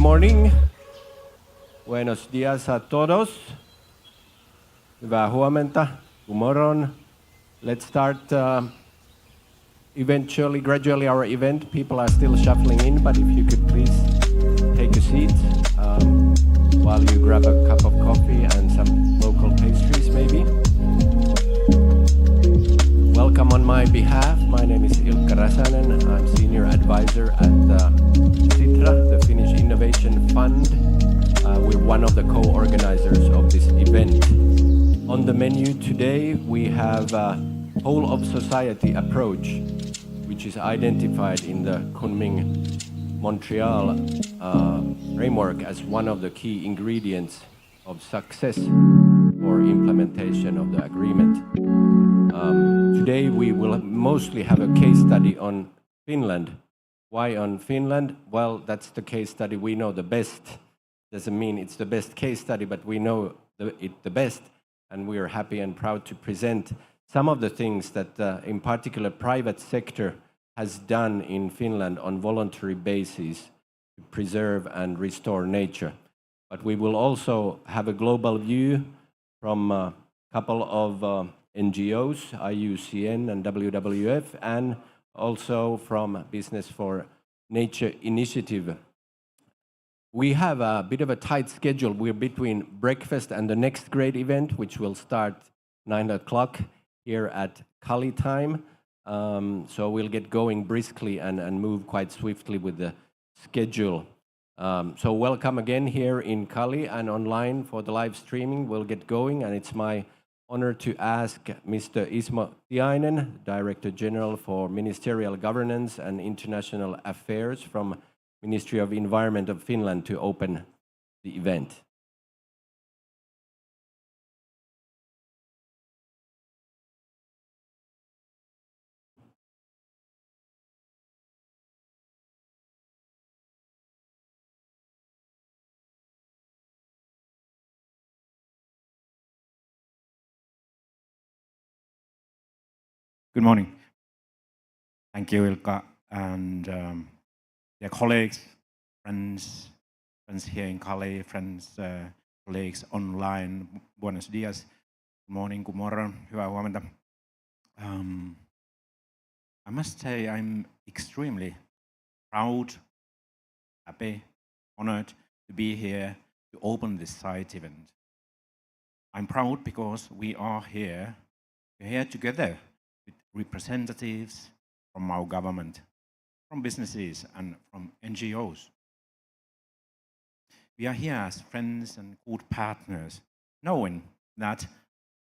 morning. Buenos días a todos. Hyvää huomenta. Gumorron. Let's start gradually our event. People are still shuffling in, but if you could please take a seat while you grab a cup of coffee and some local pastries maybe. Welcome on my behalf. My name is Ilkka Räsänen. I'm Senior Advisor at Sitra, the Finnish Innovation Fund. We're one of the co-organizers of this event. On the menu today we have a whole of society approach, which is identified in the Kunming-Montreal framework as one of the key ingredients of success or implementation of the agreement. Today we will mostly have a case study on Finland. Why on Finland? Well, that's the case study we know the best. Doesn't mean it's the best case study, but we know it the best, and we are happy and proud to present some of the things that in particular private sector has done in Finland on voluntary basis to preserve and restore nature. But we will also have a global view from a couple of NGOs, IUCN and WWF, and also from Business for Nature Initiative. We have a bit of a tight schedule. We're between breakfast and the next great event, which will start 9 o'clock here at Kali time. So we'll get going briskly and move quite swiftly with the schedule. So welcome again here in Kali and online for the live streaming. We'll get going, and it's my honor to ask Mr. Ismo Tiainen, Director General for Ministerial Governance and International Affairs from Ministry of Environment of Finland, to open the event. Good morning. Thank you, Ilkka, and dear colleagues, friends here in Kali, friends, colleagues online. Buenos dias. Good morning, gumorron, hyvää huomenta. I must say I'm extremely proud, happy, honored to be here to open this site event. I'm proud because we are here together with representatives from our government, from businesses and from NGOs. We are here as friends and good partners, knowing that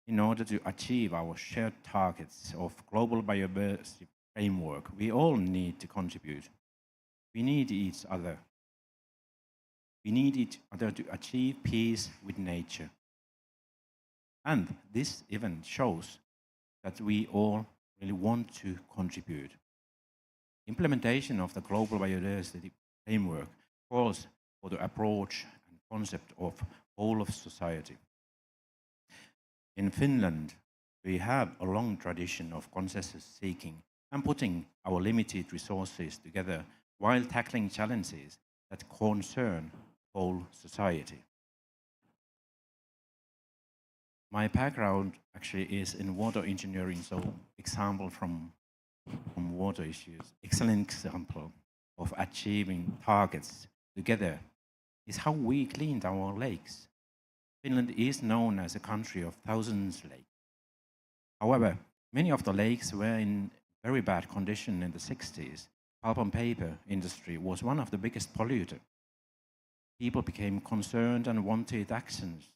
in order to achieve our shared targets of global biodiversity framework, we all need to contribute. We need each other. We need each other to achieve peace with nature. And this event shows that we all really want to contribute. Implementation of the global biodiversity framework calls for the approach and concept of whole of society. In Finland, we have a long tradition of consensus seeking and putting our limited resources together while tackling challenges that concern whole society. My background actually is in water engineering, so example from water issues. Excellent example of achieving targets together is how we cleaned our lakes. Finland is known as a country of thousands of lakes. However, many of the lakes were in very bad condition in the 60s. Pulp and paper industry was one of the biggest polluters. People became concerned and wanted actions.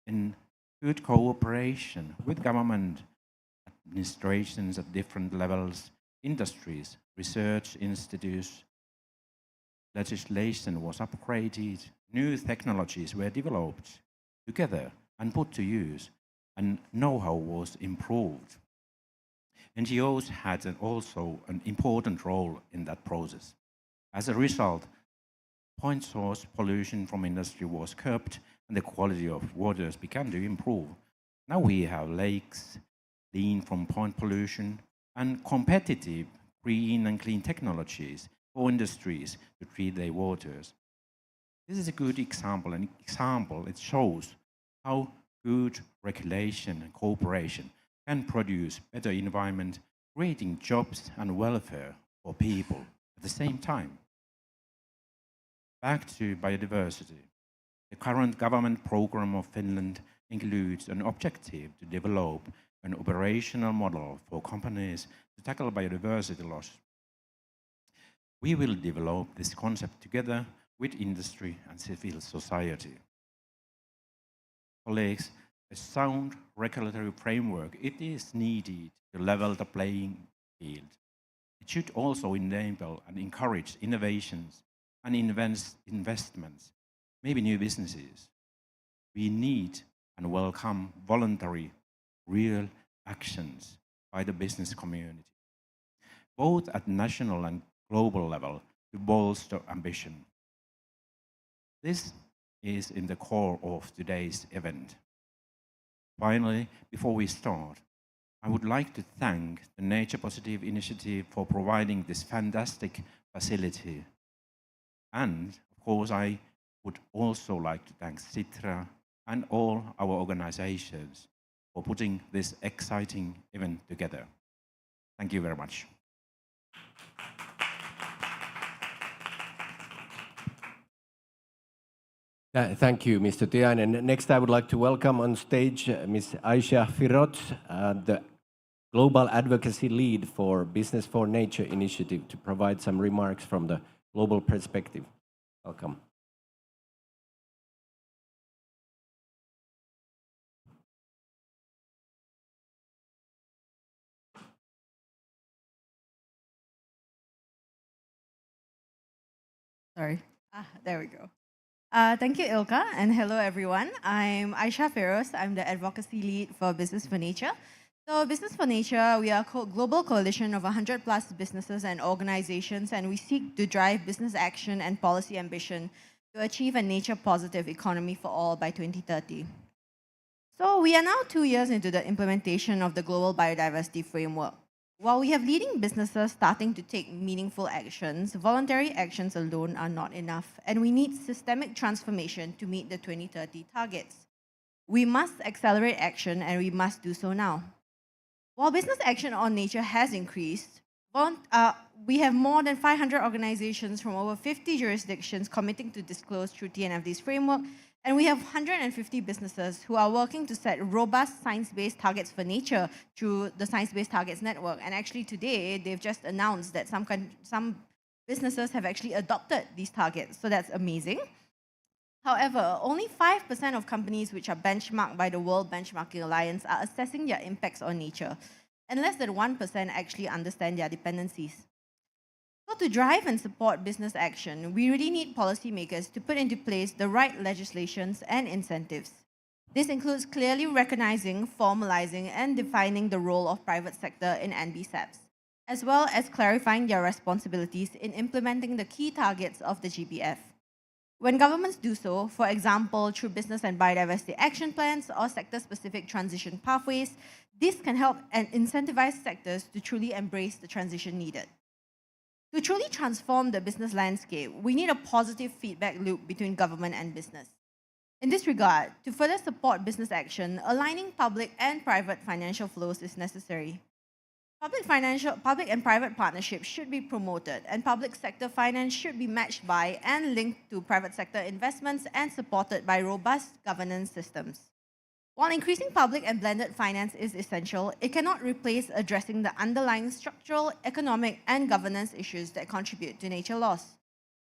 In good cooperation with government administrations at different levels, industries, research institutes, legislation was upgraded, new technologies were developed together and put to use, and know-how was improved. NGOs had also an important role in that process. As a result, point source pollution from industry was curbed and the quality of waters began to improve. Now we have lakes clean from point pollution and competitive green and clean technologies for industries to treat their waters. This is a good example, it shows how good regulation and cooperation can produce better environment, creating jobs and welfare for people at the same time. Back to biodiversity. The current government program of Finland includes an objective to develop an operational model for companies to tackle biodiversity loss. We will develop this concept together with industry and civil society. Colleagues, a sound regulatory framework, it is needed to level the playing field. It should also enable and encourage innovations and investments, maybe new businesses. We need and welcome voluntary, real actions by the business community, both at national and global level, to bolster ambition. This is in the core of today's event. Finally, before we start, I would like to thank the Nature Positive Initiative for providing this fantastic facility. And of course, I would also like to thank Sitra and all our organizations for putting this exciting event together. Thank you very much. Thank you, Mr. Tiainen. Next, I would like to welcome on stage Ms. Aisha Firot, the Global Advocacy Lead for Business for Nature Initiative, to provide some remarks from the global perspective. Welcome. Sorry. There we go. Thank you, Ilka, and hello, everyone. I'm Aisha Feroz. I'm the Advocacy Lead for Business for Nature. So Business for Nature, we are a global coalition of 100 plus businesses and organizations, and we seek to drive business action and policy ambition to achieve a nature-positive economy for all by 2030. So we are now 2 years into the implementation of the Global Biodiversity Framework. While we have leading businesses starting to take meaningful actions, voluntary actions alone are not enough, and we need systemic transformation to meet the 2030 targets. We must accelerate action, and we must do so now. While business action on nature has increased, we have more than 500 organizations from over 50 jurisdictions committing to disclose through TNFD's framework, and we have 150 businesses who are working to set robust science-based targets for nature through the Science-Based Targets Network. And actually today, they've just announced that some businesses have actually adopted these targets, so that's amazing. However, only 5% of companies which are benchmarked by the World Benchmarking Alliance are assessing their impacts on nature, and less than 1% actually understand their dependencies. So to drive and support business action, we really need policymakers to put into place the right legislations and incentives. This includes clearly recognizing, formalizing, and defining the role of private sector in NBSAPs, as well as clarifying their responsibilities in implementing the key targets of the GBF. When governments do so, for example, through business and biodiversity action plans or sector-specific transition pathways, this can help and incentivize sectors to truly embrace the transition needed. To truly transform the business landscape, we need a positive feedback loop between government and business. In this regard, to further support business action, aligning public and private financial flows is necessary. Public and private partnerships should be promoted, and public sector finance should be matched by and linked to private sector investments and supported by robust governance systems. While increasing public and blended finance is essential, it cannot replace addressing the underlying structural, economic, and governance issues that contribute to nature loss.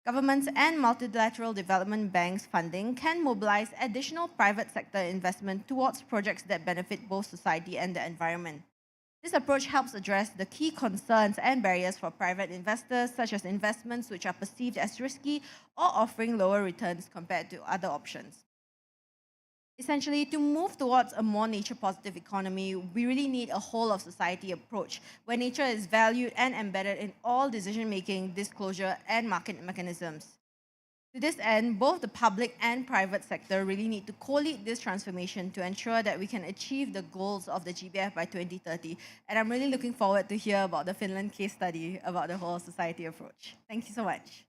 Governments and multilateral development banks' funding can mobilize additional private sector investment towards projects that benefit both society and the environment. This approach helps address the key concerns and barriers for private investors, such as investments which are perceived as risky or offering lower returns compared to other options. Essentially, to move towards a more nature-positive economy, we really need a whole-of-society approach where nature is valued and embedded in all decision-making, disclosure, and market mechanisms. To this end, both the public and private sector really need to co-lead this transformation to ensure that we can achieve the goals of the GBF by 2030. And I'm really looking forward to hear about the Finland case study about the whole-of-society approach. Thank you so much.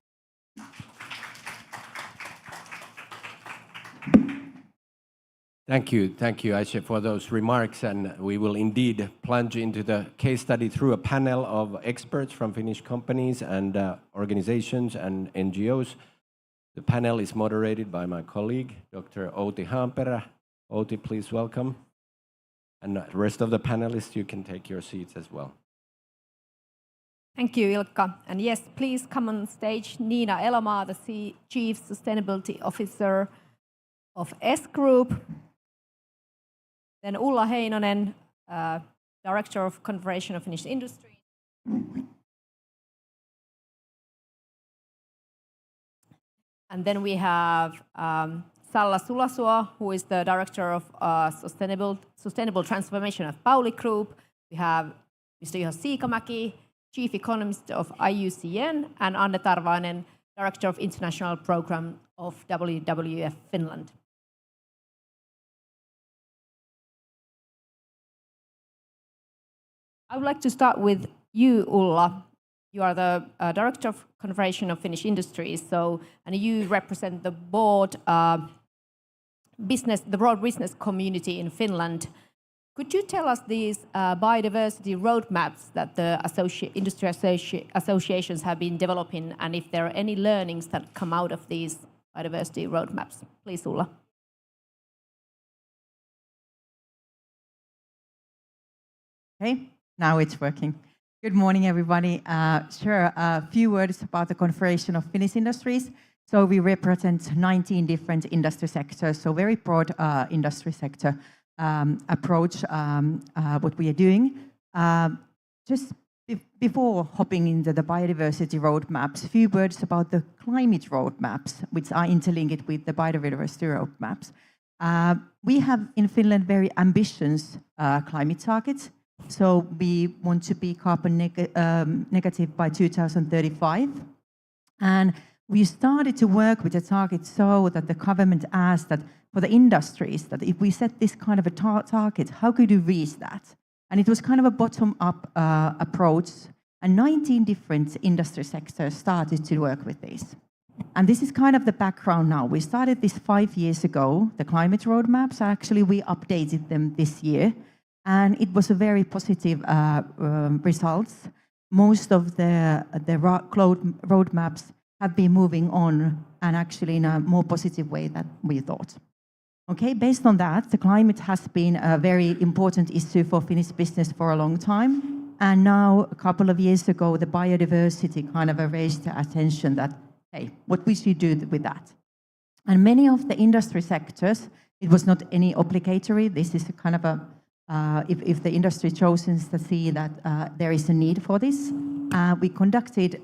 Thank you, Aisha, for those remarks, and we will indeed plunge into the case study through a panel of experts from Finnish companies and organizations and NGOs. The panel is moderated by my colleague, Dr. Outi Haanperä. Outi, please welcome. And the rest of the panelists, you can take your seats as well. Thank you, Ilkka. And yes, please come on stage, Niina Elomaa, the Chief Sustainability Officer of S Group. Then Ulla Heinonen, Director of Confederation of Finnish Industry. And then we have Salla Sulasuo, who is the Director of Sustainable Transformation of Pauli Group. We have Mr. Juha Siikamäki, Chief Economist of IUCN, and Anne Tarvainen, Director of International Program of WWF Finland. I would like to start with you, Ulla. You are the Director of Confederation of Finnish Industries, and you represent the broad business community in Finland. Could you tell us these biodiversity roadmaps that the industry associations have been developing, and if there are any learnings that come out of these biodiversity roadmaps? Please, Ulla. Okay, now it's working. Good morning, everybody. Sure, a few words about the Confederation of Finnish Industries. So we represent 19 different industry sectors, so very broad industry sector approach what we are doing. Just before hopping into the biodiversity roadmaps, a few words about the climate roadmaps, which are interlinked with the biodiversity roadmaps. We have in Finland very ambitious climate targets. So we want to be carbon negative by 2035. And we started to work with the target so that the government asked that for the industries, that if we set this kind of a target, how could you reach that? And it was kind of a bottom-up approach. And 19 different industry sectors started to work with this. And this is kind of the background now. We started this 5 years ago, the climate roadmaps. Actually, we updated them this year. And it was a very positive results. Most of the roadmaps have been moving on, and actually in a more positive way than we thought. Okay, based on that, the climate has been a very important issue for Finnish business for a long time. And now, a couple of years ago, the biodiversity kind of raised the attention that, hey, what we should do with that? And many of the industry sectors, it was not any obligatory. This is a kind of a if the industry chooses to see that there is a need for this, we conducted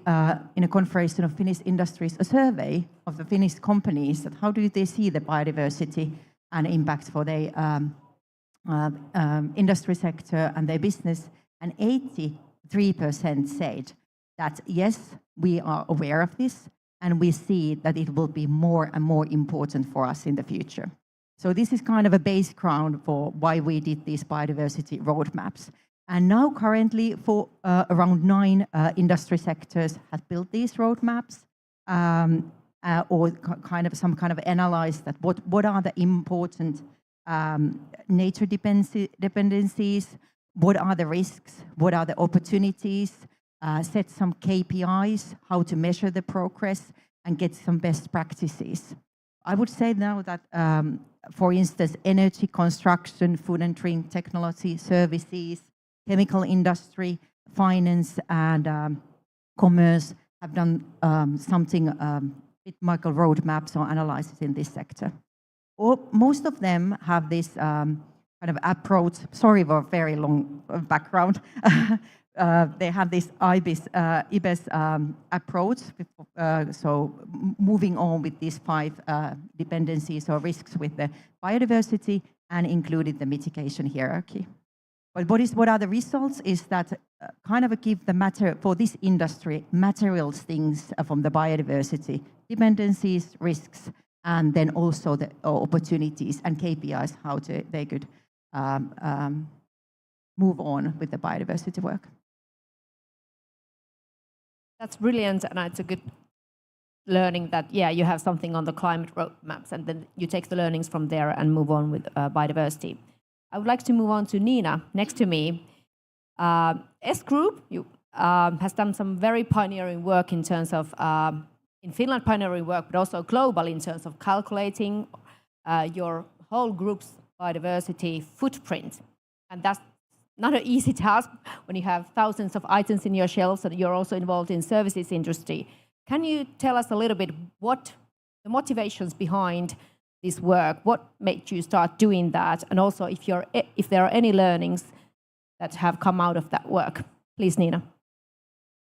in a Confederation of Finnish Industries a survey of the Finnish companies that how do they see the biodiversity and impact for their industry sector and their business, and 83% said that yes, we are aware of this and we see that it will be more and more important for us in the future. So this is kind of a background for why we did these biodiversity roadmaps. And now currently for around 9 industry sectors have built these roadmaps or kind of some kind of analyze that what are the important nature dependencies, what are the risks, what are the opportunities, set some KPIs, how to measure the progress and get some best practices. I would say now that for instance, energy, construction, food and drink technology, services, chemical industry, finance, and commerce have done something with micro roadmaps or analysis in this sector. Most of them have this kind of approach. Sorry for a very long background. They have this IBES approach, so moving on with these 5 dependencies or risks with the biodiversity and included the mitigation hierarchy. But what are the results is that kind of give the matter for this industry materials things from the biodiversity, dependencies, risks, and then also the opportunities and KPIs, how they could move on with the biodiversity work. That's brilliant, and it's a good learning that, yeah, you have something on the climate roadmaps, and then you take the learnings from there and move on with biodiversity. I would like to move on to Nina, next to me. S Group has done some very pioneering work in terms of, in Finland, pioneering work, but also global in terms of calculating your whole group's biodiversity footprint. And that's not an easy task when you have thousands of items in your shelves and you're also involved in services industry. Can you tell us a little bit what the motivations behind this work? What made you start doing that? And also if there are any learnings that have come out of that work. Please, Nina.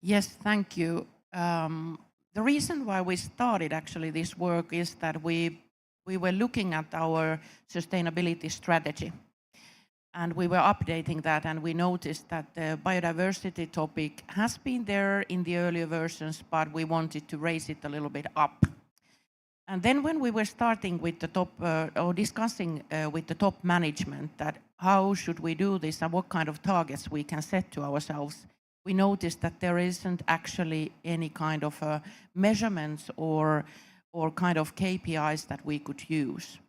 Yes, thank you. The reason why we started actually this work is that we were looking at our sustainability strategy. And we were updating that, and we noticed that the biodiversity topic has been there in the earlier versions, but we wanted to raise it a little bit up. And then when we were starting with the top, or discussing with the top management that how should we do this and what kind of targets we can set to ourselves, we noticed that there isn't actually any kind of measurements or kind of KPIs that we could use.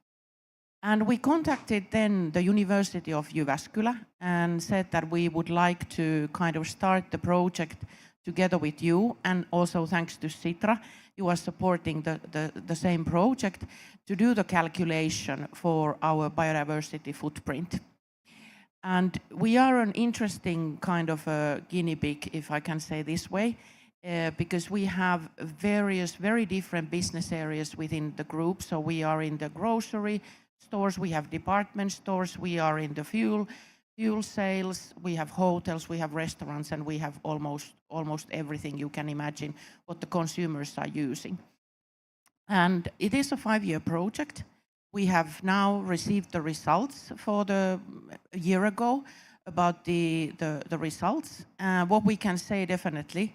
And we contacted then the University of Jyväskylä and said that we would like to kind of start the project together with you, and also thanks to Sitra, you are supporting the same project to do the calculation for our biodiversity footprint. And we are an interesting kind of a guinea pig, if I can say this way, because we have various very different business areas within the group. So we are in the grocery stores, we have department stores, we are in the fuel sales, we have hotels, we have restaurants, and we have almost everything you can imagine what the consumers are using. And it is a 5-year project. We have now received the results for a year ago about the results. What we can say definitely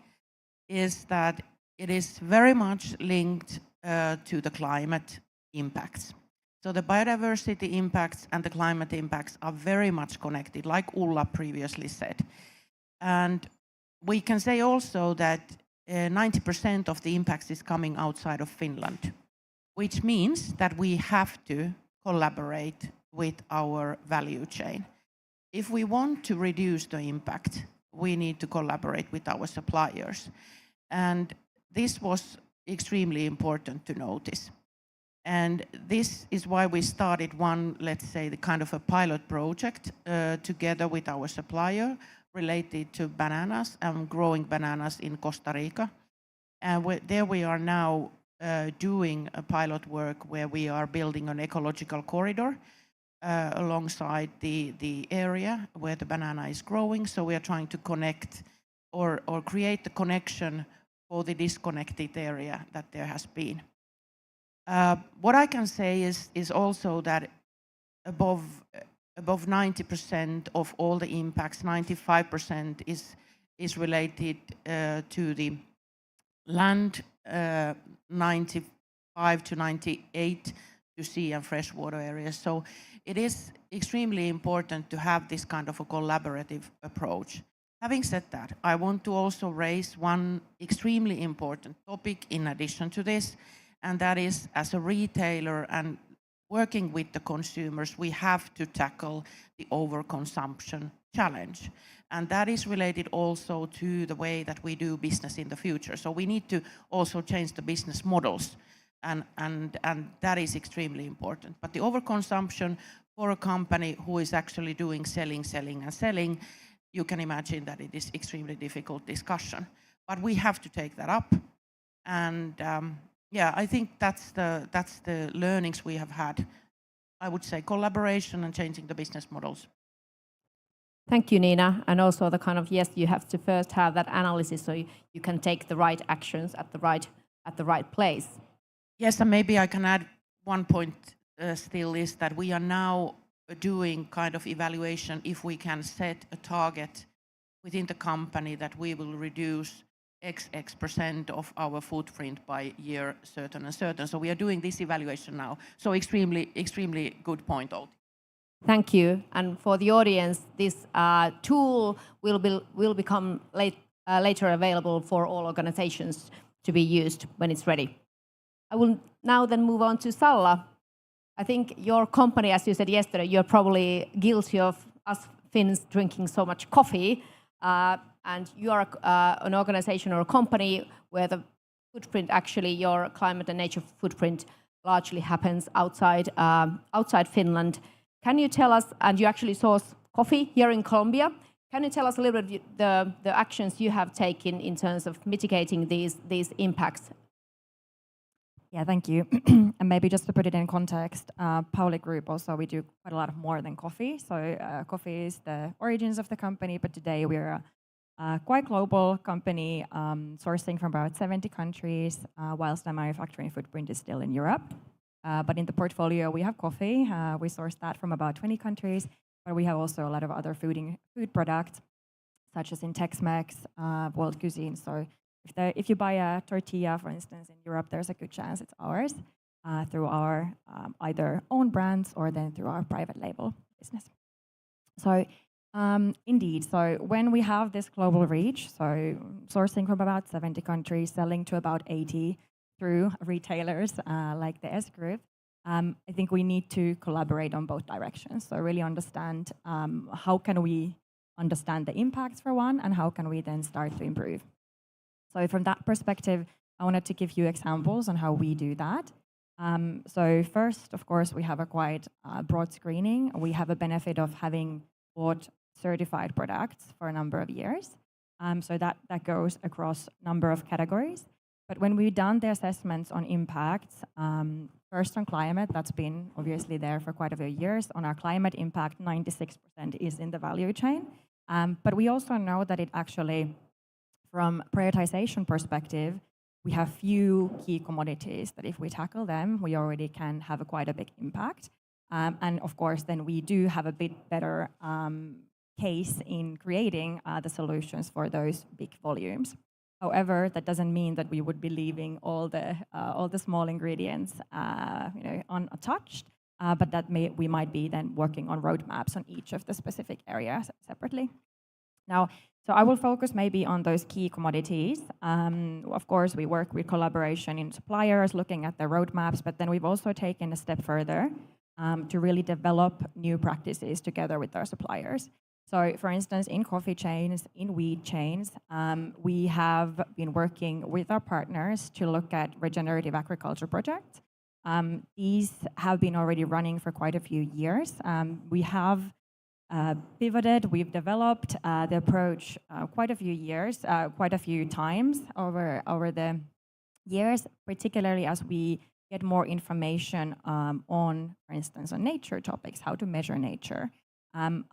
is that it is very much linked to the climate impacts. So the biodiversity impacts and the climate impacts are very much connected, like Ulla previously said. And we can say also that 90% of the impacts is coming outside of Finland, which means that we have to collaborate with our value chain. If we want to reduce the impact, we need to collaborate with our suppliers. And this was extremely important to notice. And this is why we started one, let's say, the kind of a pilot project together with our supplier related to bananas and growing bananas in Costa Rica. And there we are now doing a pilot work where we are building an ecological corridor alongside the area where the banana is growing. So we are trying to connect or create the connection for the disconnected area that there has been. What I can say is also that above 90% of all the impacts, 95% is related to the land, 95 to 98 to sea and freshwater areas. So it is extremely important to have this kind of a collaborative approach. Having said that, I want to also raise one extremely important topic in addition to this, and that is, as a retailer and working with the consumers, we have to tackle the overconsumption challenge. And that is related also to the way that we do business in the future. So we need to also change the business models, and that is extremely important. But the overconsumption for a company who is actually doing selling, you can imagine that it is extremely difficult discussion. But we have to take that up. And yeah, I think that's the learnings we have had. I would say collaboration and changing the business models. Thank you, Nina. And also the kind of, yes, you have to first have that analysis so you can take the right actions at the right place. Yes, and maybe I can add one point still is that we are now doing kind of evaluation if we can set a target within the company that we will reduce X% of our footprint by year certain and certain. So we are doing this evaluation now. So extremely good point, Outi. Thank you. And for the audience, this tool will become later available for all organizations to be used when it's ready. I will now then move on to Salla. I think your company, as you said yesterday, you're probably guilty of us Finns drinking so much coffee, and you are an organization or a company where the footprint, actually your climate and nature footprint, largely happens outside Finland. Can you tell us, and you actually source coffee here in Colombia, can you tell us a little bit the actions you have taken in terms of mitigating these impacts? Yeah, thank you. And maybe just to put it in context, Pauli Group also, we do quite a lot more than coffee. So coffee is the origins of the company, but today we're a quite global company, sourcing from about 70 countries, whilst the manufacturing footprint is still in Europe. But in the portfolio, we have coffee. We source that from about 20 countries, but we have also a lot of other food products, such as in Tex-Mex, world cuisine. So if you buy a tortilla, for instance, in Europe, there's a good chance it's ours through our either own brands or then through our private label business. So indeed, so when we have this global reach, so sourcing from about 70 countries, selling to about 80 through retailers like the S Group, I think we need to collaborate on both directions. So really understand how can we understand the impacts for one, and how can we then start to improve. So from that perspective, I wanted to give you examples on how we do that. So first, of course, we have a quite broad screening. We have a benefit of having bought certified products for a number of years. So that goes across a number of categories. But when we've done the assessments on impacts, first on climate, that's been obviously there for quite a few years. On our climate impact, 96% is in the value chain. But we also know that it actually, from prioritization perspective, we have few key commodities that if we tackle them, we already can have quite a big impact. And of course, then we do have a bit better case in creating the solutions for those big volumes. However, that doesn't mean that we would be leaving all the small ingredients untouched, but that we might be then working on roadmaps on each of the specific areas separately. Now, so I will focus maybe on those key commodities. Of course, we work with collaboration in suppliers, looking at the roadmaps, but then we've also taken a step further to really develop new practices together with our suppliers. So, for instance, in coffee chains, in wheat chains, we have been working with our partners to look at regenerative agriculture projects. These have been already running for quite a few years. We have pivoted, we've developed the approach quite a few times over the years, particularly as we get more information on, for instance, on nature topics, how to measure nature.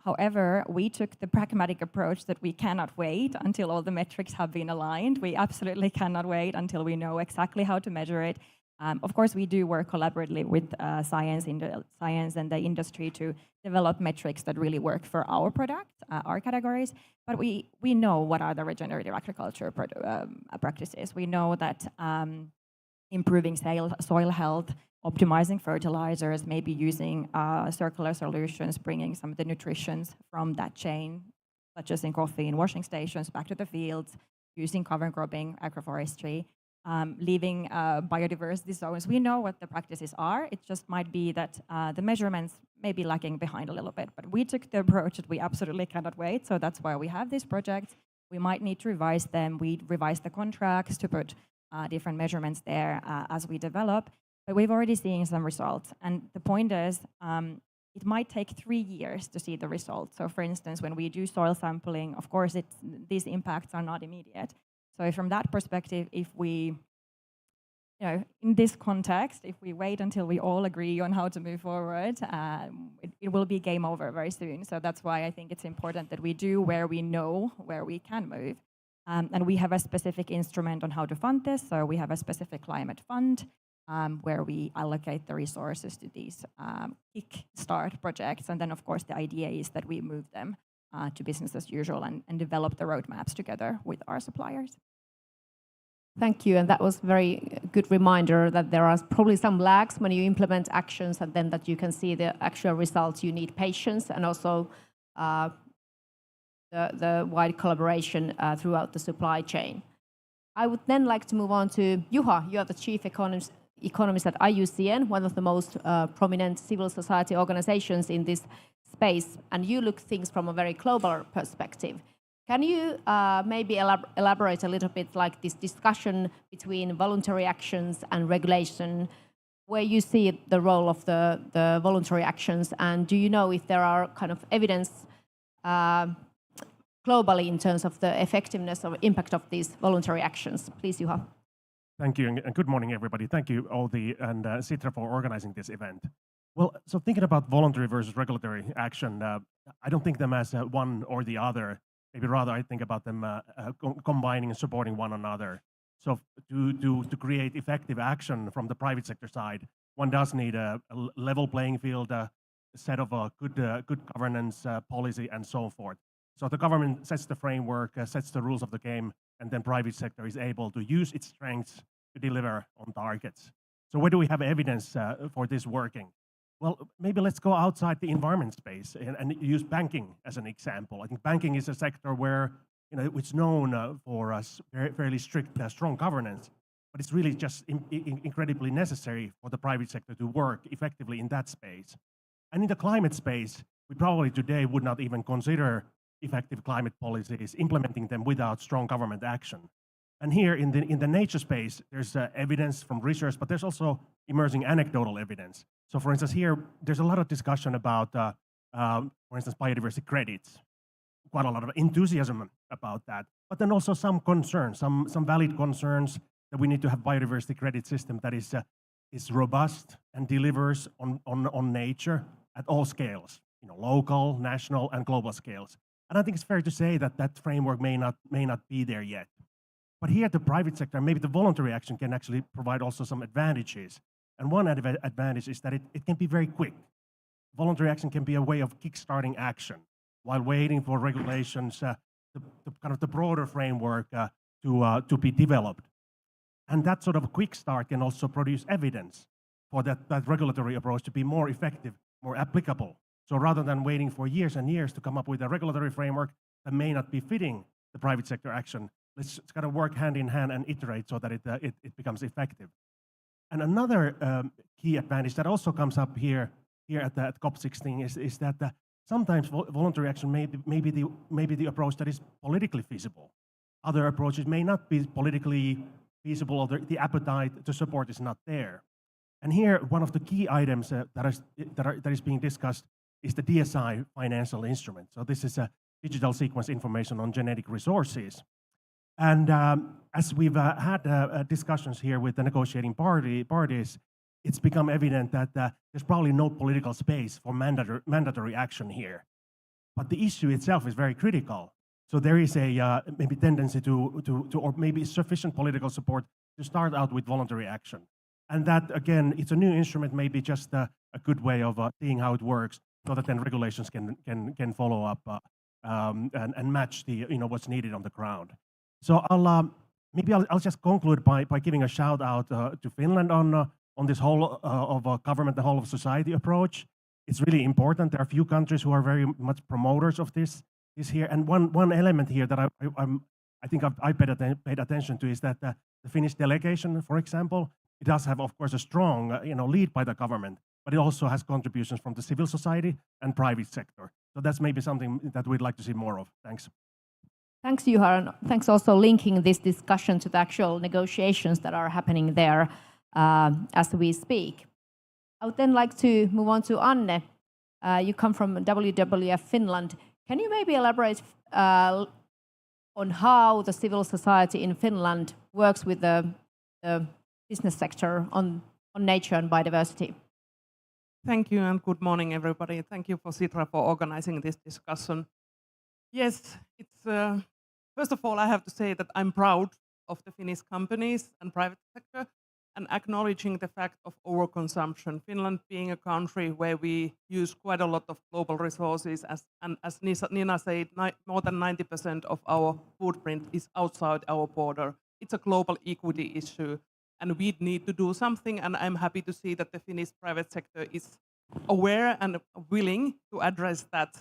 However, we took the pragmatic approach that we cannot wait until all the metrics have been aligned. We absolutely cannot wait until we know exactly how to measure it. Of course, we do work collaboratively with science and the industry to develop metrics that really work for our products, our categories. But we know what are the regenerative agriculture practices. We know that improving soil health, optimizing fertilizers, maybe using circular solutions, bringing some of the nutritions from that chain, such as in coffee and washing stations, back to the fields, using cover cropping, agroforestry, leaving biodiversity zones. We know what the practices are. It just might be that the measurements may be lagging behind a little bit. But we took the approach that we absolutely cannot wait. So that's why we have these projects. We might need to revise them. We revise the contracts to put different measurements there as we develop. But we've already seen some results. And the point is, it might take 3 years to see the results. So for instance, when we do soil sampling, of course, these impacts are not immediate. So from that perspective, if we, in this context, if we wait until we all agree on how to move forward, it will be game over very soon. So that's why I think it's important that we do where we know where we can move. And we have a specific instrument on how to fund this. So we have a specific climate fund where we allocate the resources to these kick-start projects. And then, of course, the idea is that we move them to business as usual and develop the roadmaps together with our suppliers. Thank you, and that was a very good reminder that there are probably some lags when you implement actions, and then that you can see the actual results. You need patience and also the wide collaboration throughout the supply chain. I would then like to move on to Juha. You are the chief economist at IUCN, one of the most prominent civil society organizations in this space, and you look things from a very global perspective. Can you maybe elaborate a little bit like this discussion between voluntary actions and regulation, where you see the role of the voluntary actions, and do you know if there are kind of evidence globally in terms of the effectiveness or impact of these voluntary actions? Please, Juha. Thank you, and good morning, everybody. Thank you, Olli and Sitra, for organizing this event. Well, so thinking about voluntary versus regulatory action, I don't think them as one or the other. Maybe rather, I think about them combining and supporting one another. So to create effective action from the private sector side, one does need a level playing field, a set of good governance policy, and so forth. So the government sets the framework, sets the rules of the game, and then private sector is able to use its strengths to deliver on targets. So where do we have evidence for this working? Well, maybe let's go outside the environment space and use banking as an example. I think banking is a sector where it's known for fairly strict, strong governance, but it's really just incredibly necessary for the private sector to work effectively in that space. And in the climate space, we probably today would not even consider effective climate policies, implementing them without strong government action. And here in the nature space, there's evidence from research, but there's also emerging anecdotal evidence. So for instance, here, there's a lot of discussion about, for instance, biodiversity credits. Quite a lot of enthusiasm about that, but then also some concerns, some valid concerns that we need to have biodiversity credit system that is robust and delivers on nature at all scales, local, national, and global scales. And I think it's fair to say that that framework may not be there yet. But here, the private sector, maybe the voluntary action can actually provide also some advantages. And one advantage is that it can be very quick. Voluntary action can be a way of kickstarting action while waiting for regulations, the broader framework to be developed. And that sort of a quick start can also produce evidence for that regulatory approach to be more effective, more applicable. So rather than waiting for years and years to come up with a regulatory framework that may not be fitting the private sector action, let's kind of work hand in hand and iterate so that it becomes effective. And another key advantage that also comes up here at COP16 is that sometimes voluntary action may be the approach that is politically feasible. Other approaches may not be politically feasible, or the appetite to support is not there. And here, one of the key items that is being discussed is the DSI financial instrument. So this is a digital sequence information on genetic resources. And as we've had discussions here with the negotiating parties, it's become evident that there's probably no political space for mandatory action here. But the issue itself is very critical. So there is a maybe tendency to or maybe sufficient political support to start out with voluntary action. And that, again, it's a new instrument, maybe just a good way of seeing how it works, so that then regulations can follow up and match what's needed on the ground. So I'll just conclude by giving a shout out to Finland on this whole of government, the whole of society approach. It's really important. There are a few countries who are very much promoters of this here. And one element here that I think I paid attention to is that the Finnish delegation, for example, it does have, of course, a strong lead by the government, but it also has contributions from the civil society and private sector. So that's maybe something that we'd like to see more of. Thanks. Thanks, Juha, and thanks also linking this discussion to the actual negotiations that are happening there as we speak. I would then like to move on to Anne. You come from WWF Finland. Can you maybe elaborate on how the civil society in Finland works with the business sector on nature and biodiversity? Thank you, and good morning, everybody. Thank you for Sitra for organizing this discussion. Yes, it's first of all, I have to say that I'm proud of the Finnish companies and private sector, and acknowledging the fact of overconsumption. Finland being a country where we use quite a lot of global resources, and as Nina said, more than 90% of our footprint is outside our border. It's a global equity issue, and we need to do something, and I'm happy to see that the Finnish private sector is aware and willing to address that.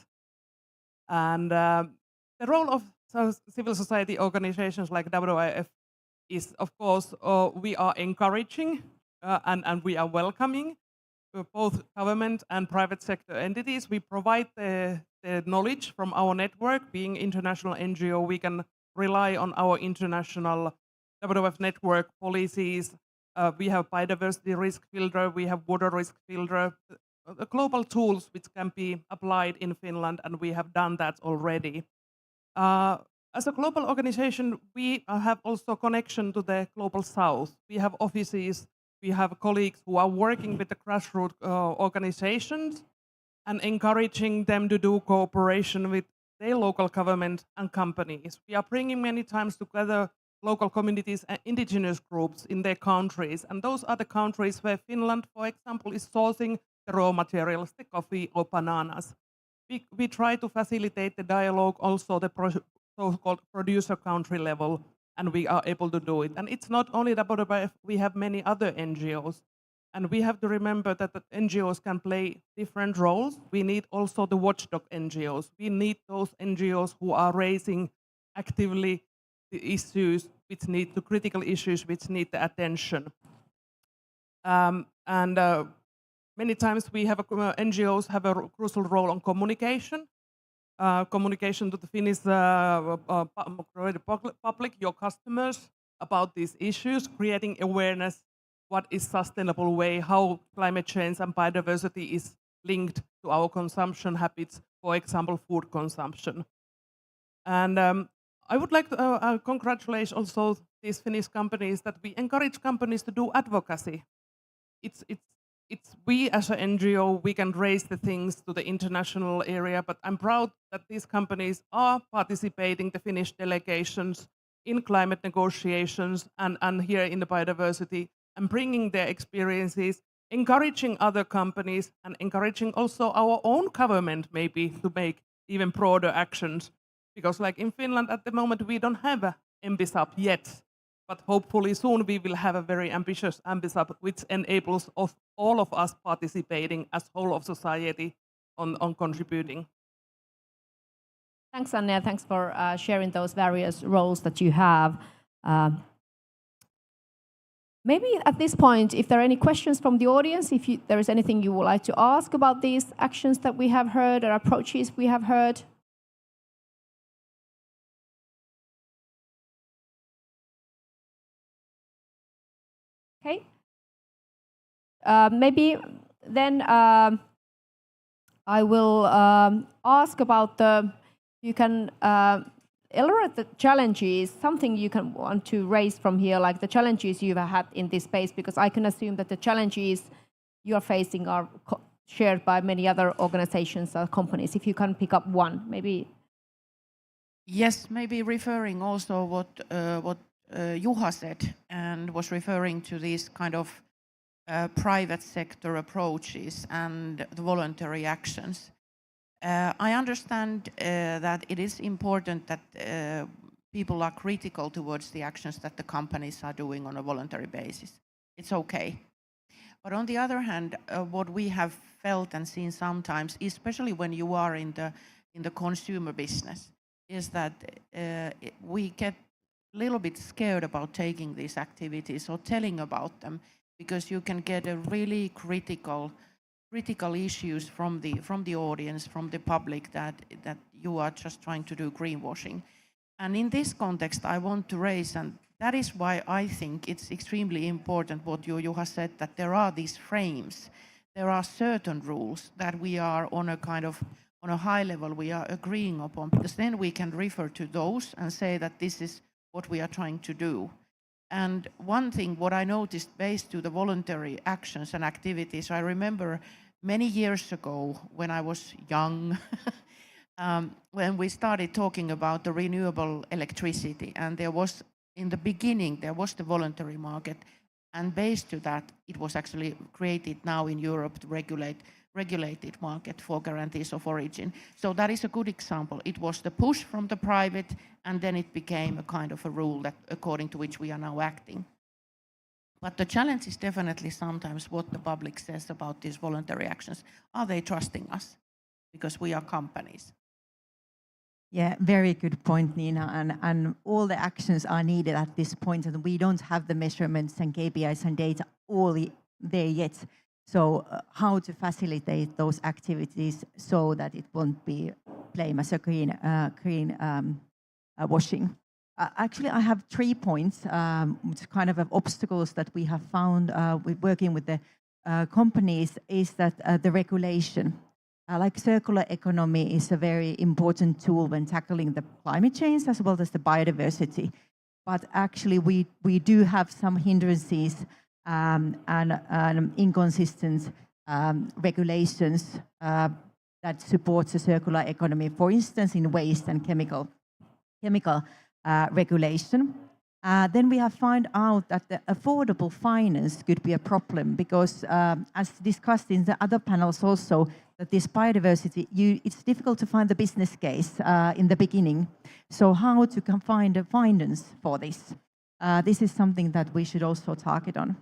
And the role of civil society organizations like WWF is, of course, we are encouraging and we are welcoming both government and private sector entities. We provide the knowledge from our network. Being international NGO, we can rely on our international WWF network policies. We have biodiversity risk filter, we have water risk filter, global tools which can be applied in Finland, and we have done that already. As a global organization, we have also connection to the global south. We have offices, we have colleagues who are working with the grassroots organizations and encouraging them to do cooperation with their local government and companies. We are bringing many times together local communities and indigenous groups in their countries. And those are the countries where Finland, for example, is sourcing the raw materials, the coffee or bananas. We try to facilitate the dialogue also the so-called producer country level, and we are able to do it. And it's not only WWF, we have many other NGOs. And we have to remember that the NGOs can play different roles. We need also the watchdog NGOs. We need those NGOs who are raising actively the issues which need the critical issues which need the attention. Many times we have NGOs have a crucial role on communication. Communication to the Finnish public, your customers, about these issues, creating awareness, what is sustainable way, how climate change and biodiversity is linked to our consumption habits, for example, food consumption. And I would like to congratulate also these Finnish companies that we encourage companies to do advocacy. It's we as an NGO, we can raise the things to the international area, but I'm proud that these companies are participating, the Finnish delegations, in climate negotiations and here in the biodiversity, and bringing their experiences, encouraging other companies, and encouraging also our own government maybe to make even broader actions. Because like in Finland at the moment, we don't have a MBSAP yet, but hopefully soon we will have a very ambitious MBSAP which enables all of us participating as whole of society on contributing. Thanks, Anja. Thanks for sharing those various roles that you have. Maybe at this point, if there are any questions from the audience, if there is anything you would like to ask about these actions that we have heard or approaches we have heard. Okay. Maybe then I will ask about you can elaborate the challenges, something you can want to raise from here, like the challenges you've had in this space, because I can assume that the challenges you are facing are shared by many other organizations or companies. If you can pick up one, maybe. Yes, maybe referring also what Juha said, and was referring to these kind of private sector approaches and the voluntary actions. I understand that it is important that people are critical towards the actions that the companies are doing on a voluntary basis. It's okay. But on the other hand, what we have felt and seen sometimes, especially when you are in the consumer business, is that we get a little bit scared about taking these activities or telling about them, because you can get a really critical issues from the audience, from the public, that you are just trying to do greenwashing. And in this context, I want to raise, and that is why I think it's extremely important what Juha said, that there are these frames, there are certain rules that we are on a high level we are agreeing upon, because then we can refer to those and say that this is what we are trying to do. And one thing, what I noticed based to the voluntary actions and activities, I remember many years ago when I was young, when we started talking about the renewable electricity, and there was, in the beginning, there was the voluntary market, and based to that, it was actually created now in Europe to regulated market for guarantees of origin. So that is a good example. It was the push from the private, and then it became a kind of a rule that according to which we are now acting. But the challenge is definitely sometimes what the public says about these voluntary actions. Are they trusting us? Because we are companies. Yeah, very good point, Nina. And all the actions are needed at this point, and we don't have the measurements and KPIs and data there yet. So how to facilitate those activities so that it won't be claimed as a green washing. Actually, I have 3 points, which kind of obstacles that we have found with working with the companies is that the regulation. Like circular economy is a very important tool when tackling the climate change as well as the biodiversity. But actually, we do have some hindrances and inconsistent regulations that supports a circular economy, for instance, in waste and chemical regulation. Then we have found out that the affordable finance could be a problem because, as discussed in the other panels also, that this biodiversity, it's difficult to find the business case in the beginning. So how to find the finance for this? This is something that we should also target on.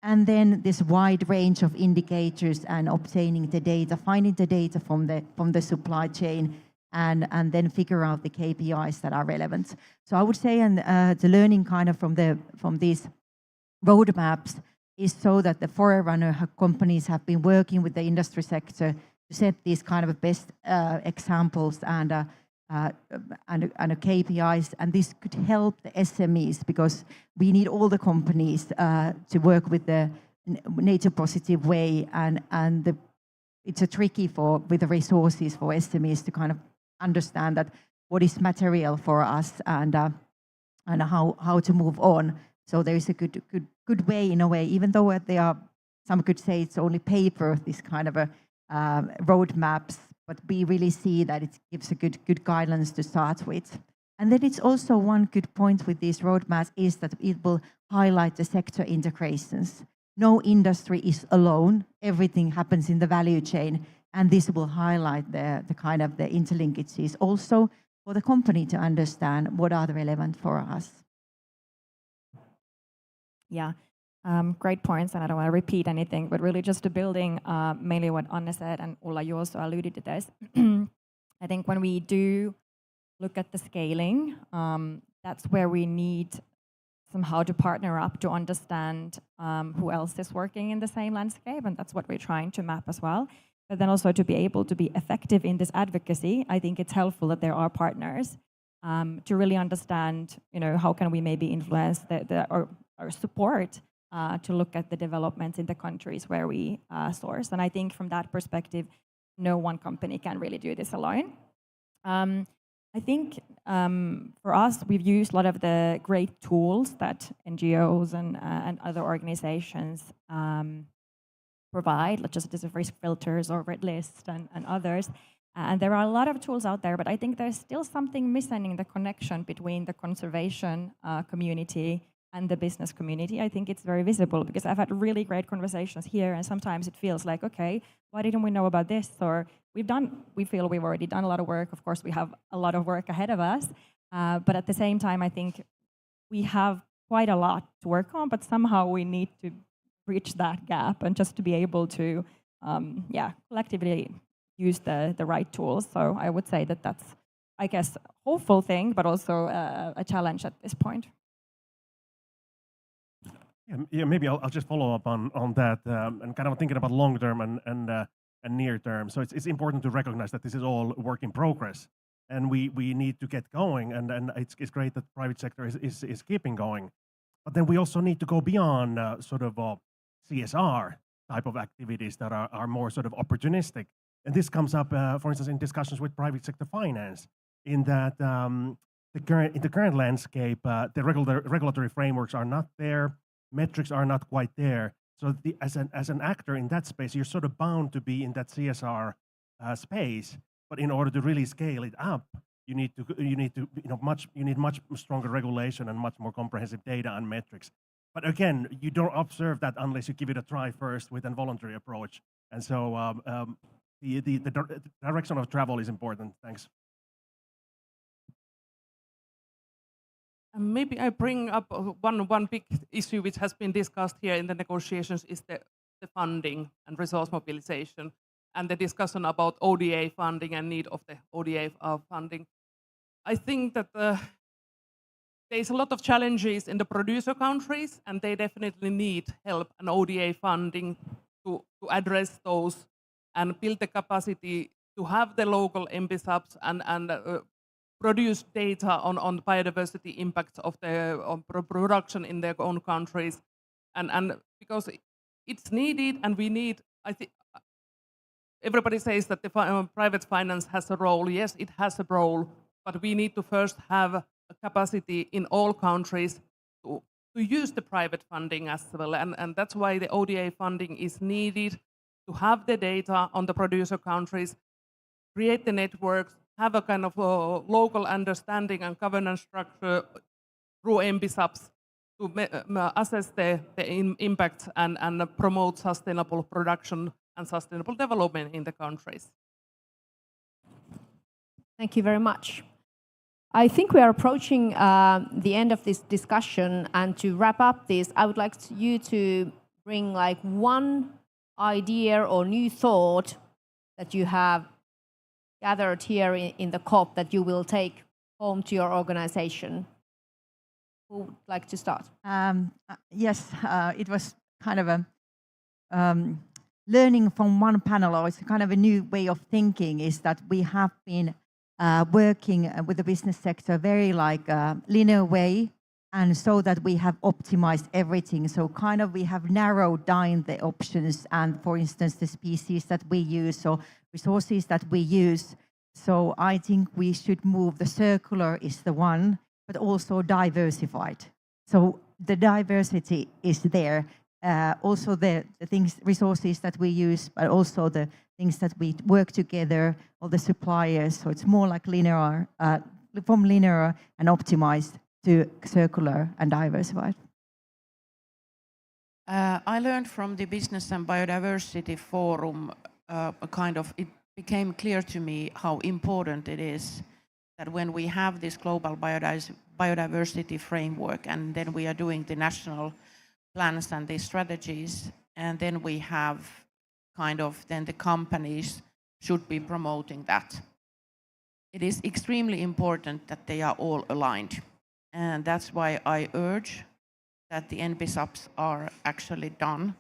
And then this wide range of indicators and obtaining the data, finding the data from the supply chain, and then figure out the KPIs that are relevant. So I would say, and the learning kind of from these roadmaps is so that the forerunner companies have been working with the industry sector to set these kind of best examples and KPIs, and this could help the SMEs because we need all the companies to work with the nature positive way, and it's a tricky with the resources for SMEs to kind of understand that what is material for us and how to move on. So there is a good way in a way, even though there are some could say it's only paper, this kind of a roadmaps, but we really see that it gives a good guidelines to start with. And then it's also one good point with these roadmaps is that it will highlight the sector integrations. No industry is alone. Everything happens in the value chain, and this will highlight the kind of the interlinkages also for the company to understand what are the relevant for us. Yeah, great points, and I don't want to repeat anything, but really just to building mainly what Anne said, and Ulla, you also alluded to this. I think when we do look at the scaling, that's where we need somehow to partner up to understand who else is working in the same landscape, and that's what we're trying to map as well. But then also to be able to be effective in this advocacy, I think it's helpful that there are partners to really understand, how can we maybe influence or support to look at the developments in the countries where we source. And I think from that perspective, no one company can really do this alone. I think for us, we've used a lot of the great tools that NGOs and other organizations provide, like just as risk filters or red lists and others. And there are a lot of tools out there, but I think there's still something missing in the connection between the conservation community and the business community. I think it's very visible because I've had really great conversations here, and sometimes it feels like, okay, why didn't we know about this? Or we feel we've already done a lot of work. Of course, we have a lot of work ahead of us, but at the same time, I think we have quite a lot to work on, but somehow we need to bridge that gap and just to be able to, collectively use the right tools. So I would say that that's, I guess, a hopeful thing, but also a challenge at this point. Yeah, maybe I'll just follow up on that and kind of thinking about long term and near term. So it's important to recognize that this is all work in progress, and we need to get going. And it's great that private sector is keeping going, but then we also need to go beyond sort of CSR type of activities that are more sort of opportunistic. And this comes up, for instance, in discussions with private sector finance, in that in the current landscape, the regulatory frameworks are not there. Metrics are not quite there. So as an actor in that space, you're sort of bound to be in that CSR space. But in order to really scale it up, you need much stronger regulation and much more comprehensive data and metrics. But again, you don't observe that unless you give it a try first with a voluntary approach. And so the direction of travel is important. Thanks. Maybe I bring up one big issue which has been discussed here in the negotiations is the funding and resource mobilization, and the discussion about ODA funding and need of the ODA funding. I think that there's a lot of challenges in the producer countries, and they definitely need help and ODA funding to address those and build the capacity to have the local MPSAPs and produce data on biodiversity impacts of the production in their own countries. And because it's needed, and we need, I think, everybody says that the private finance has a role. Yes, it has a role, but we need to first have a capacity in all countries to use the private funding as well. And that's why the ODA funding is needed, to have the data on the producer countries, create the networks, have a kind of local understanding and governance structure through MPSAPs to assess the impacts and promote sustainable production and sustainable development in the countries. Thank you very much. I think we are approaching the end of this discussion, and to wrap up this, I would like you to bring like one idea or new thought that you have gathered here in the COP that you will take home to your organization. Who would like to start? Yes, it was kind of a learning from one panel, or it's kind of a new way of thinking, is that we have been working with the business sector very like linear way, and so that we have optimized everything. So kind of we have narrowed down the options and, for instance, the species that we use or resources that we use. So I think we should move, the circular is the one, but also diversified. So the diversity is there. Also the things, resources that we use, but also the things that we work together, all the suppliers. So it's more like linear, from linear and optimized to circular and diversified. I learned from the Business and Biodiversity Forum, it became clear to me how important it is that when we have this global biodiversity framework, and then we are doing the national plans and the strategies, and then we have then the companies should be promoting that. It is extremely important that they are all aligned. And that's why I urge that the NBSAPs are actually done,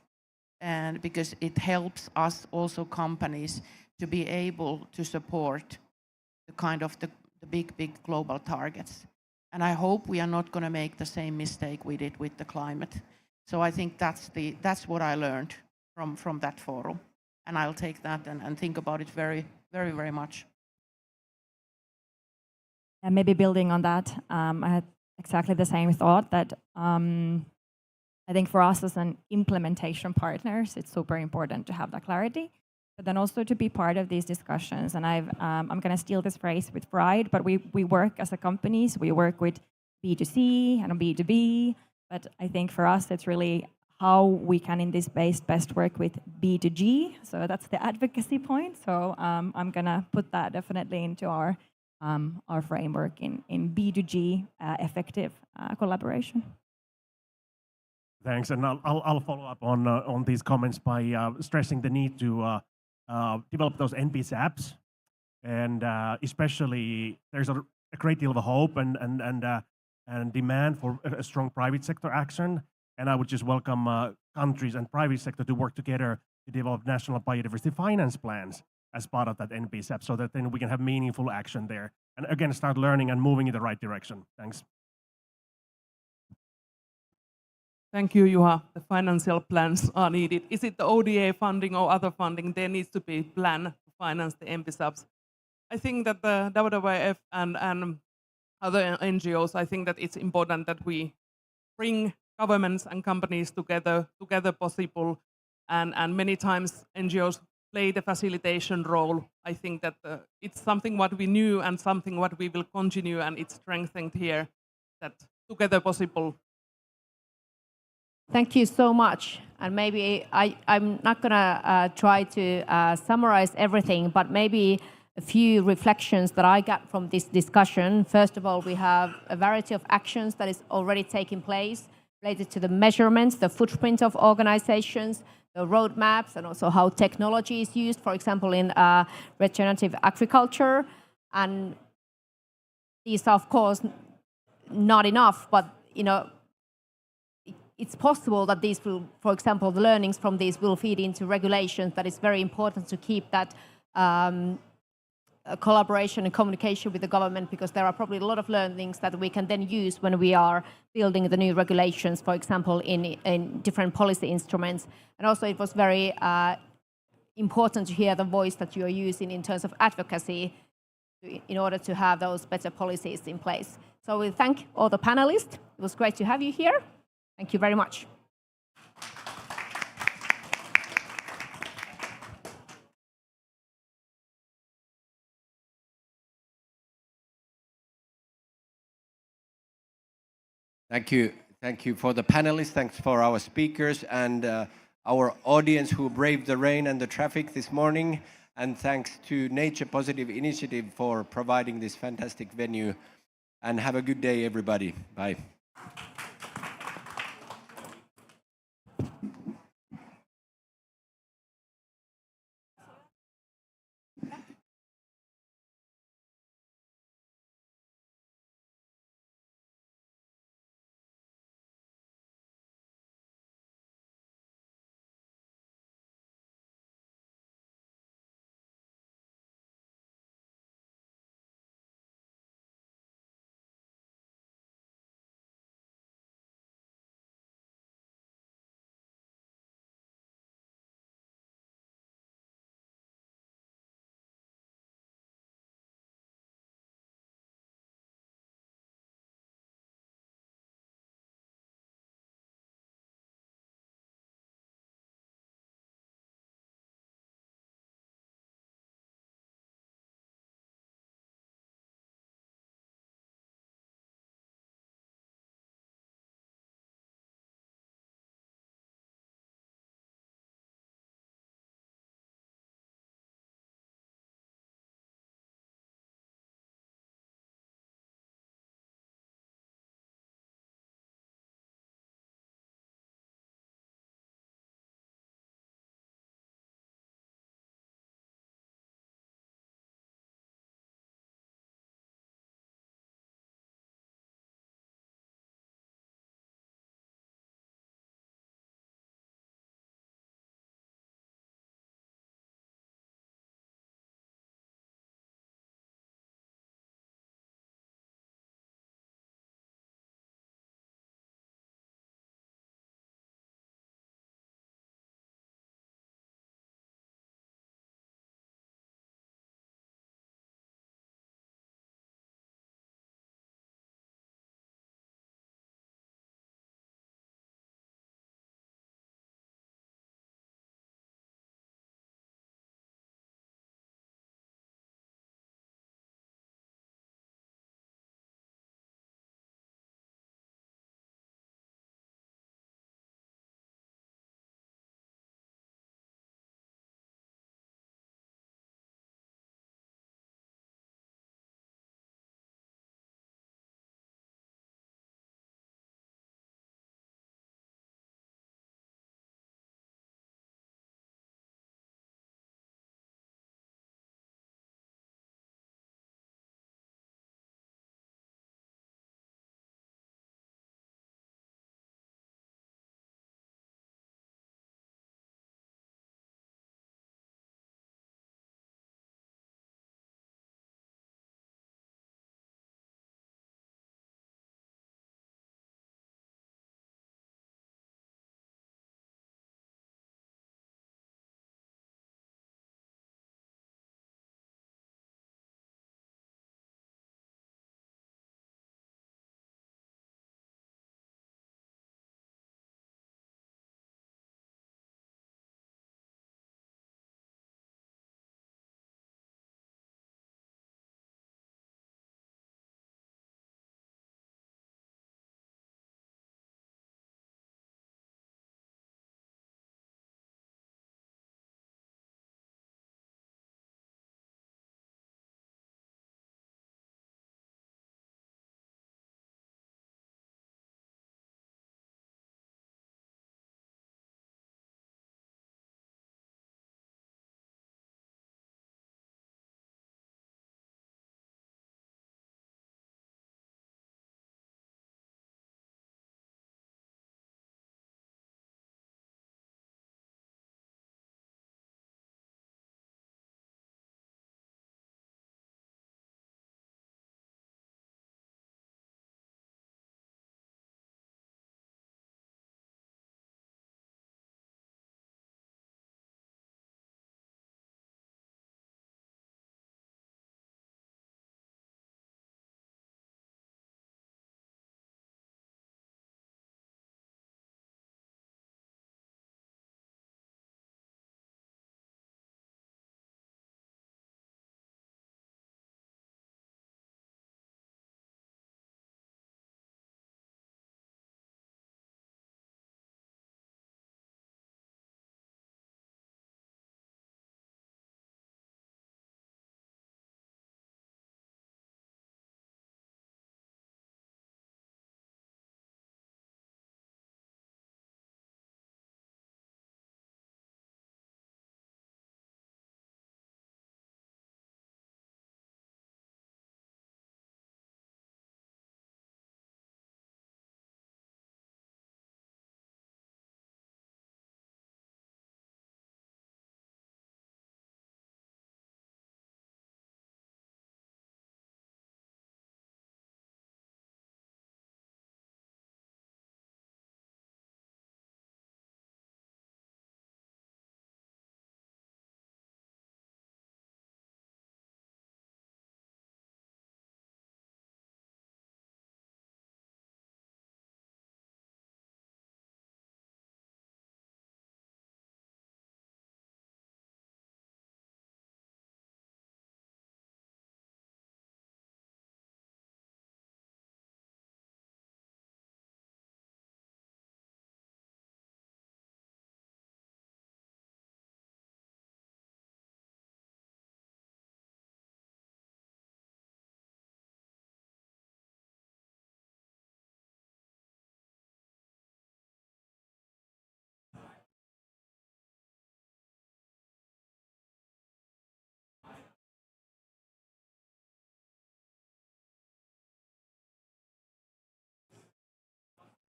and because it helps us also companies to be able to support the big global targets. And I hope we are not going to make the same mistake we did with the climate. So I think that's what I learned from that forum. And I'll take that and think about it very, very, very much. And maybe building on that, I had exactly the same thought that I think for us as an implementation partners, it's super important to have that clarity, but then also to be part of these discussions. And I'm going to steal this phrase with pride, but we work as a companies, we work with B2C and B2B, but I think for us, it's really how we can in this space best work with B2G. So that's the advocacy point. So I'm going to put that definitely into our framework in B2G effective collaboration. Thanks, and I'll follow up on these comments by stressing the need to develop those NBSAPs, and especially there's a great deal of hope and demand for a strong private sector action, and I would just welcome countries and private sector to work together to develop national biodiversity finance plans as part of that NBSAP, so that then we can have meaningful action there, and again start learning and moving in the right direction. Thanks. Thank you, Juha. The financial plans are needed. Is it the ODA funding or other funding? There needs to be a plan to finance the NBSAPs. I think that the WWF and other NGOs, I think that it's important that we bring governments and companies together possible, and many times NGOs play the facilitation role. I think that it's something what we knew and something what we will continue, and it's strengthened here, that together possible. Thank you so much. And maybe I'm not going to try to summarize everything, but maybe a few reflections that I got from this discussion. First of all, we have a variety of actions that is already taking place related to the measurements, the footprint of organizations, the roadmaps, and also how technology is used, for example, in regenerative agriculture. And these are of course not enough, but it's possible that these will, for example, the learnings from these will feed into regulations. That is very important to keep that collaboration and communication with the government, because there are probably a lot of learnings that we can then use when we are building the new regulations, for example, in different policy instruments. And also it was very important to hear the voice that you are using in terms of advocacy in order to have those better policies in place. So we thank all the panelists. It was great to have you here. Thank you very much. Thank you. Thank you for the panelists. Thanks for our speakers and our audience who braved the rain and the traffic this morning. And thanks to Nature Positive Initiative for providing this fantastic venue. And have a good day, everybody. Bye.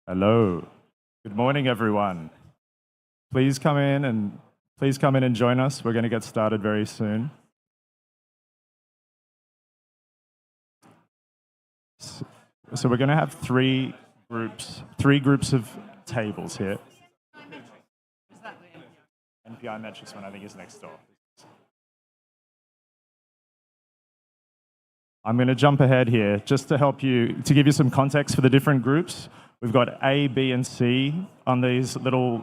Hello. Good morning, everyone. Please come in and join us. We're going to get started very soon. So we're going to have three groups of tables here. NPI metrics one, I think, is next door. I'm going to jump ahead here just to help you, to give you some context for the different groups. We've got A, B, and C on these little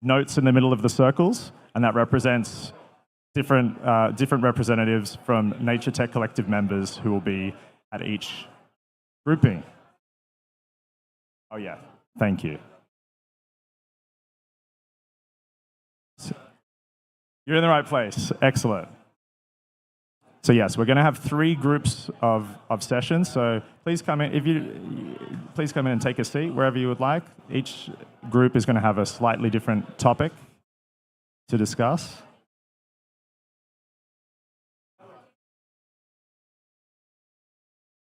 notes in the middle of the circles, and that represents different representatives from Nature Tech Collective members who will be at each grouping. Oh yeah, thank you. You're in the right place, excellent. So yes, we're going to have three groups of sessions. So please come in. Please come in and take a seat wherever you would like. Each group is going to have a slightly different topic to discuss.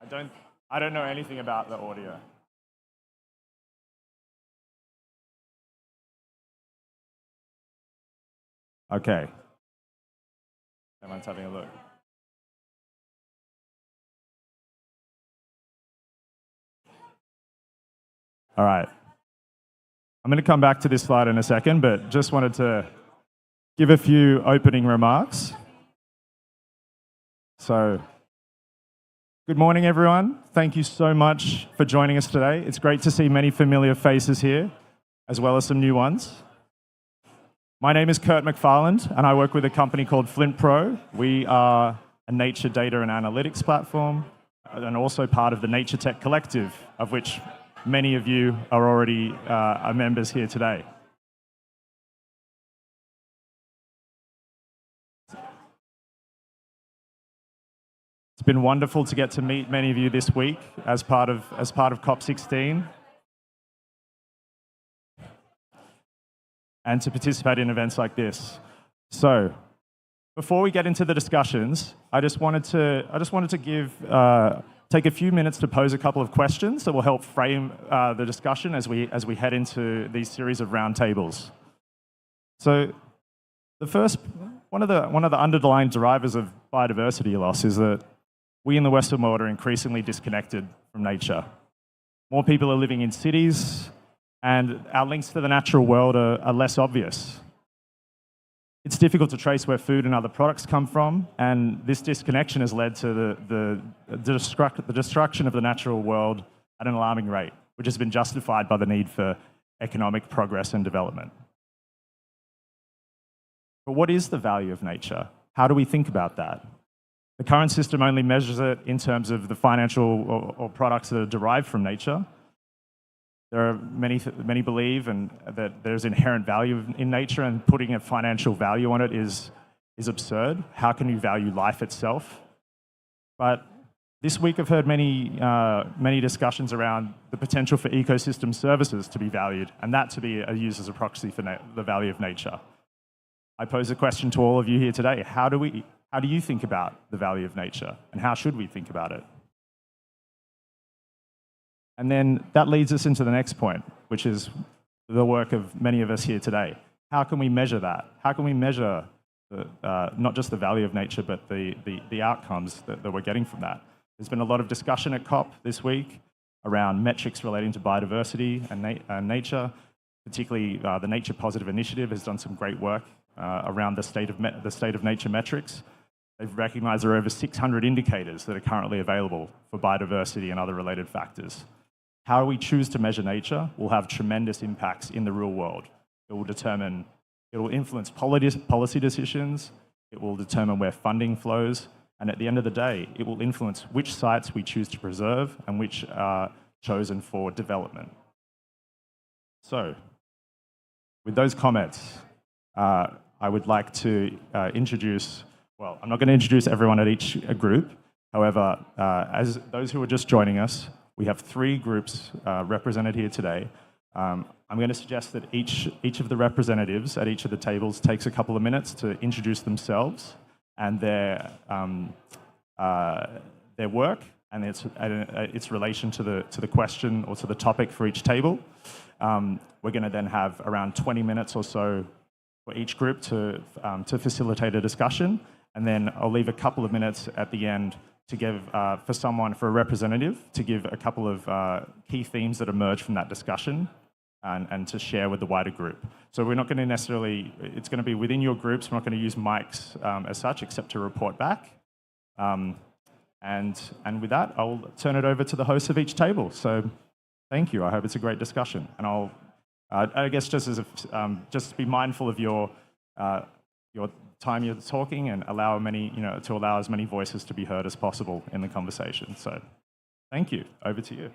I don't know anything about the audio. Okay. Everyone's having a look. All right. I'm going to come back to this slide in a second, but just wanted to give a few opening remarks. So, good morning, everyone. Thank you so much for joining us today. It's great to see many familiar faces here, as well as some new ones. My name is Kurt McFarland, and I work with a company called Flint Pro. We are a nature data and analytics platform, and also part of the Nature Tech Collective, of which many of you are already members here today. It's been wonderful to get to meet many of you this week as part of COP16 and to participate in events like this. So, before we get into the discussions, I just wanted to take a few minutes to pose a couple of questions that will help frame the discussion as we head into these series of roundtables. So, the first one of the underlying drivers of biodiversity loss is that we in the Western world are increasingly disconnected from nature. More people are living in cities, and our links to the natural world are less obvious. It's difficult to trace where food and other products come from, and this disconnection has led to the destruction of the natural world at an alarming rate, which has been justified by the need for economic progress and development. But what is the value of nature? How do we think about that? The current system only measures it in terms of the financial or products that are derived from nature. There are many believe that there's inherent value in nature, and putting a financial value on it is absurd. How can you value life itself? But this week I've heard many discussions around the potential for ecosystem services to be valued, and that to be used as a proxy for the value of nature. I pose a question to all of you here today. How do you think about the value of nature, and how should we think about it? And then that leads us into the next point, which is the work of many of us here today. How can we measure that? How can we measure not just the value of nature, but the outcomes that we're getting from that? There's been a lot of discussion at COP this week around metrics relating to biodiversity and nature. Particularly, the Nature Positive Initiative has done some great work around the state of nature metrics. They've recognized there are over 600 indicators that are currently available for biodiversity and other related factors. How we choose to measure nature will have tremendous impacts in the real world. It will influence policy decisions, it will determine where funding flows, and at the end of the day, it will influence which sites we choose to preserve and which are chosen for development. So, with those comments, I would like to introduce, well, I'm not going to introduce everyone at each group. However, as those who are just joining us, we have three groups represented here today. I'm going to suggest that each of the representatives at each of the tables takes a couple of minutes to introduce themselves and their work, and its relation to the question or to the topic for each table. We're going to then have around 20 minutes or so for each group to facilitate a discussion, and then I'll leave a couple of minutes at the end to give for a representative to give a couple of key themes that emerge from that discussion and to share with the wider group. So we're not going to necessarily, it's going to be within your groups, we're not going to use mics as such, except to report back. And with that, I'll turn it over to the hosts of each table. So thank you, I hope it's a great discussion. And I'll, I guess just be mindful of your time you're talking and allow as many voices to be heard as possible in the conversation. So thank you, over to you.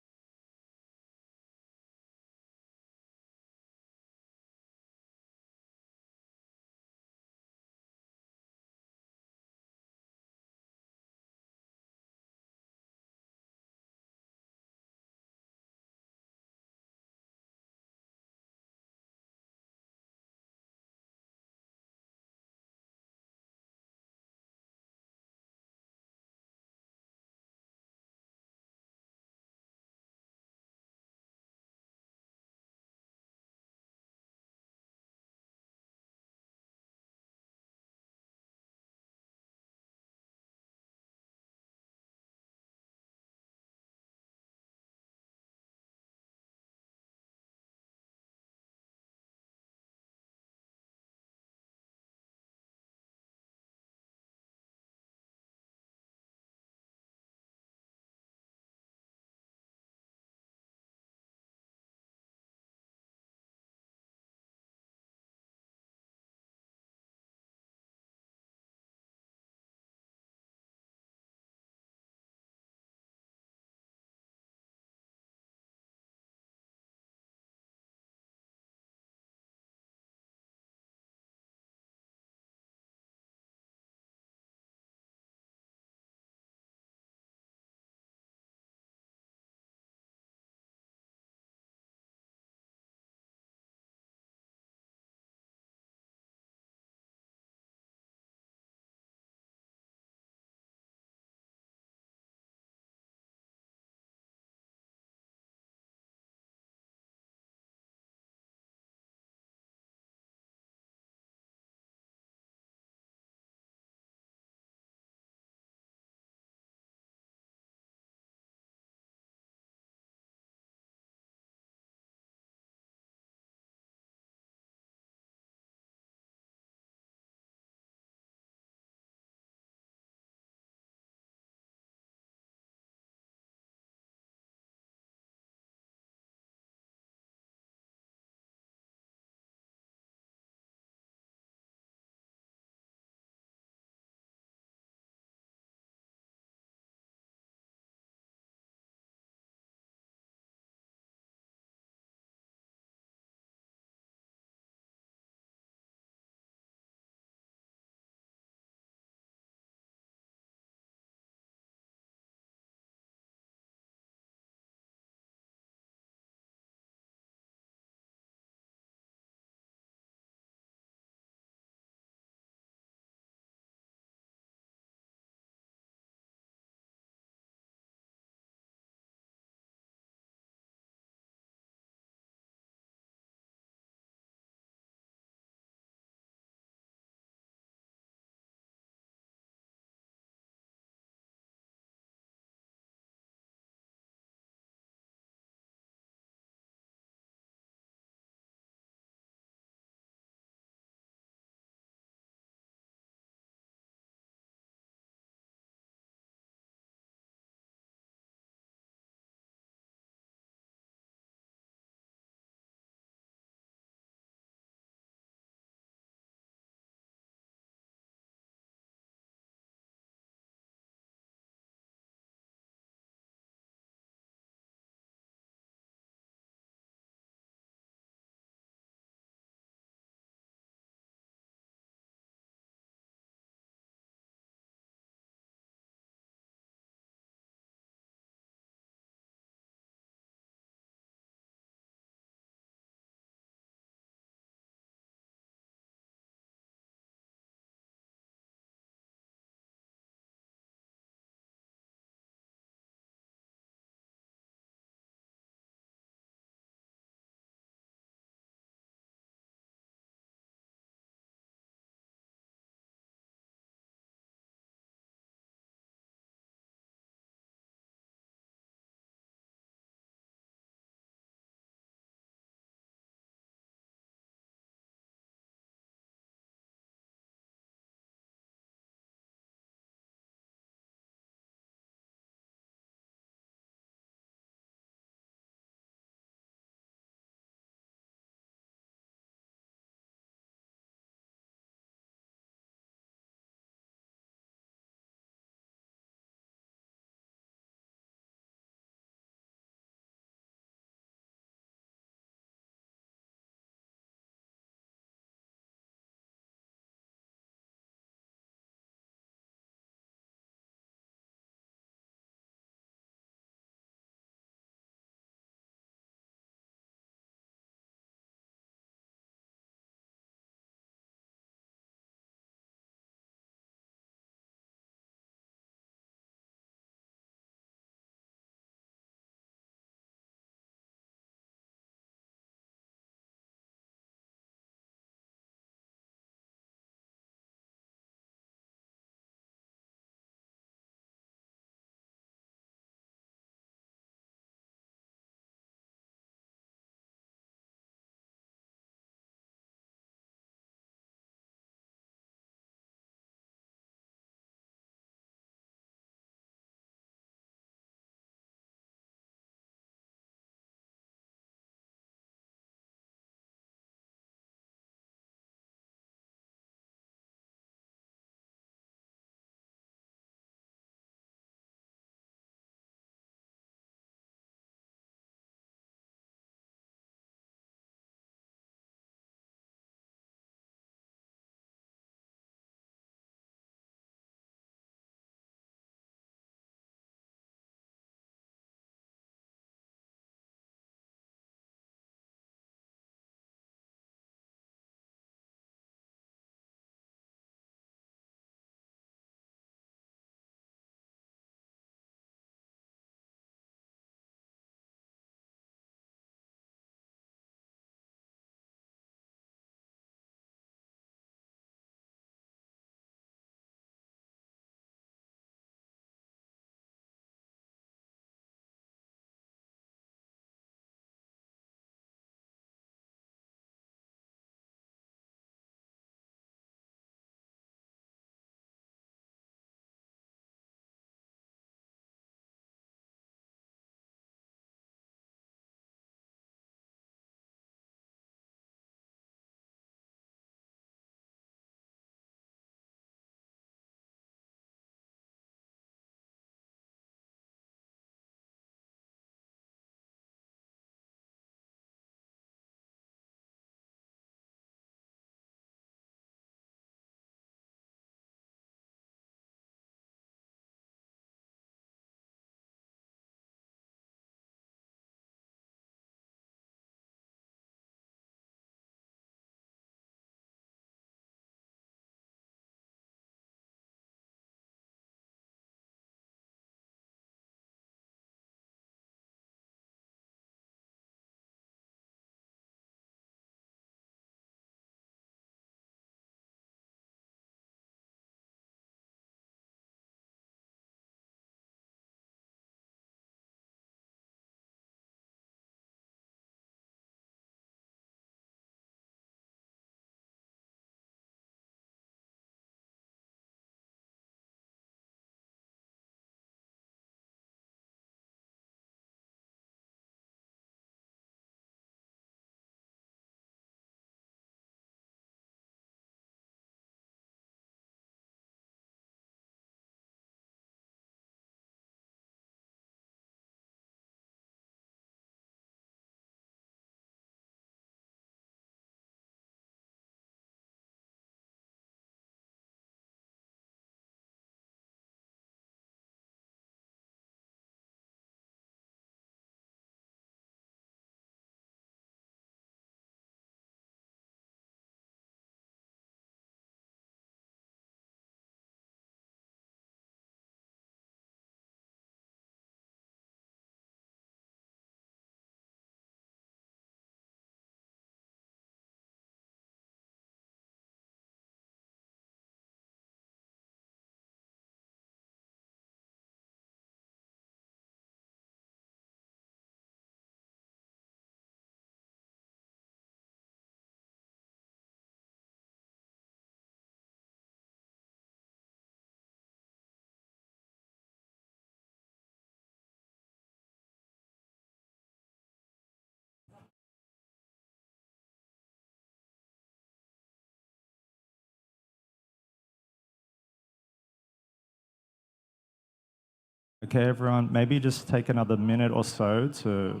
Okay, everyone, maybe just take another minute or so to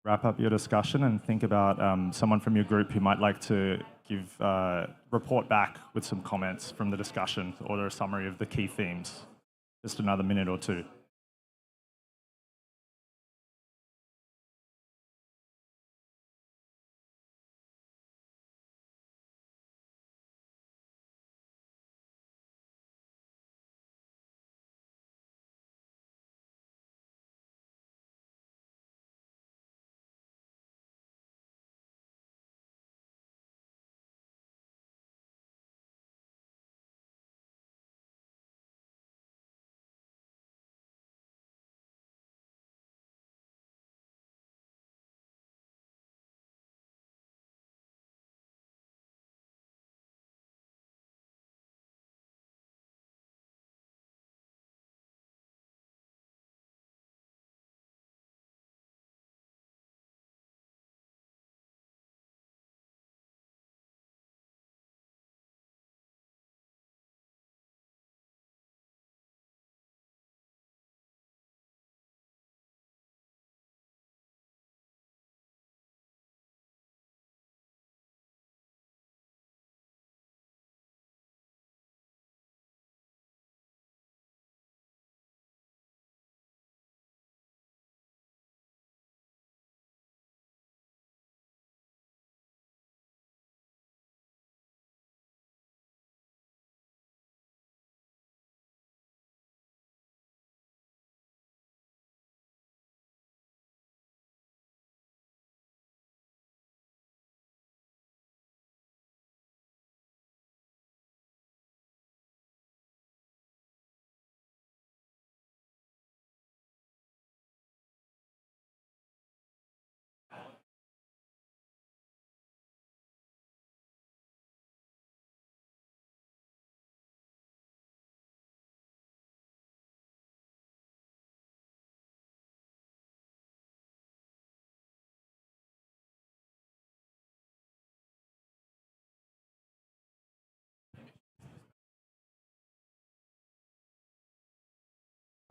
wrap up your discussion and think about someone from your group who might like to give report back with some comments from the discussion or a summary of the key themes. Just another minute or two.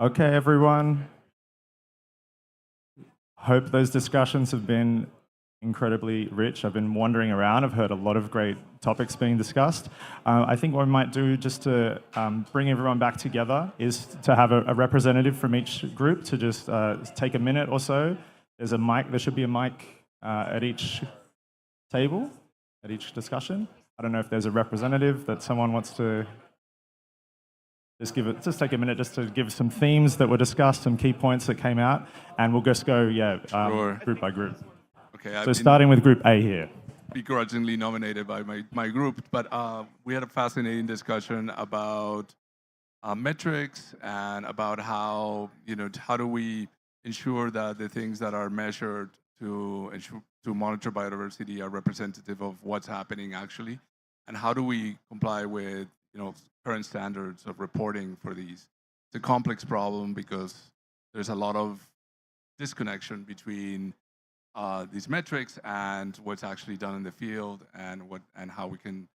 Okay, everyone. Hope those discussions have been incredibly rich. I've been wandering around. I've heard a lot of great topics being discussed. I think what we might do just to bring everyone back together is to have a representative from each group to just take a minute or so. There's a mic, there should be a mic at each table, at each discussion. I don't know if there's a representative that someone wants to just take a minute just to give some themes that were discussed, some key points that came out, and we'll just go, Sure. group by group. Okay, So starting with group A here. begrudgingly nominated by my group, but we had a fascinating discussion about metrics and about how how do we ensure that the things that are measured to monitor biodiversity are representative of what's happening actually, and how do we comply with current standards of reporting for these. It's a complex problem because there's a lot of disconnection between these metrics and what's actually done in the field and how we can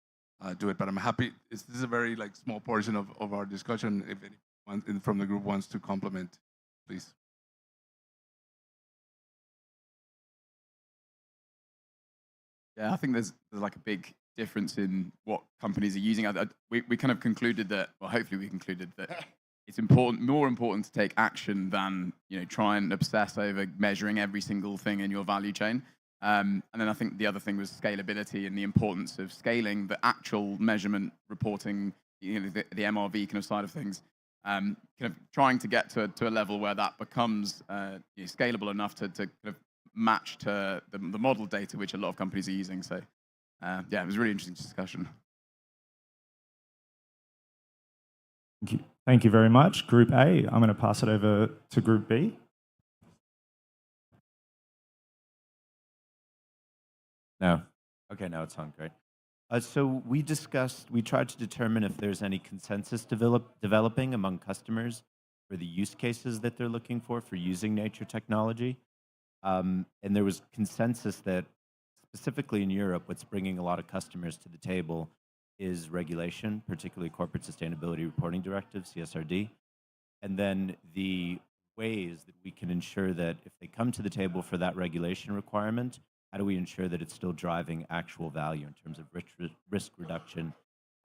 do it. But I'm happy. This is a very small portion of our discussion. If anyone from the group wants to complement, please. Yeah, I think there's like a big difference in what companies are using. We kind of concluded that, well, hopefully we concluded that it's more important to take action than try and obsess over measuring every single thing in your value chain. And then I think the other thing was scalability and the importance of scaling the actual measurement reporting, the MRV kind of side of things. Kind of trying to get to a level where that becomes scalable enough to kind of match to the model data which a lot of companies are using. So yeah, it was a really interesting discussion. Thank you very much. Group A, I'm going to pass it over to Group B. No. Okay, now it's on. Great. So we tried to determine if there's any consensus developing among customers for the use cases that they're looking for using nature technology. And there was consensus that specifically in Europe, what's bringing a lot of customers to the table is regulation, particularly Corporate Sustainability Reporting Directive, CSRD. And then the ways that we can ensure that if they come to the table for that regulation requirement, how do we ensure that it's still driving actual value in terms of risk reduction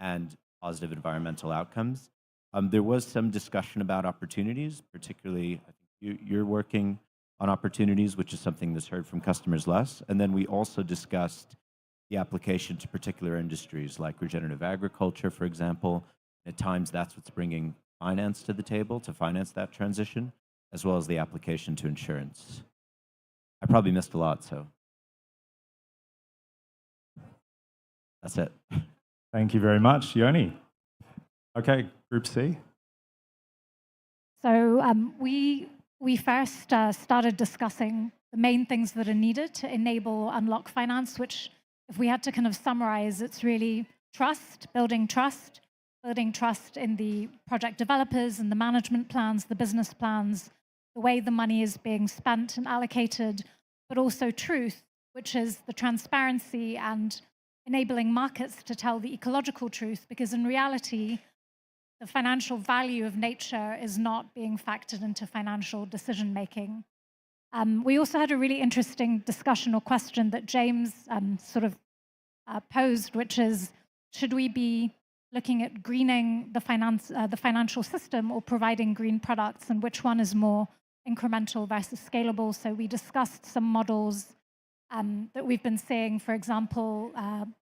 and positive environmental outcomes? There was some discussion about opportunities, particularly I think you're working on opportunities, which is something that's heard from customers less. And then we also discussed the application to particular industries like regenerative agriculture, for example. At times, that's what's bringing finance to the table to finance that transition, as well as the application to insurance. I probably missed a lot, so that's it. Thank you very much, Yoni. Okay, Group C. So we first started discussing the main things that are needed to enable unlock finance, which if we had to kind of summarize, it's really trust, building trust in the project developers and the management plans, the business plans, the way the money is being spent and allocated, but also truth, which is the transparency and enabling markets to tell the ecological truth, because in reality, the financial value of nature is not being factored into financial decision-making. We also had a really interesting discussion or question that James posed, which is, should we be looking at greening the financial system or providing green products, and which one is more incremental versus scalable? So we discussed some models that we've been seeing. For example,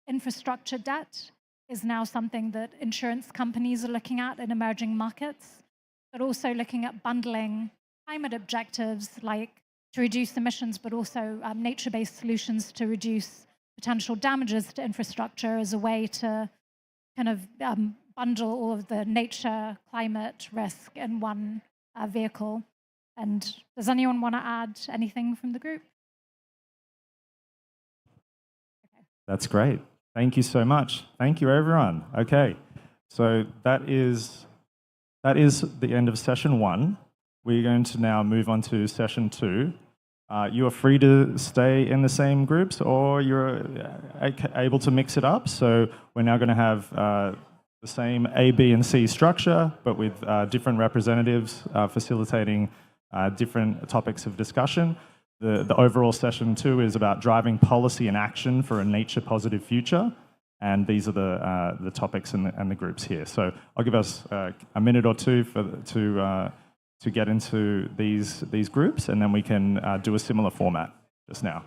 infrastructure debt is now something that insurance companies are looking at in emerging markets, but also looking at bundling climate objectives like to reduce emissions, but also nature-based solutions to reduce potential damages to infrastructure as a way to kind of bundle all of the nature, climate risk in one vehicle. And does anyone want to add anything from the group? That's great. Thank you so much. Thank you, everyone. Okay, so that is the end of session 1. We're going to now move on to session 2. You are free to stay in the same groups, or you're able to mix it up. So we're now going to have the same A, B, and C structure, but with different representatives facilitating different topics of discussion. The overall session 2 is about driving policy and action for a nature-positive future, and these are the topics and the groups here. So I'll give us a minute or two to get into these groups, and then we can do a similar format just now.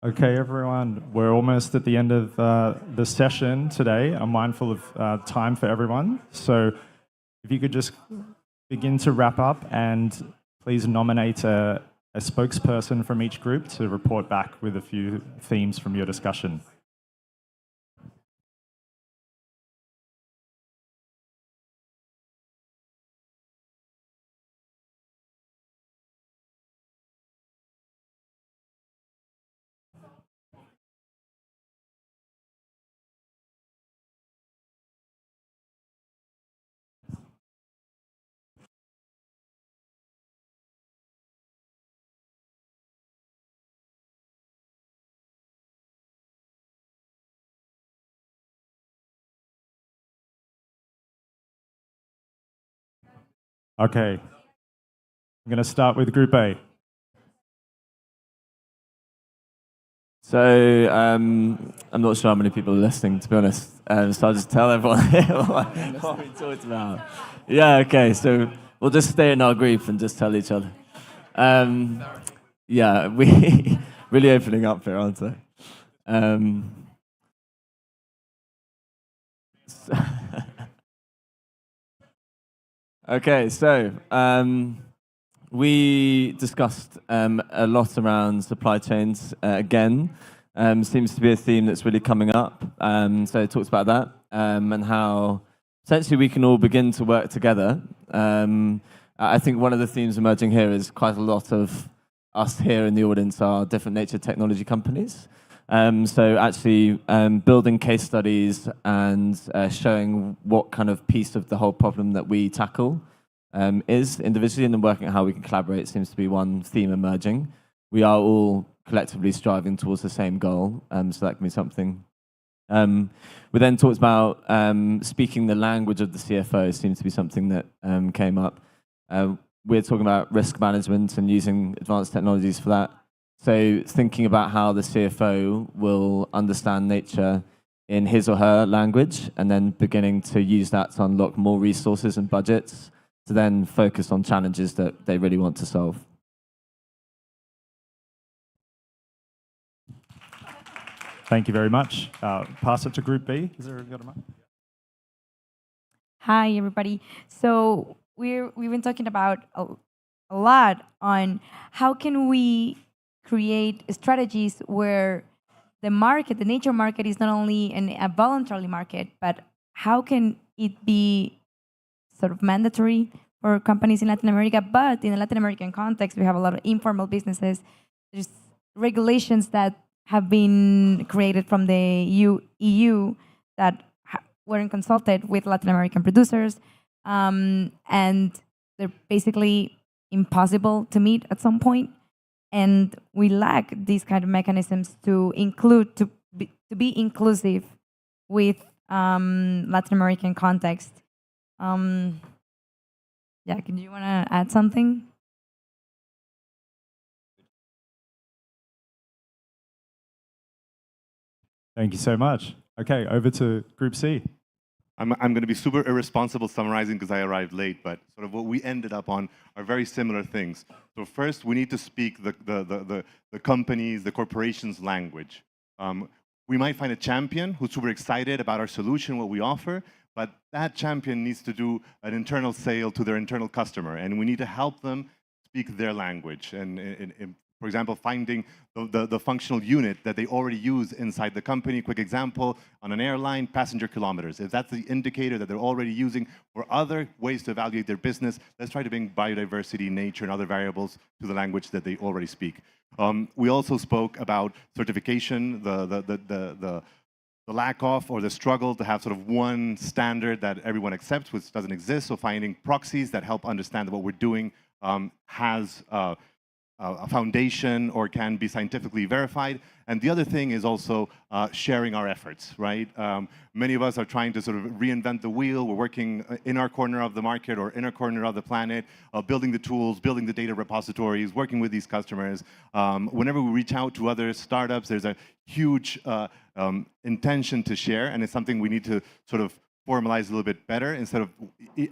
Okay, everyone, we're almost at the end of the session today. I'm mindful of time for everyone. So if you could just begin to wrap up and please nominate a spokesperson from each group to report back with a few themes from your discussion. Okay, I'm going to start with Group A. So I'm not sure how many people are listening, to be honest. So I'll just tell everyone what we talked about. Yeah, okay. So we'll just stay in our group and just tell each other. Yeah, we really opening up here, aren't I? Okay, so we discussed a lot around supply chains again. Seems to be a theme that's really coming up. So it talks about that and how essentially we can all begin to work together. I think one of the themes emerging here is quite a lot of us here in the audience are different nature technology companies. So actually building case studies and showing what kind of piece of the whole problem that we tackle is individually, and then working out how we can collaborate seems to be one theme emerging. We are all collectively striving towards the same goal, so that can be something. We then talked about speaking the language of the CFO seems to be something that came up. We're talking about risk management and using advanced technologies for that. So thinking about how the CFO will understand nature in his or her language, and then beginning to use that to unlock more resources and budgets to then focus on challenges that they really want to solve. Thank you very much. Pass it to Group B. Is there a mic? Hi, everybody. So we've been talking about a lot on how can we create strategies where the market, the nature market, is not only a voluntary market, but how can it be sort of mandatory for companies in Latin America? But in a Latin American context, we have a lot of informal businesses. There's regulations that have been created from the EU that weren't consulted with Latin American producers, and they're basically impossible to meet at some point. And we lack these kind of mechanisms to include, to be inclusive with Latin American context. Yeah, do you want to add something? Thank you so much. Okay, over to Group C. I'm going to be super irresponsible summarizing because I arrived late, but sort of what we ended up on are very similar things. So first, we need to speak the companies, the corporations' language. We might find a champion who's super excited about our solution, what we offer, but that champion needs to do an internal sale to their internal customer, and we need to help them speak their language. And for example, finding the functional unit that they already use inside the company. Quick example, on an airline, passenger kilometers. If that's the indicator that they're already using for other ways to evaluate their business, let's try to bring biodiversity, nature, and other variables to the language that they already speak. We also spoke about certification, the lack of or the struggle to have sort of one standard that everyone accepts, which doesn't exist. So finding proxies that help understand that what we're doing has a foundation or can be scientifically verified. And the other thing is also sharing our efforts, right? Many of us are trying to sort of reinvent the wheel. We're working in our corner of the market or in our corner of the planet, building the tools, building the data repositories, working with these customers. Whenever we reach out to other startups, there's a huge intention to share, and it's something we need to sort of formalize a little bit better. Instead of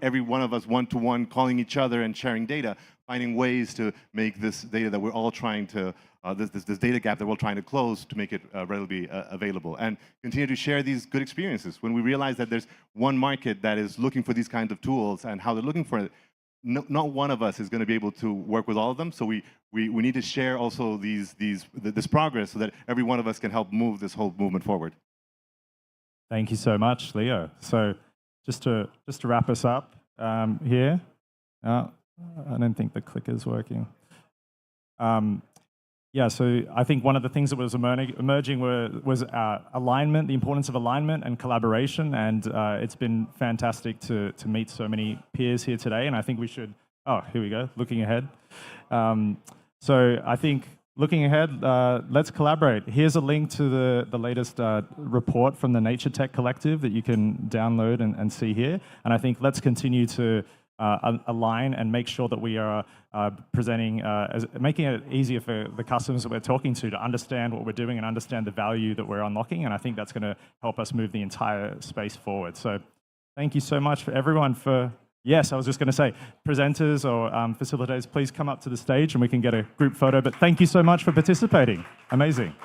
every one of us one-to-one calling each other and sharing data, finding ways to make this data that we're all trying to this data gap that we're trying to close to make it readily available, and continue to share these good experiences. When we realize that there's one market that is looking for these kinds of tools and how they're looking for it, not one of us is going to be able to work with all of them. So we need to share also this progress so that every one of us can help move this whole movement forward. Thank you so much, Leo. So just to wrap us up here, I don't think the clicker's working. Yeah, so I think one of the things that was emerging was alignment, the importance of alignment and collaboration, and it's been fantastic to meet so many peers here today, and I think we should, here we go, looking ahead. So I think looking ahead, let's collaborate. Here's a link to the latest report from the Nature Tech Collective that you can download and see here, and I think let's continue to align and make sure that we are presenting, making it easier for the customers that we're talking to understand what we're doing and understand the value that we're unlocking. And I think that's going to help us move the entire space forward. So thank you so much for everyone for, yes, I was just going to say, presenters or facilitators, please come up to the stage and we can get a group photo. But thank you so much for participating. Amazing.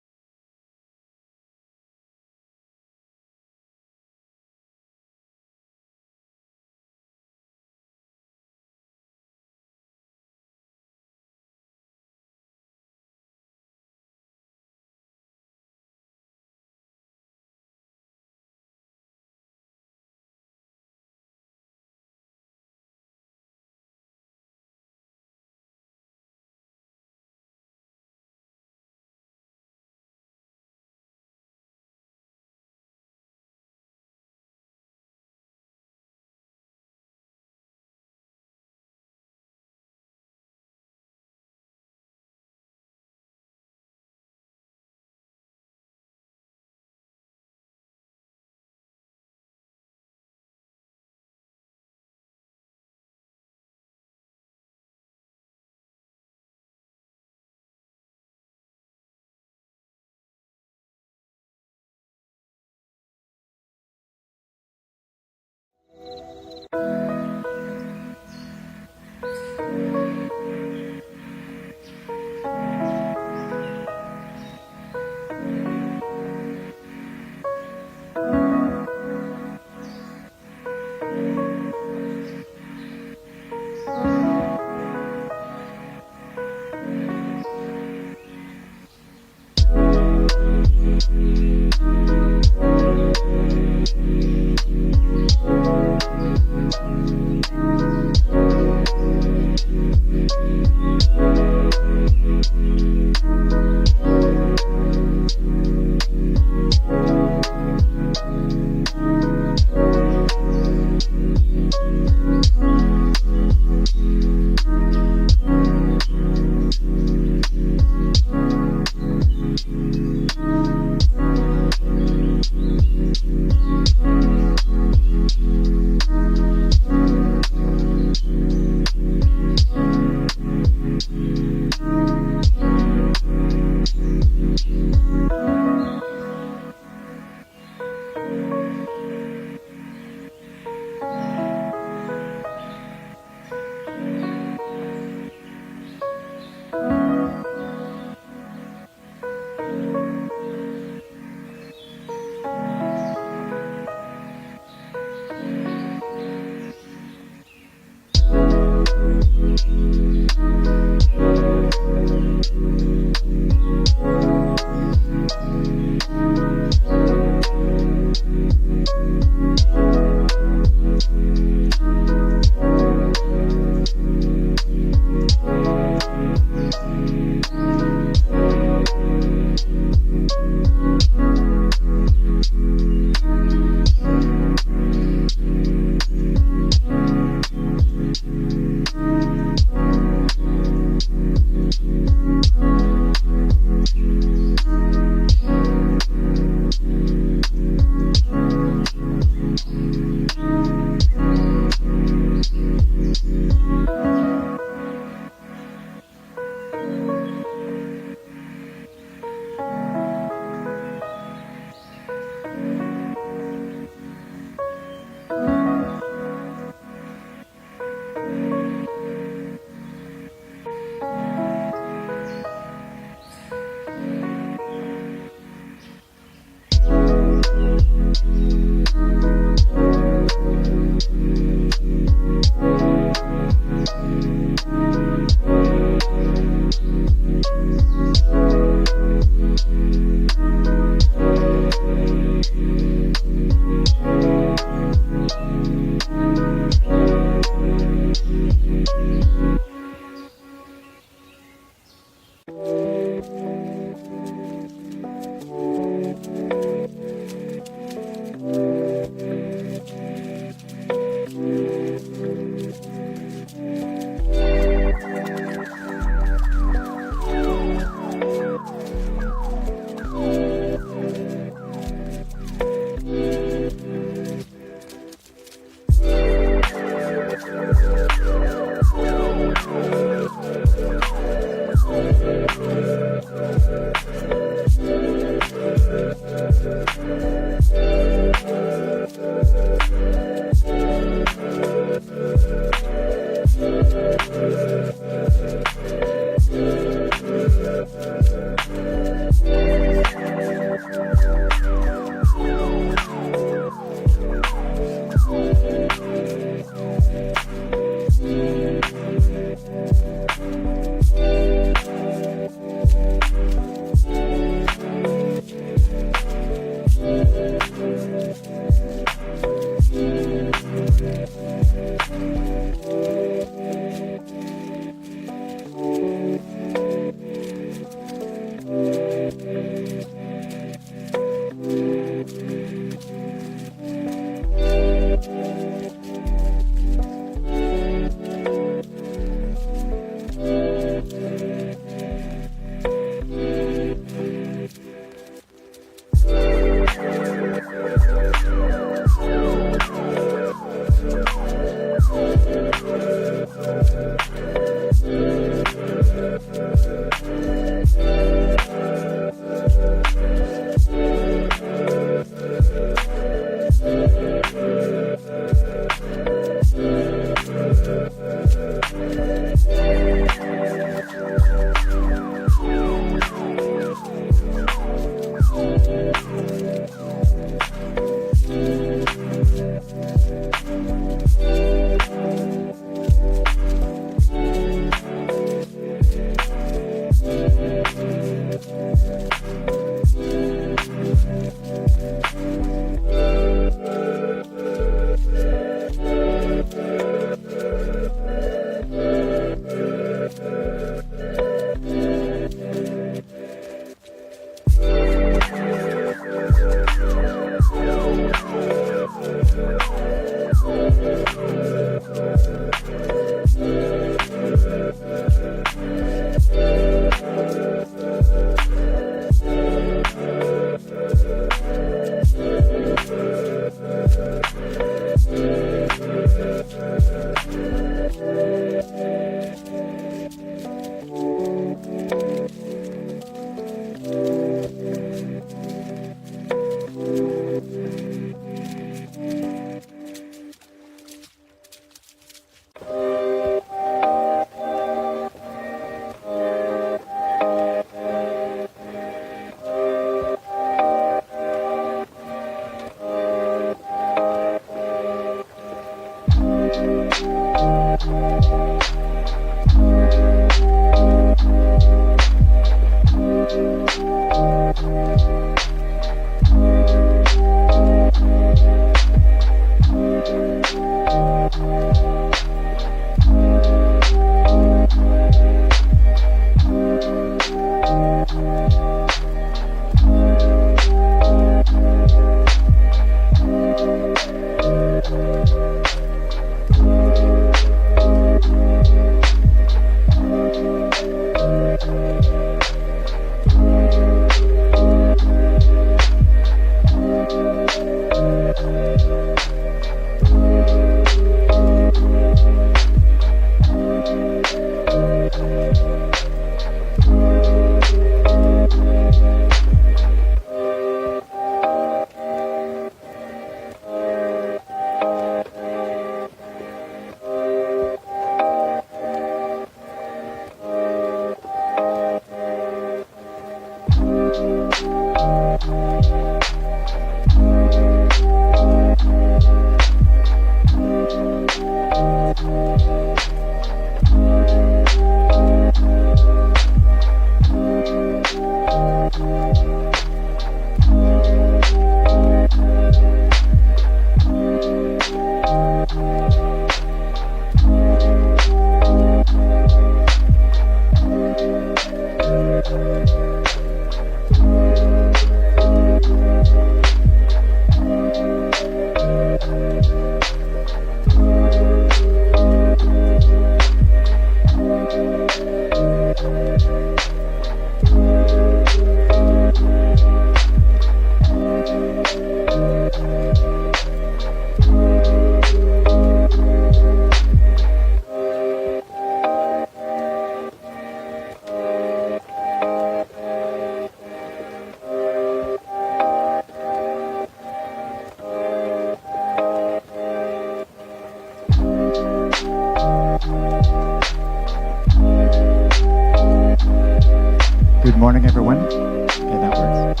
morning, everyone. Okay, that works.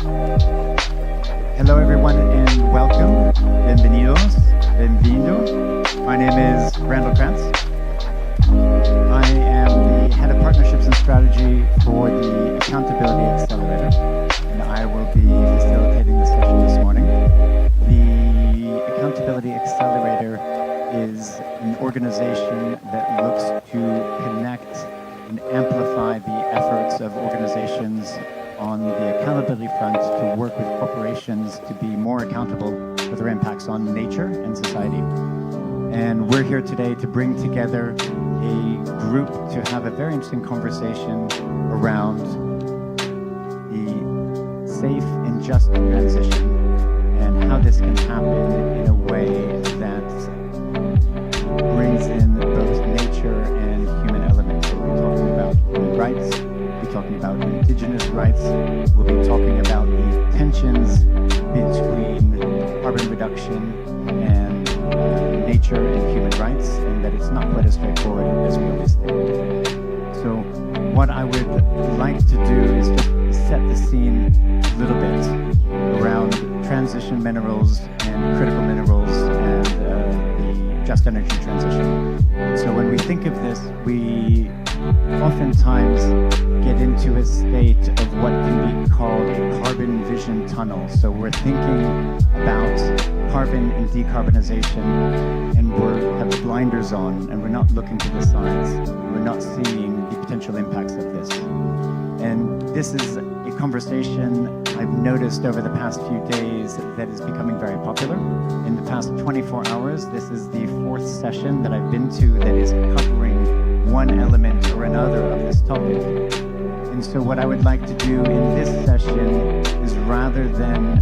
Hello, everyone, and welcome. Bienvenidos. Bienvenido. My name is Randall Krantz. I am the Head of Partnerships and Strategy for the Accountability Accelerator, and I will be facilitating the session this morning. The Accountability Accelerator is an organization that looks to connect and amplify the efforts of organizations on the accountability front to work with corporations to be more accountable for their impacts on nature and society. And we're here today to bring together a group to have a very interesting conversation around the safe and just transition and how this can happen in a way that brings in both nature and human elements. We'll be talking about human rights, we'll be talking about Indigenous rights, we'll be talking about the tensions between carbon reduction and nature and human rights, and that it's not quite as straightforward as we always think. So what I would like to do is just set the scene a little bit around transition minerals and critical minerals and the just energy transition. So when we think of this, we oftentimes get into a state of what can be called a carbon vision tunnel. So we're thinking about carbon and decarbonization, and we have blinders on, and we're not looking to the sides. We're not seeing the potential impacts of this. And this is a conversation I've noticed over the past few days that is becoming very popular. In the past 24 hours, this is the 4th session that I've been to that is covering one element or another of this topic. And so what I would like to do in this session is, rather than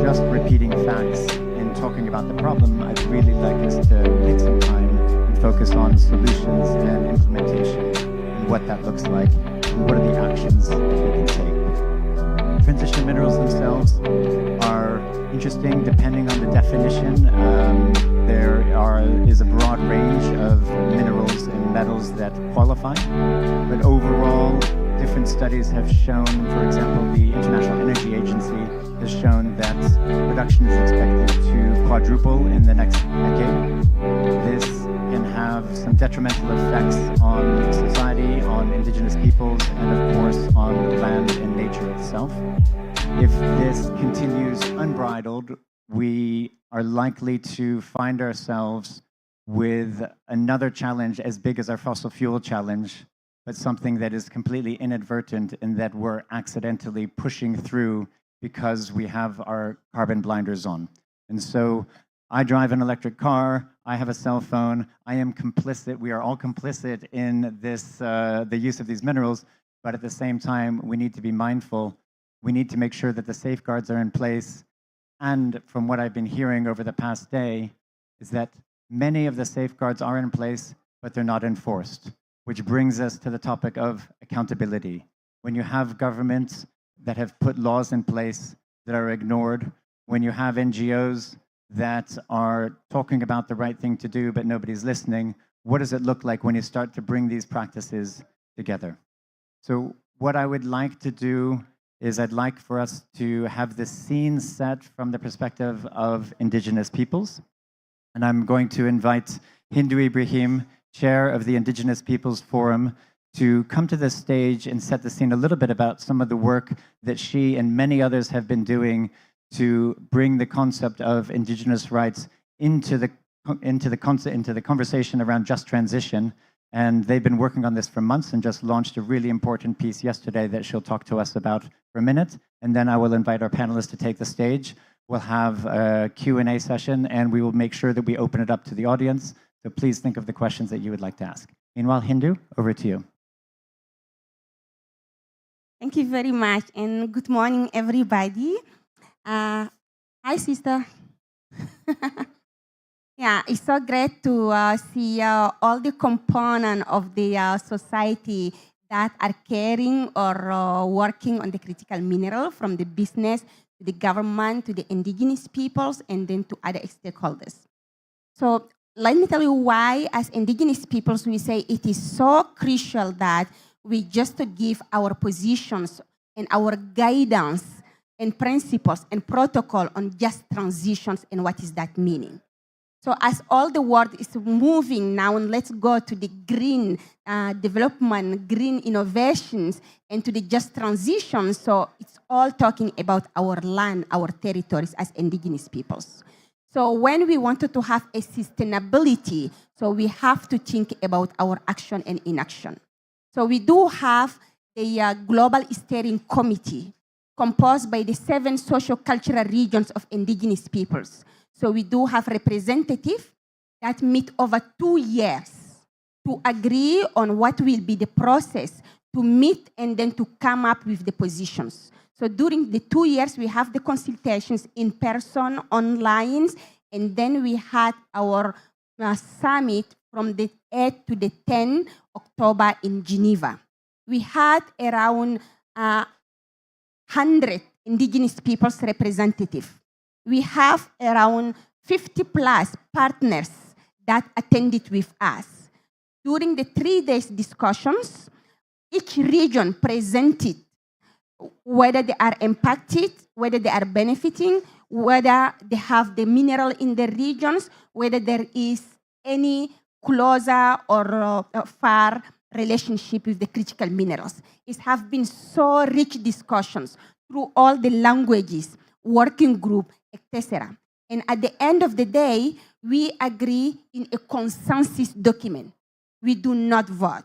just repeating facts and talking about the problem, I'd really like us to take some time and focus on solutions and implementation and what that looks like and what are the actions that we can take. Transition minerals themselves are interesting depending on the definition. There is a broad range of minerals and metals that qualify, but overall, different studies have shown, for example, the International Energy Agency has shown that production is expected to quadruple in the next decade. This can have some detrimental effects on society, on Indigenous peoples, and of course on land and nature itself. If this continues unbridled, we are likely to find ourselves with another challenge as big as our fossil fuel challenge, but something that is completely inadvertent and that we're accidentally pushing through because we have our carbon blinders on. And so I drive an electric car, I have a cell phone, I am complicit, we are all complicit in this, the use of these minerals, but at the same time, we need to be mindful. We need to make sure that the safeguards are in place. And from what I've been hearing over the past day, is that many of the safeguards are in place, but they're not enforced, which brings us to the topic of accountability. When you have governments that have put laws in place that are ignored, when you have NGOs that are talking about the right thing to do, but nobody's listening, what does it look like when you start to bring these practices together? So what I would like to do is I'd like for us to have the scene set from the perspective of Indigenous peoples. And I'm going to invite Hindu Ibrahim, chair of the Indigenous Peoples Forum, to come to the stage and set the scene a little bit about some of the work that she and many others have been doing to bring the concept of Indigenous rights into the conversation around just transition. And they've been working on this for months and just launched a really important piece yesterday that she'll talk to us about for a minute. And then I will invite our panelists to take the stage. We'll have a Q&A session, and we will make sure that we open it up to the audience. So please think of the questions that you would like to ask. Meanwhile, Hindu, over to you. Thank you very much, and good morning, everybody. Hi, sister. Yeah, it's so great to see all the components of the society that are caring or working on the critical mineral, from the business to the government to the indigenous peoples and then to other stakeholders. So let me tell you why, as indigenous peoples, we say it is so crucial that we just to give our positions and our guidance and principles and protocol on just transitions and what is that meaning. So as all the world is moving now, and let's go to the green development, green innovations, and to the just transition. So it's all talking about our land, our territories as indigenous peoples. So when we wanted to have a sustainability, so we have to think about our action and inaction. So we do have the Global Steering Committee composed by the 7 socio-cultural regions of indigenous peoples. So we do have representatives that meet over 2 years to agree on what will be the process to meet and then to come up with the positions. So during the 2 years, we have the consultations in person, online, and then we had our summit from the 8th to the 10th October in Geneva. We had around 100 indigenous peoples representatives. We have around 50 plus partners that attended with us. During the 3 days discussions, each region presented whether they are impacted, whether they are benefiting, whether they have the mineral in the regions, whether there is any closer or far relationship with the critical minerals. It has been so rich discussions through all the languages, working group, etc. And at the end of the day, we agree in a consensus document. We do not vote.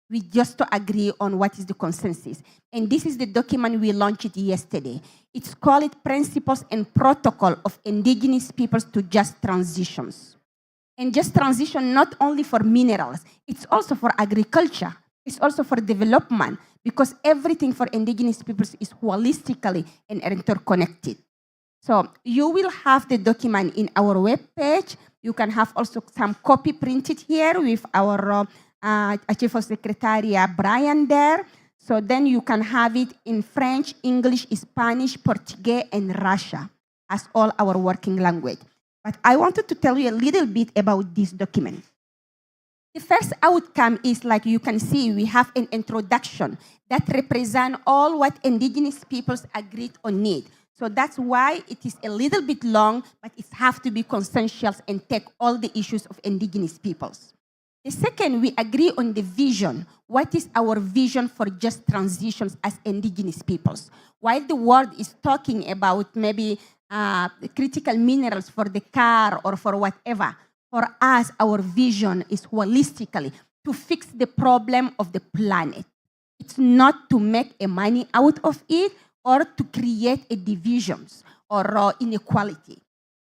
We just agree on what is the consensus. And this is the document we launched yesterday. It's called Principles and Protocol of Indigenous Peoples to Just Transitions. And just transition not only for minerals, it's also for agriculture, it's also for development, because everything for indigenous peoples is holistically and interconnected. So you will have the document in our webpage. You can have also some copy printed here with our Chief of Secretary Brian there. So then you can have it in French, English, Spanish, Portuguese, and Russian as all our working language. But I wanted to tell you a little bit about this document. The first outcome is, like you can see, we have an introduction that represents all what indigenous peoples agreed on need. So that's why it is a little bit long, but it has to be consensual and take all the issues of indigenous peoples. The second, we agree on the vision. What is our vision for just transitions as indigenous peoples? While the world is talking about maybe the critical minerals for the car or for whatever, for us, our vision is holistically to fix the problem of the planet. It's not to make a money out of it or to create a divisions or inequality.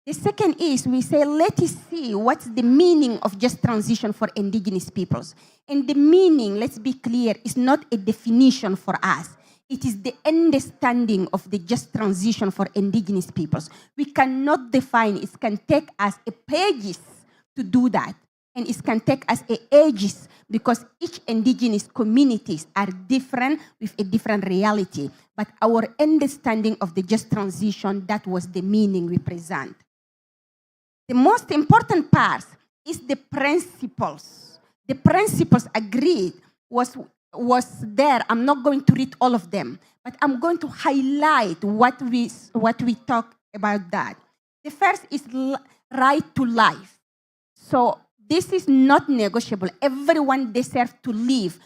The second is we say, let us see what's the meaning of just transition for indigenous peoples. And the meaning, let's be clear, is not a definition for us. It is the understanding of the just transition for indigenous peoples. We cannot define, it can take us pages to do that. And it can take us ages because each indigenous communities are different with a different reality. But our understanding of the just transition, that was the meaning we present. The most important part is the principles. The principles agreed was there. I'm not going to read all of them, but I'm going to highlight what we talk about that. The first is right to life. So this is not negotiable. Everyone deserves to live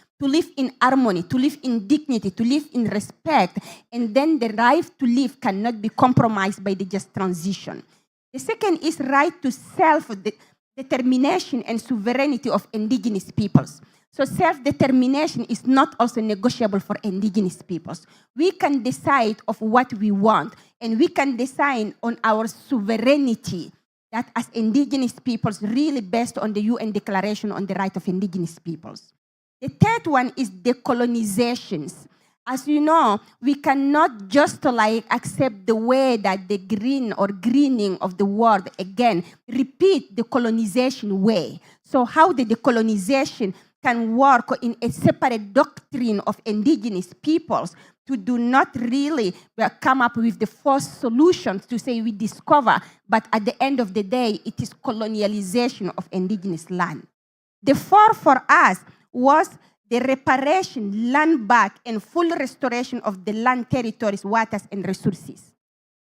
in harmony, to live in dignity, to live in respect, and then the right to live cannot be compromised by the just transition. The second is right to self-determination and sovereignty of indigenous peoples. So self-determination is not also negotiable for indigenous peoples. We can decide of what we want, and we can decide on our sovereignty that as indigenous peoples, really based on the UN Declaration on the Right of Indigenous Peoples. The third one is decolonizations. As you know, we cannot just accept the way that the green or greening of the world, again, repeat the colonization way. So how the decolonization can work in a separate doctrine of indigenous peoples to do not really come up with the first solutions to say we discover, but at the end of the day, it is colonialization of indigenous land. The fourth for us was the reparation, land back, and full restoration of the land territories, waters, and resources.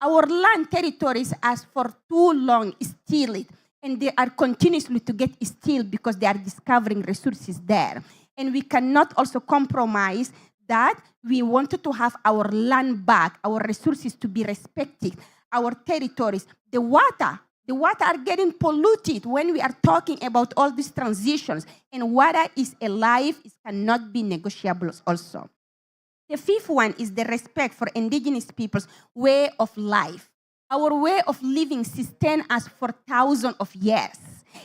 Our land territories, as for too long, steal it, and they are continuously to get stealed because they are discovering resources there. And we cannot also compromise that we wanted to have our land back, our resources to be respected, our territories, the water are getting polluted when we are talking about all these transitions, and water is alive, it cannot be negotiable also. The fifth one is the respect for indigenous people's way of life. Our way of living sustained us for thousands of years.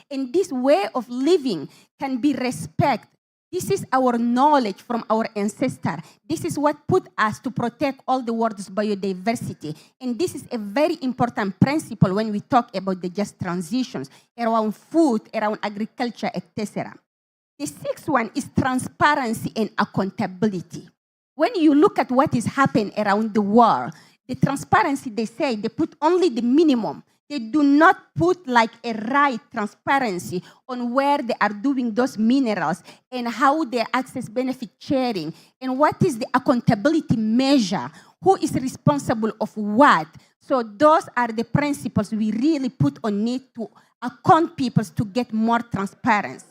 And this way of living can be respected. This is our knowledge from our ancestors. This is what put us to protect all the world's biodiversity. And this is a very important principle when we talk about the just transitions around food, around agriculture, etc. The sixth one is transparency and accountability. When you look at what is happening around the world, the transparency, they say, they put only the minimum. They do not put like a right transparency on where they are doing those minerals and how they access benefit sharing and what is the accountability measure, who is responsible of what. So those are the principles we really put on it to account people to get more transparency.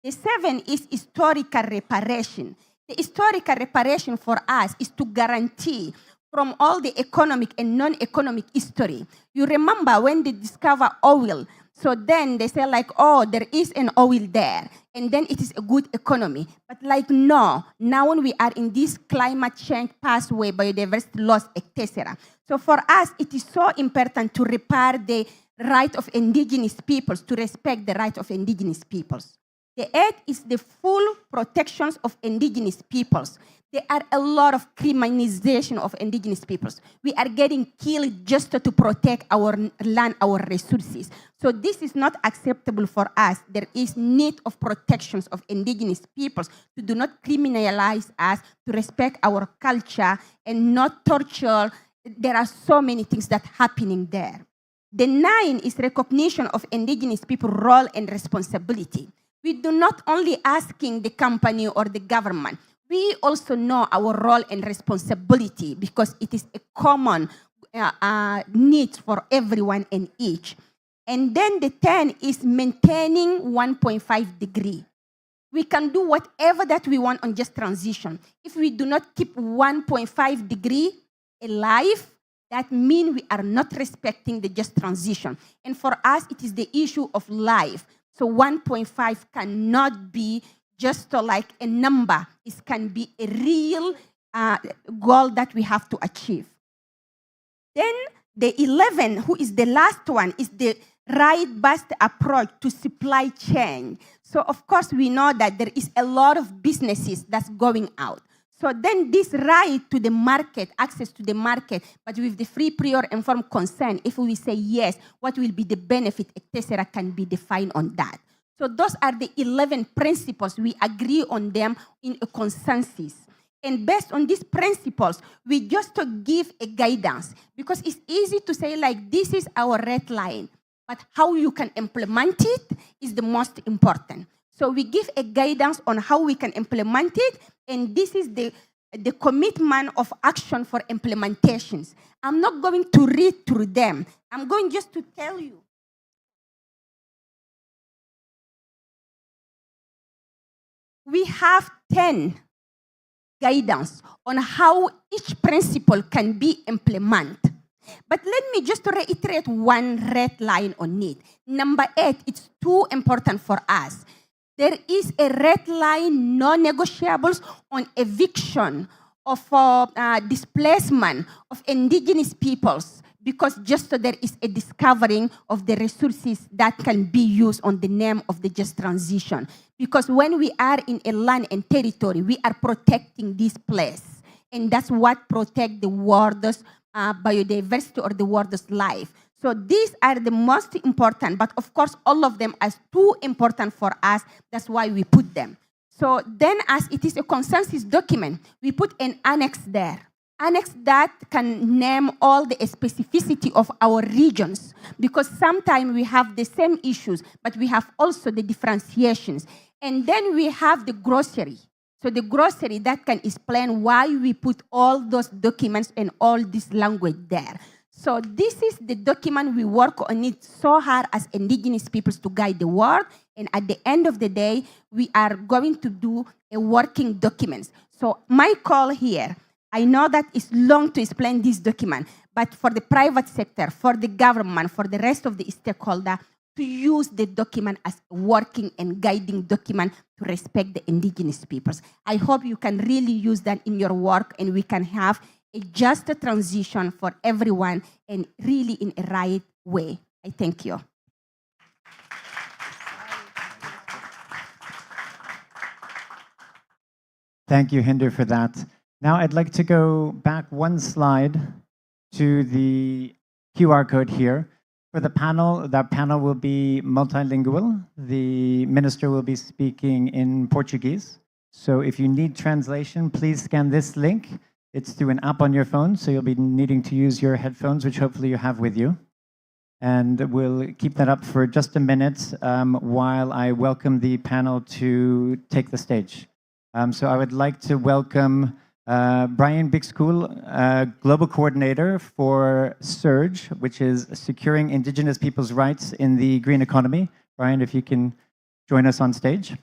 The seventh is historical reparation. The historical reparation for us is to guarantee from all the economic and non-economic history. You remember when they discover oil, so then they say like, oh, there is an oil there, and then it is a good economy. But like, no, now when we are in this climate change pathway, biodiversity loss, etc. So for us, it is so important to repair the right of indigenous peoples, to respect the right of indigenous peoples. The eighth is the full protections of indigenous peoples. There are a lot of criminalization of indigenous peoples. We are getting killed just to protect our land, our resources. So this is not acceptable for us. There is need of protections of indigenous peoples to do not criminalize us, to respect our culture and not torture. There are so many things that are happening there. The ninth is recognition of indigenous people's role and responsibility. We do not only asking the company or the government. We also know our role and responsibility because it is a common need for everyone and each. And then the 10 is maintaining 1.5 degree. We can do whatever that we want on just transition. If we do not keep 1.5 degree alive, that means we are not respecting the just transition. And for us, it is the issue of life. So 1.5 cannot be just like a number. It can be a real goal that we have to achieve. Then the 11, who is the last one, is the right-based approach to supply chain. So of course we know that there is a lot of businesses that's going out. So then this right to the market, access to the market, but with the free, prior, informed consent, if we say yes, what will be the benefit, etc., can be defined on that. So those are the 11 principles. We agree on them in a consensus. And based on these principles, we just to give a guidance because it's easy to say like, this is our red line, but how you can implement it is the most important. So we give a guidance on how we can implement it, and this is the commitment of action for implementations. I'm not going to read through them. I'm going just to tell you. We have 10 guidance on how each principle can be implemented. But let me just reiterate one red line on it. Number 8, it's too important for us. There is a red line, non-negotiables on eviction of displacement of indigenous peoples because just so there is a discovering of the resources that can be used on the name of the just transition. Because when we are in a land and territory, we are protecting this place. And that's what protects the world's biodiversity or the world's life. So these are the most important, but of course, all of them are too important for us. That's why we put them. So then as it is a consensus document, we put an annex there. Annex that can name all the specificity of our regions because sometimes we have the same issues, but we have also the differentiations. And then we have the grocery. So the glossary that can explain why we put all those documents and all this language there. So this is the document we work on it so hard as Indigenous peoples to guide the world. And at the end of the day, we are going to do a working document. So my call here, I know that it's long to explain this document, but for the private sector, for the government, for the rest of the stakeholder, to use the document as a working and guiding document to respect the Indigenous peoples. I hope you can really use that in your work and we can have a just transition for everyone and really in a right way. I thank you. Thank you, Hindu, for that. Now I'd like to go back one slide to the QR code here. For the panel, that panel will be multilingual. The minister will be speaking in Portuguese. So if you need translation, please scan this link. It's through an app on your phone, so you'll be needing to use your headphones, which hopefully you have with you. And we'll keep that up for just a minute while I welcome the panel to take the stage. So I would like to welcome Brian Bixcool, Global Coordinator for SURGE, which is Securing Indigenous People's Rights in the Green Economy. Brian, if you can join us on stage.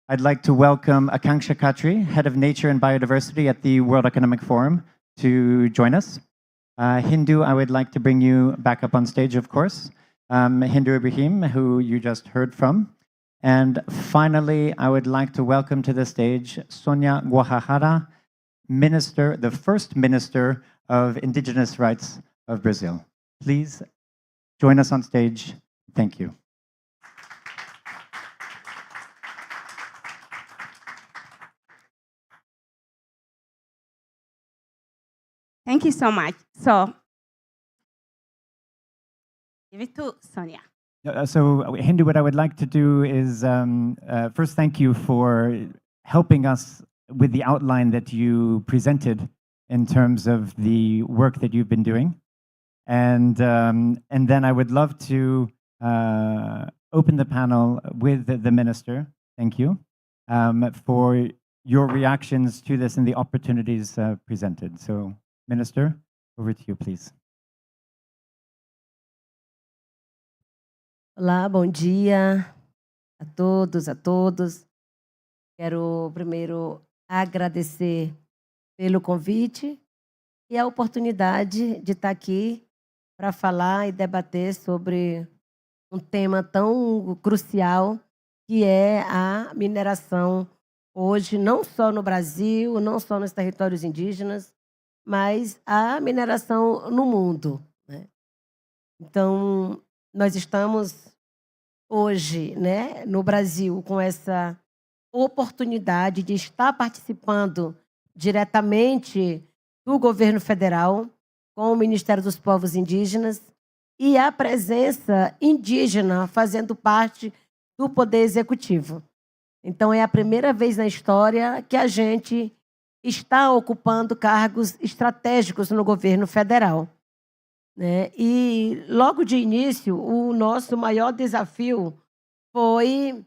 I'd like to welcome Akanksha Khatri, Head of Nature and Biodiversity at the World Economic Forum, to join us. Hindu, I would like to bring you back up on stage, of course. Hindu Ibrahim, who you just heard from. And finally, I would like to welcome to the stage Sonia Guajajara, Minister, the first Minister of Indigenous Rights of Brazil. Please join us on stage. Thank you. Thank you so much. So, give it to Sonia. So, Hindu, what I would like to do is first thank you for helping us with the outline that you presented in terms of the work that you've been doing. And then I would love to open the panel with the minister, thank you, for your reactions to this and the opportunities presented. So, Minister, over to you, please. Olá, bom dia a todos, a todos. Quero primeiro agradecer pelo convite e a oportunidade de estar aqui para falar e debater sobre um tema tão crucial que é a mineração hoje, não só no Brasil, não só nos territórios indígenas, mas a mineração no mundo, né? Então, nós estamos hoje, né, no Brasil com essa oportunidade de estar participando diretamente do governo federal com o Ministério dos Povos Indígenas e a presença indígena fazendo parte do Poder Executivo. Então, é a primeira vez na história que a gente está ocupando cargos estratégicos no governo federal, né? E, logo de início, o nosso maior desafio foi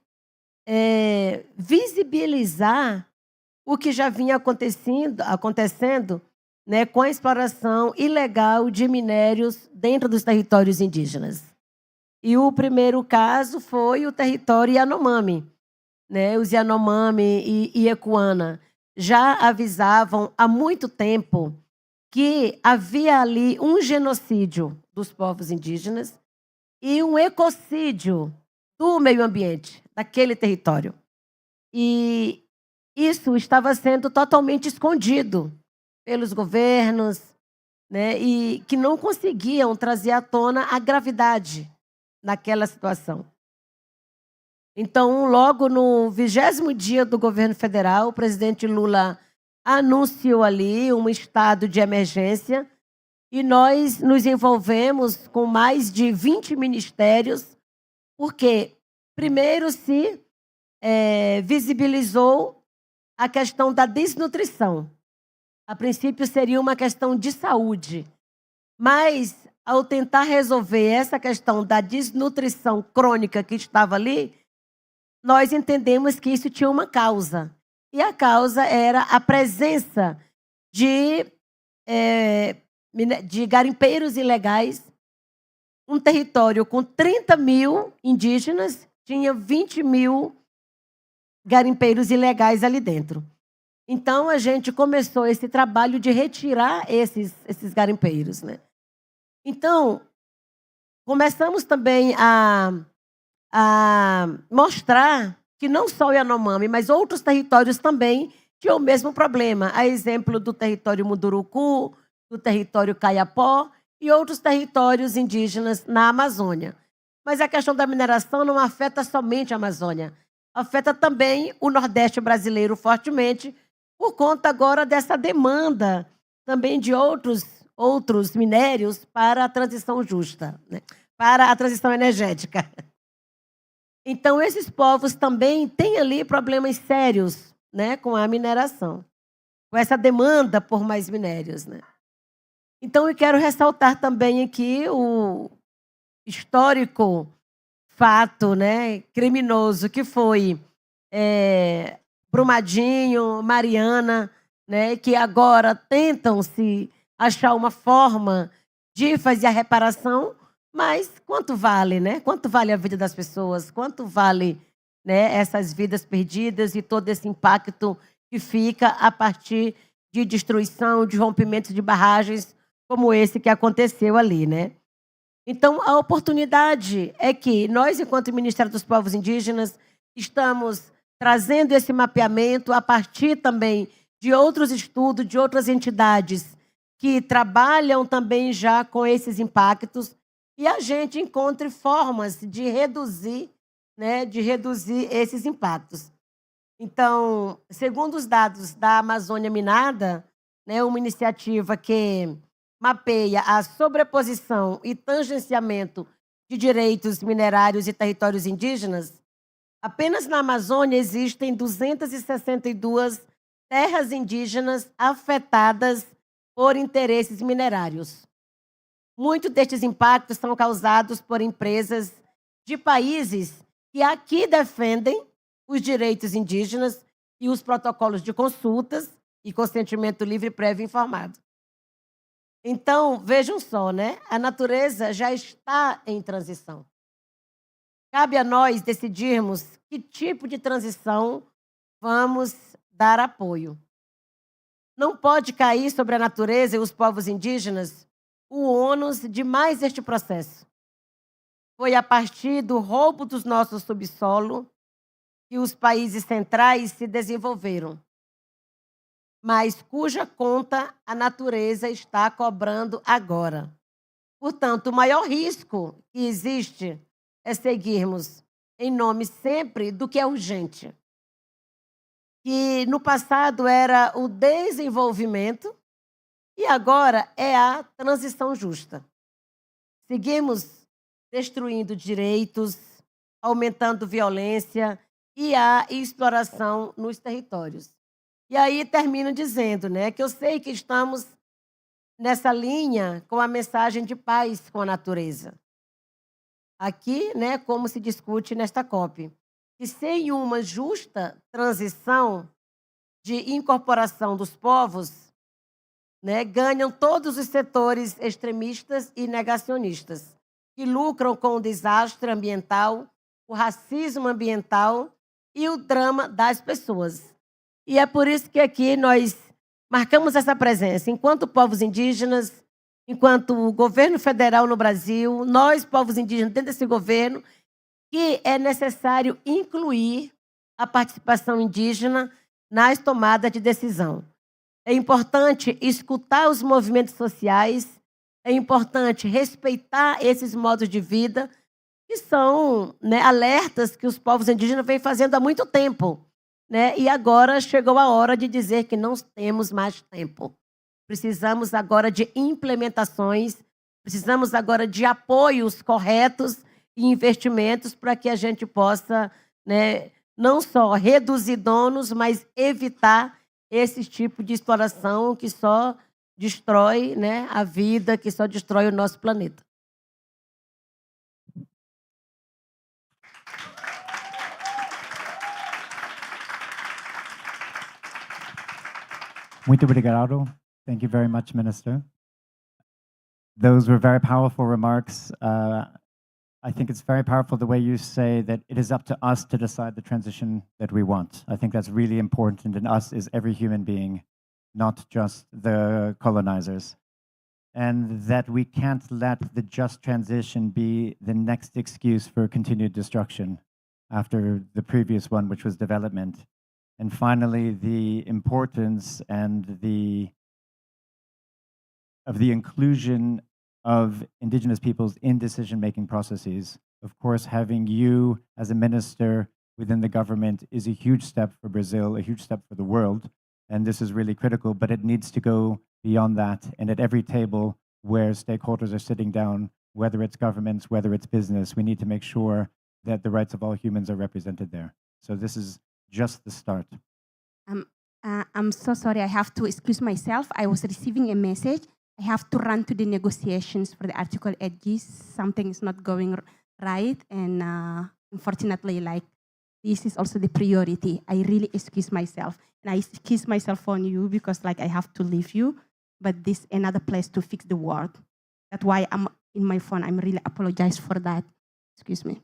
visibilizar o que já vinha acontecendo, né, com a exploração ilegal de minérios dentro dos territórios indígenas. E o primeiro caso foi o território Yanomami, né? Os Yanomami e Ecuana já avisavam há muito tempo que havia ali um genocídio dos povos indígenas e um ecocídio do meio ambiente, daquele território. E isso estava sendo totalmente escondido pelos governos, né, e que não conseguiam trazer à tona a gravidade naquela situação. Então, logo no 20º dia do governo federal, o presidente Lula anunciou ali um estado de emergência e nós nos envolvemos com mais de 20 ministérios, porque primeiro se visibilizou a questão da desnutrição. A princípio seria uma questão de saúde, mas ao tentar resolver essa questão da desnutrição crônica que estava ali, nós entendemos que isso tinha uma causa. e a causa era a presença de garimpeiros ilegais. Um território com 30 mil indígenas tinha 20 mil garimpeiros ilegais ali dentro. Então, a gente começou esse trabalho de retirar esses garimpeiros, né? Então, começamos também a mostrar que não só o Yanomami, mas outros territórios também tinham o mesmo problema. A exemplo do território Munduruku, do território Caiapó e outros territórios indígenas na Amazônia. Mas a questão da mineração não afeta somente a Amazônia, afeta também o Nordeste brasileiro fortemente, por conta agora dessa demanda também de outros minérios para a transição justa, né? Para a transição energética. Então, esses povos também têm ali problemas sérios, né, com a mineração, com essa demanda por mais minérios, né? Então, eu quero ressaltar também aqui o histórico fato, né, criminoso que foi Brumadinho, Mariana, né, que agora tentam se achar uma forma de fazer a reparação, mas quanto vale, né? Quanto vale a vida das pessoas? Quanto vale, né, essas vidas perdidas e todo esse impacto que fica a partir de destruição, de rompimentos de barragens como esse que aconteceu ali, né? Então, a oportunidade é que nós, enquanto Ministério dos Povos Indígenas, estamos trazendo esse mapeamento a partir também de outros estudos, de outras entidades que trabalham também já com esses impactos, e a gente encontre formas de reduzir, né, esses impactos. Então, segundo os dados da Amazônia Minada, né, uma iniciativa que mapeia a sobreposição e tangenciamento de direitos minerários e territórios indígenas, apenas na Amazônia existem 262 terras indígenas afetadas por interesses minerários. Muitos destes impactos são causados por empresas de países que aqui defendem os direitos indígenas e os protocolos de consultas e consentimento livre, prévio e informado. Então, vejam só, né? A natureza já está em transição. Cabe a nós decidirmos que tipo de transição vamos dar apoio. Não pode cair sobre a natureza e os povos indígenas o ônus de mais este processo. Foi a partir do roubo dos nossos subsolo que os países centrais se desenvolveram, mas cuja conta a natureza está cobrando agora. Portanto, o maior risco que existe é seguirmos em nome sempre do que é urgente, que no passado era o desenvolvimento e agora é a transição justa. Seguimos destruindo direitos, aumentando violência e a exploração nos territórios. E aí termino dizendo, né, que eu sei que estamos nessa linha com a mensagem de paz com a natureza. Aqui, né, como se discute nesta COP, que sem uma justa transição de incorporação dos povos, né, ganham todos os setores extremistas e negacionistas, que lucram com o desastre ambiental, o racismo ambiental e o drama das pessoas. E é por isso que aqui nós marcamos essa presença, enquanto povos indígenas, enquanto governo federal no Brasil, nós, povos indígenas, dentro desse governo, que é necessário incluir a participação indígena nas tomadas de decisão. É importante escutar os movimentos sociais, é importante respeitar esses modos de vida, que são, né, alertas que os povos indígenas vêm fazendo há muito tempo, né? E agora chegou a hora de dizer que não temos mais tempo. Precisamos agora de implementações, precisamos agora de apoios corretos e investimentos para que a gente possa, né, não só reduzir danos, mas evitar esse tipo de exploração que só destrói, né, a vida, que só destrói o nosso planeta. Muito obrigado. Thank you very much, Minister. Those were very powerful remarks. I think it's very powerful the way you say that it is up to us to decide the transition that we want. I think that's really important, and us is every human being, not just the colonizers. And that we can't let the just transition be the next excuse for continued destruction after the previous one, which was development. And finally, the importance and of the inclusion of Indigenous peoples in decision-making processes. Of course, having you as a minister within the government is a huge step for Brazil, a huge step for the world, and this is really critical, but it needs to go beyond that. And at every table where stakeholders are sitting down, whether it's governments, whether it's business, we need to make sure that the rights of all humans are represented there. So this is just the start. I'm so sorry, I have to excuse myself. I was receiving a message. I have to run to the negotiations for the Article 8G. Something is not going right, and unfortunately, like, this is also the priority. I really excuse myself, and I excuse myself on you because, like, I have to leave you, but this is another place to fix the world. That's why I'm in my phone. I'm really apologize for that. Excuse me.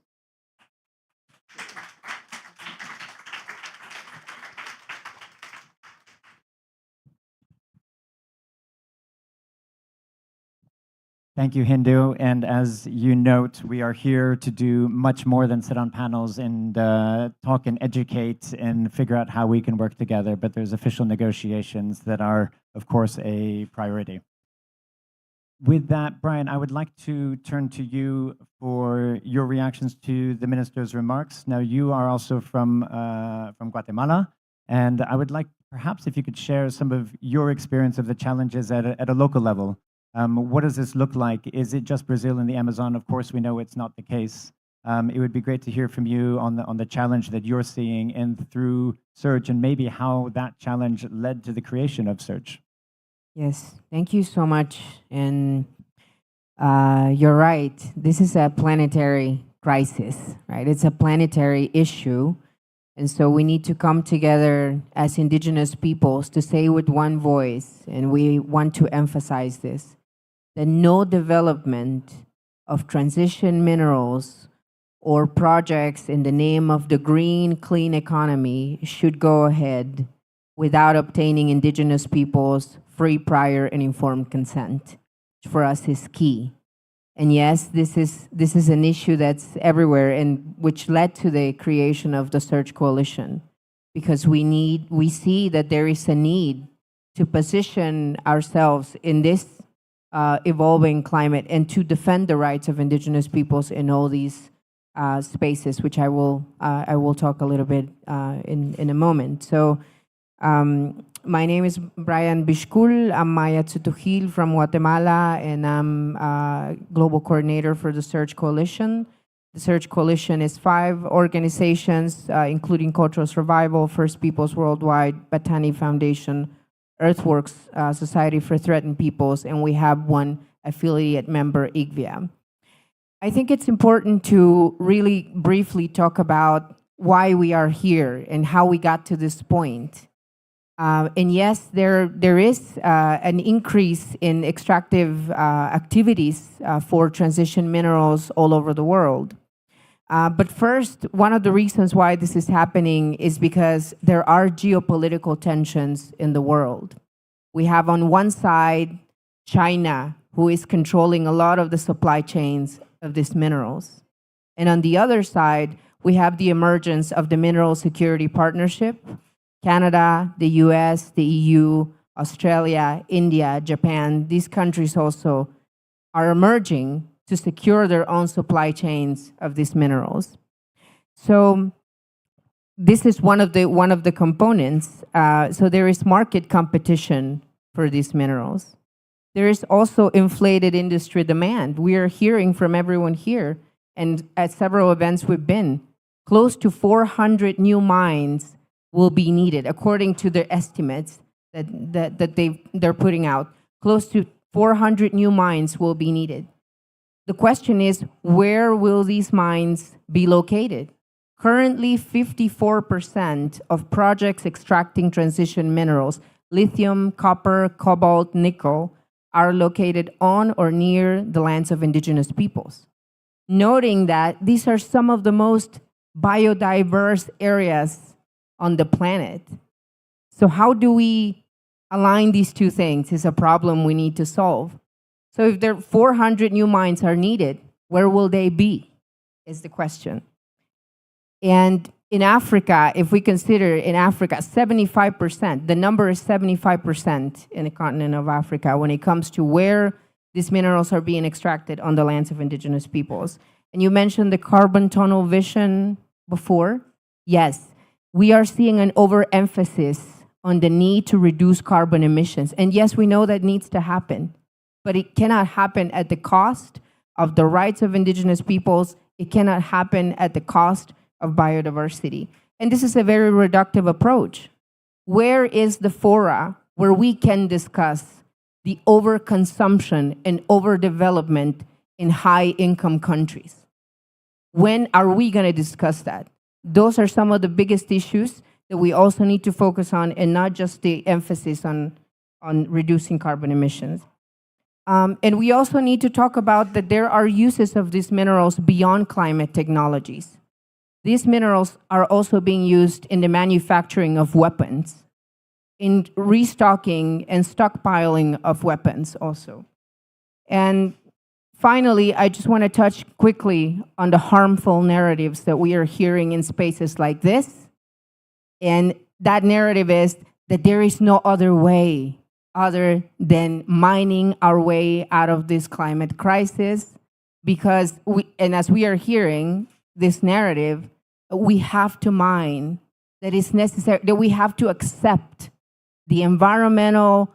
Thank you, Hindu. And as you note, we are here to do much more than sit on panels and talk and educate and figure out how we can work together. But there's official negotiations that are, of course, a priority. With that, Brian, I would like to turn to you for your reactions to the minister's remarks. Now, you are also from Guatemala, and I would like perhaps if you could share some of your experience of the challenges at a local level. What does this look like? Is it just Brazil and the Amazon? Of course, we know it's not the case. It would be great to hear from you on the challenge that you're seeing and through Search, and maybe how that challenge led to the creation of Search. Yes, thank you so much. And you're right. This is a planetary crisis, right? It's a planetary issue. And so we need to come together as Indigenous peoples to say with one voice, and we want to emphasize this, that no development of transition minerals or projects in the name of the green, clean economy should go ahead without obtaining Indigenous peoples' free, prior, and informed consent, which for us is key. And yes, this is an issue that's everywhere, and which led to the creation of the Search Coalition, because we see that there is a need to position ourselves in this evolving climate and to defend the rights of Indigenous peoples in all these spaces, which I will talk a little bit in a moment. So my name is Brian Bishkul. I'm Maya Tsutuhil from Guatemala, and I'm Global Coordinator for the Search Coalition. The Search Coalition is 5 organizations, including Cultural Survival, First Peoples Worldwide, Batani Foundation, Earthworks Society for Threatened Peoples, and we have one affiliate member, IGVIA. I think it's important to really briefly talk about why we are here and how we got to this point. And yes, there is an increase in extractive activities for transition minerals all over the world. But first, one of the reasons why this is happening is because there are geopolitical tensions in the world. We have on one side China, who is controlling a lot of the supply chains of these minerals. And on the other side, we have the emergence of the Mineral Security Partnership. Canada, the US, the EU, Australia, India, Japan, these countries also are emerging to secure their own supply chains of these minerals. So this is one of the components. So there is market competition for these minerals. There is also inflated industry demand. We are hearing from everyone here, and at several events we've been, close to 400 new mines will be needed, according to their estimates that they're putting out. Close to 400 new mines will be needed. The question is, where will these mines be located? Currently, 54% of projects extracting transition minerals lithium, copper, cobalt, nickel, are located on or near the lands of indigenous peoples. Noting that these are some of the most biodiverse areas on the planet. So how do we align these two things is a problem we need to solve. So if there 400 new mines are needed, where will they be, is the question. And in Africa, if we consider in Africa, 75%, the number is 75% in the continent of Africa when it comes to where these minerals are being extracted on the lands of indigenous peoples. And you mentioned the carbon tunnel vision before. Yes, we are seeing an overemphasis on the need to reduce carbon emissions. And yes, we know that needs to happen, but it cannot happen at the cost of the rights of indigenous peoples. It cannot happen at the cost of biodiversity. And this is a very reductive approach. Where is the fora where we can discuss the overconsumption and overdevelopment in high-income countries? When are we going to discuss that? Those are some of the biggest issues that we also need to focus on, and not just the emphasis on reducing carbon emissions. And we also need to talk about that there are uses of these minerals beyond climate technologies. These minerals are also being used in the manufacturing of weapons, in restocking and stockpiling of weapons also. And finally, I just want to touch quickly on the harmful narratives that we are hearing in spaces like this. And that narrative is that there is no other way other than mining our way out of this climate crisis, because as we are hearing this narrative, we have to mine, that it's necessary, that we have to accept the environmental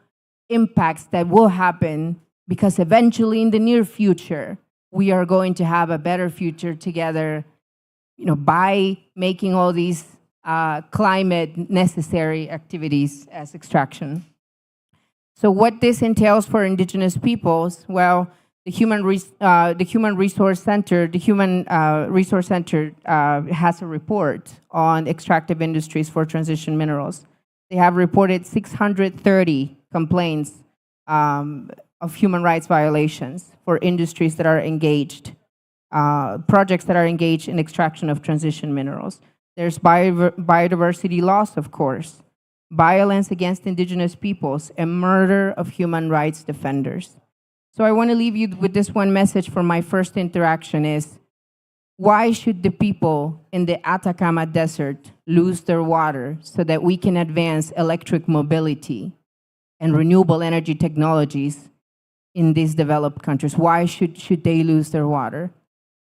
impacts that will happen, because eventually in the near future, we are going to have a better future together, by making all these climate necessary activities as extraction. So what this entails for indigenous peoples, well, the Human Resource Center has a report on extractive industries for transition minerals. They have reported 630 complaints of human rights violations for industries that are engaged, projects that are engaged in extraction of transition minerals. There's biodiversity loss, of course, violence against indigenous peoples, and murder of human rights defenders. So I want to leave you with this one message from my first interaction is, why should the people in the Atacama Desert lose their water so that we can advance electric mobility and renewable energy technologies in these developed countries? Why should they lose their water?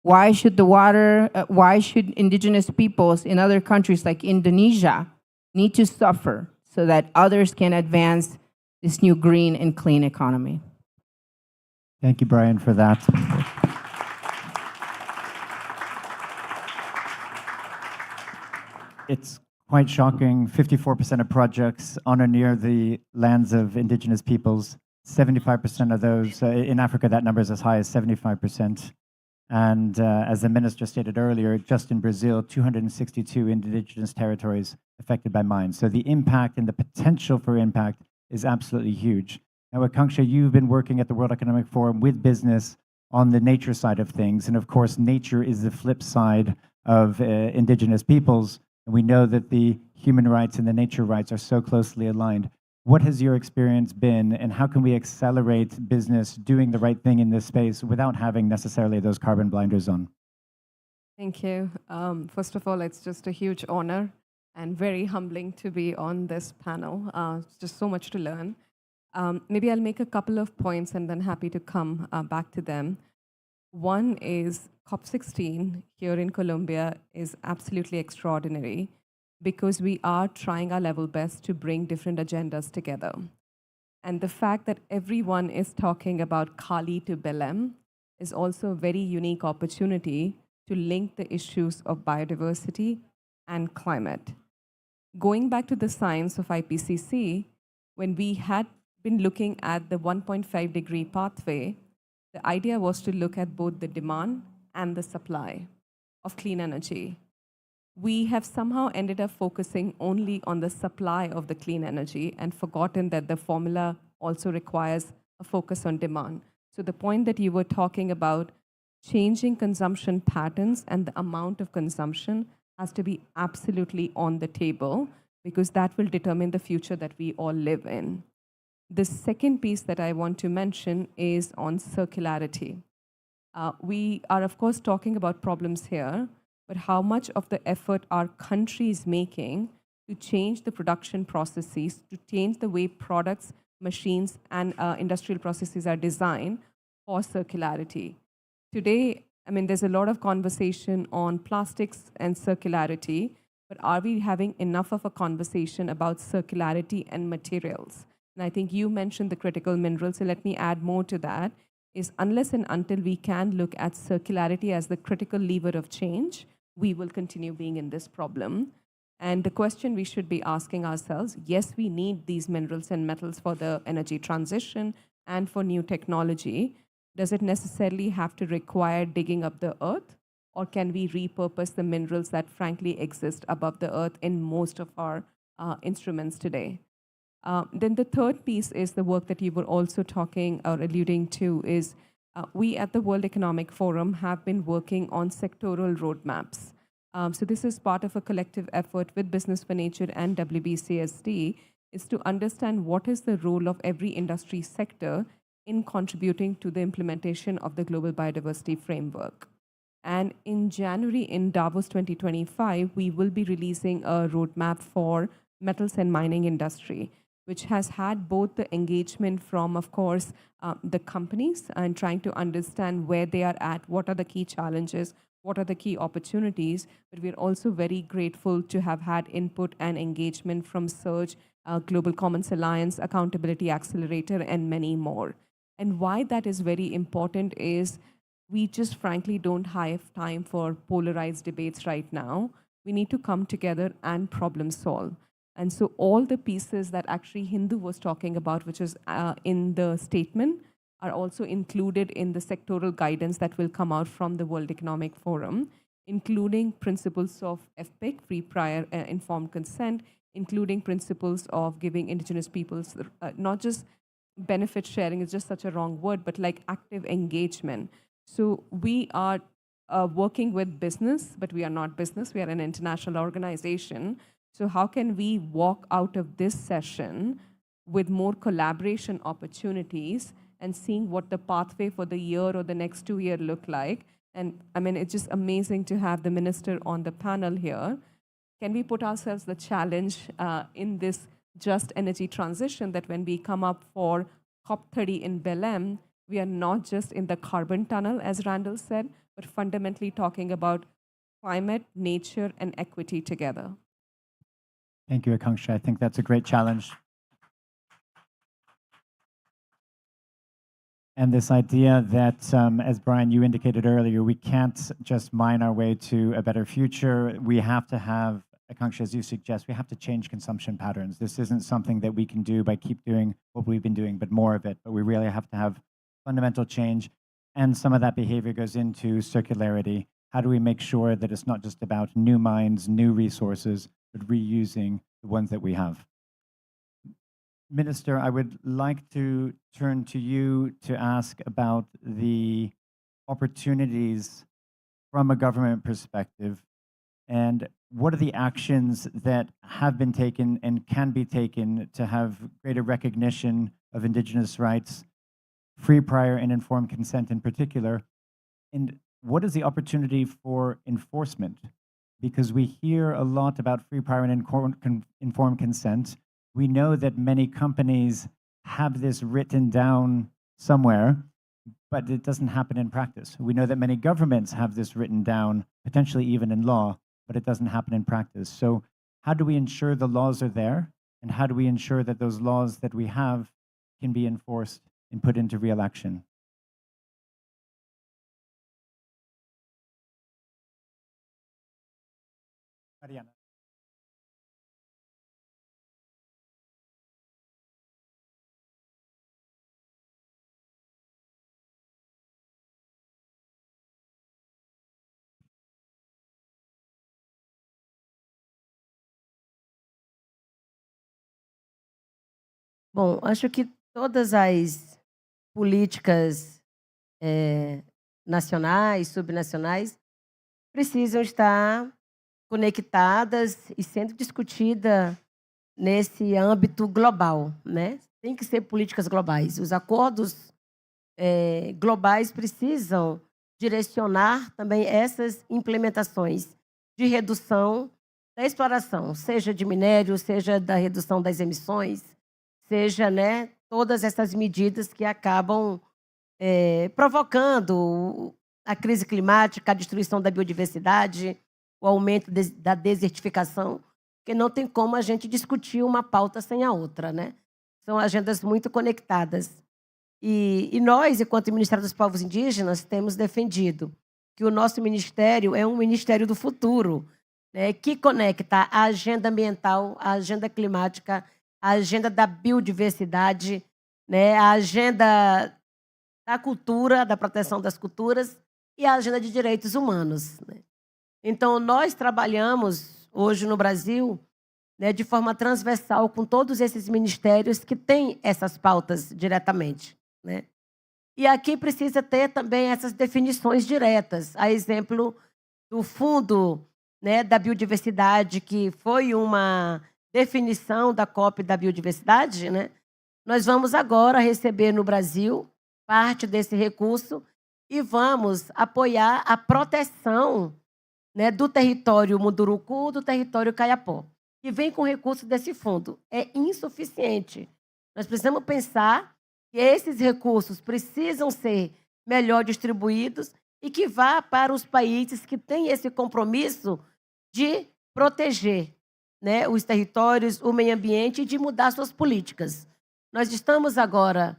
Why should why should indigenous peoples in other countries like Indonesia need to suffer so that others can advance this new green and clean economy? Thank you, Brian, for that. It's quite shocking. 54% of projects on or near the lands of indigenous peoples. 75% of those, in Africa, that number is as high as 75%. And as the minister stated earlier, just in Brazil, 262 indigenous territories affected by mines. So the impact and the potential for impact is absolutely huge. Now, Akanksha, you've been working at the World Economic Forum with business on the nature side of things. And of course, nature is the flip side of indigenous peoples. And we know that the human rights and the nature rights are so closely aligned. What has your experience been, and how can we accelerate business doing the right thing in this space without having necessarily those carbon blinders on? Thank you. First of all, it's just a huge honor and very humbling to be on this panel. It's just so much to learn. Maybe I'll make a couple of points and then happy to come back to them. One is COP16 here in Colombia is absolutely extraordinary because we are trying our level best to bring different agendas together. And the fact that everyone is talking about Kali to Belem is also a very unique opportunity to link the issues of biodiversity and climate. Going back to the science of IPCC, when we had been looking at the 1.5 degree pathway, the idea was to look at both the demand and the supply of clean energy. we have somehow ended up focusing only on the supply of the clean energy and forgotten that the formula also requires a focus on demand. So the point that you were talking about, changing consumption patterns and the amount of consumption has to be absolutely on the table, because that will determine the future that we all live in. The second piece that I want to mention is on circularity. We are, of course, talking about problems here, but how much of the effort are countries making to change the production processes, to change the way products, machines, and industrial processes are designed for circularity? Today, I mean, there's a lot of conversation on plastics and circularity, but are we having enough of a conversation about circularity and materials? And I think you mentioned the critical minerals, so let me add more to that, is unless and until we can look at circularity as the critical lever of change, we will continue being in this problem. And the question we should be asking ourselves, yes, we need these minerals and metals for the energy transition and for new technology. Does it necessarily have to require digging up the earth? Or can we repurpose the minerals that frankly exist above the earth in most of our instruments today? Then the third piece is the work that you were also talking or alluding to is we at the World Economic Forum have been working on sectoral roadmaps. So this is part of a collective effort with Business for Nature and WBCSD, is to understand what is the role of every industry sector in contributing to the implementation of the Global Biodiversity Framework. And in January in Davos 2025, we will be releasing a roadmap for metals and mining industry, which has had both the engagement from, of course, the companies and trying to understand where they are at, what are the key challenges, what are the key opportunities, but we're also very grateful to have had input and engagement from Surge, Global Commons Alliance, Accountability Accelerator, and many more. And why that is very important is we just frankly don't have time for polarized debates right now. We need to come together and problem solve. And so all the pieces that actually Hindu was talking about, which is in the statement, are also included in the sectoral guidance that will come out from the World Economic Forum, including principles of FPIC, free, prior, informed consent, including principles of giving Indigenous peoples, not just benefit sharing is just such a wrong word, but like active engagement. So we are working with business, but we are not business. We are an international organization. So how can we walk out of this session with more collaboration opportunities and seeing what the pathway for the year or the next 2 years look like? And I mean, it's just amazing to have the minister on the panel here. Can we put ourselves the challenge in this just energy transition that when we come up for COP30 in Belém, we are not just in the carbon tunnel, as Randall said, but fundamentally talking about climate, nature, and equity together. Thank you, Akanksha. I think that's a great challenge. And this idea that, as Brian, you indicated earlier, we can't just mine our way to a better future. We have to have, Akanksha, as you suggest, we have to change consumption patterns. This isn't something that we can do by keep doing what we've been doing, but more of it. But we really have to have fundamental change. And some of that behavior goes into circularity. How do we make sure that it's not just about new mines, new resources, but reusing the ones that we have? Minister, I would like to turn to you to ask about the opportunities from a government perspective, and what are the actions that have been taken and can be taken to have greater recognition of Indigenous rights, free, prior, and informed consent in particular, and what is the opportunity for enforcement? Because we hear a lot about free, prior, and informed consent. We know that many companies have this written down somewhere, but it doesn't happen in practice. We know that many governments have this written down, potentially even in law, but it doesn't happen in practice. So how do we ensure the laws are there? And how do we ensure that those laws that we have can be enforced and put into real action? Mariana. Bom, acho que todas as políticas nacionais, subnacionais, precisam estar conectadas e sendo discutida nesse âmbito global, né? Tem que ser políticas globais. Os acordos globais precisam direcionar também essas implementações de redução da exploração, seja de minério, seja da redução das emissões, seja, né, todas essas medidas que acabam provocando a crise climática, a destruição da biodiversidade, o aumento da desertificação, porque não tem como a gente discutir uma pauta sem a outra, né? São agendas muito conectadas. E nós, enquanto Ministério dos Povos Indígenas, temos defendido que o nosso ministério é um ministério do futuro, né, que conecta a agenda ambiental, a agenda climática, a agenda da biodiversidade, né, a agenda da cultura, da proteção das culturas e a agenda de direitos humanos, né? Então, nós trabalhamos hoje no Brasil, né, de forma transversal com todos esses ministérios que têm essas pautas diretamente, né? E aqui precisa ter também essas definições diretas, a exemplo do Fundo, né, da Biodiversidade, que foi uma definição da COP da biodiversidade, né? Nós vamos agora receber no Brasil parte desse recurso e vamos apoiar a proteção, né, do território Munduruku, do território Kayapó, que vem com recurso desse fundo. É insuficiente. Nós precisamos pensar que esses recursos precisam ser melhor distribuídos e que vá para os países que têm esse compromisso de proteger, né, os territórios, o meio ambiente e de mudar suas políticas. Nós estamos agora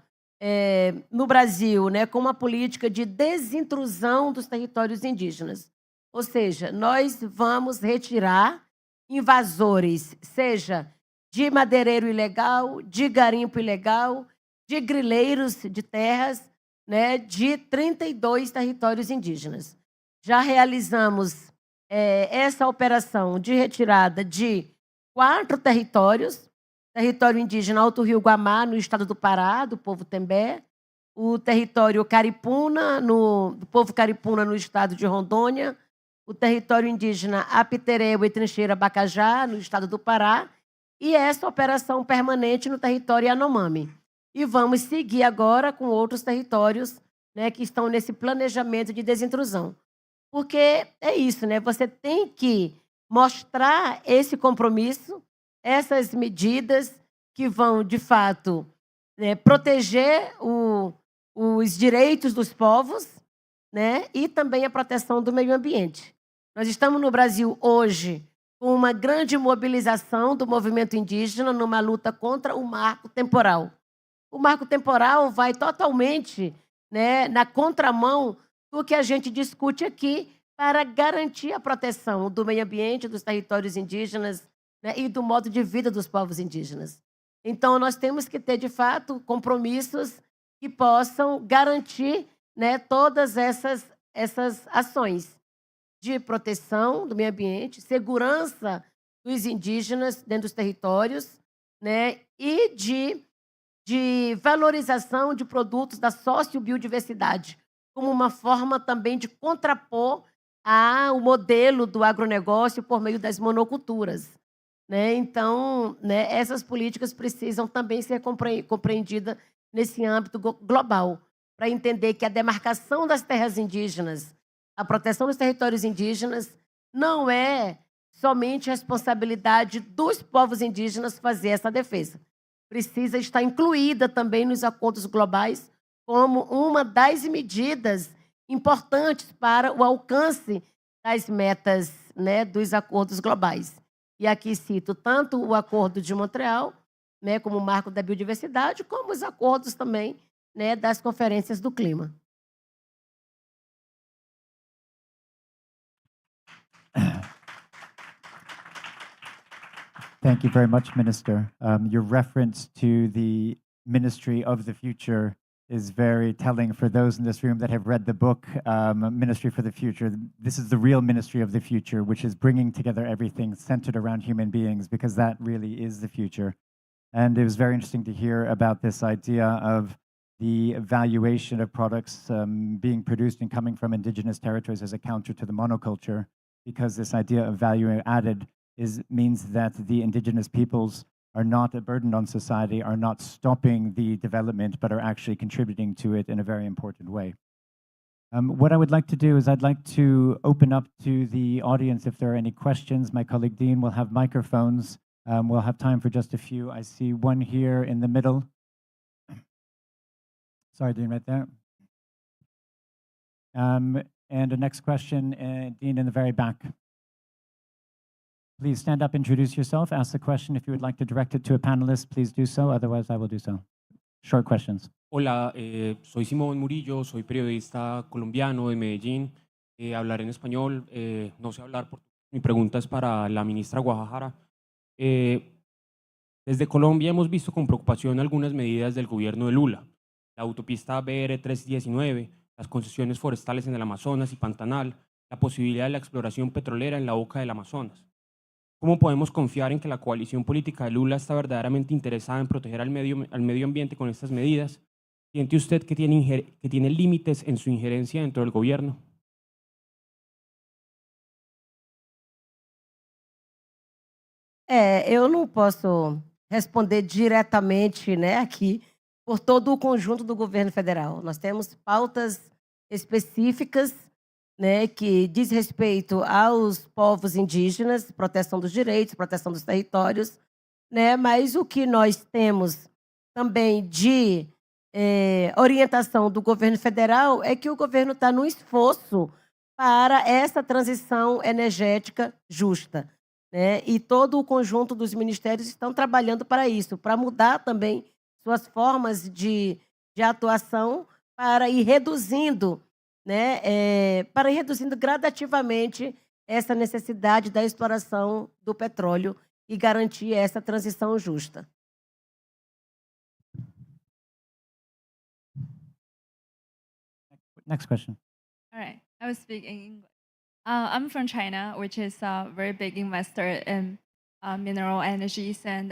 no Brasil, né, com uma política de desintrusão dos territórios indígenas. Ou seja, nós vamos retirar invasores, seja de madeireiro ilegal, de garimpo ilegal, de grileiros de terras, né, de 32 territórios indígenas. Já realizamos essa operação de retirada de 4 territórios, território indígena Alto Rio Guamá, no estado do Pará, do povo Tembé, o território Caripuna, do povo Caripuna, no estado de Rondônia, o território indígena Apitereu e Trincheira Bacajá, no estado do Pará, e essa operação permanente no território Yanomami. E vamos seguir agora com outros territórios, né, que estão nesse planejamento de desintrusão. Porque é isso, né? Você tem que mostrar esse compromisso, essas medidas que vão, de fato, né, proteger os direitos dos povos, né, e também a proteção do meio ambiente. Nós estamos no Brasil hoje com uma grande mobilização do movimento indígena numa luta contra o marco temporal. O marco temporal vai totalmente, né, na contramão do que a gente discute aqui para garantir a proteção do meio ambiente, dos territórios indígenas, né, e do modo de vida dos povos indígenas. Então, nós temos que ter, de fato, compromissos que possam garantir, né, todas essas ações de proteção do meio ambiente, segurança dos indígenas dentro dos territórios, né, e de valorização de produtos da sociobiodiversidade, como uma forma também de contrapor ao modelo do agronegócio por meio das monoculturas, né? Então, né, essas políticas precisam também ser compreendidas nesse âmbito global, para entender que a demarcação das terras indígenas, a proteção dos territórios indígenas, não é somente responsabilidade dos povos indígenas fazer essa defesa. Precisa estar incluída também nos acordos globais como uma das medidas importantes para o alcance das metas, né, dos acordos globais. E aqui cito tanto o Acordo de Montreal, né, como o Marco da Biodiversidade, como os acordos também, né, das conferências do clima. Thank you very much, Minister. Your reference to the Ministry of the Future is very telling for those in this room that have read the book, Ministry for the Future. This is the real Ministry of the Future, which is bringing together everything centered around human beings, because that really is the future. And it was very interesting to hear about this idea of the valuation of products being produced and coming from indigenous territories as a counter to the monoculture, because this idea of value added means that the indigenous peoples are not a burden on society, are not stopping the development, but are actually contributing to it in a very important way. What I would like to do is I'd like to open up to the audience if there are any questions. My colleague Dean will have microphones. We'll have time for just a few. I see one here in the middle. Sorry, Dean, right there. And the next question, Dean, in the very back. Please stand up, introduce yourself, ask the question. If you would like to direct it to a panelist, please do so. Otherwise, I will do so. Short questions. Hola, soy Simón Murillo, soy periodista colombiano de Medellín. Hablaré en español, no sé hablar portugués. Mi pregunta es para la ministra Guajajara. Desde Colombia hemos visto con preocupación algunas medidas del gobierno de Lula. La autopista BR-319, las concesiones forestales en el Amazonas y Pantanal, la posibilidad de la exploración petrolera en la boca del Amazonas. ¿Cómo podemos confiar en que la coalición política de Lula está verdaderamente interesada en proteger al medio ambiente con estas medidas? ¿Siente usted que tiene límites en su injerencia dentro del gobierno? Eu não posso responder diretamente, né, aqui por todo o conjunto do governo federal. Nós temos pautas específicas, né, que diz respeito aos povos indígenas, proteção dos direitos, proteção dos territórios, né, mas o que nós temos também de orientação do governo federal é que o governo está no esforço para essa transição energética justa, né, e todo o conjunto dos ministérios estão trabalhando para isso, para mudar também suas formas de atuação para ir reduzindo, né, para ir reduzindo gradativamente essa necessidade da exploração do petróleo e garantir essa transição justa. Next question. All right, I will speak in English. I'm from China, which is a very big investor in mineral energies, and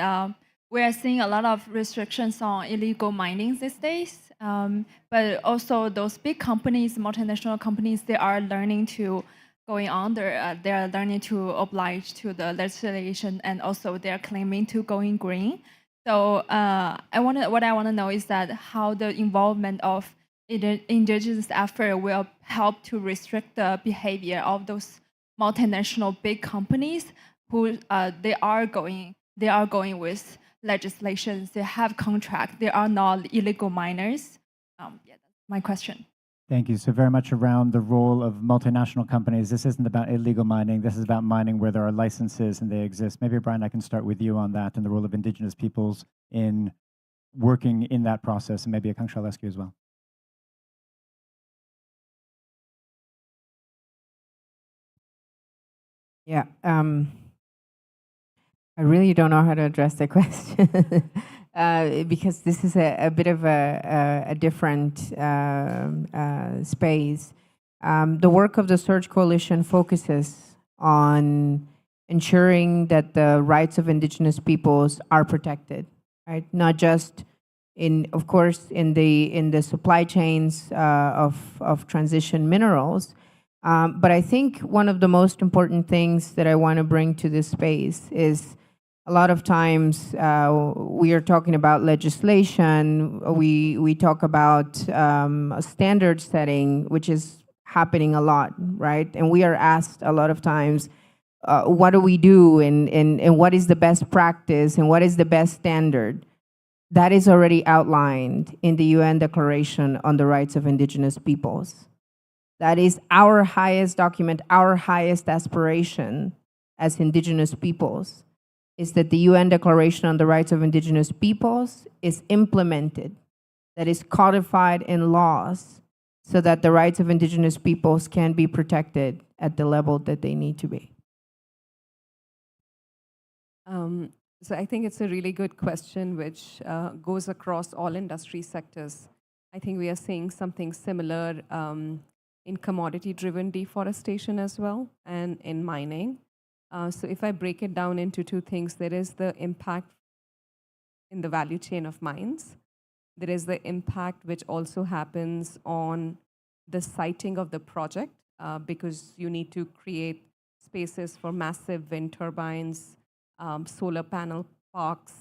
we are seeing a lot of restrictions on illegal mining these days. But also those big companies, multinational companies, they are learning to going on. They are learning to oblige to the legislation, and also they are claiming to going green. So what I want to know is that how the involvement of indigenous effort will help to restrict the behavior of those multinational big companies who they are going with legislations, they have contract, they are not illegal miners. Yeah, that's my question. Thank you. So very much around the role of multinational companies. This isn't about illegal mining. This is about mining where there are licenses and they exist. Maybe, Brian, I can start with you on that and the role of indigenous peoples in working in that process. And maybe Akanksha, I'll ask you as well. Yeah, I really don't know how to address the question because this is a bit of a different space. The work of the Search Coalition focuses on ensuring that the rights of indigenous peoples are protected, right? Not just of course, in the supply chains of transition minerals. But I think one of the most important things that I want to bring to this space is a lot of times we are talking about legislation, we talk about standard setting, which is happening a lot, right? And we are asked a lot of times, what do we do and what is the best practice and what is the best standard? That is already outlined in the UN Declaration on the Rights of Indigenous Peoples. That is our highest document, our highest aspiration as indigenous peoples, is that the UN Declaration on the Rights of Indigenous Peoples is implemented, that is codified in laws, so that the rights of indigenous peoples can be protected at the level that they need to be. So I think it's a really good question, which goes across all industry sectors. I think we are seeing something similar in commodity-driven deforestation as well, and in mining. So if I break it down into two things, there is the impact in the value chain of mines. There is the impact which also happens on the siting of the project because you need to create spaces for massive wind turbines, solar panel parks,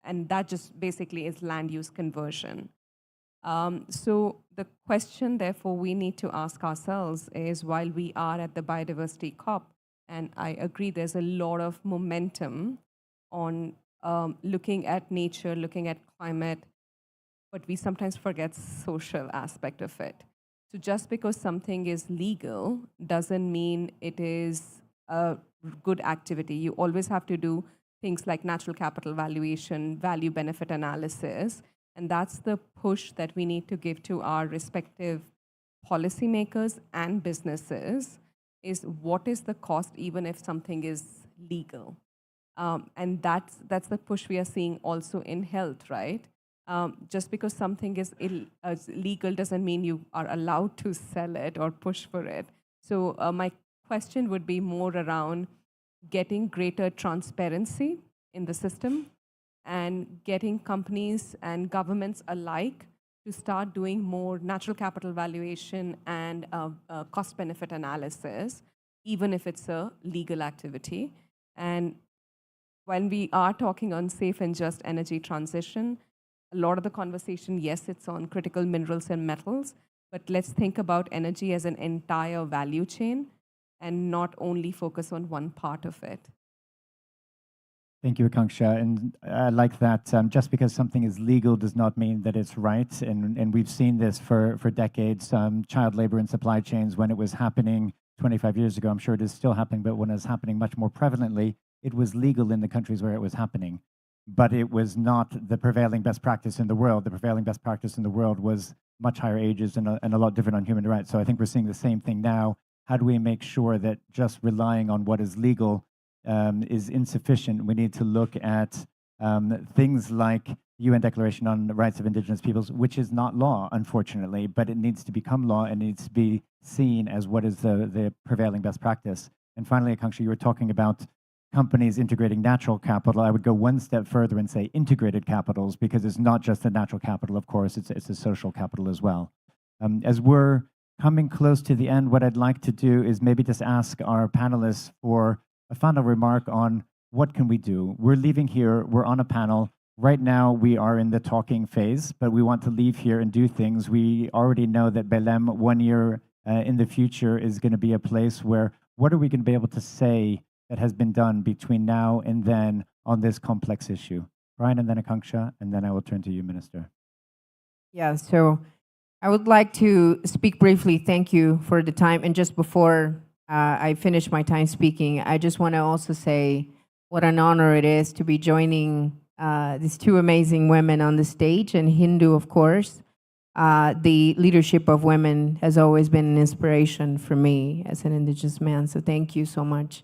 and that just basically is land use conversion. So the question, therefore, we need to ask ourselves is, while we are at the biodiversity COP, and I agree there's a lot of momentum on looking at nature, looking at climate, but we sometimes forget social aspect of it. So just because something is legal doesn't mean it is a good activity. You always have to do things like natural capital valuation, value benefit analysis, and that's the push that we need to give to our respective policymakers and businesses, is what is the cost even if something is legal? And that's the push we are seeing also in health, right? Just because something is legal doesn't mean you are allowed to sell it or push for it. So my question would be more around getting greater transparency in the system and getting companies and governments alike to start doing more natural capital valuation and cost-benefit analysis, even if it's a legal activity. And when we are talking on safe and just energy transition, a lot of the conversation, yes, it's on critical minerals and metals, but let's think about energy as an entire value chain and not only focus on one part of it. Thank you, Akanksha. And I like that just because something is legal does not mean that it's right. And we've seen this for decades. Child labor in supply chains, when it was happening 25 years ago, I'm sure it is still happening, but when it was happening much more prevalently, it was legal in the countries where it was happening. But it was not the prevailing best practice in the world. The prevailing best practice in the world was much higher ages and a lot different on human rights. So I think we're seeing the same thing now. How do we make sure that just relying on what is legal is insufficient? We need to look at things like the UN Declaration on the Rights of Indigenous Peoples, which is not law, unfortunately, but it needs to become law and needs to be seen as what is the prevailing best practice. And finally, Akanksha, you were talking about companies integrating natural capital. I would go one step further and say integrated capitals, because it's not just the natural capital, of course, it's a social capital as well. As we're coming close to the end, what I'd like to do is maybe just ask our panelists for a final remark on what can we do. We're leaving here, we're on a panel. Right now, we are in the talking phase, but we want to leave here and do things. We already know that Belém 1 year in the future is going to be a place where, what are we going to be able to say that has been done between now and then on this complex issue? Brian, and then Akanksha, and then I will turn to you, Minister. Yeah, so I would like to speak briefly. Thank you for the time. And just before I finish my time speaking, I just want to also say what an honor it is to be joining these two amazing women on the stage, and Hindu, of course. The leadership of women has always been an inspiration for me as an Indigenous man, so thank you so much.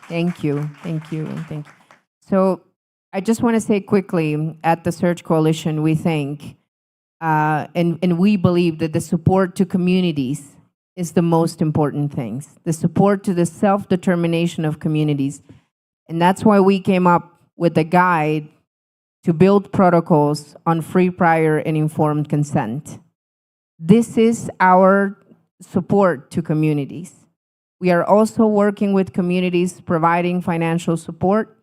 Thank you. So I just want to say quickly, at the Search Coalition, we think, and we believe that the support to communities is the most important thing. The support to the self-determination of communities. And that's why we came up with a guide to build protocols on free, prior, and informed consent. This is our support to communities. We are also working with communities, providing financial support,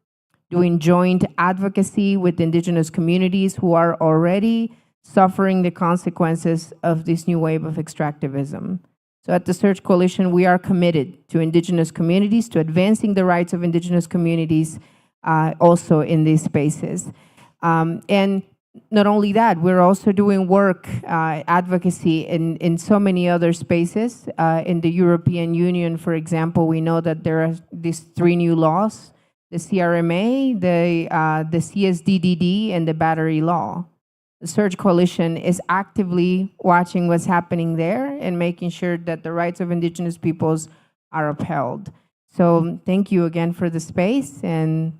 doing joint advocacy with Indigenous communities who are already suffering the consequences of this new wave of extractivism. So at the Search Coalition, we are committed to Indigenous communities, to advancing the rights of Indigenous communities also in these spaces. And not only that, we're also doing work, advocacy in so many other spaces. In the European Union, for example, we know that there are these 3 new laws, the CRMA, the CSDDD, and the battery law. The Search Coalition is actively watching what's happening there and making sure that the rights of Indigenous peoples are upheld. So thank you again for the space. And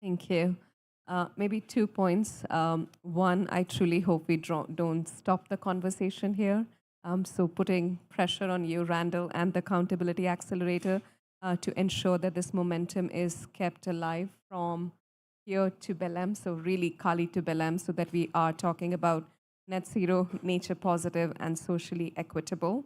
thank you. Maybe 2 points. One, I truly hope we don't stop the conversation here. So putting pressure on you, Randall, and the Accountability Accelerator to ensure that this momentum is kept alive from here to Belém, so really Kali to Belém, so that we are talking about net zero, nature positive, and socially equitable.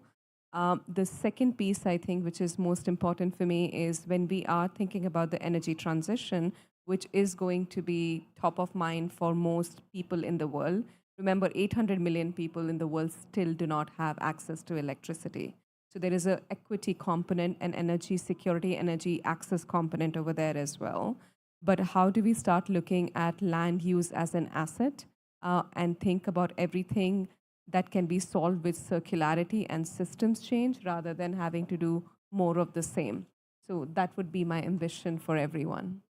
The second piece, I think, which is most important for me, is when we are thinking about the energy transition, which is going to be top of mind for most people in the world. Remember, 800 million people in the world still do not have access to electricity. So there is an equity component and energy security, energy access component over there as well. But how do we start looking at land use as an asset and think about everything that can be solved with circularity and systems change rather than having to do more of the same? So that would be my ambition for everyone.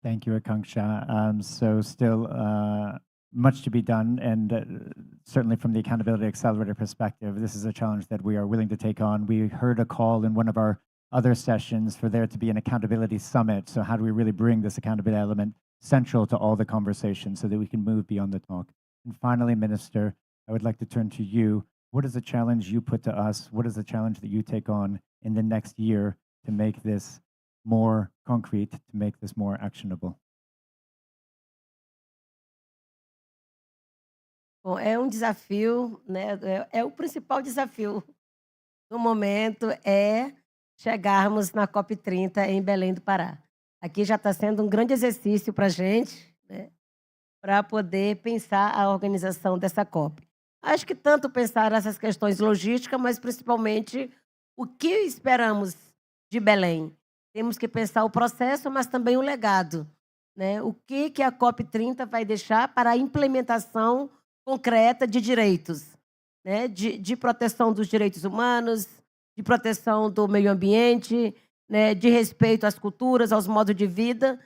Thank you, Akanksha. So still much to be done, and certainly from the Accountability Accelerator perspective, this is a challenge that we are willing to take on. We heard a call in one of our other sessions for there to be an accountability summit. So how do we really bring this accountability element central to all the conversations so that we can move beyond the talk? And finally, Minister, I would like to turn to you. What is the challenge you put to us? What is the challenge that you take on in the next year to make this more concrete, to make this more actionable? Bom, é desafio, né? É o principal desafio no momento é chegarmos na COP30 em Belém do Pará. Aqui já está sendo um grande exercício para a gente, né? Para poder pensar a organização dessa COP. Acho que tanto pensar essas questões logísticas, mas principalmente o que esperamos de Belém. Temos que pensar o processo, mas também o legado, né? O que a COP30 vai deixar para a implementação concreta de direitos, né? De proteção dos direitos humanos, de proteção do meio ambiente, né? De respeito às culturas, aos modos de vida.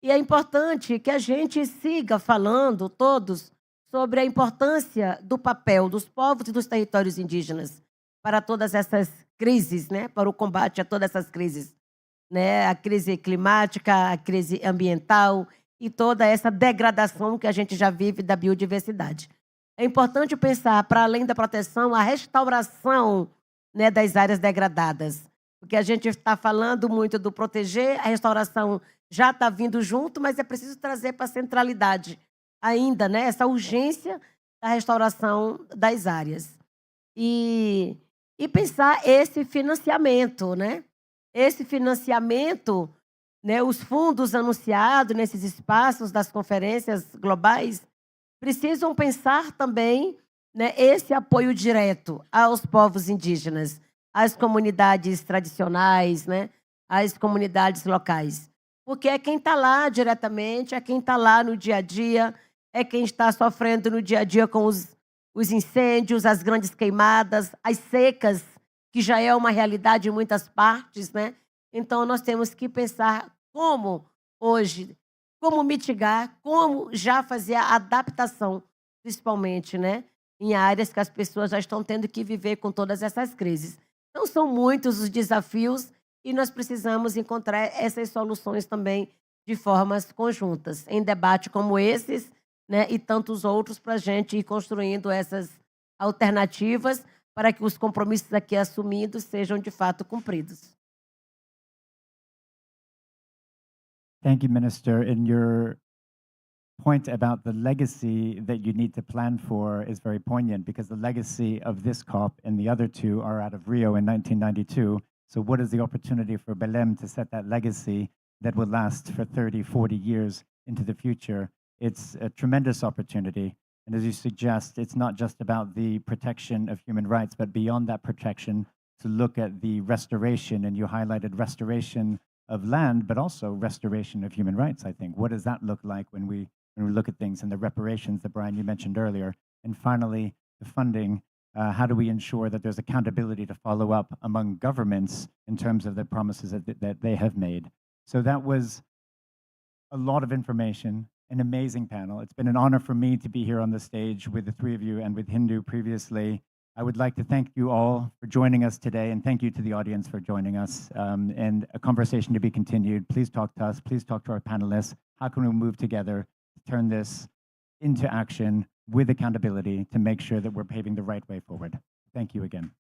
E é importante que a gente siga falando, todos, sobre a importância do papel dos povos e dos territórios indígenas para todas essas crises, né? Para o combate a todas essas crises, né? A crise climática, a crise ambiental e toda essa degradação que a gente já vive da biodiversidade. É importante pensar, para além da proteção, a restauração, né, das áreas degradadas. Porque a gente está falando muito do proteger, a restauração já está vindo junto, mas é preciso trazer para a centralidade ainda, né, essa urgência da restauração das áreas. E pensar esse financiamento, né? Esse financiamento, né, os fundos anunciados nesses espaços das conferências globais precisam pensar também, né, esse apoio direto aos povos indígenas, às comunidades tradicionais, né, às comunidades locais. Porque é quem está lá diretamente, é quem está lá no dia a dia, é quem está sofrendo no dia a dia com os incêndios, as grandes queimadas, as secas, que já é uma realidade em muitas partes, né? Então, nós temos que pensar como, hoje, como mitigar, como já fazer a adaptação, principalmente, né? Em áreas que as pessoas já estão tendo que viver com todas essas crises. Então, são muitos os desafios e nós precisamos encontrar essas soluções também de formas conjuntas, em debate como esses, né? E tantos outros, para a gente ir construindo essas alternativas para que os compromissos aqui assumidos sejam de fato cumpridos. Thank you, Minister. And your point about the legacy that you need to plan for is very poignant, because the legacy of this COP and the other two are out of Rio in 1992. So what is the opportunity for Belém to set that legacy that will last for 30, 40 years into the future? It's a tremendous opportunity. And as you suggest, it's not just about the protection of human rights, but beyond that protection, to look at the restoration. And you highlighted restoration of land, but also restoration of human rights, I think. What does that look like when we look at things, and the reparations that, Brian, you mentioned earlier? And finally, the funding. How do we ensure that there's accountability to follow up among governments in terms of the promises that they have made? So that was a lot of information. An amazing panel. It's been an honor for me to be here on the stage with the three of you and with Hindu previously. I would like to thank you all for joining us today, and thank you to the audience for joining us. And a conversation to be continued. Please talk to us. Please talk to our panelists. How can we move together to turn this into action with accountability to make sure that we're paving the right way forward? Thank you again.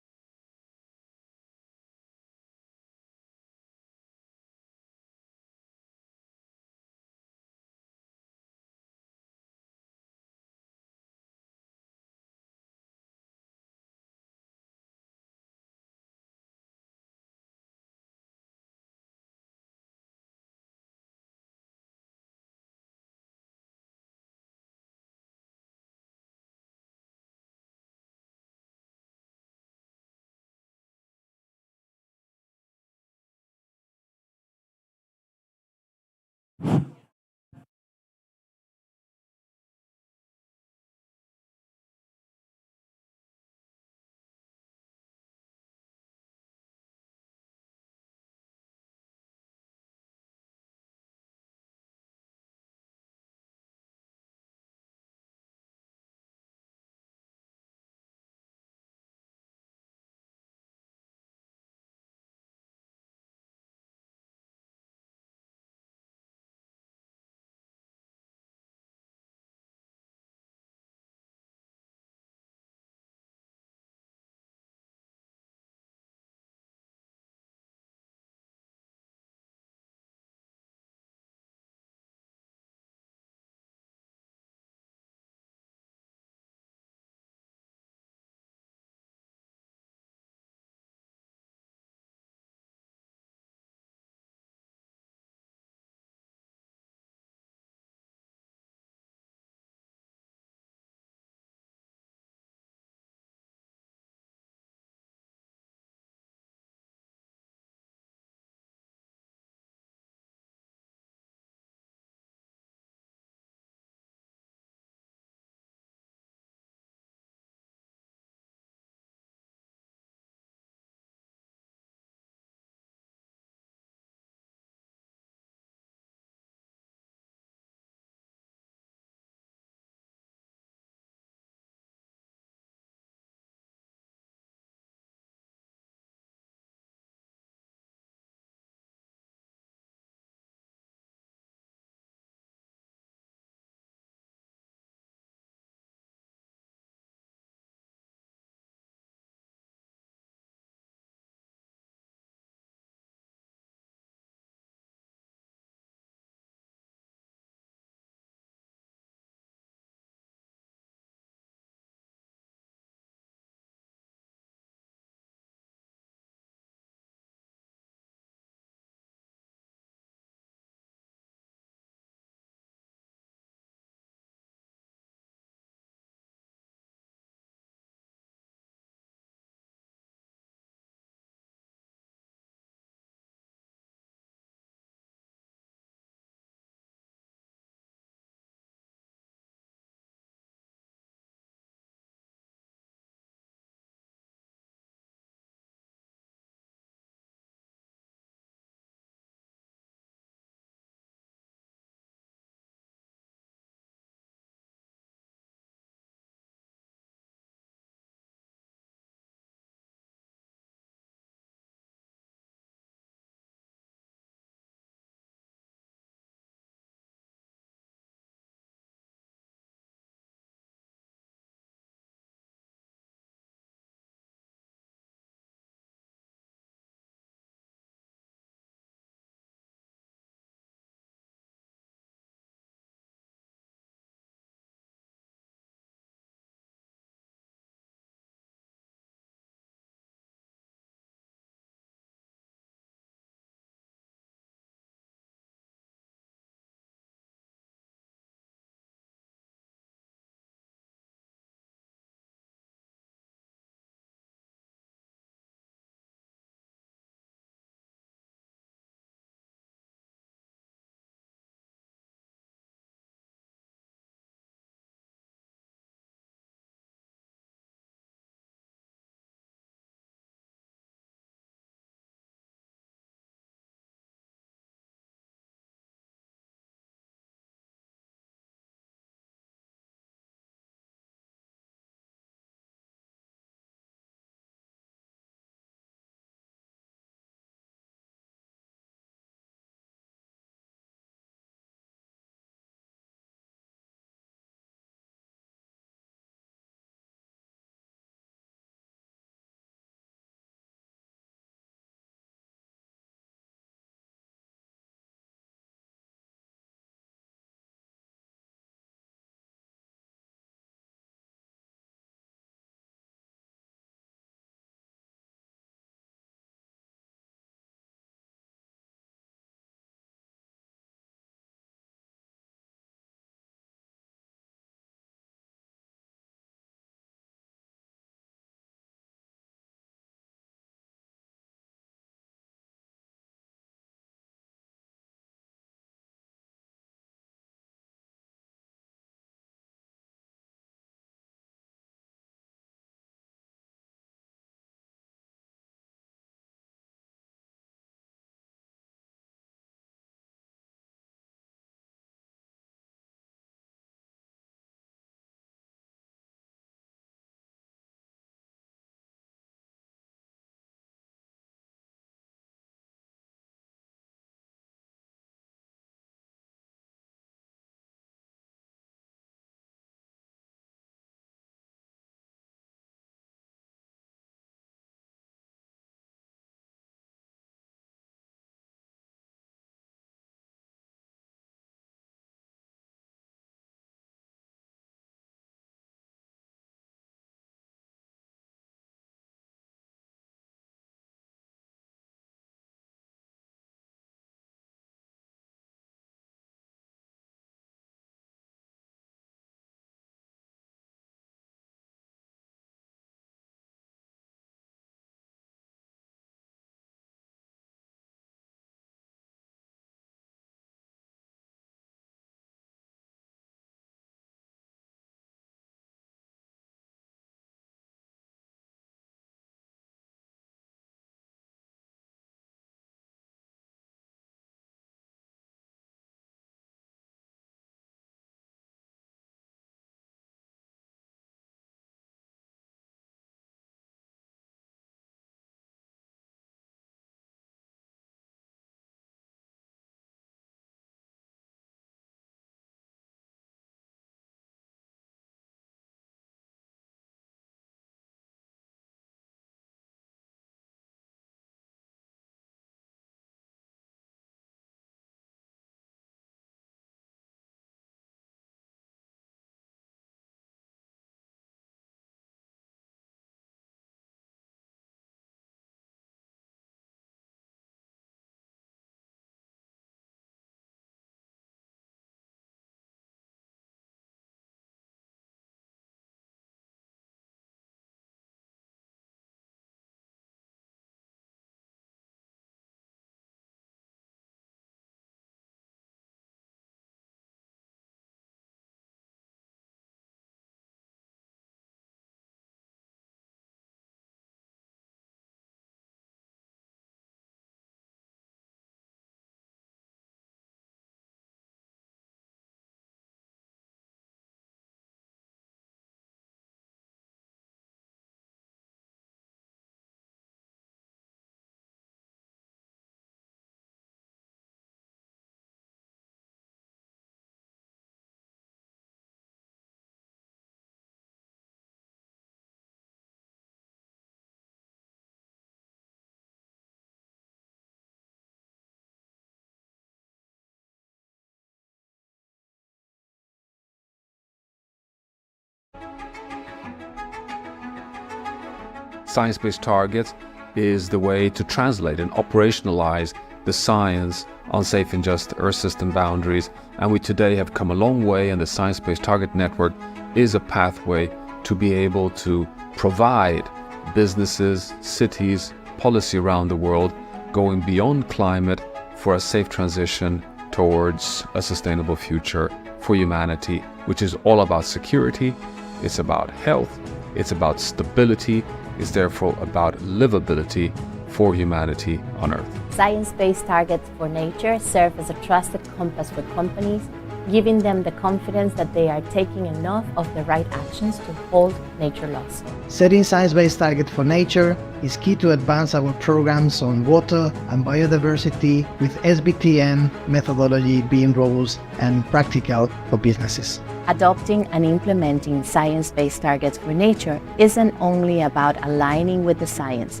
Science-based targets is the way to translate and operationalize the science on safe and just Earth system boundaries. And we today have come a long way, and the Science-Based Target Network is a pathway to be able to provide businesses, cities, policy around the world going beyond climate for a safe transition towards a sustainable future for humanity, which is all about security, it's about health, it's about stability, it's therefore about livability for humanity on Earth. Science-based targets for nature serve as a trusted compass for companies, giving them the confidence that they are taking enough of the right actions to hold nature laws. Setting science-based targets for nature is key to advance our programs on water and biodiversity, with SBTN methodology being robust and practical for businesses. Adopting and implementing science-based targets for nature isn't only about aligning with the science.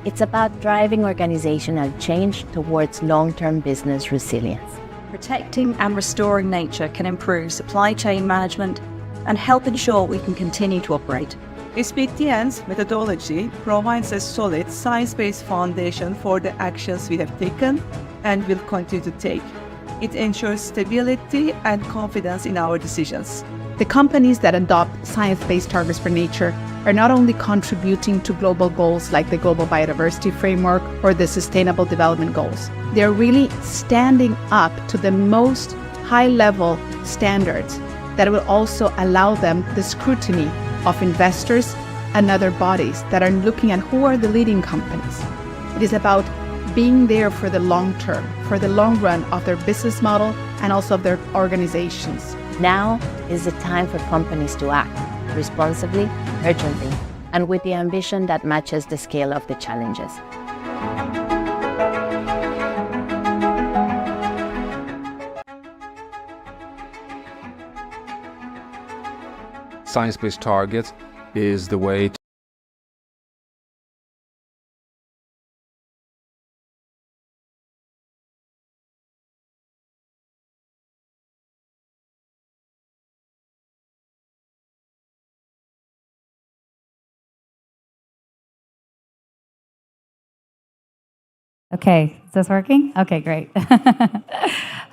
It's about driving organizational change towards long-term business resilience. Protecting and restoring nature can improve supply chain management and help ensure we can continue to operate. SBTN's methodology provides a solid science-based foundation for the actions we have taken and will continue to take. It ensures stability and confidence in our decisions. The companies that adopt science-based targets for nature are not only contributing to global goals like the Global Biodiversity Framework or the Sustainable Development Goals. They're really standing up to the most high-level standards that will also allow them the scrutiny of investors and other bodies that are looking at who are the leading companies. It is about being there for the long term, for the long run of their business model and also of their organizations. Now is the time for companies to act responsibly, urgently, and with the ambition that matches the scale of the challenges. Science-based targets is the way to Okay, is this working? Okay, great.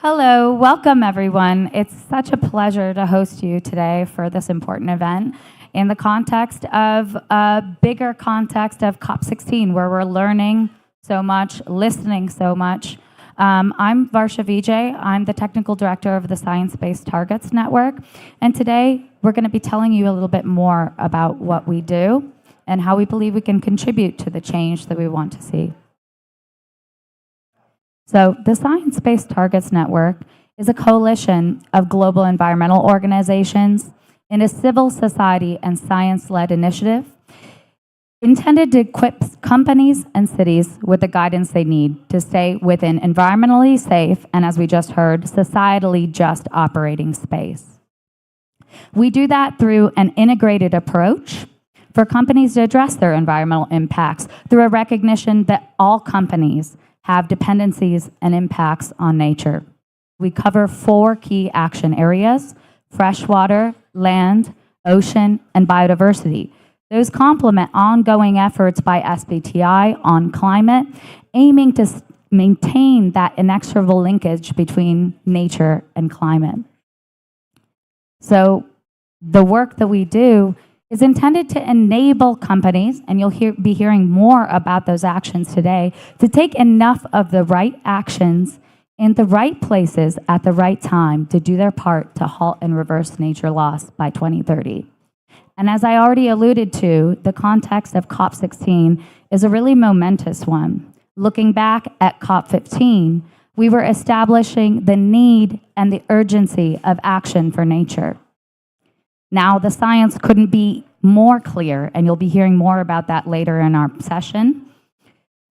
Hello, welcome everyone. It's such a pleasure to host you today for this important event in the context of a bigger context of COP16, where we're learning so much, listening so much. I'm Varsha Vijay. I'm the Technical Director of the Science-Based Targets Network. And today, we're going to be telling you a little bit more about what we do and how we believe we can contribute to the change that we want to see. So the Science-Based Targets Network is a coalition of global environmental organizations in a civil society and science-led initiative intended to equip companies and cities with the guidance they need to stay within environmentally safe and, as we just heard, societally just operating space. We do that through an integrated approach for companies to address their environmental impacts through a recognition that all companies have dependencies and impacts on nature. We cover 4 key action areas: freshwater, land, ocean, and biodiversity. Those complement ongoing efforts by SBTI on climate, aiming to maintain that inexorable linkage between nature and climate. So the work that we do is intended to enable companies, and you'll be hearing more about those actions today, to take enough of the right actions in the right places at the right time to do their part to halt and reverse nature loss by 2030. And as I already alluded to, the context of COP16 is a really momentous one. Looking back at COP15, we were establishing the need and the urgency of action for nature. Now, the science couldn't be more clear, and you'll be hearing more about that later in our session.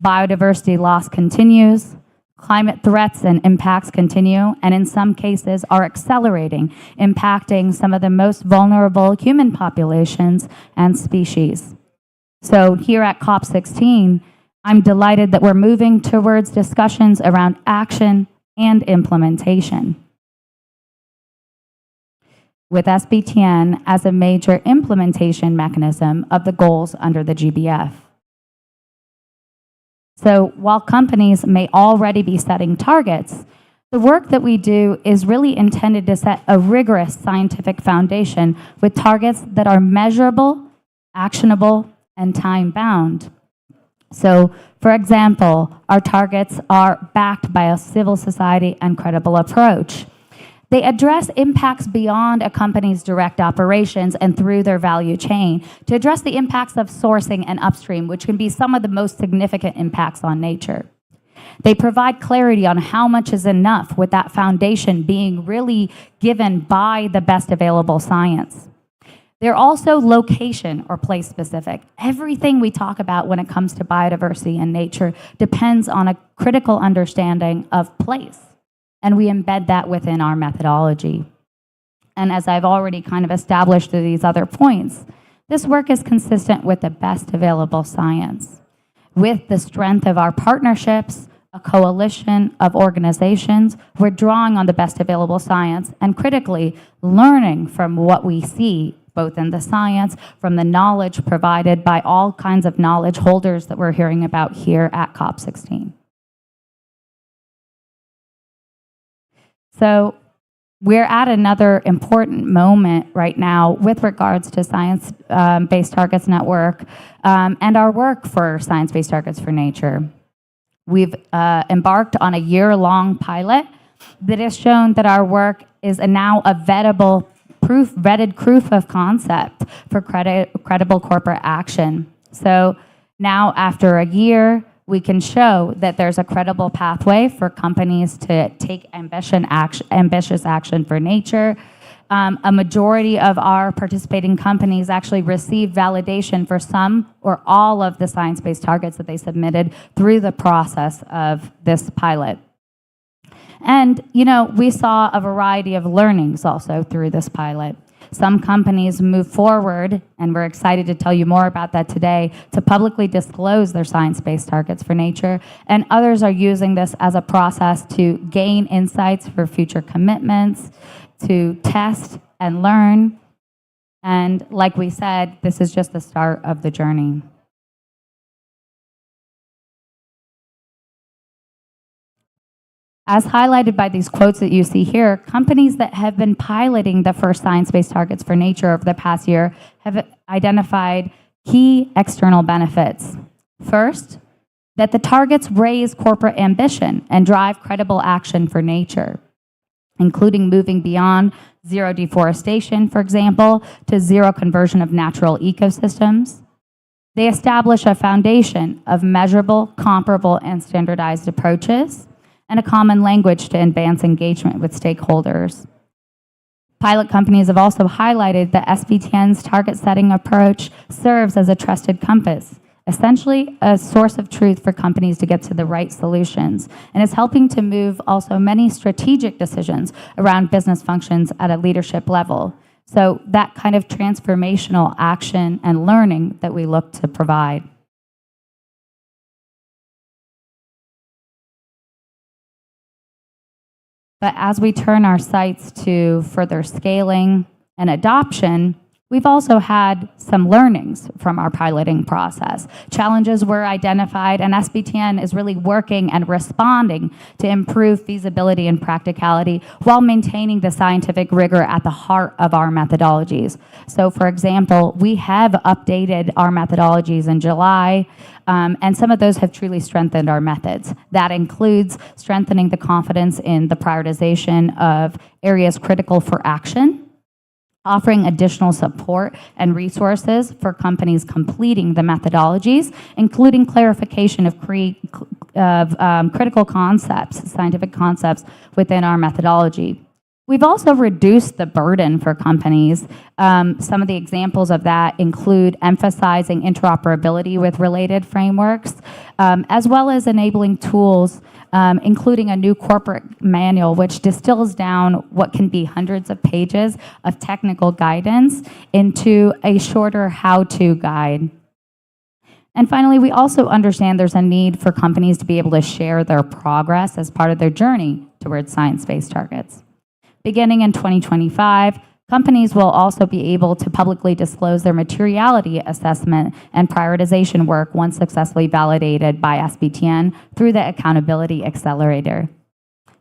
Biodiversity loss continues, climate threats and impacts continue, and in some cases are accelerating, impacting some of the most vulnerable human populations and species. So here at COP16, I'm delighted that we're moving towards discussions around action and implementation. with SBTN as a major implementation mechanism of the goals under the GBF. So while companies may already be setting targets, the work that we do is really intended to set a rigorous scientific foundation with targets that are measurable, actionable, and time-bound. So, for example, our targets are backed by a civil society and credible approach. They address impacts beyond a company's direct operations and through their value chain to address the impacts of sourcing and upstream, which can be some of the most significant impacts on nature. They provide clarity on how much is enough, with that foundation being really given by the best available science. They're also location or place specific. Everything we talk about when it comes to biodiversity and nature depends on a critical understanding of place, and we embed that within our methodology. And as I've already kind of established through these other points, this work is consistent with the best available science. With the strength of our partnerships, a coalition of organizations, we're drawing on the best available science and critically learning from what we see, both in the science, from the knowledge provided by all kinds of knowledge holders that we're hearing about here at COP16. So we're at another important moment right now with regards to Science-Based Targets Network and our work for Science-Based Targets for Nature. We've embarked on a year-long pilot that has shown that our work is now a vetted proof of concept for credible corporate action. So now, after a year, we can show that there's a credible pathway for companies to take ambitious action for nature. A majority of our participating companies actually receive validation for some or all of the science-based targets that they submitted through the process of this pilot. And, you know, we saw a variety of learnings also through this pilot. Some companies move forward, and we're excited to tell you more about that today, to publicly disclose their science-based targets for nature, and others are using this as a process to gain insights for future commitments, to test and learn. And like we said, this is just the start of the journey. As highlighted by these quotes that you see here, companies that have been piloting the first science-based targets for nature over the past year have identified key external benefits. First, that the targets raise corporate ambition and drive credible action for nature, including moving beyond zero deforestation, for example, to zero conversion of natural ecosystems. They establish a foundation of measurable, comparable, and standardized approaches, and a common language to advance engagement with stakeholders. Pilot companies have also highlighted that SBTN's target setting approach serves as a trusted compass, essentially a source of truth for companies to get to the right solutions, and is helping to move also many strategic decisions around business functions at a leadership level. So that kind of transformational action and learning that we look to provide. But as we turn our sights to further scaling and adoption, we've also had some learnings from our piloting process. Challenges were identified, and SBTN is really working and responding to improve feasibility and practicality while maintaining the scientific rigor at the heart of our methodologies. So, for example, we have updated our methodologies in July, and some of those have truly strengthened our methods. That includes strengthening the confidence in the prioritization of areas critical for action, offering additional support and resources for companies completing the methodologies, including clarification of critical concepts, scientific concepts within our methodology. We've also reduced the burden for companies. Some of the examples of that include emphasizing interoperability with related frameworks, as well as enabling tools, including a new corporate manual, which distills down what can be hundreds of pages of technical guidance into a shorter how-to guide. And finally, we also understand there's a need for companies to be able to share their progress as part of their journey towards science-based targets. Beginning in 2025, Companies will also be able to publicly disclose their materiality assessment and prioritization work once successfully validated by SBTN through the Accountability Accelerator.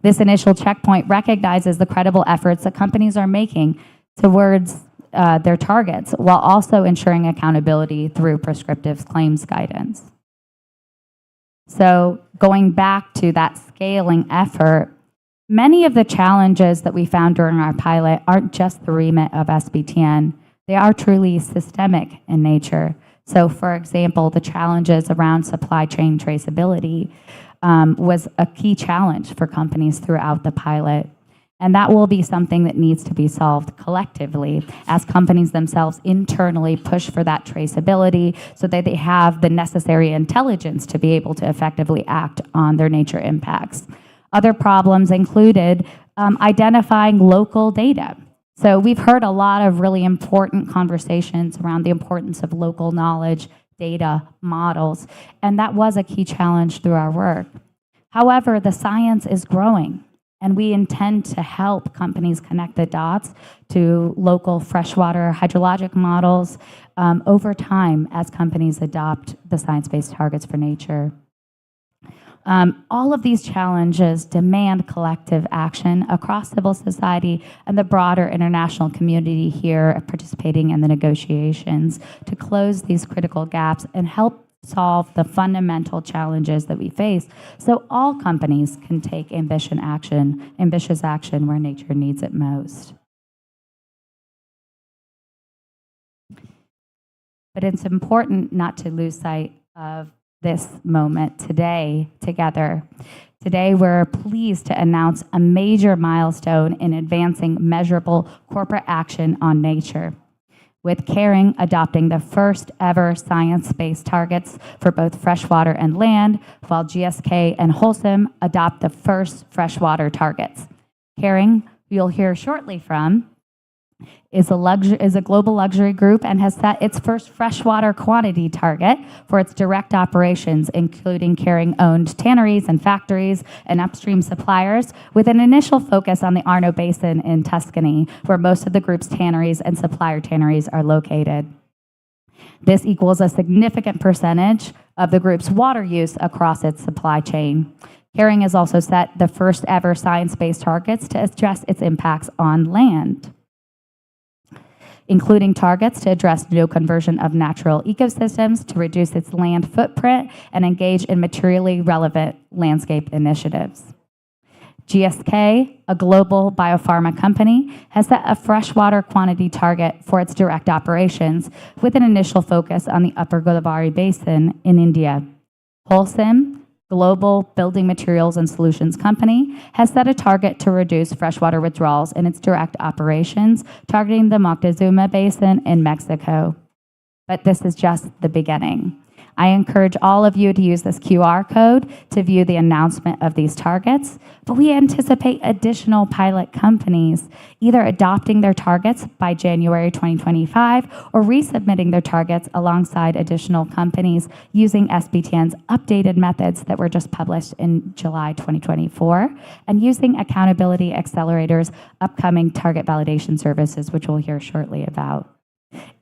This initial checkpoint recognizes the credible efforts that companies are making towards their targets, while also ensuring accountability through prescriptive claims guidance. So going back to that scaling effort, many of the challenges that we found during our pilot aren't just the remit of SBTN. They are truly systemic in nature. So for example, the challenges around supply chain traceability was a key challenge for companies throughout the pilot. And that will be something that needs to be solved collectively as companies themselves internally push for that traceability so that they have the necessary intelligence to be able to effectively act on their nature impacts. Other problems included identifying local data. So we've heard a lot of really important conversations around the importance of local knowledge, data, models, and that was a key challenge through our work. However, the science is growing, and we intend to help companies connect the dots to local freshwater hydrologic models over time as companies adopt the science-based targets for nature. All of these challenges demand collective action across civil society and the broader international community here participating in the negotiations to close these critical gaps and help solve the fundamental challenges that we face so all companies can take ambitious action where nature needs it most. But it's important not to lose sight of this moment today together. Today, we're pleased to announce a major milestone in advancing measurable corporate action on nature, with Caring adopting the first ever science-based targets for both freshwater and land, while GSK and Wholesome adopt the first freshwater targets. Caring, you'll hear shortly from, is a global luxury group and has set its first freshwater quantity target for its direct operations, including Caring-owned tanneries and factories and upstream suppliers, with an initial focus on the Arno Basin in Tuscany, where most of the group's tanneries and supplier tanneries are located. This equals a significant percentage of the group's water use across its supply chain. Caring has also set the first ever science-based targets to address its impacts on land, including targets to address no conversion of natural ecosystems, to reduce its land footprint, and engage in materially relevant landscape initiatives. GSK, a global biopharma company, has set a freshwater quantity target for its direct operations, with an initial focus on the Upper Godavari Basin in India. Wholesome, global building materials and solutions company, has set a target to reduce freshwater withdrawals in its direct operations, targeting the Moctezuma Basin in Mexico. But this is just the beginning. I encourage all of you to use this QR code to view the announcement of these targets, but we anticipate additional pilot companies either adopting their targets by January 2025 or resubmitting their targets alongside additional companies using SBTN's updated methods that were just published in July 2024 and using Accountability Accelerator's upcoming target validation services, which we'll hear shortly about.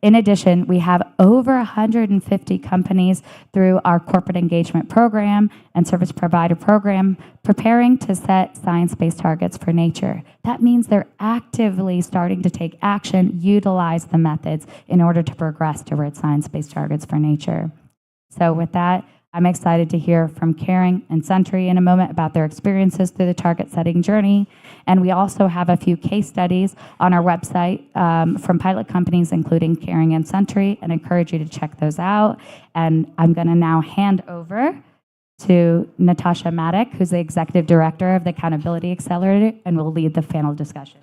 In addition, we have over 150 companies through our corporate engagement program and service provider program preparing to set science-based targets for nature. That means they're actively starting to take action, utilize the methods in order to progress towards science-based targets for nature. So with that, I'm excited to hear from Caring and Sentry in a moment about their experiences through the target setting journey. And we also have a few case studies on our website from pilot companies, including Caring and Sentry, and encourage you to check those out. And I'm going to now hand over to Natasha Maddock, who's the Executive Director of the Accountability Accelerator, and will lead the panel discussion.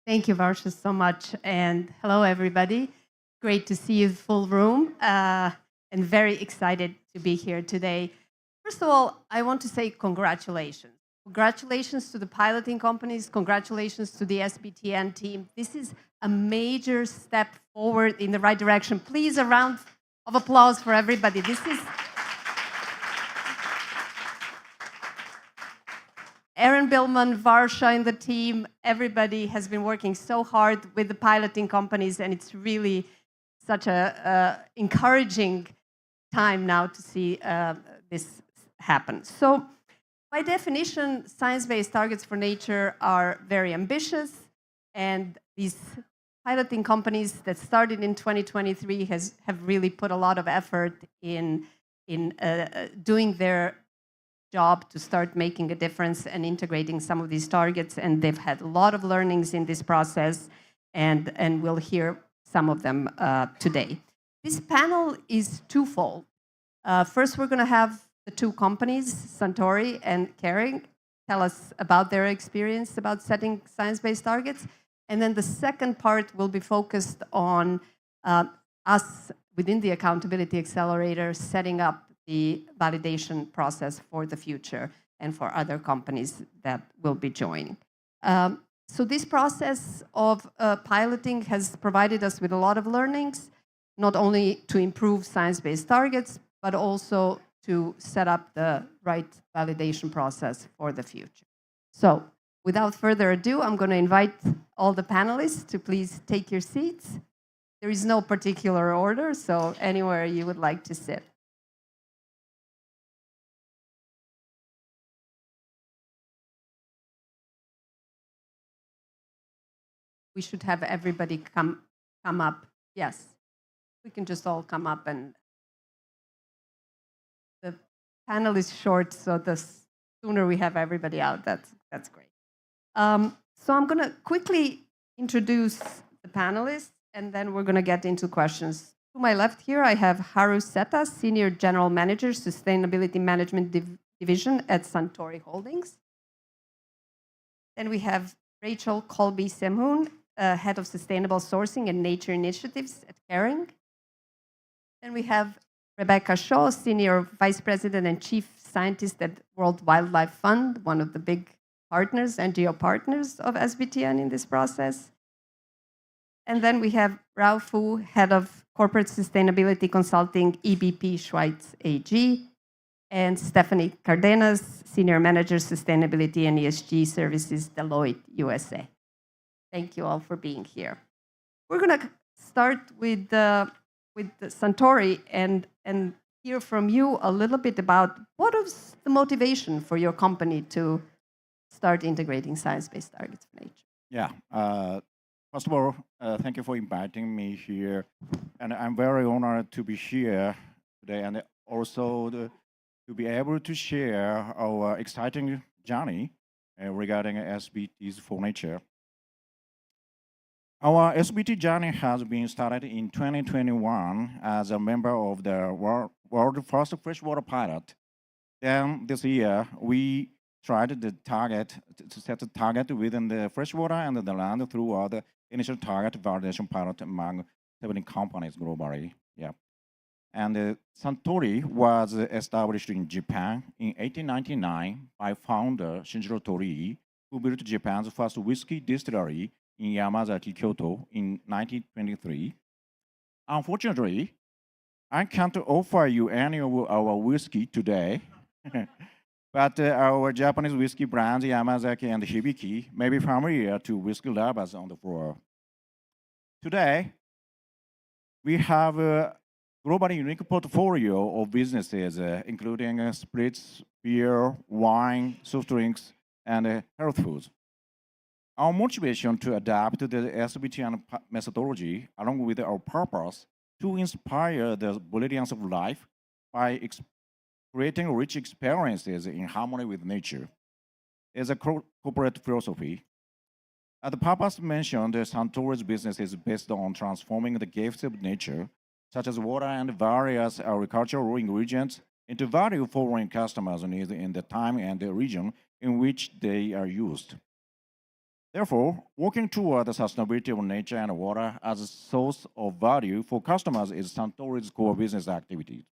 Thank you, Varsha, so much. And hello, everybody. Great to see you full room and very excited to be here today. First of all, I want to say congratulations. Congratulations to the piloting companies. Congratulations to the SBTN team. This is a major step forward in the right direction. Please, a round of applause for everybody. Aaron Billman, Varsha in the team, everybody has been working so hard with the piloting companies, and it's really such a encouraging time now to see this happen. So by definition, science-based targets for nature are very ambitious, and these piloting companies that started in 2023 have really put a lot of effort in doing their job to start making a difference and integrating some of these targets, and they've had a lot of learnings in this process, and we'll hear some of them today. This panel is twofold. First, we're going to have the two companies, Suntory and Kering, tell us about their experience about setting science-based targets. And then the second part will be focused on us within the Accountability Accelerator setting up the validation process for the future and for other companies that will be joining. So this process of piloting has provided us with a lot of learnings, not only to improve science-based targets, but also to set up the right validation process for the future. So without further ado, I'm going to invite all the panelists to please take your seats. There is no particular order, so anywhere you would like to sit. We should have everybody come up. Yes, we can just all come up, and the panel is short, so the sooner we have everybody out, that's great. So I'm going to quickly introduce the panelists, and then we're going to get into questions. To my left here, I have Haru Seta, Senior General Manager, Sustainability Management Division at Suntory Holdings. Then we have Rachel Colby-Semhoon, Head of Sustainable Sourcing and Nature Initiatives at Kering. Then we have Rebecca Shaw, Senior Vice President and Chief Scientist at World Wildlife Fund, one of the big partners, NGO partners of SBTN in this process. And then we have Rao Fu, Head of Corporate Sustainability Consulting, EBP Schweiz AG, and Stephanie Cardenas, Senior Manager, Sustainability and ESG Services, Deloitte USA. Thank you all for being here. We're going to start with the Suntory and hear from you a little bit about what is the motivation for your company to start integrating science-based targets for nature. Yeah. First of all, thank you for inviting me here. And I'm very honored to be here today, and also to be able to share our exciting journey regarding SBTs for nature. Our SBT journey has been started in 2021 as a member of the world first freshwater pilot. Then this year, we tried to set the target within the freshwater and the land through our initial target validation pilot among 17 companies globally. Yeah. And Suntory was established in Japan in 1899 by founder Shinjiro Torii, who built Japan's first whiskey distillery in Yamazaki, Kyoto in 1923. Unfortunately, I can't offer you any of our whiskey today, but our Japanese whiskey brands, Yamazaki and Hibiki, may be familiar to whiskey lovers on the floor. Today, we have a globally unique portfolio of businesses, including spirits, beer, wine, soft drinks, and health foods. Our motivation to adapt the SBTN methodology, along with our purpose to inspire the brilliance of life by creating rich experiences in harmony with nature, is a corporate philosophy. As the purpose mentioned, Suntory's business is based on transforming the gifts of nature, such as water and various agricultural ingredients, into value following customers' needs in the time and the region in which they are used. Therefore, working toward the sustainability of nature and water as a source of value for customers is Suntory's core business activity.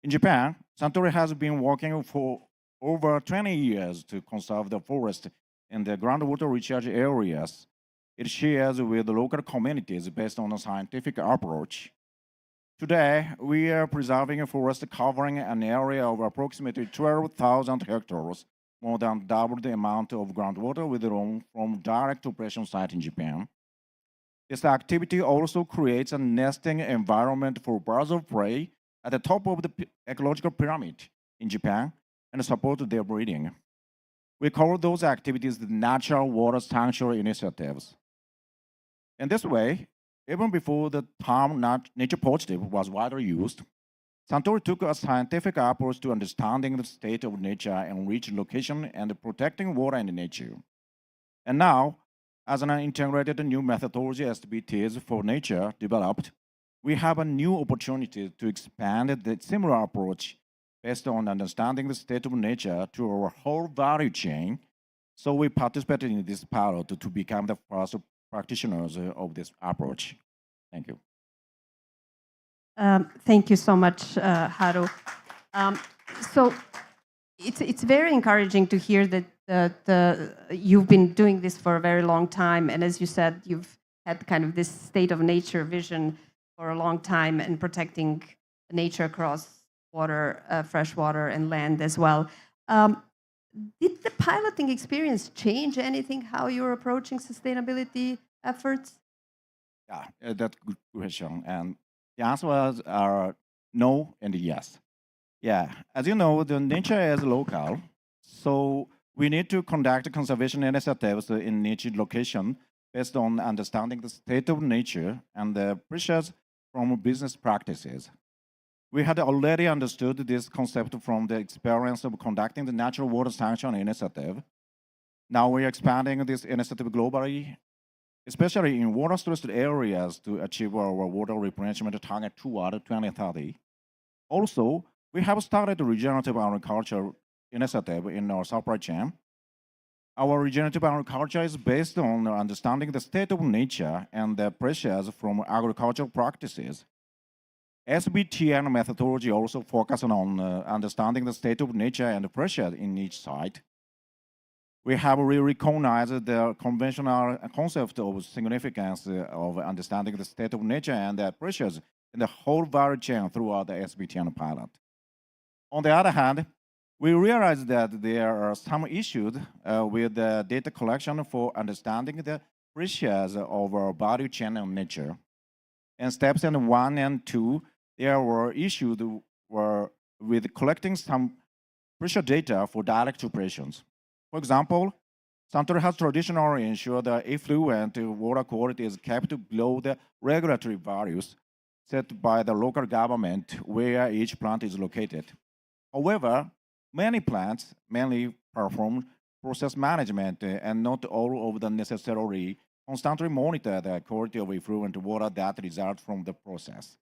In Japan, Suntory has been working for over 20 years to conserve the forest and the groundwater recharge areas. It shares with the local communities based on a scientific approach. Today, we are preserving a forest covering an area of approximately 12,000 hectares, more than double the amount of groundwater withdrawn from direct operation site in Japan. This activity also creates a nesting environment for birds of prey at the top of the ecological pyramid in Japan and support their breeding. We call those activities the natural water sanctuary initiatives. In this way, even before the term nature positive was widely used, Suntory took a scientific approach to understanding the state of nature and reach location and protecting water and nature. And now, as an integrated new methodology SBTs for nature developed, we have a new opportunity to expand the similar approach based on understanding the state of nature to our whole value chain. So we participated in this pilot to become the first practitioners of this approach. Thank you. Thank you so much, Haru. So it's very encouraging to hear that you've been doing this for a very long time, and as you said, you've had kind of this state of nature vision for a long time and protecting nature across water, fresh water, and land as well. Did the piloting experience change anything how you're approaching sustainability efforts? Yeah, that's a good question. And the answers are no and yes. Yeah, as you know, the nature is local, so we need to conduct conservation initiatives in each location based on understanding the state of nature and the pressures from business practices. We had already understood this concept from the experience of conducting the Natural Water Sanction Initiative. Now we are expanding this initiative globally, especially in water-stressed areas to achieve our water replenishment target toward 2030. Also, we have started a regenerative agriculture initiative in our supply chain. Our regenerative agriculture is based on understanding the state of nature and the pressures from agricultural practices. SBTN methodology also focuses on understanding the state of nature and the pressure in each site. We have recognized the conventional concept of significance of understanding the state of nature and the pressures in the whole value chain throughout the SBTN pilot. On the other hand, we realize that there are some issues with the data collection for understanding the pressures of our value chain and nature. In steps 1 and 2, there were issues with collecting some pressure data for direct operations. For example, Suntory has traditionally ensured that effluent water quality is kept below the regulatory values set by the local government where each plant is located. However, many plants mainly perform process management and not all of them necessarily constantly monitor the quality of effluent water that results from the process.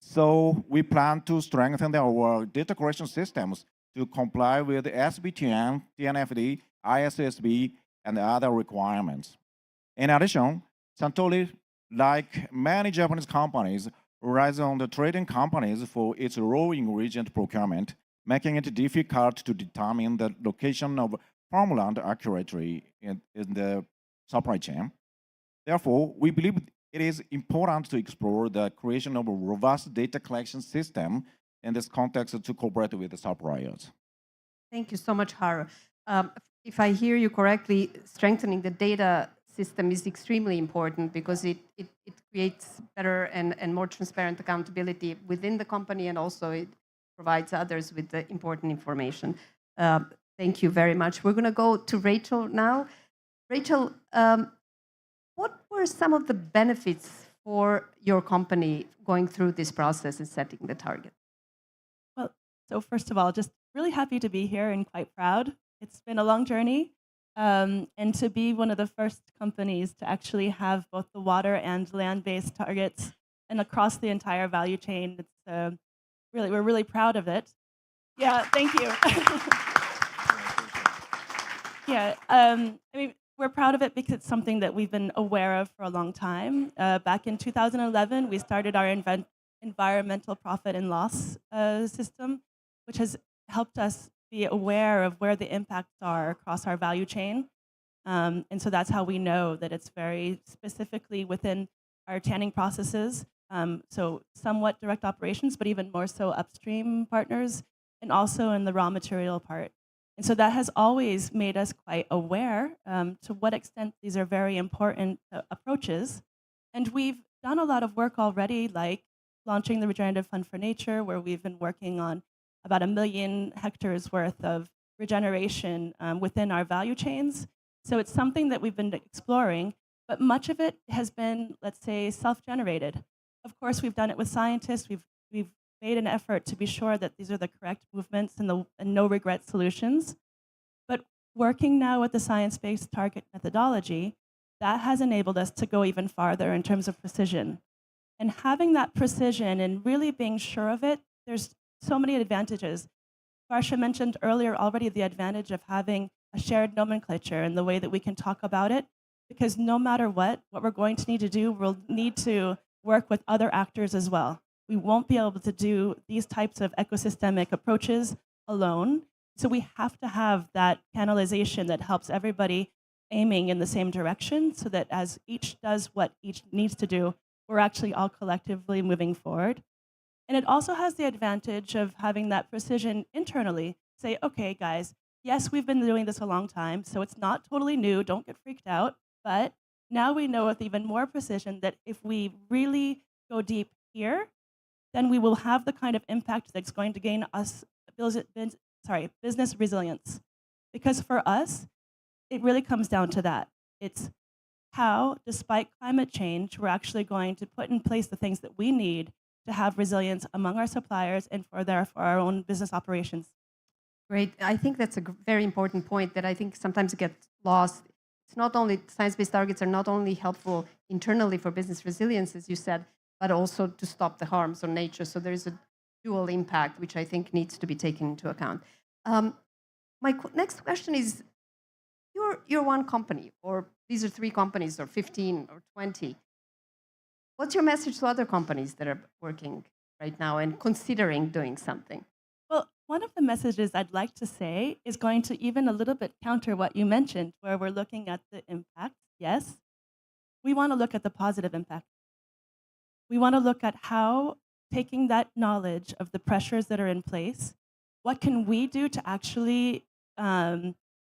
So we plan to strengthen our data collection systems to comply with SBTN, TNFD, ISSB, and other requirements. In addition, Suntory, like many Japanese companies, relies on the trading companies for its raw ingredient procurement, making it difficult to determine the location of farmland accurately in the supply chain. Therefore, we believe it is important to explore the creation of a robust data collection system in this context to cooperate with the suppliers. Thank you so much, Haru. If I hear you correctly, strengthening the data system is extremely important because it creates better and more transparent accountability within the company, and also it provides others with the important information. Thank you very much. We're going to go to Rachel now. Rachel, what were some of the benefits for your company going through this process and setting the target? Well, so first of all, just really happy to be here and quite proud. It's been a long journey, and to be one of the first companies to actually have both the water and land-based targets and across the entire value chain, it's we're really proud of it. Yeah, thank you. Yeah, I mean, we're proud of it because it's something that we've been aware of for a long time. Back in 2011, we started our environmental profit and loss system, which has helped us be aware of where the impacts are across our value chain. And so that's how we know that it's very specifically within our tanning processes. So somewhat direct operations, but even more so upstream partners, and also in the raw material part. And so that has always made us quite aware to what extent these are very important approaches. And we've done a lot of work already, like launching the Regenerative Fund for Nature, where we've been working on about 1 million hectares worth of regeneration within our value chains. So it's something that we've been exploring, but much of it has been, let's say, self-generated. Of course, we've done it with scientists. We've made an effort to be sure that these are the correct movements and no-regret solutions. But working now with the science-based target methodology, that has enabled us to go even farther in terms of precision. And having that precision and really being sure of it, there's so many advantages. Varsha mentioned earlier already the advantage of having a shared nomenclature and the way that we can talk about it, because no matter what we're going to need to do, we'll need to work with other actors as well. We won't be able to do these types of ecosystemic approaches alone. So we have to have that canalization that helps everybody aiming in the same direction, so that as each does what each needs to do, we're actually all collectively moving forward. And it also has the advantage of having that precision internally. Say, okay, guys, yes, we've been doing this a long time, so it's not totally new, don't get freaked out, but now we know with even more precision that if we really go deep here, then we will have the kind of impact that's going to gain us business resilience. Because for us, it really comes down to that. It's how, despite climate change, we're actually going to put in place the things that we need to have resilience among our suppliers and for our own business operations. Great. I think that's a very important point that I think sometimes gets lost. It's not only science-based targets are not only helpful internally for business resilience, as you said, but also to stop the harms on nature. So there is a dual impact, which I think needs to be taken into account. My next question is, you're one company, or these are 3 companies, or 15, or 20. What's your message to other companies that are working right now and considering doing something? Well, one of the messages I'd like to say is going to even a little bit counter what you mentioned, where we're looking at the impact. Yes, we want to look at the positive impact. We want to look at how, taking that knowledge of the pressures that are in place, what can we do to actually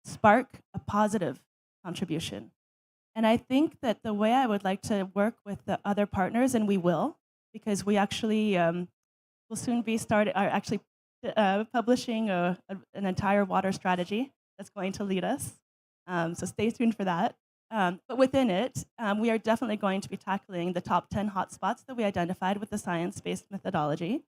spark a positive contribution? And I think that the way I would like to work with the other partners, and we will, because we actually will soon be publishing an entire water strategy that's going to lead us. So stay tuned for that. But within it, we are definitely going to be tackling the top 10 hotspots that we identified with the science-based methodology.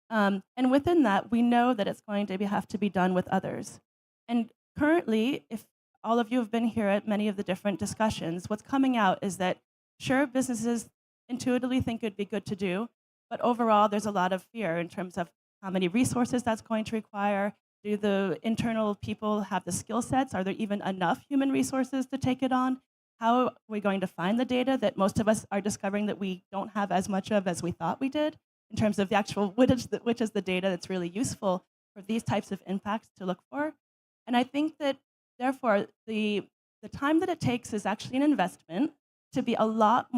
And within that, we know that it's going to have to be done with others. And currently, if all of you have been here at many of the different discussions, what's coming out is that, sure, businesses intuitively think it'd be good to do, but overall, there's a lot of fear in terms of how many resources that's going to require. Do the internal people have the skill sets? Are there even enough human resources to take it on? How are we going to find the data that most of us are discovering that we don't have as much of as we thought we did, in terms of the actual, which is the data that's really useful for these types of impacts to look for? And I think that, therefore, the time that it takes is actually an investment to be a lot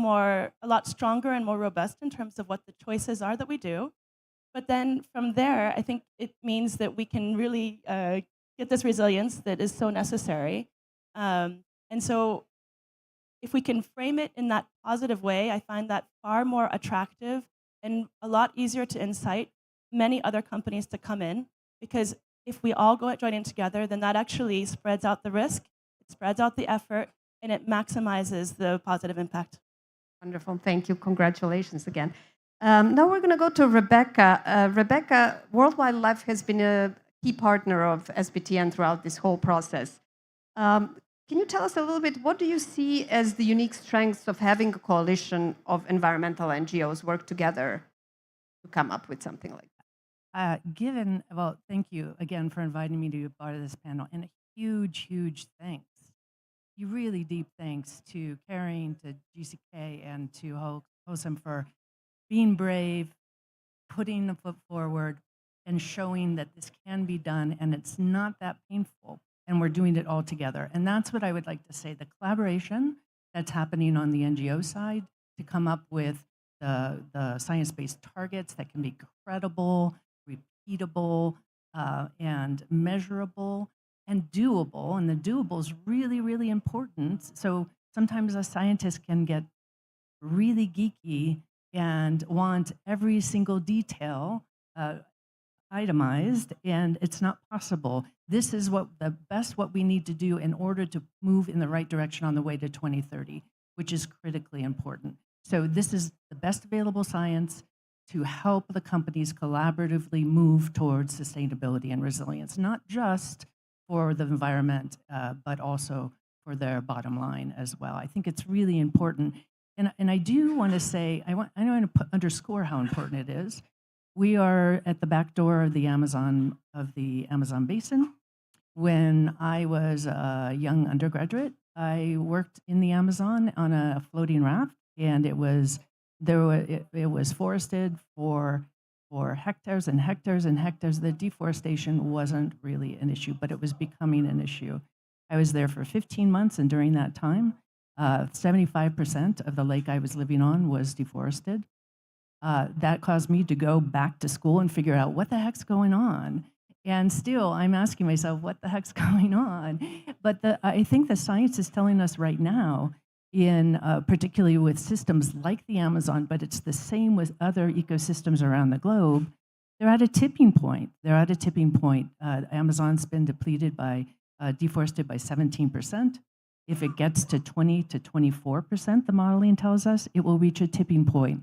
stronger and more robust in terms of what the choices are that we do. But then from there, I think it means that we can really get this resilience that is so necessary. And so if we can frame it in that positive way, I find that far more attractive and a lot easier to incite many other companies to come in. Because if we all join in together, then that actually spreads out the risk, it spreads out the effort, and it maximizes the positive impact. Wonderful. Thank you. Congratulations again. Now we're going to go to Rebecca. Rebecca, World Wildlife has been a key partner of SBTN throughout this whole process. Can you tell us a little bit, what do you see as the unique strengths of having a coalition of environmental NGOs work together to come up with something like that? Well, thank you again for inviting me to be part of this panel, and a huge, huge thanks. Really deep thanks to Karen, to GCK, and to HOSAM for being brave, putting the foot forward, and showing that this can be done, and it's not that painful, and we're doing it all together. And that's what I would like to say, the collaboration that's happening on the NGO side to come up with the science-based targets that can be credible, repeatable, and measurable, and doable, and the doable is really, really important. So sometimes a scientist can get really geeky and want every single detail itemized, and it's not possible. This is what we need to do in order to move in the right direction on the way to 2030, which is critically important. So this is the best available science to help the companies collaboratively move towards sustainability and resilience, not just for the environment, but also for their bottom line as well. I think it's really important. And I do want to say, I want to underscore how important it is. We are at the back door of the Amazon basin. When I was a young undergraduate, I worked in the Amazon on a floating raft, and it was forested for hectares and hectares and hectares. The deforestation wasn't really an issue, but it was becoming an issue. I was there for 15 months, and during that time, 75% of the lake I was living on was deforested. That caused me to go back to school and figure out what the heck's going on. And still, I'm asking myself, what the heck's going on? But I think the science is telling us right now, particularly with systems like the Amazon, but it's the same with other ecosystems around the globe, they're at a tipping point. Amazon's been deforested by 17%. If it gets to 20 to 24%, the modeling tells us, it will reach a tipping point,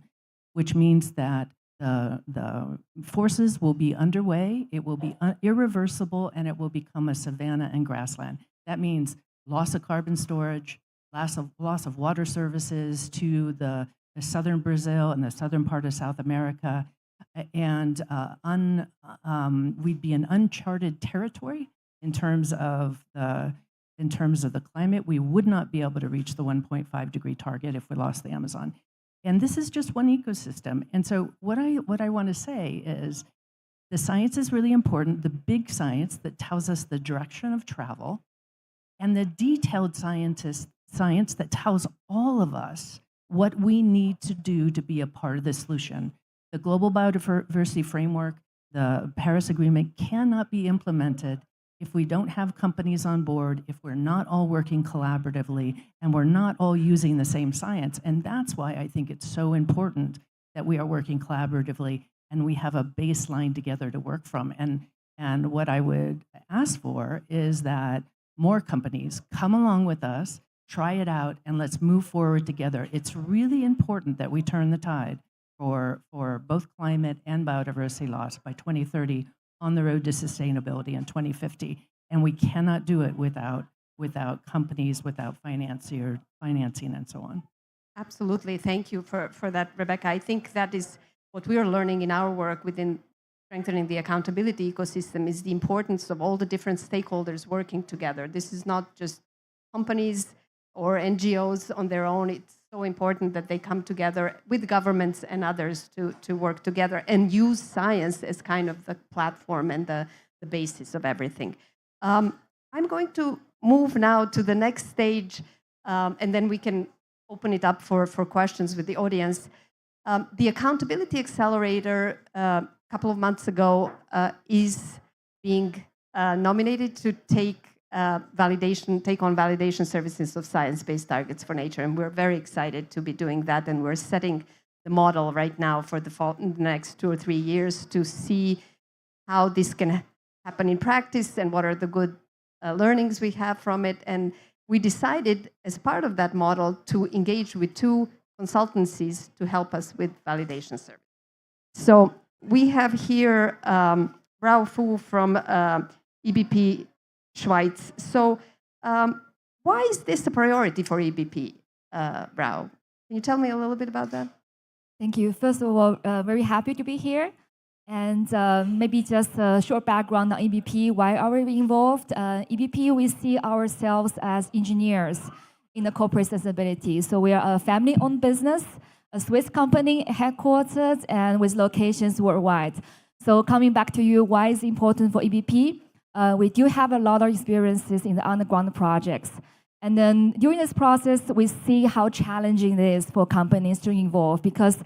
which means that the forces will be underway, it will be irreversible, and it will become a savanna and grassland. That means loss of carbon storage, loss of water services to the southern Brazil and the southern part of South America, and we'd be in uncharted territory in terms of the climate. We would not be able to reach the 1.5 degree target if we lost the Amazon. And this is just one ecosystem. And so what I want to say is the science is really important, the big science that tells us the direction of travel, and the detailed science that tells all of us what we need to do to be a part of the solution. The Global Biodiversity Framework, the Paris Agreement cannot be implemented if we don't have companies on board, if we're not all working collaboratively, and we're not all using the same science. And that's why I think it's so important that we are working collaboratively and we have a baseline together to work from. And what I would ask for is that more companies come along with us, try it out, and let's move forward together. It's really important that we turn the tide for both climate and biodiversity loss by 2030 on the road to sustainability in 2050. And we cannot do it without companies, without financing and so on. Absolutely. Thank you for that, Rebecca. I think that is what we are learning in our work within strengthening the accountability ecosystem is the importance of all the different stakeholders working together. This is not just companies or NGOs on their own. It's so important that they come together with governments and others to work together and use science as kind of the platform and the basis of everything. I'm going to move now to the next stage, and then we can open it up for questions with the audience. The Accountability Accelerator, a couple of months ago, is being nominated to take on validation services of science-based targets for nature, and we're very excited to be doing that. And we're setting the model right now for the next 2 or 3 years to see how this can happen in practice and what are the good learnings we have from it. And we decided, as part of that model, to engage with 2 consultancies to help us with validation service. So we have here Rao Fu from EBP Schweiz. So why is this a priority for EBP, Rao? Can you tell me a little bit about that? Thank you. First of all, very happy to be here. And maybe just a short background on EBP. Why are we involved? EBP, we see ourselves as engineers in the corporate sustainability. So we are a family-owned business, a Swiss company headquartered and with locations worldwide. So coming back to you, why is it important for EBP? We do have a lot of experiences in the underground projects. And then during this process, we see how challenging it is for companies to involve, because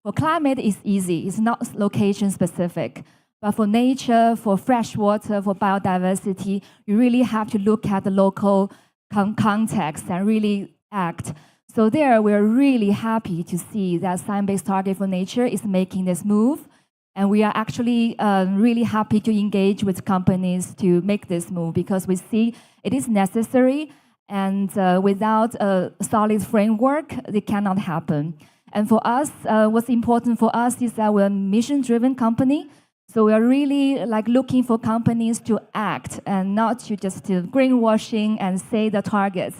for climate, it's easy. It's not location specific. But for nature, for fresh water, for biodiversity, you really have to look at the local context and really act. So there, we're really happy to see that Science-Based Target for Nature is making this move. And we are actually really happy to engage with companies to make this move because we see it is necessary, and without a solid framework, it cannot happen. And for us, what's important for us is that we're a mission-driven company. So we are really like looking for companies to act and not to just greenwashing and say the targets.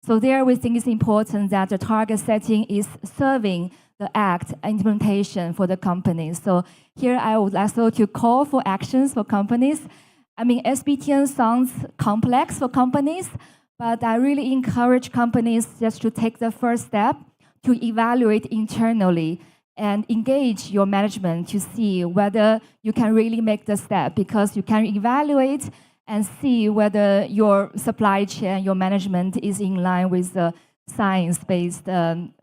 So there we think it's important that the target setting is serving the act implementation for the companies. So here I would also to call for actions for companies. I mean, SBTN sounds complex for companies, but I really encourage companies just to take the first step to evaluate internally and engage your management to see whether you can really make the step, because you can evaluate and see whether your supply chain, your management is in line with the science-based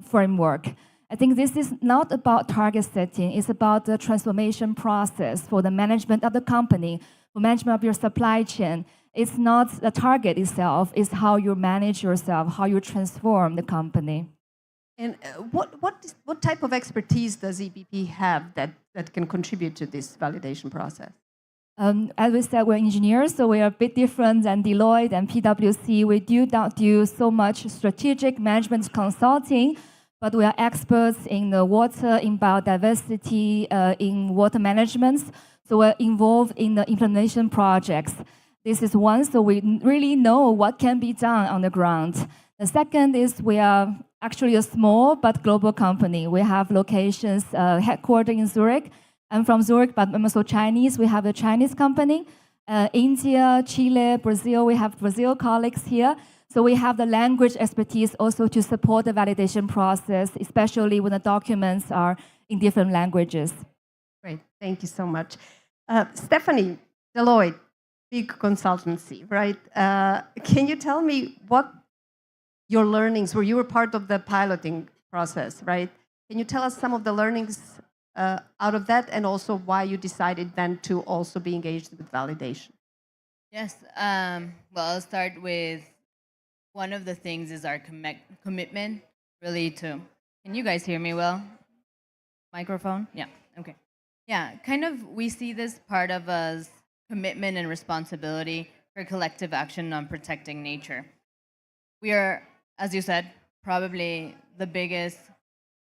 framework. I think this is not about target setting, it's about the transformation process for the management of the company, for management of your supply chain. It's not the target itself, it's how you manage yourself, how you transform the company. And what type of expertise does EBP have that can contribute to this validation process? As we said, we're engineers, so we are a bit different than Deloitte and PwC. We do not do so much strategic management consulting, but we are experts in the water, in biodiversity, in water management. So we're involved in the implementation projects. This is one, so we really know what can be done on the ground. The second is we are actually a small but global company. We have locations headquartered in Zurich. I'm from Zurich, but I'm also Chinese. We have a Chinese company. India, Chile, Brazil, we have Brazil colleagues here. So we have the language expertise also to support the validation process, especially when the documents are in different languages. Great, thank you so much. Stephanie, Deloitte, big consultancy, right? Can you tell me what your learnings were? You were part of the piloting process, right? Can you tell us some of the learnings out of that, and also why you decided then to also be engaged with validation? Yes, well, I'll start with one of the things is our commitment really to, can you guys hear me well? Microphone? Yeah, okay. Yeah, kind of we see this part of us commitment and responsibility for collective action on protecting nature. We are, as you said, probably the biggest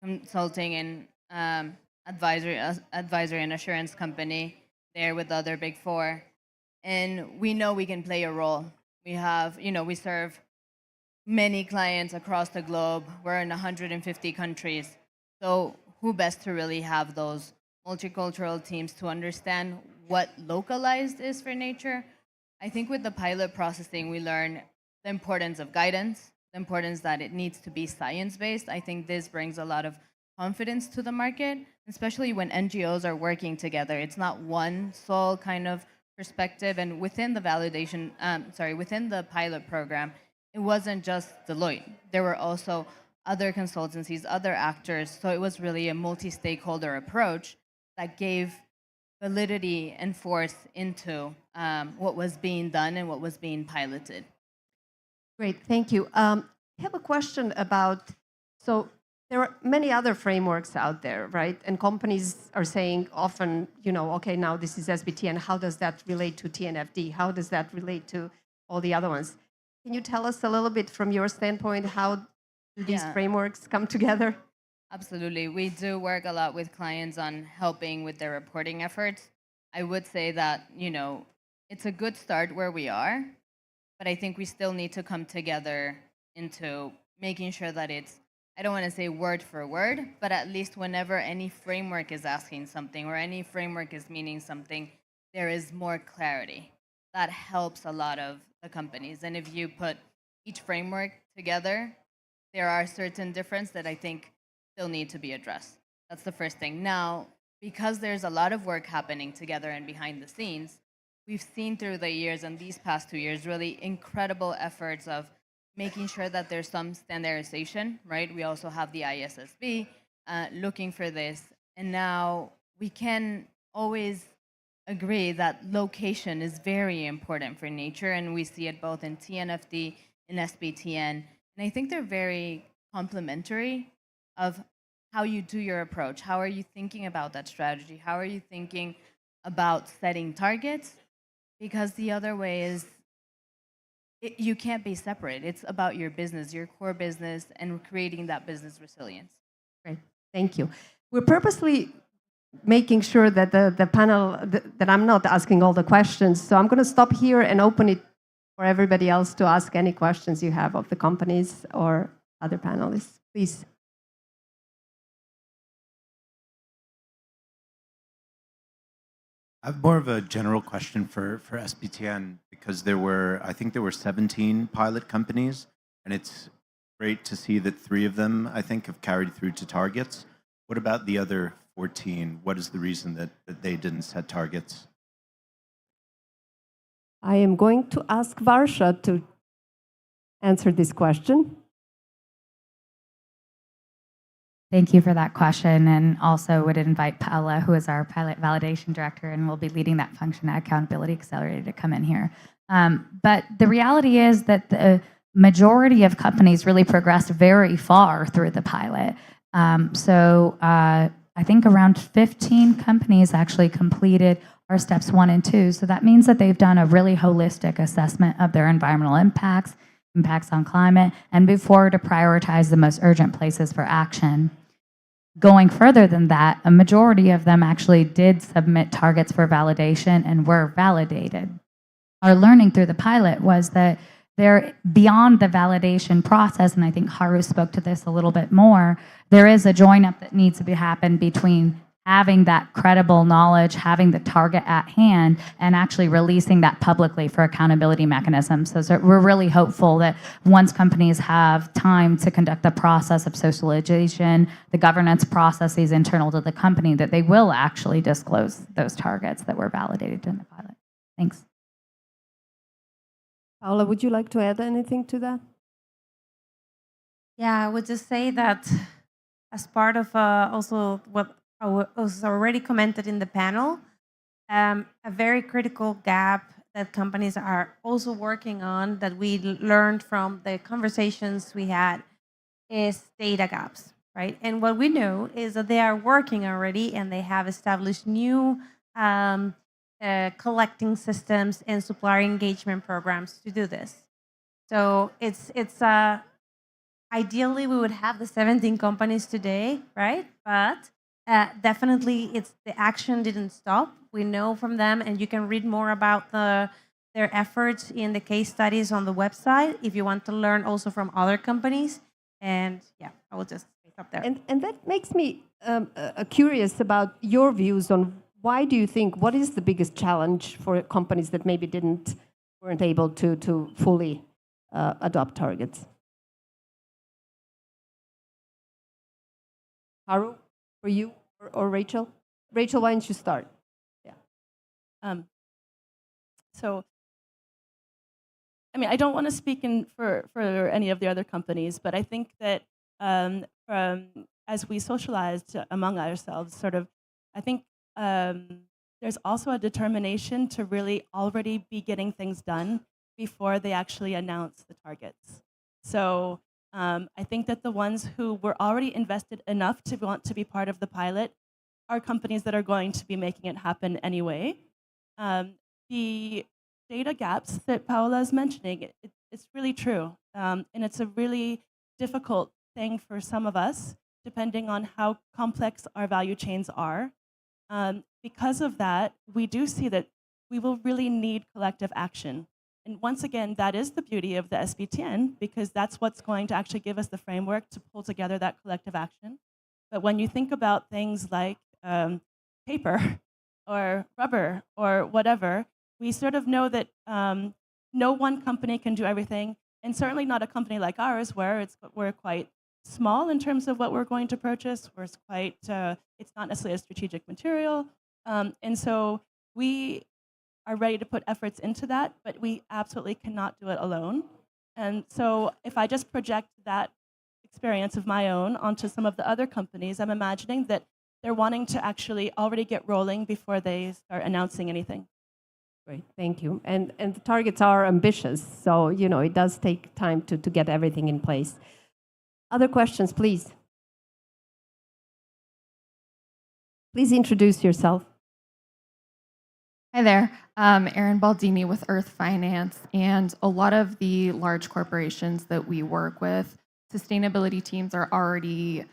consulting and advisory and assurance company there with the other big four. And we know we can play a role. We have, we serve many clients across the globe. We're in 150 countries. So who best to really have those multicultural teams to understand what localized is for nature? I think with the pilot processing, we learn the importance of guidance, the importance that it needs to be science-based. I think this brings a lot of confidence to the market, especially when NGOs are working together. It's not one sole kind of perspective. And within the validation, within the pilot program, it wasn't just Deloitte. There were also other consultancies, other actors. So it was really a multi-stakeholder approach that gave validity and force into what was being done and what was being piloted. Great, thank you. I have a question about, so there are many other frameworks out there, right? And companies are saying often, okay, now this is SBTN. How does that relate to TNFD? How does that relate to all the other ones? Can you tell us a little bit from your standpoint, how do these frameworks come together? Absolutely. We do work a lot with clients on helping with their reporting efforts. I would say that, it's a good start where we are, but I think we still need to come together into making sure that it's, I don't want to say word for word, but at least whenever any framework is asking something or any framework is meaning something, there is more clarity. That helps a lot of the companies. And if you put each framework together, there are certain differences that I think still need to be addressed. That's the first thing. Now, because there's a lot of work happening together and behind the scenes, we've seen through the years and these past 2 years really incredible efforts of making sure that there's some standardization, right? We also have the ISSB looking for this. And now we can always agree that location is very important for nature, and we see it both in TNFD and SBTN. And I think they're very complementary of how you do your approach. How are you thinking about that strategy? How are you thinking about setting targets? Because the other way is you can't be separate. It's about your business, your core business, and creating that business resilience. Great, thank you. We're purposely making sure that the panel, that I'm not asking all the questions. So I'm going to stop here and open it for everybody else to ask any questions you have of the companies or other panelists. Please. I have more of a general question for SBTN, because I think there were 17 pilot companies, and it's great to see that 3 of them, I think, have carried through to targets. What about the other 14? What is the reason that they didn't set targets? I am going to ask Varsha to answer this question. Thank you for that question, and also would invite Paula, who is our pilot validation director and will be leading that function at Accountability Accelerator, to come in here. But the reality is that the majority of companies really progressed very far through the pilot. I think around 15 companies actually completed our steps 1 and 2. So that means that they've done a really holistic assessment of their environmental impacts on climate, and before to prioritize the most urgent places for action. Going further than that, a majority of them actually did submit targets for validation and were validated. Our learning through the pilot was that they're beyond the validation process, and I think Haru spoke to this a little bit more. There is a join up that needs to happen between having that credible knowledge, having the target at hand, and actually releasing that publicly for accountability mechanisms. So we're really hopeful that once companies have time to conduct the process of socialization, the governance processes internal to the company, that they will actually disclose those targets that were validated in the pilot. Thanks. Paula, would you like to add anything to that? Yeah, I would just say that as part of also what was already commented in the panel, a very critical gap that companies are also working on, that we learned from the conversations we had, is data gaps, right? And what we know is that they are working already, and they have established new collecting systems and supplier engagement programs to do this. So it's ideally we would have the 17 companies today, right? But definitely the action didn't stop. We know from them, and you can read more about their efforts in the case studies on the website if you want to learn also from other companies. And yeah, I will just stop there. And that makes me curious about your views on why do you think, what is the biggest challenge for companies that maybe weren't able to fully adopt targets? Haru, for you or Rachel? Rachel, why don't you start? Yeah. So, I mean, I don't want to speak for any of the other companies, but I think that as we socialized among ourselves, I think there's also a determination to really already be getting things done before they actually announce the targets. So I think that the ones who were already invested enough to want to be part of the pilot are companies that are going to be making it happen anyway. The data gaps that Paola is mentioning, it's really true. And it's a really difficult thing for some of us, depending on how complex our value chains are. Because of that, we do see that we will really need collective action. And once again, that is the beauty of the SBTN, because that's what's going to actually give us the framework to pull together that collective action. But when you think about things like paper or rubber or whatever, we sort of know that no one company can do everything, and certainly not a company like ours, where we're quite small in terms of what we're going to purchase. It's not necessarily a strategic material. And so we are ready to put efforts into that, but we absolutely cannot do it alone. And so if I just project that experience of my own onto some of the other companies, I'm imagining that they're wanting to actually already get rolling before they start announcing anything. Great, thank you. And the targets are ambitious, so it does take time to get everything in place. Other questions, please. Please introduce yourself. Hi there, Erin Baldini with Earth Finance, and a lot of the large corporations that we work with, sustainability teams are already,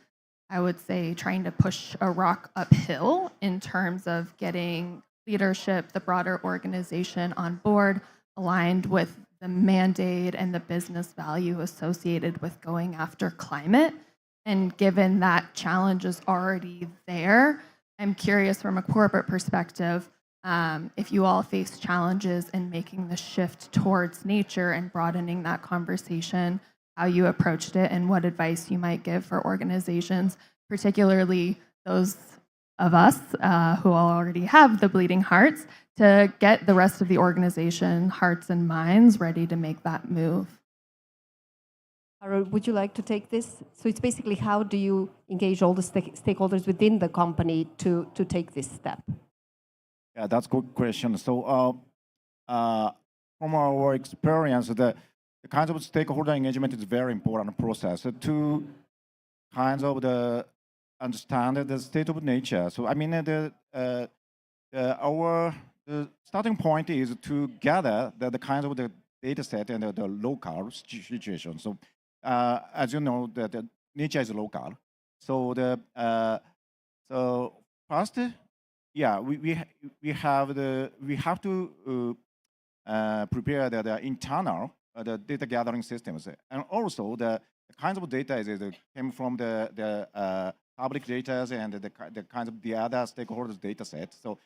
I would say, trying to push a rock uphill in terms of getting leadership, the broader organization on board, aligned with the mandate and the business value associated with going after climate. And given that challenge is already there, I'm curious from a corporate perspective, if you all face challenges in making the shift towards nature and broadening that conversation, how you approached it, and what advice you might give for organizations, particularly those of us who already have the bleeding hearts, to get the rest of the organization, hearts and minds, ready to make that move. Harold, would you like to take this? So it's basically how do you engage all the stakeholders within the company to take this step? Yeah, that's a good question. So from our experience, the kinds of stakeholder engagement is very important process to kinds of the understand the state of nature. So I mean, our starting point is to gather the kinds of the data set and the local situation. So as you know, the nature is local. So so first, yeah, we have to prepare the internal the data gathering systems, and also the kinds of data is came from the public data and the kinds of the other stakeholders data set. So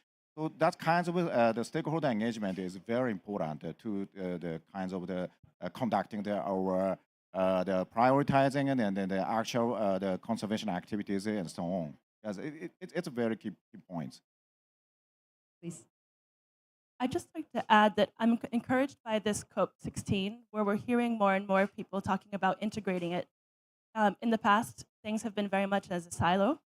that kinds of the stakeholder engagement is very important to the kinds of the conducting our the prioritizing and then the actual the conservation activities and so on. Yes, it's a very key points. Please. I'd just like to add that I'm encouraged by this COP16, where we're hearing more and more people talking about integrating it. In the past, things have been very much as a silo,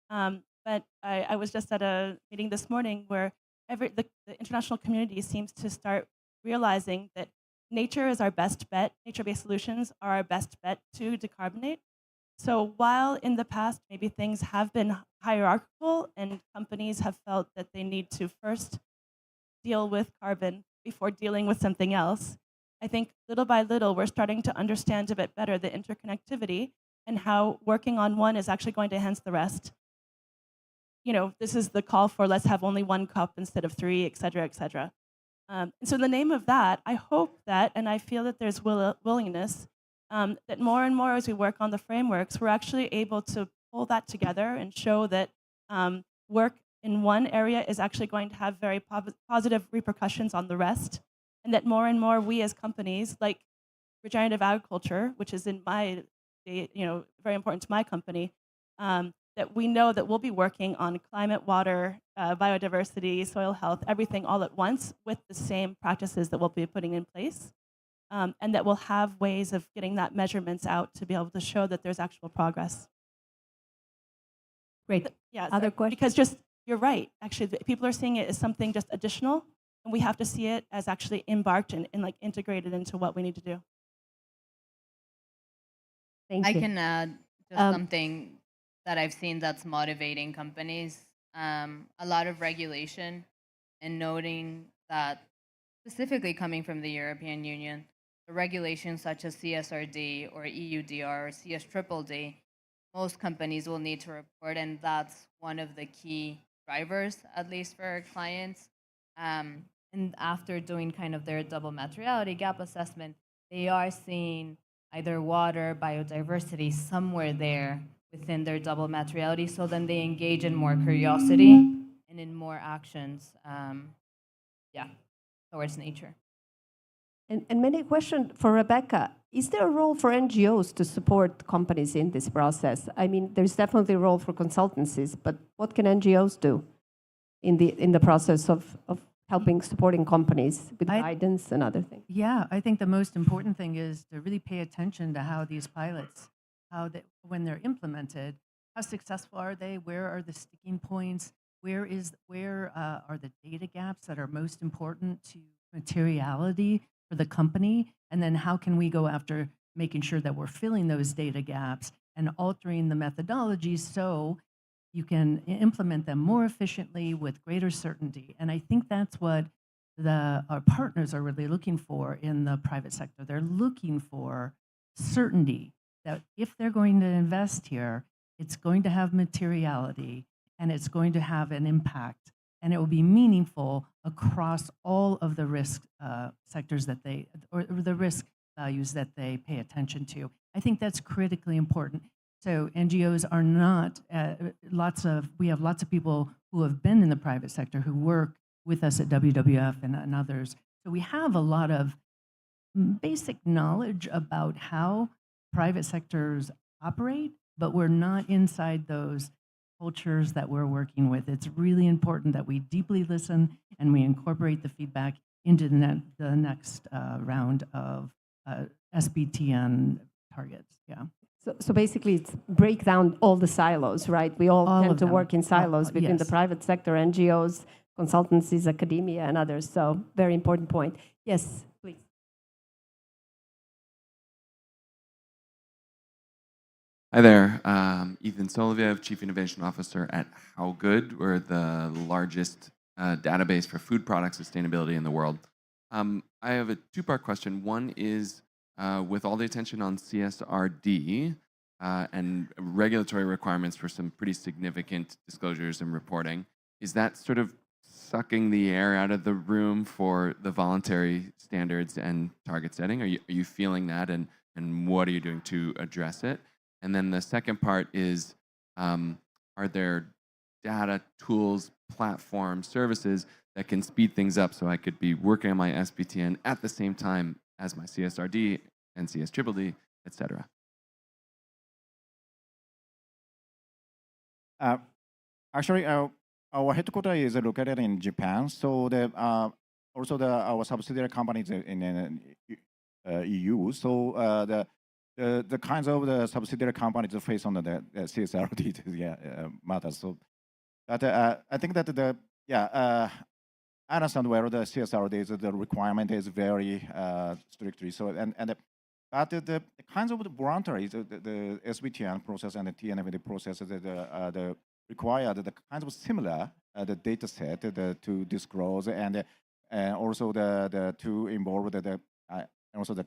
but I was just at a meeting this morning where the international community seems to start realizing that nature is our best bet, nature-based solutions are our best bet to decarbonate. So while in the past maybe things have been hierarchical and companies have felt that they need to first deal with carbon before dealing with something else, I think little by little we're starting to understand a bit better the interconnectivity and how working on one is actually going to enhance the rest. This is the call for let's have only one cup instead of 3, et cetera, et cetera. And so in the name of that, I hope that, and I feel that there's willingness, that more and more as we work on the frameworks, we're actually able to pull that together and show that work in one area is actually going to have very positive repercussions on the rest, and that more and more we as companies, like regenerative agriculture, which is in my, very important to my company, that we know that we'll be working on climate, water, biodiversity, soil health, everything all at once with the same practices that we'll be putting in place, and that we'll have ways of getting that measurements out to be able to show that there's actual progress. Great. Yeah. Other questions? Because just you're right. Actually, people are seeing it as something just additional, and we have to see it as actually embarked and like integrated into what we need to do. Thank you. I can add just something that I've seen that's motivating companies. A lot of regulation, and noting that specifically coming from the European Union, the regulations such as CSRD or EUDR or CSDDD, most companies will need to report, and that's one of the key drivers, at least for our clients. And after doing kind of their double materiality gap assessment, they are seeing either water, biodiversity, somewhere there within their double materiality. So then they engage in more curiosity and in more actions, towards nature. And maybe a question for Rebecca. Is there a role for NGOs to support companies in this process? I mean, there's definitely a role for consultancies, but what can NGOs do in the process of supporting companies with guidance and other things? Yeah, I think the most important thing is to really pay attention to how these pilots, when they're implemented, how successful are they? Where are the sticking points? Where are the data gaps that are most important to materiality for the company? And then how can we go after making sure that we're filling those data gaps and altering the methodologies so you can implement them more efficiently with greater certainty? And I think that's what our partners are really looking for in the private sector. They're looking for certainty that if they're going to invest here, it's going to have materiality and it's going to have an impact, and it will be meaningful across all of the risk sectors that or the risk values that they pay attention to. I think that's critically important. So NGOs are not, we have lots of people who have been in the private sector who work with us at WWF and others. So we have a lot of basic knowledge about how private sectors operate, but we're not inside those cultures that we're working with. It's really important that we deeply listen and we incorporate the feedback into the next round of SBTN targets. Yeah. So basically, it's break down all the silos, right? We all tend to work in silos between the private sector, NGOs, consultancies, academia, and others. So very important point. Yes, please. Hi there, Ethan Soloviev, Chief Innovation Officer at How Good. We're the largest database for food product sustainability in the world. I have a two-part question. One is, with all the attention on CSRD and regulatory requirements for some pretty significant disclosures and reporting, is that sort of sucking the air out of the room for the voluntary standards and target setting? Are you feeling that, and what are you doing to address it? And then the second part is, are there data, tools, platform, services that can speed things up so I could be working on my SBTN at the same time as my CSRD and CSDDD, et cetera? Actually, our headquarters is located in Japan, so also our subsidiary companies in EU. So the kinds of the subsidiary companies face on the CSRD matters. So that I think that I understand where the CSRD is. The requirement is very strictly. So but the kinds of the voluntary, the SBTN process and the TNFD process, the required the kinds of similar the data set to disclose and also the to involve also the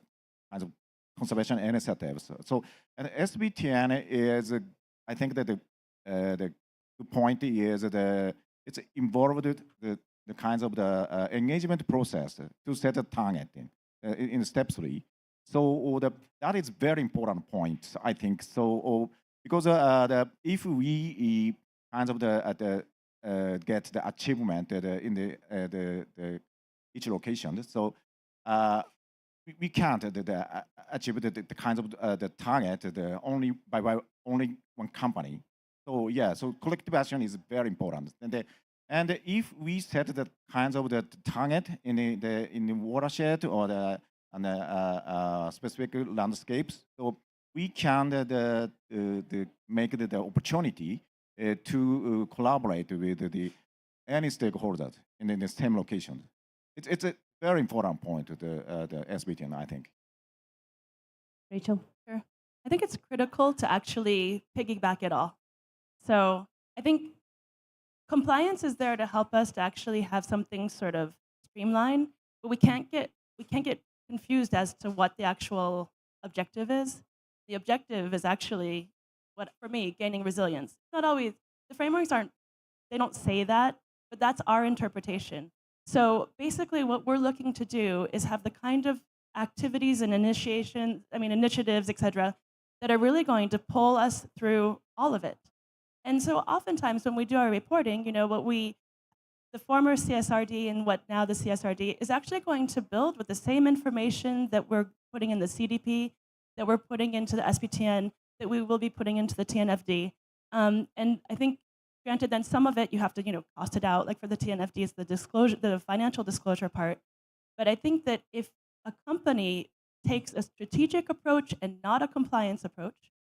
kinds of conservation initiatives. So and SBTN is, I think that the point is that it's involved the kinds of the engagement process to set a target in step 3. So that is very important point, I think. So because if we kinds of get the achievement in the each location, so we can't achieve the kinds of the target only by only one company. So yeah, so collective action is very important. And if we set the kinds of the target in the watershed or the specific landscapes, so we can make the opportunity to collaborate with any stakeholders in the same location. It's a very important point to the SBTN, I think. Rachel? Sure. I think it's critical to actually piggyback it all. So I think compliance is there to help us to actually have something sort of streamlined, but we can't get confused as to what the actual objective is. The objective is actually, for me, gaining resilience. Not always, the frameworks they don't say that, but that's our interpretation. So basically what we're looking to do is have the kind of activities and initiatives, et cetera, that are really going to pull us through all of it. And so oftentimes when we do our reporting, the former CSRD and what now the CSRD is actually going to build with the same information that we're putting in the CDP, that we're putting into the SBTN, that we will be putting into the TNFD. And I think, granted, then some of it you have to cost it out. Like for the TNFD, it's the disclosure, the financial disclosure part. But I think that if a company takes a strategic approach and not a compliance approach,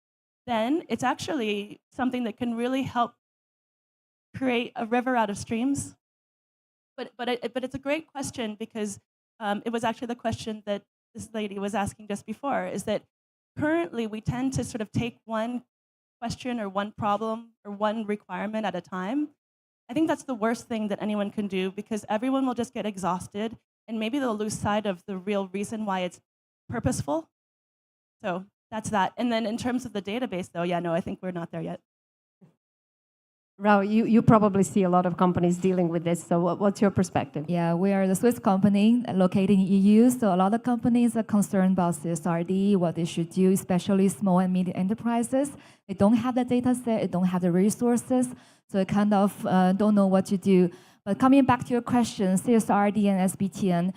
then it's actually something that can really help create a river out of streams. But it's a great question because it was actually the question that this lady was asking just before, is that currently we tend to sort of take one question or one problem or one requirement at a time. I think that's the worst thing that anyone can do because everyone will just get exhausted and maybe they'll lose sight of the real reason why it's purposeful. So that's that. And then in terms of the database though, yeah, no, I think we're not there yet. Rao, you probably see a lot of companies dealing with this, so what's your perspective? Yeah, we are the Swiss company located in EU, so a lot of companies are concerned about CSRD, what they should do, especially small and medium enterprises. They don't have the data set, they don't have the resources, so they kind of don't know what to do. But coming back to your question, CSRD and SBTN,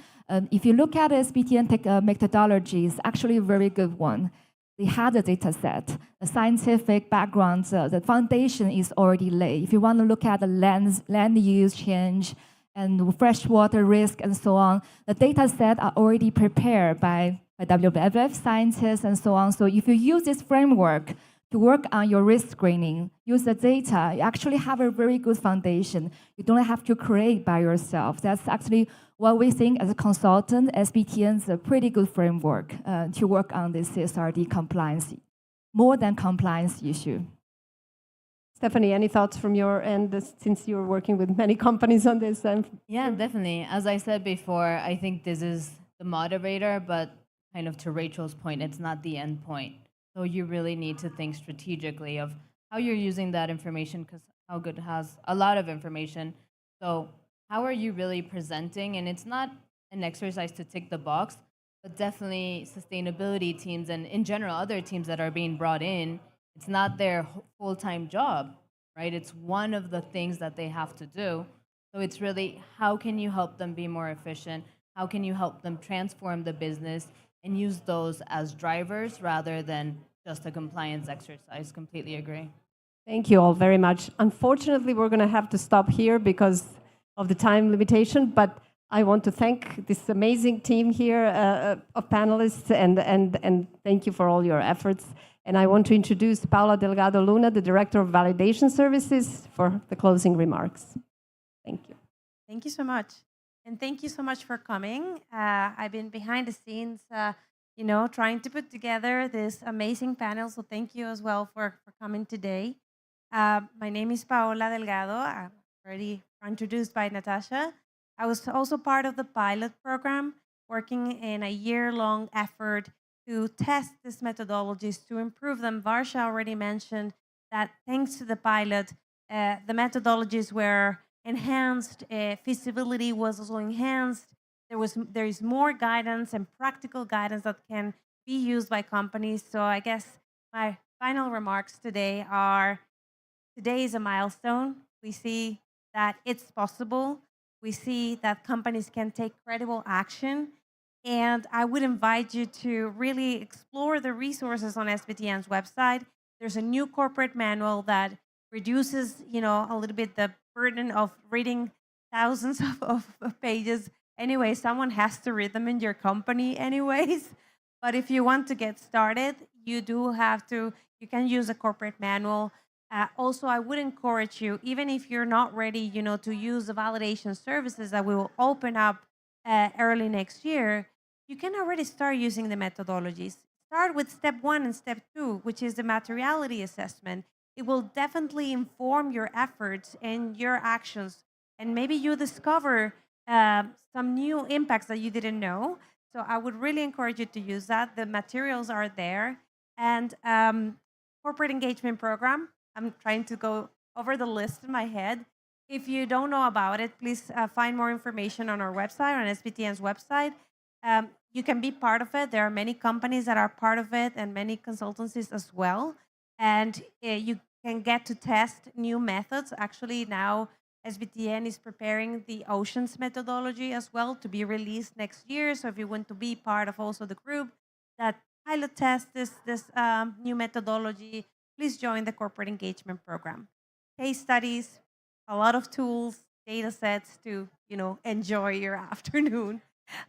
if you look at SBTN methodology, it's actually a very good one. They had a data set, the scientific background, the foundation is already laid. If you want to look at the land use change and freshwater risk and so on, the data set are already prepared by WWF scientists and so on. So if you use this framework to work on your risk screening, use the data, you actually have a very good foundation. You don't have to create by yourself. That's actually what we think as a consultant, SBTN is a pretty good framework to work on this CSRD compliance, more than compliance issue. Stephanie, any thoughts from your end, since you're working with many companies on this? Yeah, definitely. As I said before, I think this is the moderator, but kind of to Rachel's point, it's not the end point. So you really need to think strategically of how you're using that information, because How Good has a lot of information. So how are you really presenting? And it's not an exercise to tick the box, but definitely sustainability teams and in general other teams that are being brought in, it's not their full-time job, right? It's one of the things that they have to do. So it's really how can you help them be more efficient? How can you help them transform the business and use those as drivers rather than just a compliance exercise? Completely agree. Thank you all very much. Unfortunately, we're going to have to stop here because of the time limitation, but I want to thank this amazing team here of panelists and thank you for all your efforts. And I want to introduce Paula Delgado Luna, the Director of Validation Services, for the closing remarks. Thank you. Thank you so much. And thank you so much for coming. I've been behind the scenes, trying to put together this amazing panel. So thank you as well for coming today. My name is Paola Delgado. I'm already introduced by Natasha. I was also part of the pilot program, working in a year-long effort to test these methodologies, to improve them. Varsha already mentioned that thanks to the pilot, the methodologies were enhanced, feasibility was also enhanced. There is more guidance and practical guidance that can be used by companies. So I guess my final remarks today are, today is a milestone. We see that it's possible. We see that companies can take credible action. And I would invite you to really explore the resources on SBTN's website. There's a new corporate manual that reduces, a little bit the burden of reading thousands of pages. Anyway, someone has to read them in your company anyways. But if you want to get started, you can use a corporate manual. Also, I would encourage you, even if you're not ready, to use the validation services that we will open up early next year, you can already start using the methodologies. Start with step 1 and step 2, which is the materiality assessment. It will definitely inform your efforts and your actions. And maybe you discover some new impacts that you didn't know. So I would really encourage you to use that. The materials are there. And corporate engagement program. I'm trying to go over the list in my head. If you don't know about it, please find more information on our website, on SBTN's website. You can be part of it. There are many companies that are part of it and many consultancies as well. And you can get to test new methods. Actually, now SBTN is preparing the oceans methodology as well to be released next year. So if you want to be part of also the group that pilot test this new methodology, please join the corporate engagement program. Case studies, a lot of tools, data sets to enjoy your afternoon.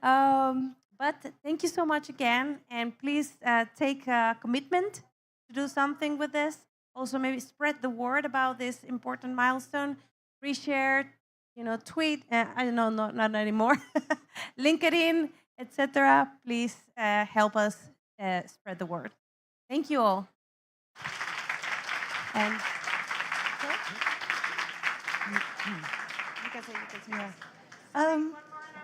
But thank you so much again, and please take a commitment to do something with this. Also, maybe spread the word about this important milestone. Reshare, tweet. I don't know, not anymore. LinkedIn, etc. Please help us spread the word. Thank you all. And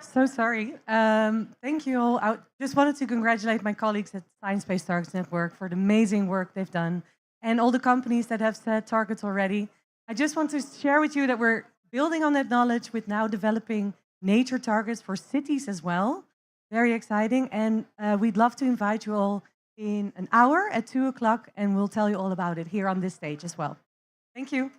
So sorry. Thank you all. I just wanted to congratulate my colleagues at Science Based Targets Network for the amazing work they've done and all the companies that have set targets already. I just want to share with you that we're building on that knowledge with now developing nature targets for cities as well. Very exciting. And we'd love to invite you all in an hour at 2 o'clock, and we'll tell you all about it here on this stage as well. Thank you.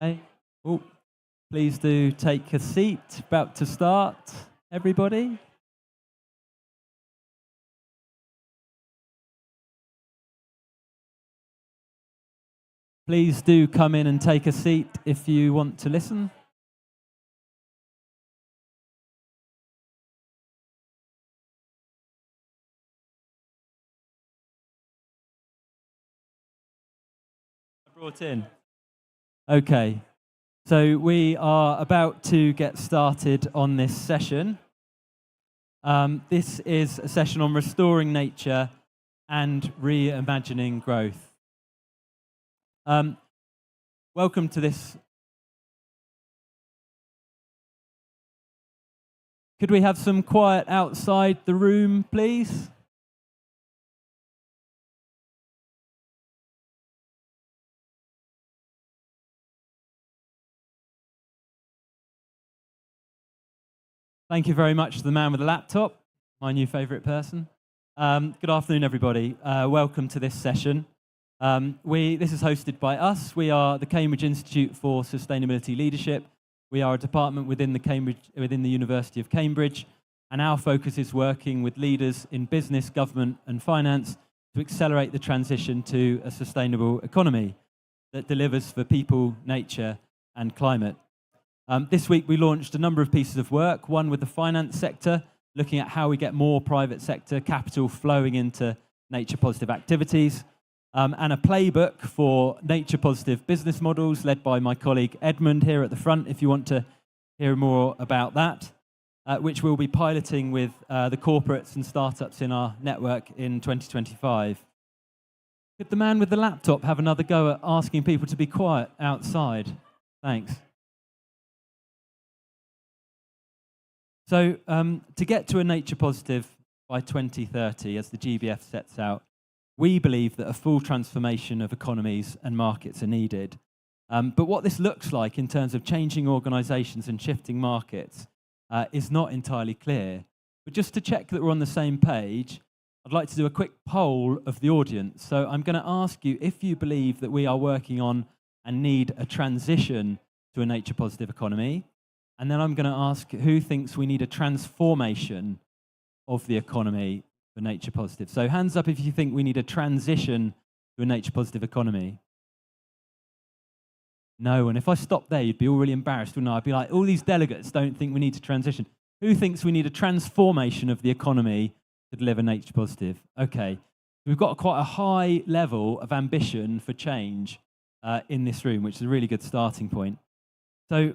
Hey. Oh, please do take a seat. About to start, everybody. Please do come in and take a seat if you want to listen. Brought in. Okay, so we are about to get started on this session. This is a session on restoring nature and reimagining growth. Welcome to this. Could we have some quiet outside the room, please? Thank you very much to the man with the laptop, my new favourite person. Good afternoon, everybody. Welcome to this session. This is hosted by us. We are the Cambridge Institute for Sustainability Leadership. We are a department within the University of Cambridge, and our focus is working with leaders in business, government, and finance to accelerate the transition to a sustainable economy that delivers for people, nature, and climate. This week we launched a number of pieces of work, one with the finance sector, looking at how we get more private sector capital flowing into nature-positive activities, and a playbook for nature-positive business models led by my colleague Edmund here at the front, if you want to hear more about that, which we'll be piloting with the corporates and startups in our network in 2025. Could the man with the laptop have another go at asking people to be quiet outside? Thanks. So to get to a nature positive by 2030, as the GBF sets out, we believe that a full transformation of economies and markets are needed. But what this looks like in terms of changing organisations and shifting markets is not entirely clear. But just to check that we're on the same page, I'd like to do a quick poll of the audience. So I'm going to ask you if you believe that we are working on and need a transition to a nature positive economy. And then I'm going to ask who thinks we need a transformation of the economy for nature positive. So hands up if you think we need a transition to a nature positive economy. No, and if I stopped there, you'd be all really embarrassed, wouldn't I? I'd be like, all these delegates don't think we need to transition. Who thinks we need a transformation of the economy to deliver nature positive? Okay, we've got quite a high level of ambition for change in this room, which is a really good starting point. So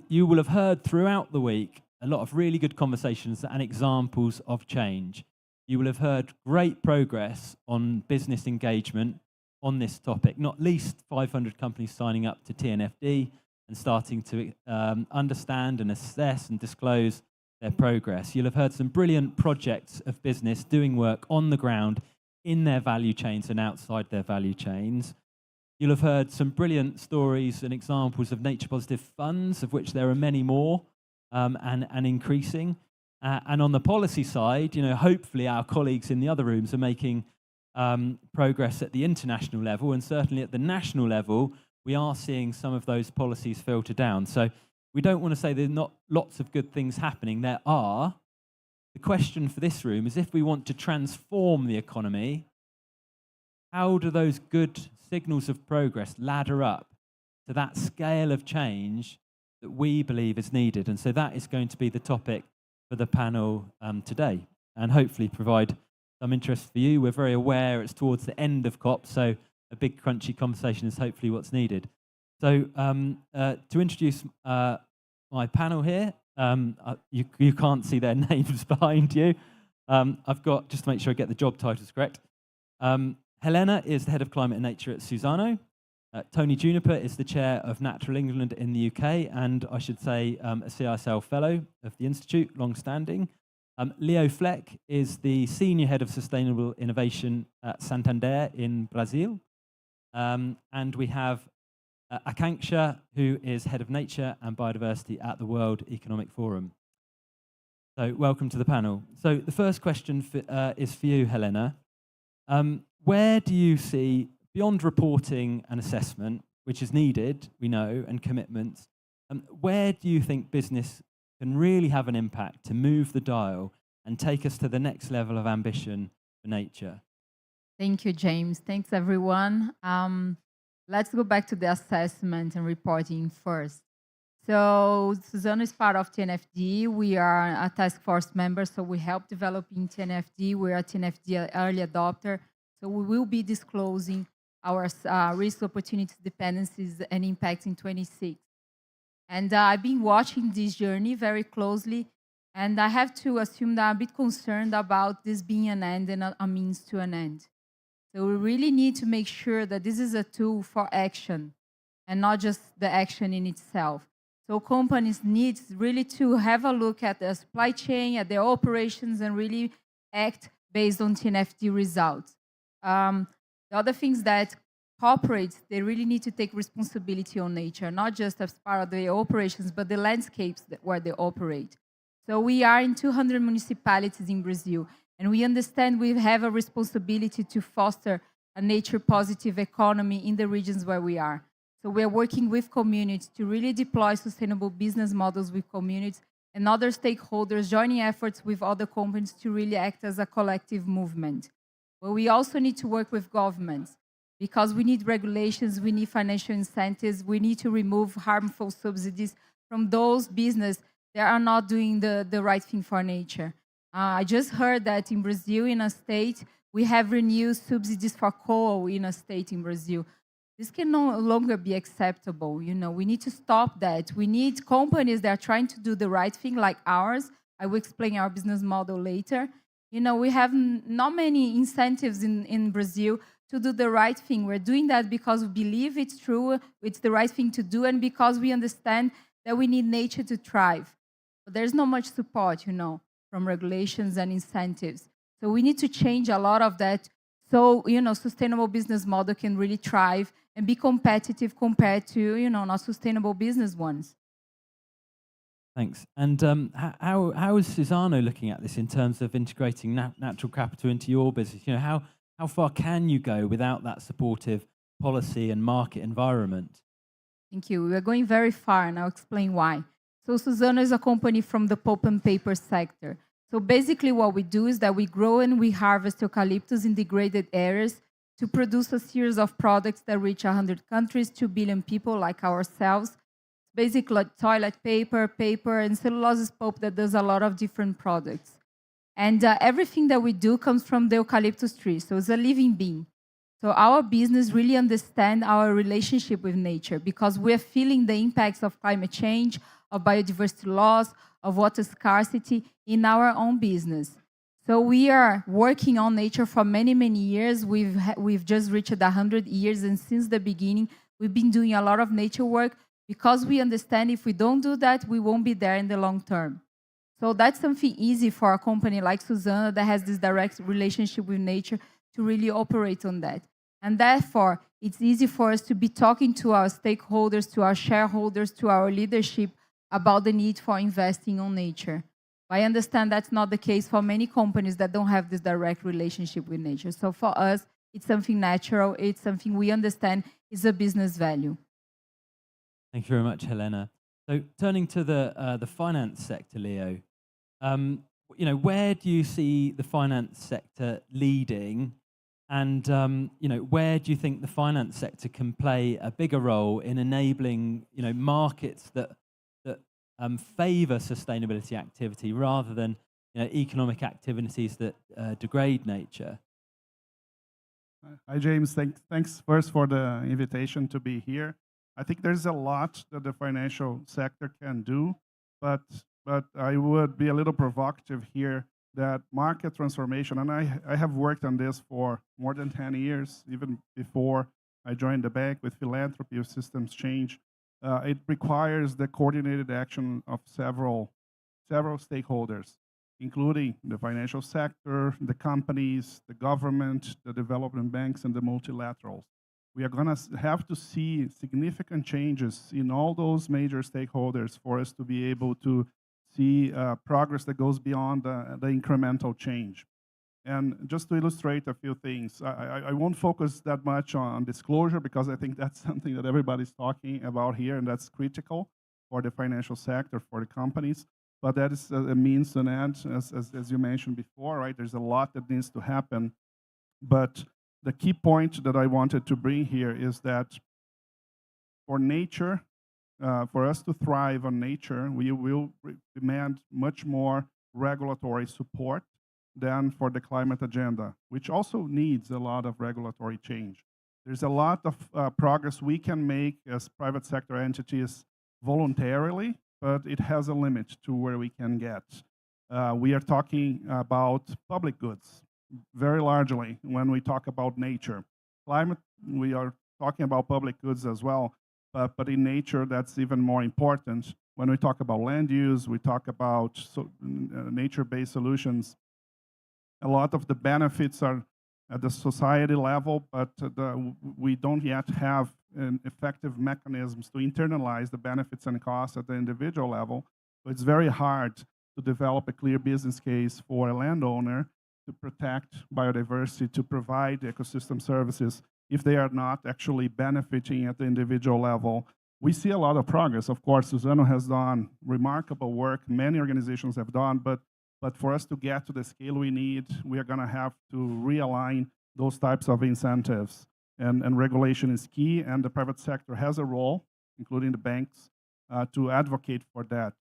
you will have heard throughout the week a lot of really good conversations and examples of change. You will have heard great progress on business engagement on this topic, not least 500 companies signing up to TNFD and starting to understand and assess and disclose their progress. You'll have heard some brilliant projects of business doing work on the ground in their value chains and outside their value chains. You'll have heard some brilliant stories and examples of nature-positive funds, of which there are many more, and increasing. And on the policy side, hopefully our colleagues in the other rooms are making progress at the international level, and certainly at the national level, we are seeing some of those policies filter down. So we don't want to say there's not lots of good things happening. There are. The question for this room is, if we want to transform the economy, how do those good signals of progress ladder up to that scale of change that we believe is needed? And so that is going to be the topic for the panel today, and hopefully provide some interest for you. We're very aware it's towards the end of COP, so a big crunchy conversation is hopefully what's needed. So to introduce my panel here, you can't see their names behind you. I've got, just to make sure I get the job titles correct, Helena is the head of climate and nature at Suzano. Tony Juniper is the chair of Natural England in the UK, and I should say a CISL fellow of the Institute, long-standing. Leo Fleck is the senior head of sustainable innovation at Santander in Brazil. And we have Akanksha, who is head of nature and biodiversity at the World Economic Forum. So welcome to the panel. So the first question is for you, Helena. Where do you see, beyond reporting and assessment, which is needed, we know, and commitments. Where do you think business can really have an impact to move the dial and take us to the next level of ambition for nature? Thank you, James. Thanks, everyone. Let's go back to the assessment and reporting first. So Suzano is part of TNFD. We are a task force member, so we help developing TNFD. We are a TNFD early adopter. So we will be disclosing our risk, opportunities, dependencies, and impacts in 26. And I've been watching this journey very closely, and I have to assume that I'm a bit concerned about this being an end and a means to an end. So we really need to make sure that this is a tool for action and not just the action in itself. So companies need really to have a look at their supply chain, at their operations, and really act based on TNFD results. The other things that corporates, they really need to take responsibility on nature, not just as part of their operations, but the landscapes where they operate. So we are in 200 municipalities in Brazil, and we understand we have a responsibility to foster a nature-positive economy in the regions where we are. So we are working with communities to really deploy sustainable business models with communities and other stakeholders, joining efforts with other companies to really act as a collective movement. But we also need to work with governments because we need regulations, we need financial incentives, we need to remove harmful subsidies from those businesses that are not doing the right thing for nature. I just heard that in Brazil, in a state, we have renewed subsidies for coal in a state in Brazil. This can no longer be acceptable. You know, we need to stop that. We need companies that are trying to do the right thing, like ours. I will explain our business model later. You know, we have not many incentives in Brazil to do the right thing. We're doing that because we believe it's true, it's the right thing to do, and because we understand that we need nature to thrive. But there's not much support, you know, from regulations and incentives. So we need to change a lot of that so, you know, sustainable business model can really thrive and be competitive compared to, you know, not sustainable business ones. Thanks. And how is Suzano looking at this in terms of integrating natural capital into your business? You know, how far can you go without that supportive policy and market environment? Thank you. We are going very far, and I'll explain why. So Suzano is a company from the pulp and paper sector. So basically what we do is that we grow and we harvest eucalyptus in degraded areas to produce a series of products that reach 100 countries, 2 billion people like ourselves. Basically like toilet paper, and cellulose pulp that does a lot of different products. And everything that we do comes from the eucalyptus tree, so it's a living being. So our business really understands our relationship with nature because we're feeling the impacts of climate change, of biodiversity loss, of water scarcity in our own business. So we are working on nature for many, many years. We've just reached 100 years, and since the beginning, we've been doing a lot of nature work because we understand if we don't do that, we won't be there in the long term. So that's something easy for a company like Suzano that has this direct relationship with nature to really operate on that. And therefore, it's easy for us to be talking to our stakeholders, to our shareholders, to our leadership about the need for investing on nature. I understand that's not the case for many companies that don't have this direct relationship with nature. So for us, it's something natural, it's something we understand is a business value. Thank you very much, Helena. So turning to the finance sector, Leo, you know, where do you see the finance sector leading? And you know, where do you think the finance sector can play a bigger role in enabling, you know, markets that favor sustainability activity rather than, you know, economic activities that degrade nature? Hi, James. Thanks first for the invitation to be here. I think there's a lot that the financial sector can do, but I would be a little provocative here that market transformation, and I have worked on this for more than 10 years, even before I joined the bank with philanthropy of systems change. It requires the coordinated action of several stakeholders, including the financial sector, the companies, the government, the development banks, and the multilaterals. We are going to have to see significant changes in all those major stakeholders for us to be able to see progress that goes beyond the incremental change. And just to illustrate a few things, I won't focus that much on disclosure because I think that's something that everybody's talking about here, and that's critical for the financial sector, for the companies. But that is a means to an end, as you mentioned before, right? There's a lot that needs to happen. But the key point that I wanted to bring here is that for nature, for us to thrive on nature, we will demand much more regulatory support than for the climate agenda, which also needs a lot of regulatory change. There's a lot of progress we can make as private sector entities voluntarily, but it has a limit to where we can get. We are talking about public goods very largely when we talk about nature. Climate, we are talking about public goods as well, but in nature, that's even more important. When we talk about land use, we talk about nature-based solutions. A lot of the benefits are at the society level, but we don't yet have effective mechanisms to internalize the benefits and costs at the individual level. So it's very hard to develop a clear business case for a landowner to protect biodiversity, to provide ecosystem services if they are not actually benefiting at the individual level. We see a lot of progress. Of course, Suzano has done remarkable work. Many organizations have done, but for us to get to the scale we need, we are going to have to realign those types of incentives. And regulation is key, and the private sector has a role, including the banks, to advocate for that.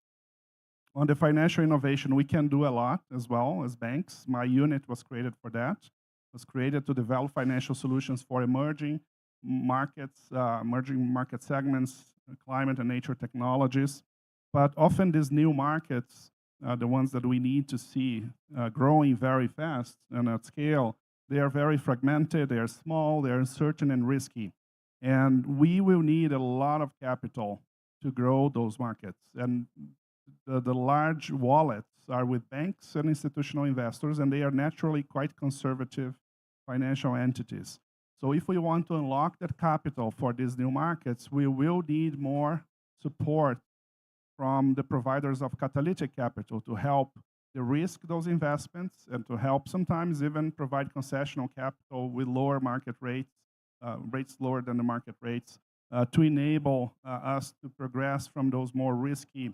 On the financial innovation, we can do a lot as well as banks. My unit was created for that. It was created to develop financial solutions for emerging markets, emerging market segments, climate and nature technologies. But often these new markets, the ones that we need to see growing very fast and at scale, they are very fragmented, they are small, they are uncertain and risky. And we will need a lot of capital to grow those markets. And the large wallets are with banks and institutional investors, and they are naturally quite conservative financial entities. So if we want to unlock that capital for these new markets, we will need more support from the providers of catalytic capital to help de-risk those investments and to help sometimes even provide concessional capital with lower market rates, rates lower than the market rates, to enable us to progress from those more risky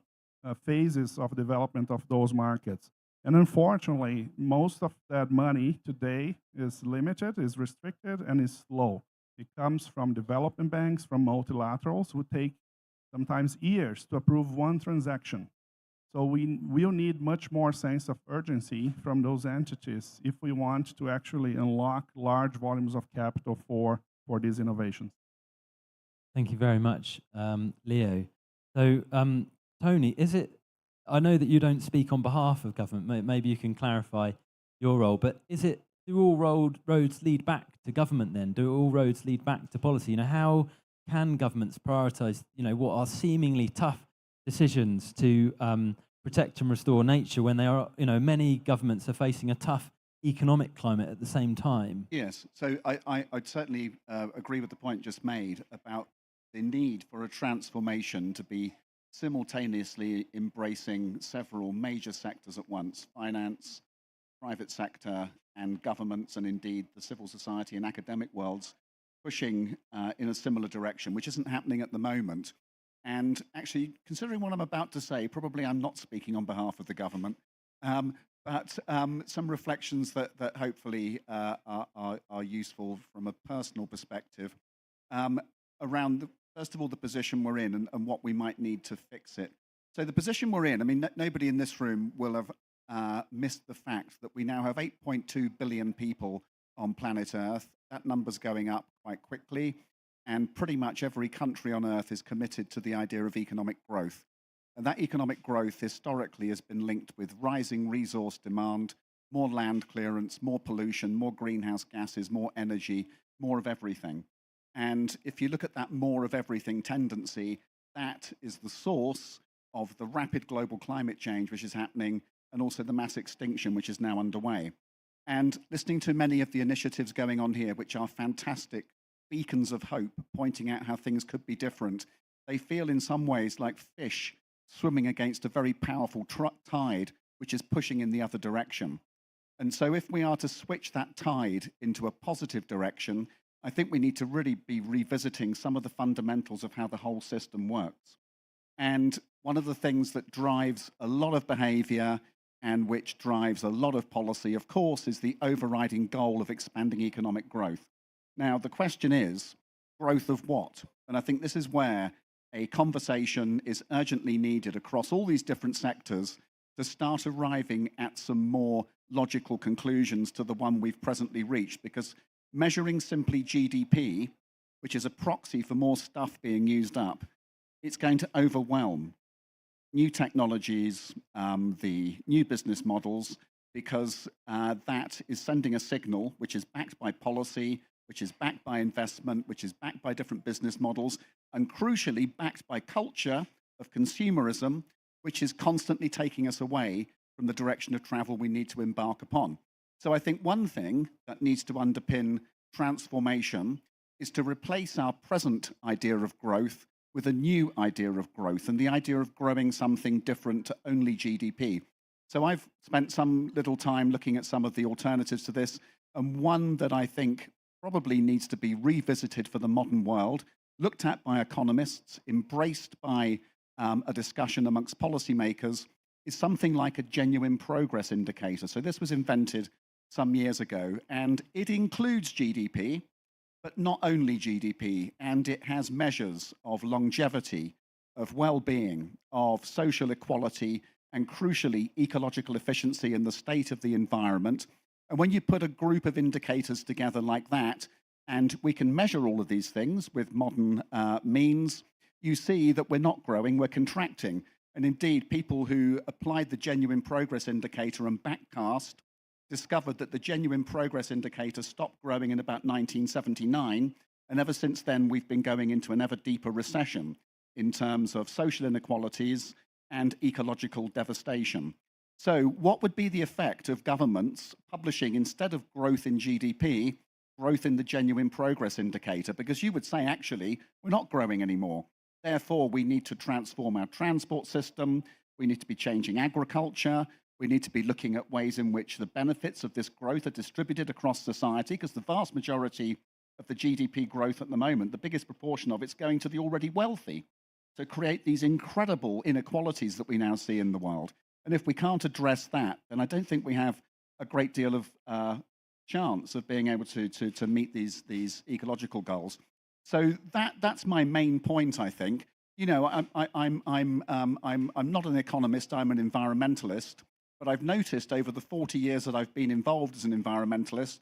phases of development of those markets. And unfortunately, most of that money today is limited, is restricted, and is slow. It comes from development banks, from multilaterals who take sometimes years to approve one transaction. So we will need much more sense of urgency from those entities if we want to actually unlock large volumes of capital for these innovations. Thank you very much, Leo. So, Tony, I know that you don't speak on behalf of government, maybe you can clarify your role, but do all roads lead back to government then? Do all roads lead back to policy? How can governments prioritize, what are seemingly tough decisions to protect and restore nature when they are, many governments are facing a tough economic climate at the same time? Yes, so I'd certainly agree with the point just made about the need for a transformation to be simultaneously embracing several major sectors at once: finance, private sector, and governments, and indeed the civil society and academic worlds pushing in a similar direction, which isn't happening at the moment. And actually, considering what I'm about to say, probably I'm not speaking on behalf of the government, but some reflections that hopefully are useful from a personal perspective around, first of all, the position we're in and what we might need to fix it. So the position we're in, I mean, nobody in this room will have missed the fact that we now have 8.2 billion people on planet Earth. That number's going up quite quickly, and pretty much every country on Earth is committed to the idea of economic growth. And that economic growth historically has been linked with rising resource demand, more land clearance, more pollution, more greenhouse gases, more energy, more of everything. And if you look at that more of everything tendency, that is the source of the rapid global climate change which is happening, and also the mass extinction which is now underway. And listening to many of the initiatives going on here, which are fantastic beacons of hope, pointing out how things could be different, they feel in some ways like fish swimming against a very powerful tide which is pushing in the other direction. And so if we are to switch that tide into a positive direction, I think we need to really be revisiting some of the fundamentals of how the whole system works. And one of the things that drives a lot of behavior and which drives a lot of policy, of course, is the overriding goal of expanding economic growth. Now, the question is, growth of what? And I think this is where a conversation is urgently needed across all these different sectors to start arriving at some more logical conclusions to the one we've presently reached, because measuring simply GDP, which is a proxy for more stuff being used up, it's going to overwhelm new technologies, the new business models, because that is sending a signal which is backed by policy, which is backed by investment, which is backed by different business models, and crucially backed by culture of consumerism, which is constantly taking us away from the direction of travel we need to embark upon. So I think one thing that needs to underpin transformation is to replace our present idea of growth with a new idea of growth, and the idea of growing something different to only GDP. So I've spent some little time looking at some of the alternatives to this, and one that I think probably needs to be revisited for the modern world, looked at by economists, embraced by a discussion amongst policymakers, is something like a genuine progress indicator. So this was invented some years ago, and it includes GDP, but not only GDP, and it has measures of longevity, of well-being, of social equality, and crucially, ecological efficiency in the state of the environment. And when you put a group of indicators together like that, and we can measure all of these things with modern means, you see that we're not growing, we're contracting. And indeed, people who applied the genuine progress indicator and backcast discovered that the genuine progress indicator stopped growing in about 1979, and ever since then we've been going into an ever deeper recession in terms of social inequalities and ecological devastation. So what would be the effect of governments publishing, instead of growth in GDP, growth in the genuine progress indicator? Because you would say, actually, we're not growing anymore. Therefore, we need to transform our transport system, we need to be changing agriculture, we need to be looking at ways in which the benefits of this growth are distributed across society, because the vast majority of the GDP growth at the moment, the biggest proportion of it's going to the already wealthy, to create these incredible inequalities that we now see in the world. And if we can't address that, then I don't think we have a great deal of chance of being able to meet these ecological goals. So that's my main point, I think. You know, I'm not an economist, I'm an environmentalist, but I've noticed over the 40 years that I've been involved as an environmentalist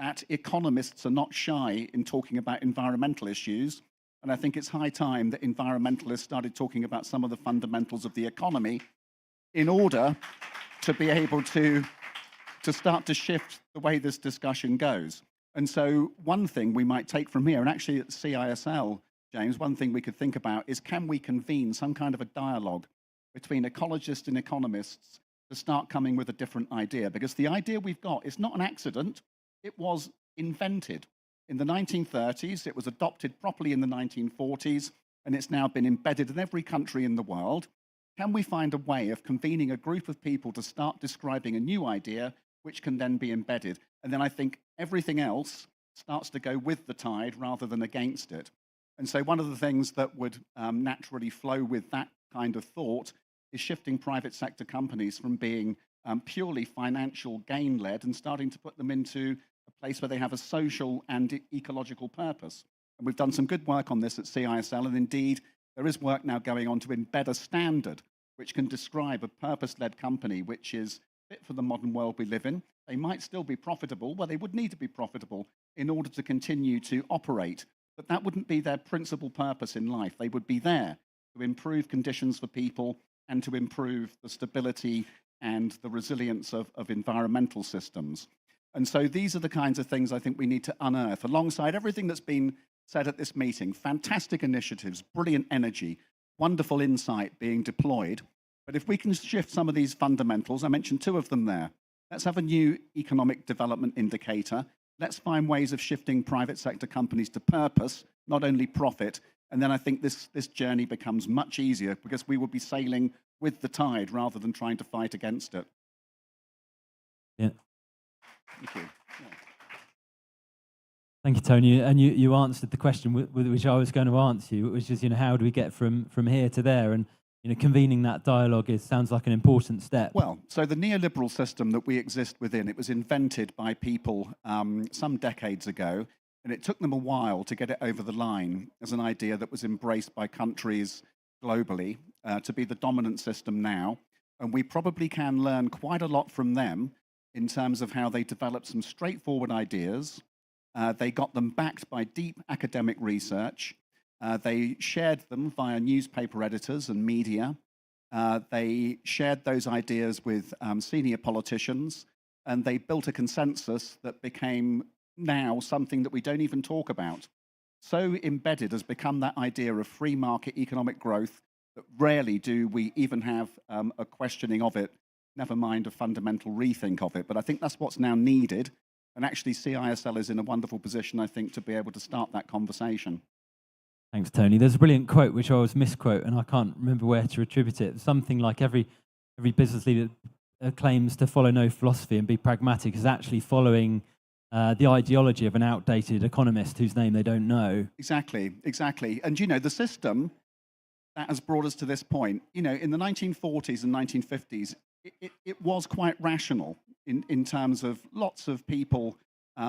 that economists are not shy in talking about environmental issues. And I think it's high time that environmentalists started talking about some of the fundamentals of the economy in order to be able to start to shift the way this discussion goes. And so one thing we might take from here, and actually at CISL, James, one thing we could think about is, can we convene some kind of a dialogue between ecologists and economists to start coming with a different idea? Because the idea we've got is not an accident. It was invented in the 1930s. It was adopted properly in the 1940s, and it's now been embedded in every country in the world. Can we find a way of convening a group of people to start describing a new idea, which can then be embedded? And then I think everything else starts to go with the tide rather than against it. And so one of the things that would naturally flow with that kind of thought is shifting private sector companies from being purely financial gain-led and starting to put them into a place where they have a social and ecological purpose. And we've done some good work on this at CISL, and indeed, there is work now going on to embed a standard which can describe a purpose-led company which is fit for the modern world we live in. They might still be profitable, well, they would need to be profitable in order to continue to operate, but that wouldn't be their principal purpose in life. They would be there to improve conditions for people and to improve the stability and the resilience of environmental systems. And so these are the kinds of things I think we need to unearth, alongside everything that's been said at this meeting. Fantastic initiatives, brilliant energy, wonderful insight being deployed. But if we can shift some of these fundamentals, I mentioned two of them there. Let's have a new economic development indicator. Let's find ways of shifting private sector companies to purpose, not only profit. And then I think this journey becomes much easier, because we will be sailing with the tide rather than trying to fight against it. Yeah. Thank you. Thank you, Tony. And you answered the question which I was going to answer you, which is, how do we get from here to there? And convening that dialogue sounds like an important step. Well, so the neoliberal system that we exist within, it was invented by people some decades ago, and it took them a while to get it over the line as an idea that was embraced by countries globally to be the dominant system now. And we probably can learn quite a lot from them in terms of how they developed some straightforward ideas. They got them backed by deep academic research. They shared them via newspaper editors and media. They shared those ideas with senior politicians, and they built a consensus that became now something that we don't even talk about. So embedded has become that idea of free market economic growth that rarely do we even have a questioning of it, never mind a fundamental rethink of it. But I think that's what's now needed. And actually, CISL is in a wonderful position, I think, to be able to start that conversation. Thanks, Tony. There's a brilliant quote which I always misquote, and I can't remember where to attribute it. Something like every business leader claims to follow no philosophy and be pragmatic is actually following the ideology of an outdated economist whose name they don't know. Exactly, exactly. And the system that has brought us to this point, in the 1940s and 1950s, it was quite rational in terms of lots of people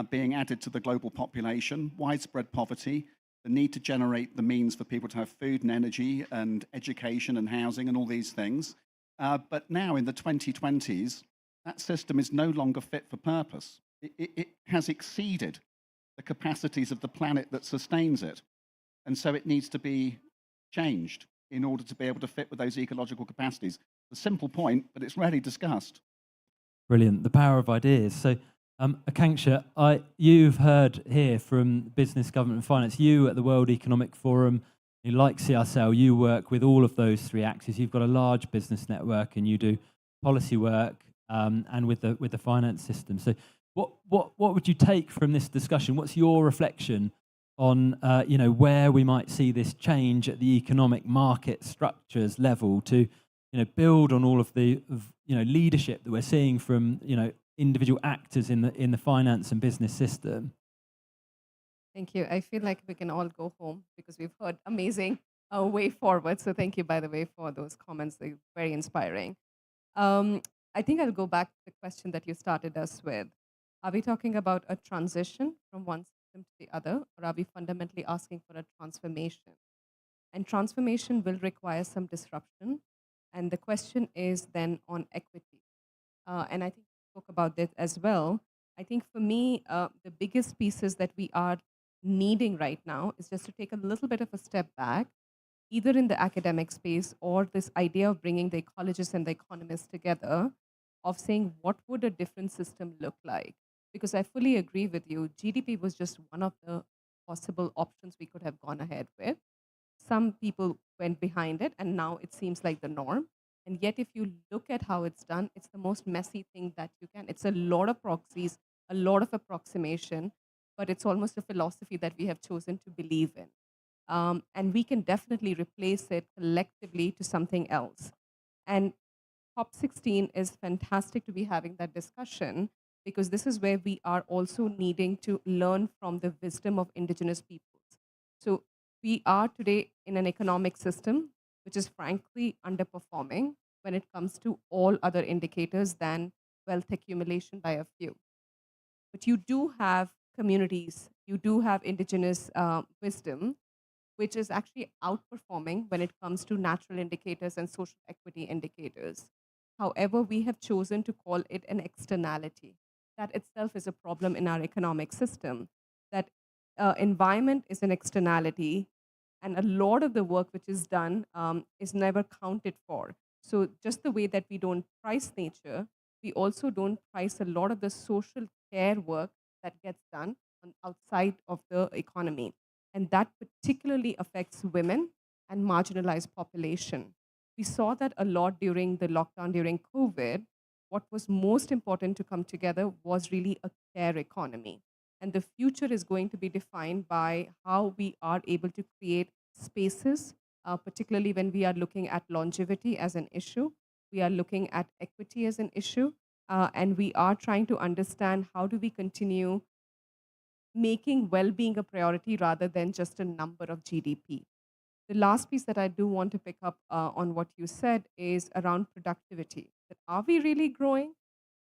being added to the global population, widespread poverty, the need to generate the means for people to have food and energy and education and housing and all these things. But now in the 2020s, that system is no longer fit for purpose. It has exceeded the capacities of the planet that sustains it. And so it needs to be changed in order to be able to fit with those ecological capacities. A simple point, but it's rarely discussed. Brilliant. The power of ideas. So, Akanksha, you've heard here from business, government and finance. You at the World Economic Forum, like CISL, you work with all of those three axes. You've got a large business network and you do policy work and with the finance system. So what would you take from this discussion? What's your reflection on where we might see this change at the economic market structures level to build on all of the leadership that we're seeing from individual actors in the finance and business system? Thank you. I feel like we can all go home because we've heard amazing way forward. So thank you, by the way, for those comments. They're very inspiring. I think I'll go back to the question that you started us with. Are we talking about a transition from one system to the other, or are we fundamentally asking for a transformation? And transformation will require some disruption. And the question is then on equity. And I think we spoke about this as well. I think for me, the biggest pieces that we are needing right now is just to take a little bit of a step back, either in the academic space or this idea of bringing the ecologists and the economists together, of saying what would a different system look like? Because I fully agree with you, GDP was just one of the possible options we could have gone ahead with. Some people went behind it, and now it seems like the norm. And yet, if you look at how it's done, it's the most messy thing that you can. It's a lot of proxies, a lot of approximation, but it's almost a philosophy that we have chosen to believe in. And we can definitely replace it collectively to something else. And COP16 is fantastic to be having that discussion, because this is where we are also needing to learn from the wisdom of indigenous peoples. So we are today in an economic system which is frankly underperforming when it comes to all other indicators than wealth accumulation by a few. But you do have communities, you do have indigenous wisdom, which is actually outperforming when it comes to natural indicators and social equity indicators. However, we have chosen to call it an externality. That itself is a problem in our economic system, that environment is an externality, and a lot of the work which is done is never counted for. So just the way that we don't price nature, we also don't price a lot of the social care work that gets done outside of the economy. And that particularly affects women and marginalized population. We saw that a lot during the lockdown, during COVID. What was most important to come together was really a care economy. And the future is going to be defined by how we are able to create spaces, particularly when we are looking at longevity as an issue. We are looking at equity as an issue. and we are trying to understand how do we continue making well-being a priority rather than just a number of GDP. The last piece that I do want to pick up on what you said is around productivity. That are we really growing?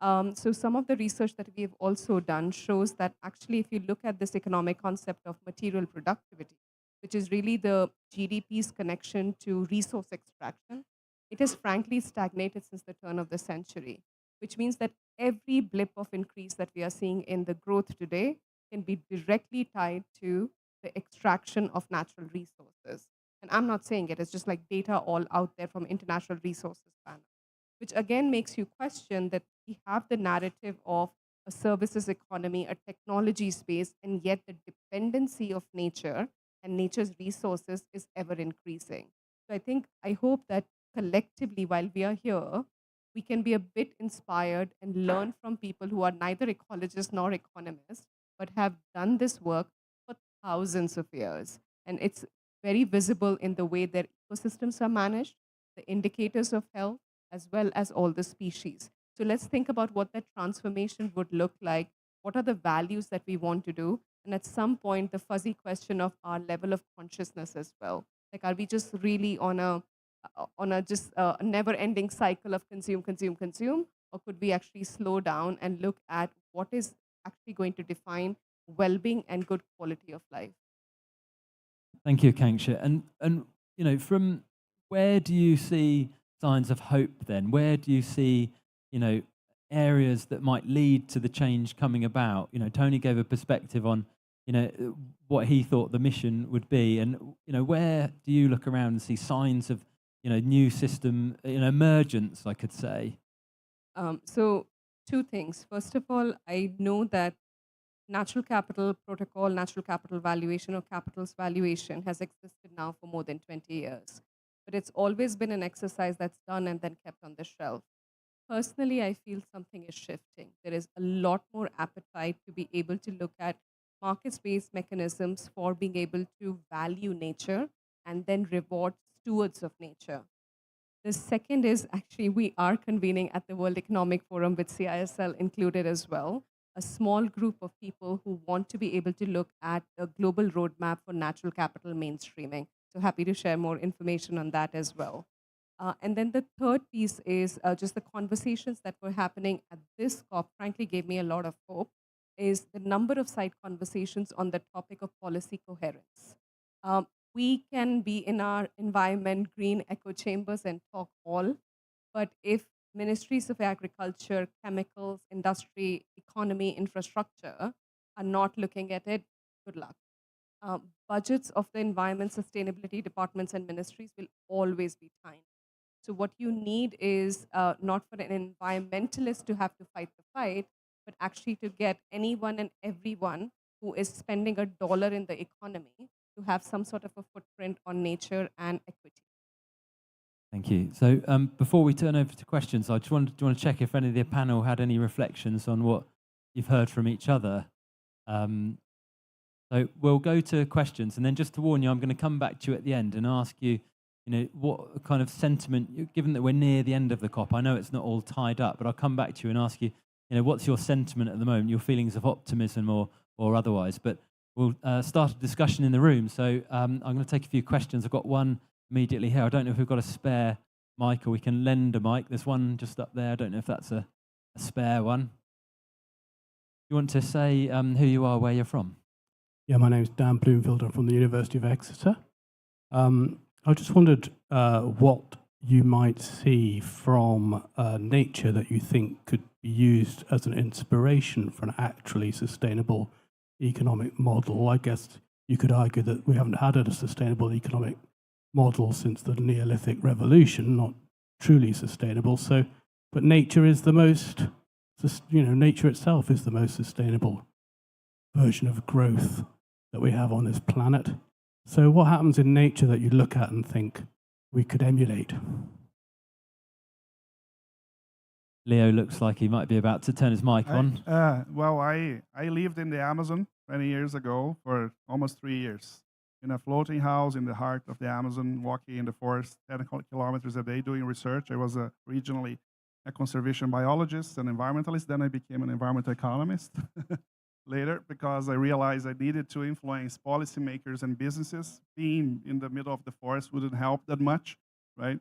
So some of the research that we have also done shows that actually if you look at this economic concept of material productivity, which is really the GDP's connection to resource extraction, it has frankly stagnated since the turn of the century, which means that every blip of increase that we are seeing in the growth today can be directly tied to the extraction of natural resources. And I'm not saying it, it's just like data all out there from International Resources Panel, which again makes you question that we have the narrative of a services economy, a technology space, and yet the dependency of nature and nature's resources is ever increasing. So I hope that collectively, while we are here, we can be a bit inspired and learn from people who are neither ecologists nor economists, but have done this work for thousands of years. And it's very visible in the way their ecosystems are managed, the indicators of health, as well as all the species. So let's think about what that transformation would look like. What are the values that we want to do? And at some point, the fuzzy question of our level of consciousness as well. Like, are we just really on a never-ending cycle of consume, consume, consume? Or could we actually slow down and look at what is actually going to define well-being and good quality of life? Thank you, Kanksha. And from where do you see signs of hope then? Where do you see, areas that might lead to the change coming about? Tony gave a perspective on, what he thought the mission would be. And, where do you look around and see signs of, new system, emergence, I could say? So two things. First of all, I know that natural capital protocol, natural capital valuation, or capital's valuation has existed now for more than 20 years. But it's always been an exercise that's done and then kept on the shelf. Personally, I feel something is shifting. There is a lot more appetite to be able to look at market-based mechanisms for being able to value nature and then reward stewards of nature. The second is actually we are convening at the World Economic Forum with CISL included as well, a small group of people who want to be able to look at a global roadmap for natural capital mainstreaming. So happy to share more information on that as well. And then the third piece is just the conversations that were happening at this COP, frankly, gave me a lot of hope, is the number of side conversations on the topic of policy coherence. We can be in our environment, green echo chambers and talk all, but if ministries of agriculture, chemicals, industry, economy, infrastructure are not looking at it, good luck. Budgets of the environment, sustainability departments and ministries will always be tiny. So what you need is not for an environmentalist to have to fight the fight, but actually to get anyone and everyone who is spending $1 in the economy to have some sort of a footprint on nature and equity. Thank you. So before we turn over to questions, I just want to check if any of the panel had any reflections on what you've heard from each other. So we'll go to questions, and then just to warn you, I'm going to come back to you at the end and ask you, what kind of sentiment, given that we're near the end of the COP, I know it's not all tied up, but I'll come back to you and ask you, what's your sentiment at the moment, your feelings of optimism or otherwise. But we'll start a discussion in the room. So I'm going to take a few questions. I've got one immediately here. I don't know if we've got a spare mic or we can lend a mic. There's one just up there. I don't know if that's a spare one. You want to say who you are, where you're from? Yeah, my name's Dan Bloomfield. I'm from the University of Exeter. I just wondered what you might see from nature that you think could be used as an inspiration for an actually sustainable economic model. I guess you could argue that we haven't had a sustainable economic model since the Neolithic Revolution, not truly sustainable. So, but nature is the most, nature itself is the most sustainable version of growth that we have on this planet. So what happens in nature that you look at and think we could emulate? Leo looks like he might be about to turn his mic on. Well, I lived in the Amazon 20 years ago for almost 3 years in a floating house in the heart of the Amazon, walking in the forest 10 kilometers a day doing research. I was regionally a conservation biologist and environmentalist. Then I became an environmental economist later because I realized I needed to influence policymakers and businesses. Being in the middle of the forest wouldn't help that much, right?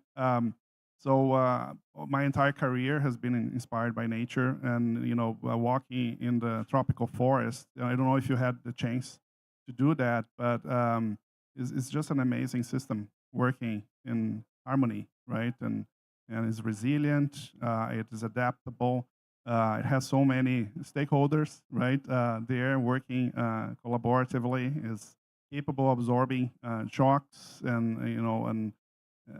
So my entire career has been inspired by nature, and walking in the tropical forest. I don't know if you had the chance to do that, but it's just an amazing system working in harmony, right? And it's resilient. It is adaptable. It has so many stakeholders, right? There working collaboratively, is capable of absorbing shocks, and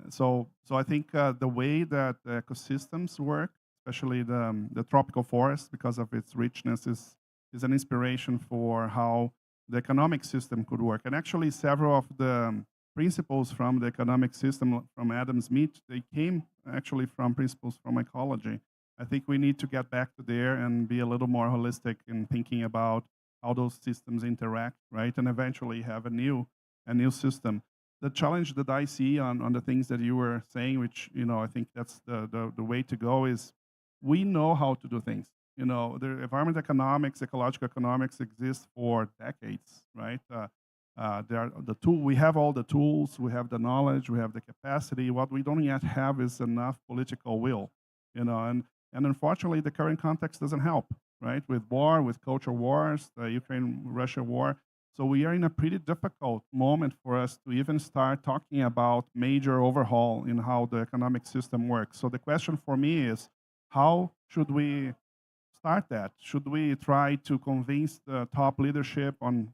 so I think the way that the ecosystems work, especially the tropical forest, because of its richness, is an inspiration for how the economic system could work. And actually, several of the principles from the economic system from Adam Smith, they came actually from principles from ecology. I think we need to get back to there and be a little more holistic in thinking about how those systems interact, right? And eventually have a new system. The challenge that I see on the things that you were saying, which I think that's the way to go, is we know how to do things. The environment economics, ecological economics exists for decades, right? We have all the tools, we have the knowledge, we have the capacity. What we don't yet have is enough political will, and unfortunately the current context doesn't help, right? With war, with culture wars, the Ukraine-Russia war. So we are in a pretty difficult moment for us to even start talking about major overhaul in how the economic system works. So the question for me is, how should we start that? Should we try to convince the top leadership on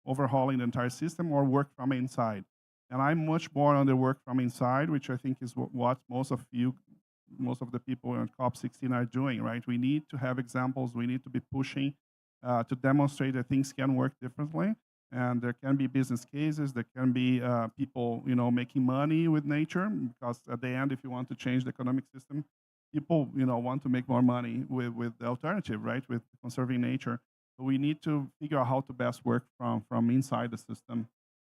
overhauling the entire system, or work from inside? And I'm much more on the work from inside, which I think is what most of the people in COP16 are doing, right? We need to have examples. We need to be pushing to demonstrate that things can work differently, and there can be business cases. There can be people, making money with nature, because at the end, if you want to change the economic system, people, want to make more money with the alternative, right? With conserving nature. So we need to figure out how to best work from inside the system,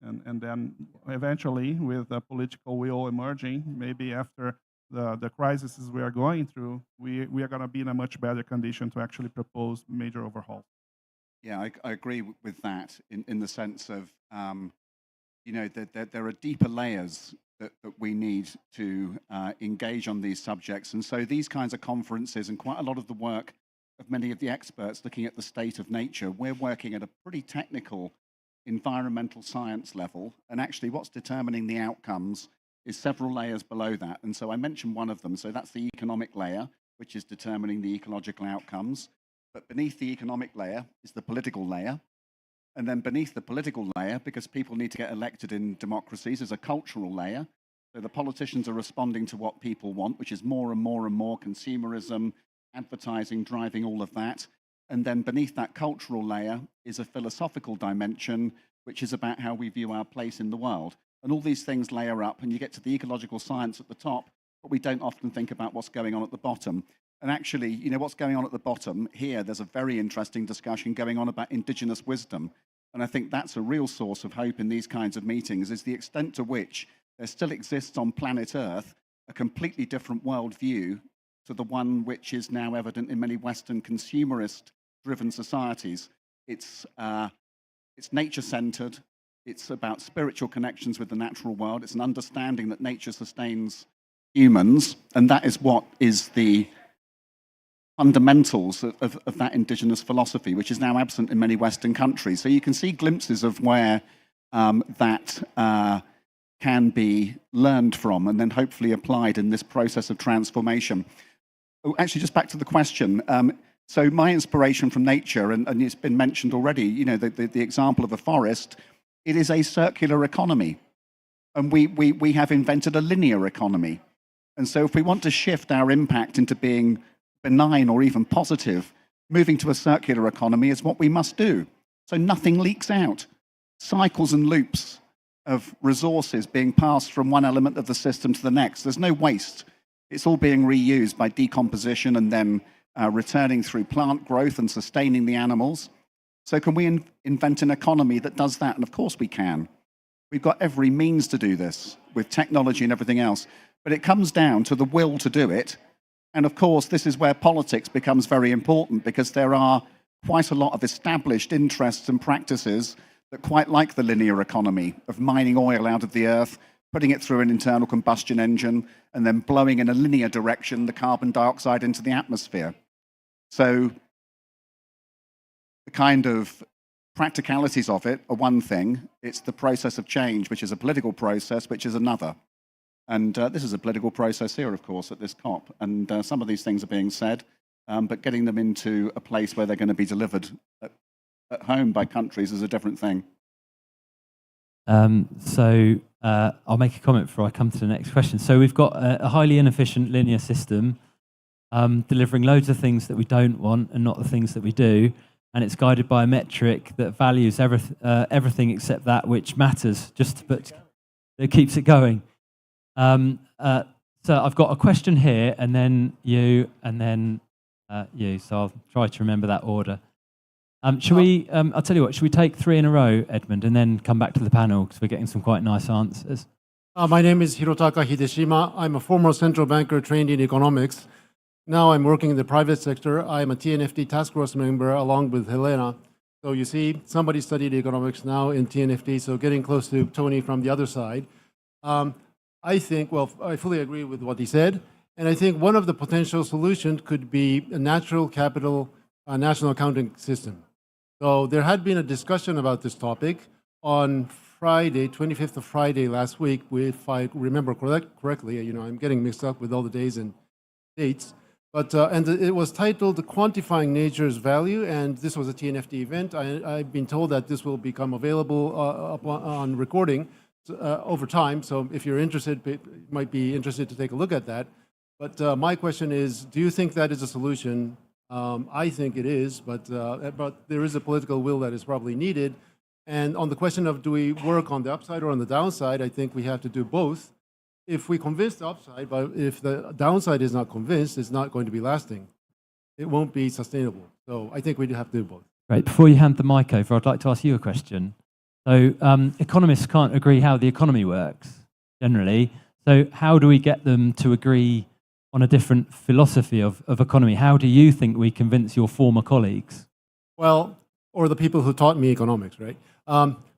and then eventually, with the political will emerging, maybe after the crises we are going through, we are going to be in a much better condition to actually propose major overhauls. Yeah, I agree with that in the sense of, that there are deeper layers that we need to engage on these subjects. And so these kinds of conferences and quite a lot of the work of many of the experts looking at the state of nature, we're working at a pretty technical environmental science level. And actually what's determining the outcomes is several layers below that. And so I mentioned one of them. So that's the economic layer, which is determining the ecological outcomes. But beneath the economic layer is the political layer. And then beneath the political layer, because people need to get elected in democracies, is a cultural layer. So the politicians are responding to what people want, which is more and more and more consumerism, advertising, driving all of that. And then beneath that cultural layer is a philosophical dimension, which is about how we view our place in the world. And all these things layer up, and you get to the ecological science at the top, but we don't often think about what's going on at the bottom. And actually, what's going on at the bottom here, there's a very interesting discussion going on about indigenous wisdom. And I think that's a real source of hope in these kinds of meetings, is the extent to which there still exists on planet Earth a completely different worldview to the one which is now evident in many Western consumerist-driven societies. It's nature-centered. It's about spiritual connections with the natural world. It's an understanding that nature sustains humans, and that is what is the fundamentals of that indigenous philosophy, which is now absent in many Western countries. So you can see glimpses of where that can be learned from and then hopefully applied in this process of transformation. Oh, actually, just back to the question. So my inspiration from nature, and it's been mentioned already, the example of a forest, it is a circular economy. And we have invented a linear economy. And so if we want to shift our impact into being benign or even positive, moving to a circular economy is what we must do. So nothing leaks out. Cycles and loops of resources being passed from one element of the system to the next. There's no waste. It's all being reused by decomposition and then returning through plant growth and sustaining the animals. So can we invent an economy that does that? And of course we can. We've got every means to do this with technology and everything else. But it comes down to the will to do it And of course, this is where politics becomes very important, because there are quite a lot of established interests and practices that quite like the linear economy of mining oil out of the earth, putting it through an internal combustion engine, and then blowing in a linear direction the carbon dioxide into the atmosphere. So the kind of practicalities of it are one thing. It's the process of change, which is a political process, which is another. And this is a political process here, of course, at this COP. And some of these things are being said, but getting them into a place where they're going to be delivered at home by countries is a different thing. I'll make a comment before I come to the next question. So we've got a highly inefficient linear system delivering loads of things that we don't want and not the things that we do. And it's guided by a metric that values everything except that which matters, that keeps it going. So I've got a question here, and then you, and then you. So I'll try to remember that order. I'll tell you what, should we take 3 in a row, Edmund, and then come back to the panel, because we're getting some quite nice answers. My name is Hirotaka Hideshima. I'm a former central banker trained in economics. Now I'm working in the private sector. I'm a TNFD task force member along with Helena. So you see, somebody studied economics now in TNFD, so getting close to Tony from the other side. I think, well, I fully agree with what he said. And I think one of the potential solutions could be a natural capital national accounting system. So there had been a discussion about this topic on Friday, 25th of Friday last week, if I remember correctly. You know, I'm getting mixed up with all the days and dates. But, and it was titled Quantifying Nature's Value, and this was a TNFD event. I've been told that this will become available on recording over time. So if you're interested, you might be interested to take a look at that. But my question is, do you think that is a solution? I think it is, but there is a political will that is probably needed. And on the question of do we work on the upside or on the downside, I think we have to do both. If we convince the upside, but if the downside is not convinced, it's not going to be lasting. It won't be sustainable. So I think we have to do both. Right, before you hand the mic over, I'd like to ask you a question. So economists can't agree how the economy works, generally. So how do we get them to agree on a different philosophy of economy? How do you think we convince your former colleagues? Well, or the people who taught me economics, right?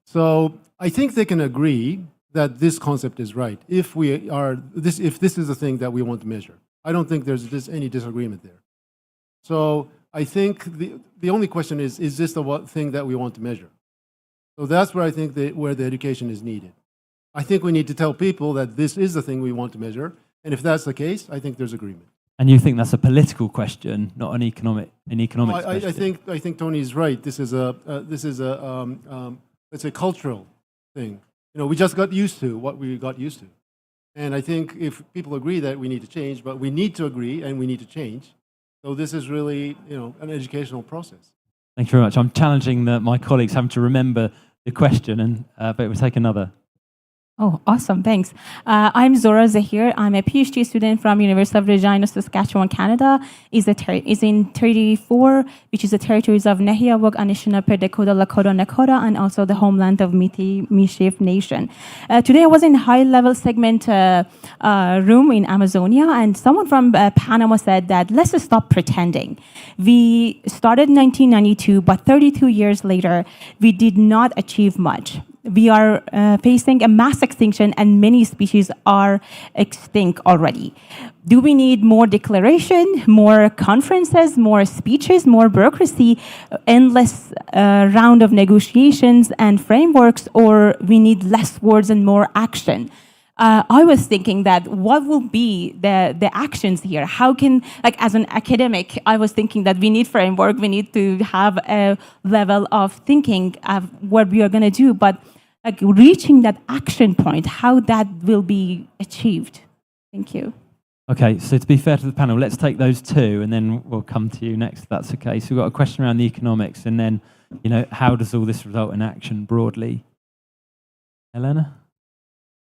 So I think they can agree that this concept is right if this is the thing that we want to measure. I don't think there's any disagreement there. So I think the only question is this the thing that we want to measure? So that's where I think where the education is needed. I think we need to tell people that this is the thing we want to measure, and if that's the case, I think there's agreement. And you think that's a political question, not an economics question? I think Tony's right. This is a it's a cultural thing. You know, we just got used to what we got used to, and I think if people agree that we need to change, but we need to agree and we need to change. So this is really, an educational process. Thank you very much. I'm challenging my colleagues having to remember the question, but we'll take another. Oh, awesome. Thanks. I'm Zora Zahir. I'm a PhD student from University of Regina, Saskatchewan, Canada. Is in 34, which is the territories of Nehiyawak, Anishinaabe, Dakota, Lakota, Nakota, and also the homeland of Métis, Michif Nation. Today I was in high-level segment room in Amazonia, and someone from Panama said that let's just stop pretending. We started in 1992, but 32 years later, we did not achieve much. We are facing a mass extinction and many species are extinct already. Do we need more declaration, more conferences, more speeches, more bureaucracy, endless round of negotiations and frameworks, or we need less words and more action? I was thinking that what will be the actions here? How can, as an academic, I was thinking that we need framework, we need to have a level of thinking of what we are going to do, but reaching that action point, how that will be achieved. Thank you. Okay, so to be fair to the panel, let's take those two and then we'll come to you next, if that's okay. So we've got a question around the economics and then, how does all this result in action broadly? Helena?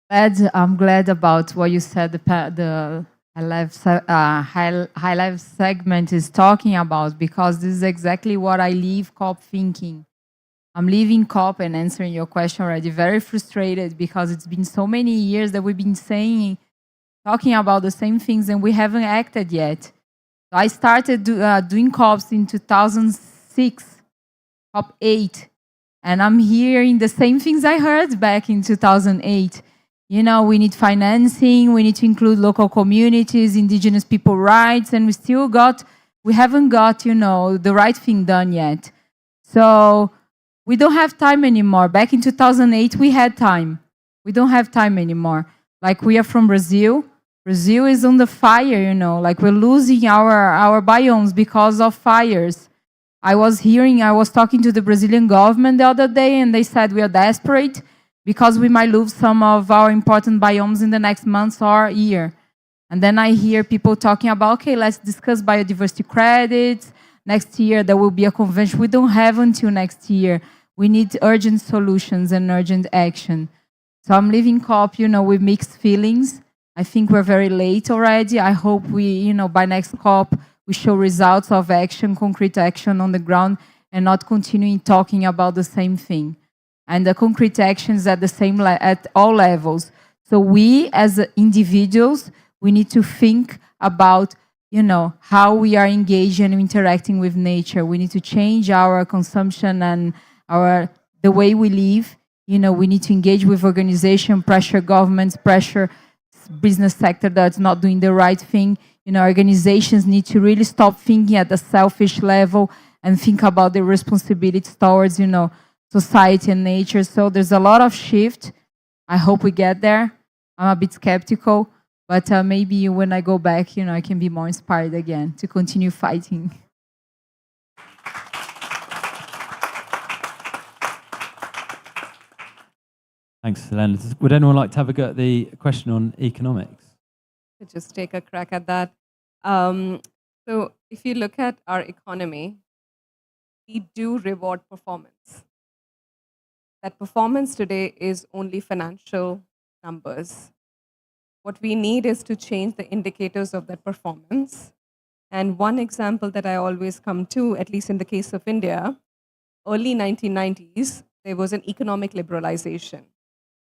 I'm glad about what you said, the high-level segment is talking about, because this is exactly what I leave COP thinking. I'm leaving COP and answering your question already very frustrated, because it's been so many years that we've been talking about the same things and we haven't acted yet. So I started doing COPs in 2006, COP8, and I'm hearing the same things I heard back in 2008. You know, we need financing, we need to include local communities, indigenous people rights, and we haven't got, you know, the right thing done yet. So we don't have time anymore. Back in 2008, we had time. We don't have time anymore. Like, we are from Brazil. Brazil is on the fire, you know, like we're losing our biomes because of fires. I was talking to the Brazilian government the other day, and they said we are desperate because we might lose some of our important biomes in the next months or year. And then I hear people talking about, okay, let's discuss biodiversity credits. Next year, there will be a convention. We don't have until next year. We need urgent solutions and urgent action. So I'm leaving COP, you know, with mixed feelings. I think we're very late already. I hope we, you know, by next COP, we show results of action, concrete action on the ground, and not continuing talking about the same thing. And the concrete actions at all levels. So we, as individuals, we need to think about, you know, how we are engaging and interacting with nature. We need to change our consumption and the way we live. You know, we need to engage with organization, pressure governments, pressure business sector that's not doing the right thing. You know, organizations need to really stop thinking at the selfish level and think about their responsibilities towards, you know, society and nature. So there's a lot of shift. I hope we get there. I'm a bit skeptical, but maybe when I go back, you know, I can be more inspired again to continue fighting. Thanks, Helena. Would anyone like to have a go at the question on economics? To just take a crack at that. So if you look at our economy, we do reward performance. That performance today is only financial numbers. What we need is to change the indicators of that performance. And one example that I always come to, at least in the case of India, early 1990s, there was an economic liberalization,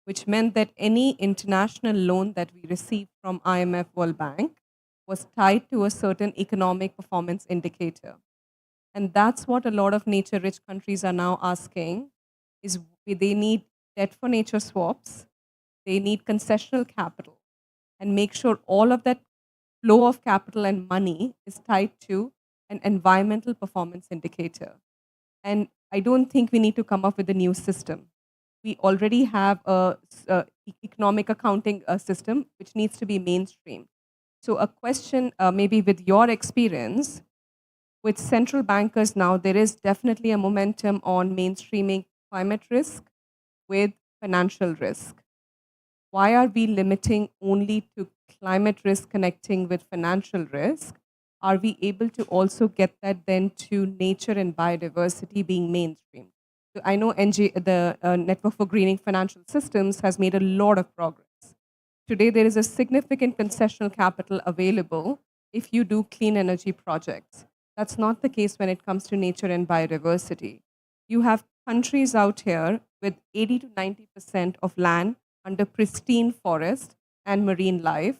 which meant that any international loan that we received from IMF, World Bank, was tied to a certain economic performance indicator. And that's what a lot of nature-rich countries are now asking, is they need debt for nature swaps, they need concessional capital, and make sure all of that flow of capital and money is tied to an environmental performance indicator. And I don't think we need to come up with a new system. We already have a economic accounting system which needs to be mainstream. So a question, maybe with your experience, with central bankers now, there is definitely a momentum on mainstreaming climate risk with financial risk. Why are we limiting only to climate risk connecting with financial risk? Are we able to also get that then to nature and biodiversity being mainstream? So I know the Network for Greening Financial Systems has made a lot of progress. Today, there is a significant concessional capital available if you do clean energy projects. That's not the case when it comes to nature and biodiversity. You have countries out here with 80 to 90% of land under pristine forest and marine life,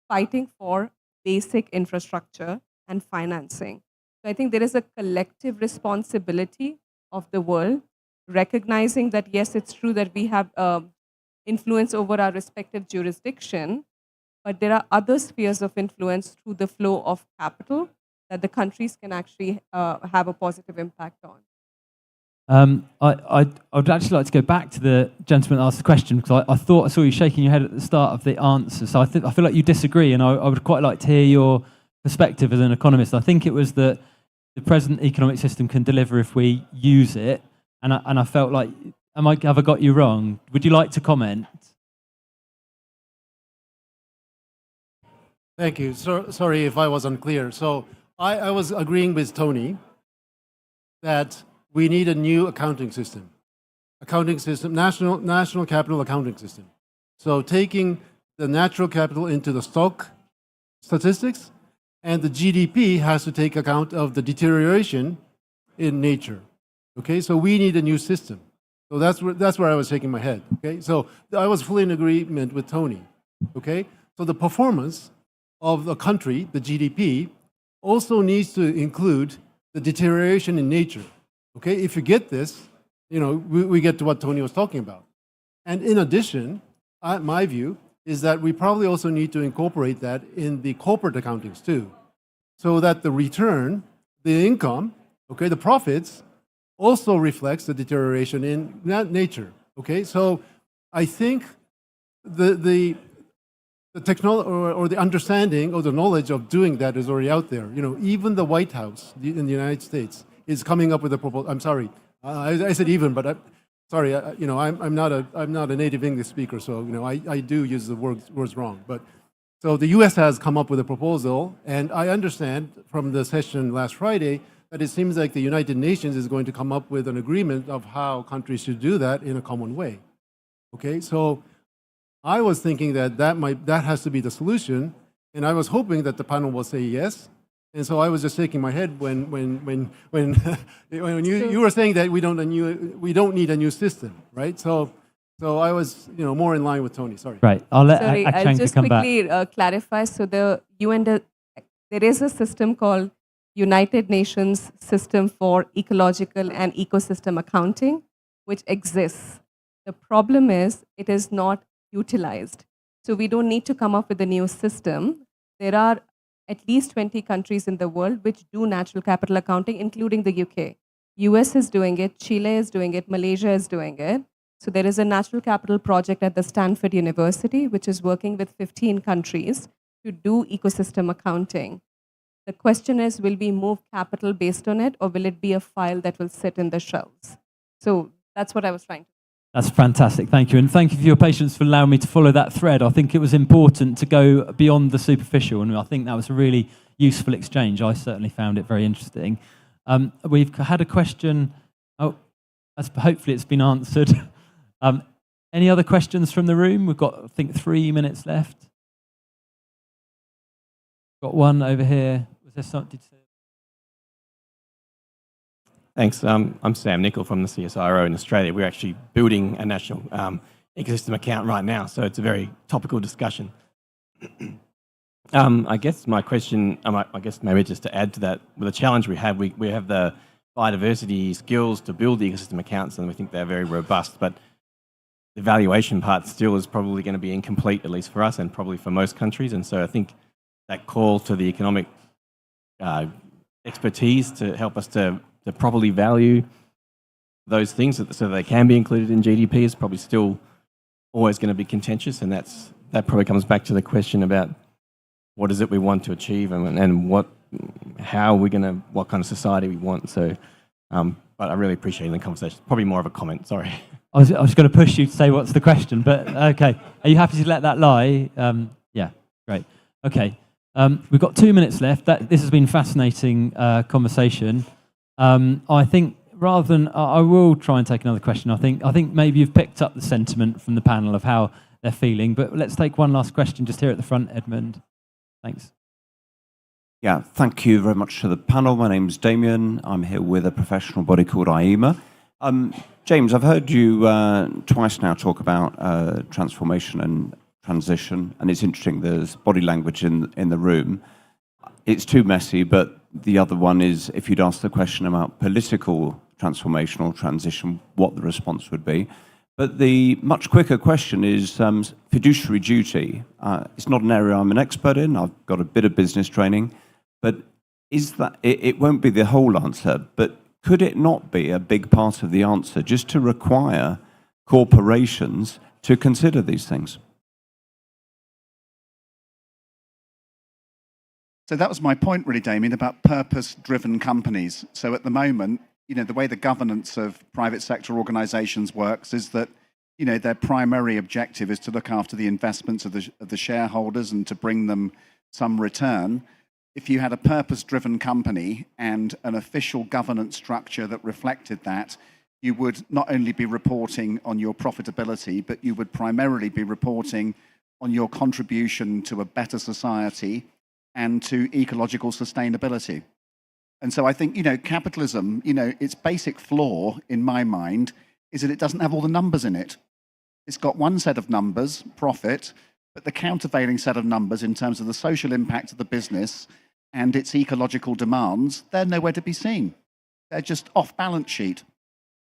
fighting for basic infrastructure and financing. So I think there is a collective responsibility of the world, recognizing that, yes, it's true that we have influence over our respective jurisdiction, but there are other spheres of influence through the flow of capital that the countries can actually have a positive impact on. I would actually like to go back to the gentleman that asked the question, because I thought I saw you shaking your head at the start of the answer. So I feel like you disagree, and I would quite like to hear your perspective as an economist. I think it was that the present economic system can deliver if we use it, and I felt like, have I got you wrong? Would you like to comment? Thank you. Sorry if I was unclear. So I was agreeing with Tony that we need a new accounting system, national capital accounting system. So taking the natural capital into the stock statistics, and the GDP has to take account of the deterioration in nature. Okay, so we need a new system. So that's where I was shaking my head. Okay, so I was fully in agreement with Tony. Okay, so the performance of the country, the GDP, also needs to include the deterioration in nature. Okay, if you get this, we get to what Tony was talking about. And in addition, my view is that we probably also need to incorporate that in the corporate accountings too, so that the return, the income, okay, the profits also reflects the deterioration in nature. Okay, so I think the technology or the understanding or the knowledge of doing that is already out there. Even the White House in the United States is coming up with a proposal. I'm sorry, I said even, but sorry, I'm not a native English speaker, so I do use the words wrong. But so the U.S. has come up with a proposal, and I understand from the session last Friday that it seems like the United Nations is going to come up with an agreement of how countries should do that in a common way. Okay, so I was thinking that has to be the solution, and I was hoping that the panel will say yes. And so I was just shaking my head when you were saying that we don't need a new system, right? So I was more in line with Tony. Sorry. Right. I'll let Sorry, I'll Akshanka just come back. quickly clarify. So the UN, there is a system called United Nations System for Ecological and Ecosystem Accounting, which exists. The problem is it is not utilized. So we don't need to come up with a new system. There are at least 20 countries in the world which do natural capital accounting, including the UK. US is doing it, Chile is doing it, Malaysia is doing it. So there is a natural capital project at the Stanford University, which is working with 15 countries to do ecosystem accounting. The question is, will we move capital based on it, or will it be a file that will sit in the shelves? So that's what I was trying to. That's fantastic, thank you. And thank you for your patience for allowing me to follow that thread. I think it was important to go beyond the superficial, and I think that was a really useful exchange. I certainly found it very interesting. We've had a question. Hopefully it's been answered. Any other questions from the room? We've got, I think, 3 minutes left. Got one over here. Was there something to say? Thanks. I'm Sam Nicol from the CSIRO in Australia. We're actually building a national ecosystem account right now, so it's a very topical discussion. I guess my question, I guess maybe just to add to that, with the challenge we have the biodiversity skills to build the ecosystem accounts, and we think they're very robust, but the valuation part still is probably going to be incomplete, at least for us and probably for most countries. And so I think that call to the economic expertise to help us to properly value those things so they can be included in GDP is probably still always going to be contentious, and that probably comes back to the question about what is it we want to achieve and what kind of society we want. So, but I really appreciate the conversation. Probably more of a comment. Sorry. I was going to push you to say what's the question, but okay. Are you happy to let that lie? Yeah, great. Okay, we've got 2 minutes left. This has been fascinating conversation. I think rather than I will try and take another question. I think maybe you've picked up the sentiment from the panel of how they're feeling. But let's take one last question just here at the front, Edmund. Thanks. Yeah, thank you very much to the panel. My name's Damien. I'm here with a professional body called IEMA. James, I've heard you twice now talk about transformation and transition, and it's interesting, there's body language in the room. It's too messy, but the other one is if you'd ask the question about political transformational transition, what the response would be. But the much quicker question is fiduciary duty. It's not an area I'm an expert in. I've got a bit of business training, but is that it won't be the whole answer, but could it not be a big part of the answer just to require corporations to consider these things? So that was my point really, Damien, about purpose-driven companies. So at the moment, the way the governance of private sector organizations works is that, their primary objective is to look after the investments of the shareholders and to bring them some return. If you had a purpose-driven company and an official governance structure that reflected that, you would not only be reporting on your profitability, but you would primarily be reporting on your contribution to a better society and to ecological sustainability. And so I think, capitalism, its basic flaw in my mind is that it doesn't have all the numbers in it. It's got one set of numbers, profit, but the countervailing set of numbers in terms of the social impact of the business and its ecological demands, they're nowhere to be seen. They're just off balance sheet.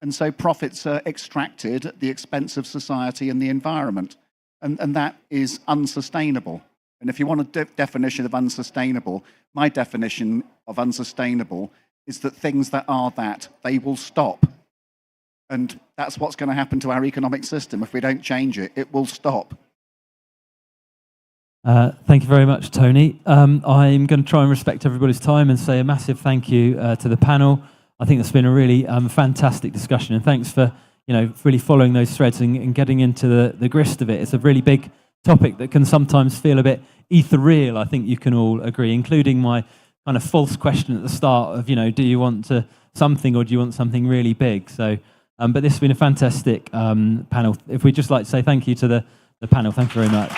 And so profits are extracted at the expense of society and the environment. And that is unsustainable. And if you want a definition of unsustainable, my definition of unsustainable is that things that are that, they will stop. And that's what's going to happen to our economic system. If we don't change it, it will stop. Thank you very much, Tony. I'm going to try and respect everybody's time and say a massive thank you to the panel. I think it's been a really fantastic discussion, and thanks for really following those threads and getting into the grist of it. It's a really big topic that can sometimes feel a bit ethereal. I think you can all agree, including my kind of false question at the start of do you want something or do you want something really big? So, but this has been a fantastic panel. If we'd just like to say thank you to the panel, thank you very much.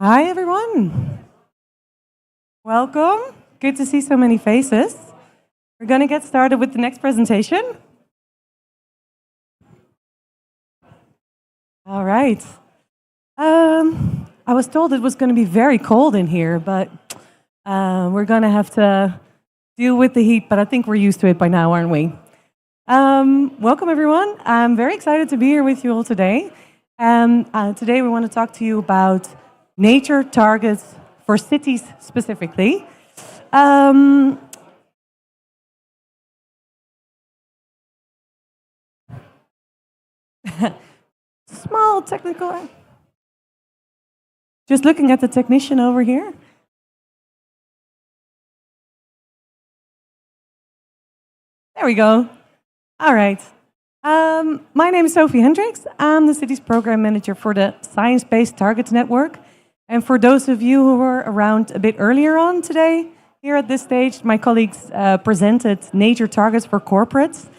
Hi, everyone. Welcome. Good to see so many faces. We're going to get started with the next presentation. All right. I was told it was going to be very cold in here, but we're going to have to deal with the heat, but I think we're used to it by now, aren't we? Welcome, everyone. I'm very excited to be here with you all today. Today we want to talk to you about nature targets for cities specifically. Small technical. Just looking at the technician over here. There we go. All right. My name is Sophie Hendricks. I'm the city's program manager for the Science-Based Targets Network. And for those of you who were around a bit earlier on today, here at this stage, my colleagues presented nature targets for corporates,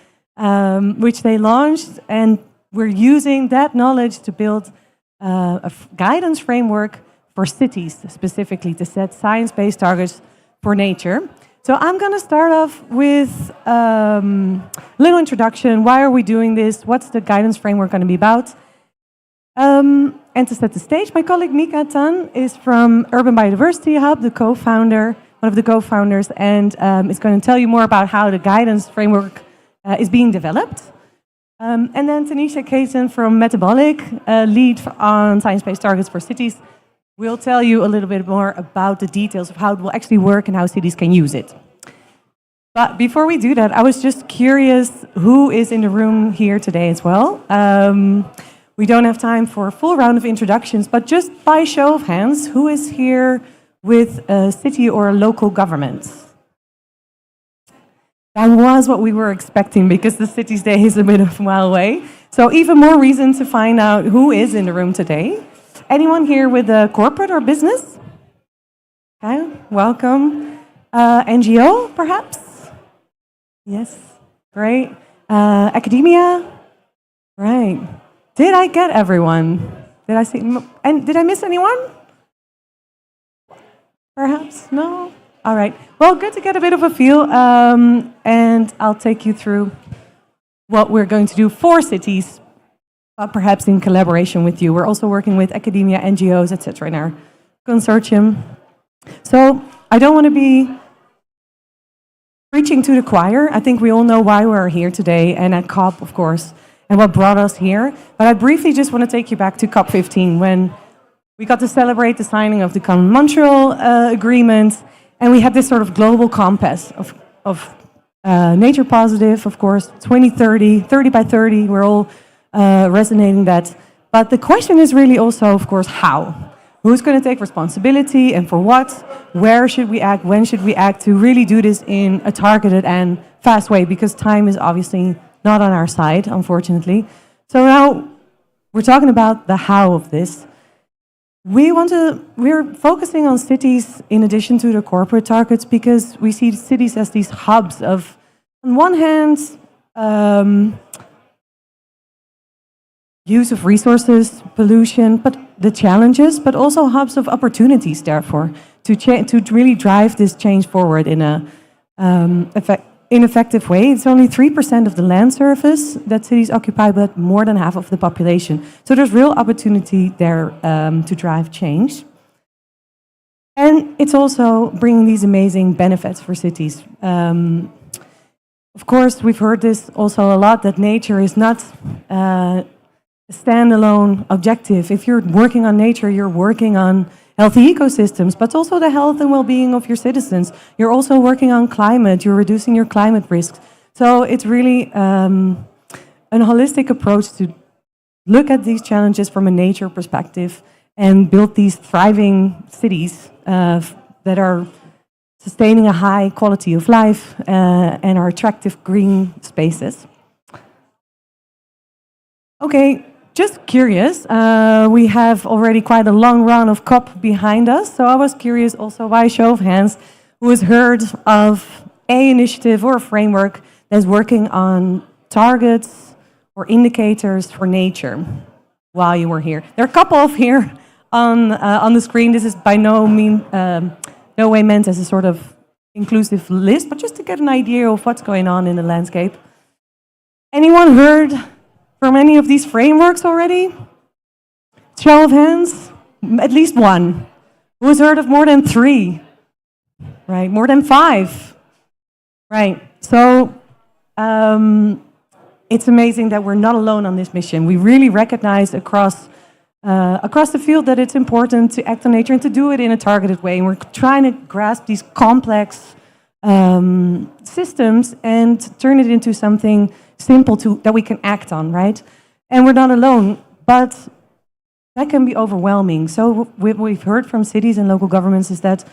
which they launched. And we're using that knowledge to build a guidance framework for cities, specifically to set science-based targets for nature. So I'm going to start off with a little introduction. Why are we doing this? What's the guidance framework going to be about? And to set the stage, my colleague Mika Tan is from Urban Biodiversity Hub, the co-founder, one of the co-founders, and is going to tell you more about how the guidance framework is being developed. And then Tanisha Kaysen from Metabolic, lead on science-based targets for cities, will tell you a little bit more about the details of how it will actually work and how cities can use it. But before we do that, I was just curious who is in the room here today as well. We don't have time for a full round of introductions, but just by show of hands, who is here with a city or a local government? That was what we were expecting because the Cities Day is a bit of a while away. So even more reason to find out who is in the room today. Anyone here with a corporate or business? Okay, welcome. NGO, perhaps? Yes, great. Academia? Right. Did I get everyone? Did I see? And did I miss anyone? Perhaps? No? All right. Well, good to get a bit of a feel. And I'll take you through what we're going to do for cities, perhaps in collaboration with you. We're also working with academia, NGOs, etc. in our consortium. So I don't want to be preaching to the choir. I think we all know why we're here today, and at COP, of course, and what brought us here. But I briefly just want to take you back to COP15 when we got to celebrate the signing of the Montreal Agreement, and we had this sort of global compass of nature positive, of course, 2030, 30 by 30, we're all resonating that. But the question is really also, of course, how? Who's going to take responsibility and for what? Where should we act? When should we act to really do this in a targeted and fast way? Because time is obviously not on our side, unfortunately. So now we're talking about the how of this. We're focusing on cities in addition to the corporate targets because we see cities as these hubs of, on one hand, use of resources, pollution, but the challenges, but also hubs of opportunities, therefore, to really drive this change forward in a effective way. It's only 3% of the land surface that cities occupy, but more than half of the population. So there's real opportunity there to drive change. And it's also bringing these amazing benefits for cities. Of course, we've heard this also a lot, that nature is not a standalone objective. If you're working on nature, you're working on healthy ecosystems, but also the health and well-being of your citizens. You're also working on climate, you're reducing your climate risks. So it's really a holistic approach to look at these challenges from a nature perspective and build these thriving cities that are sustaining a high quality of life and are attractive green spaces. Okay. Just curious, we have already quite a long run of COP behind us, so I was curious also by show of hands who has heard of an initiative or a framework that's working on targets or indicators for nature while you were here. There are a couple of here on the screen. This is by no way meant as a sort of inclusive list, but just to get an idea of what's going on in the landscape. Anyone heard from any of these frameworks already? Show of hands, at least one. Who's heard of more than 3? Right, more than 5. Right, so it's amazing that we're not alone on this mission. We really recognize across the field that it's important to act on nature and to do it in a targeted way. And we're trying to grasp these complex systems and turn it into something simple that we can act on, right? And we're not alone, but that can be overwhelming. So what we've heard from cities and local governments is that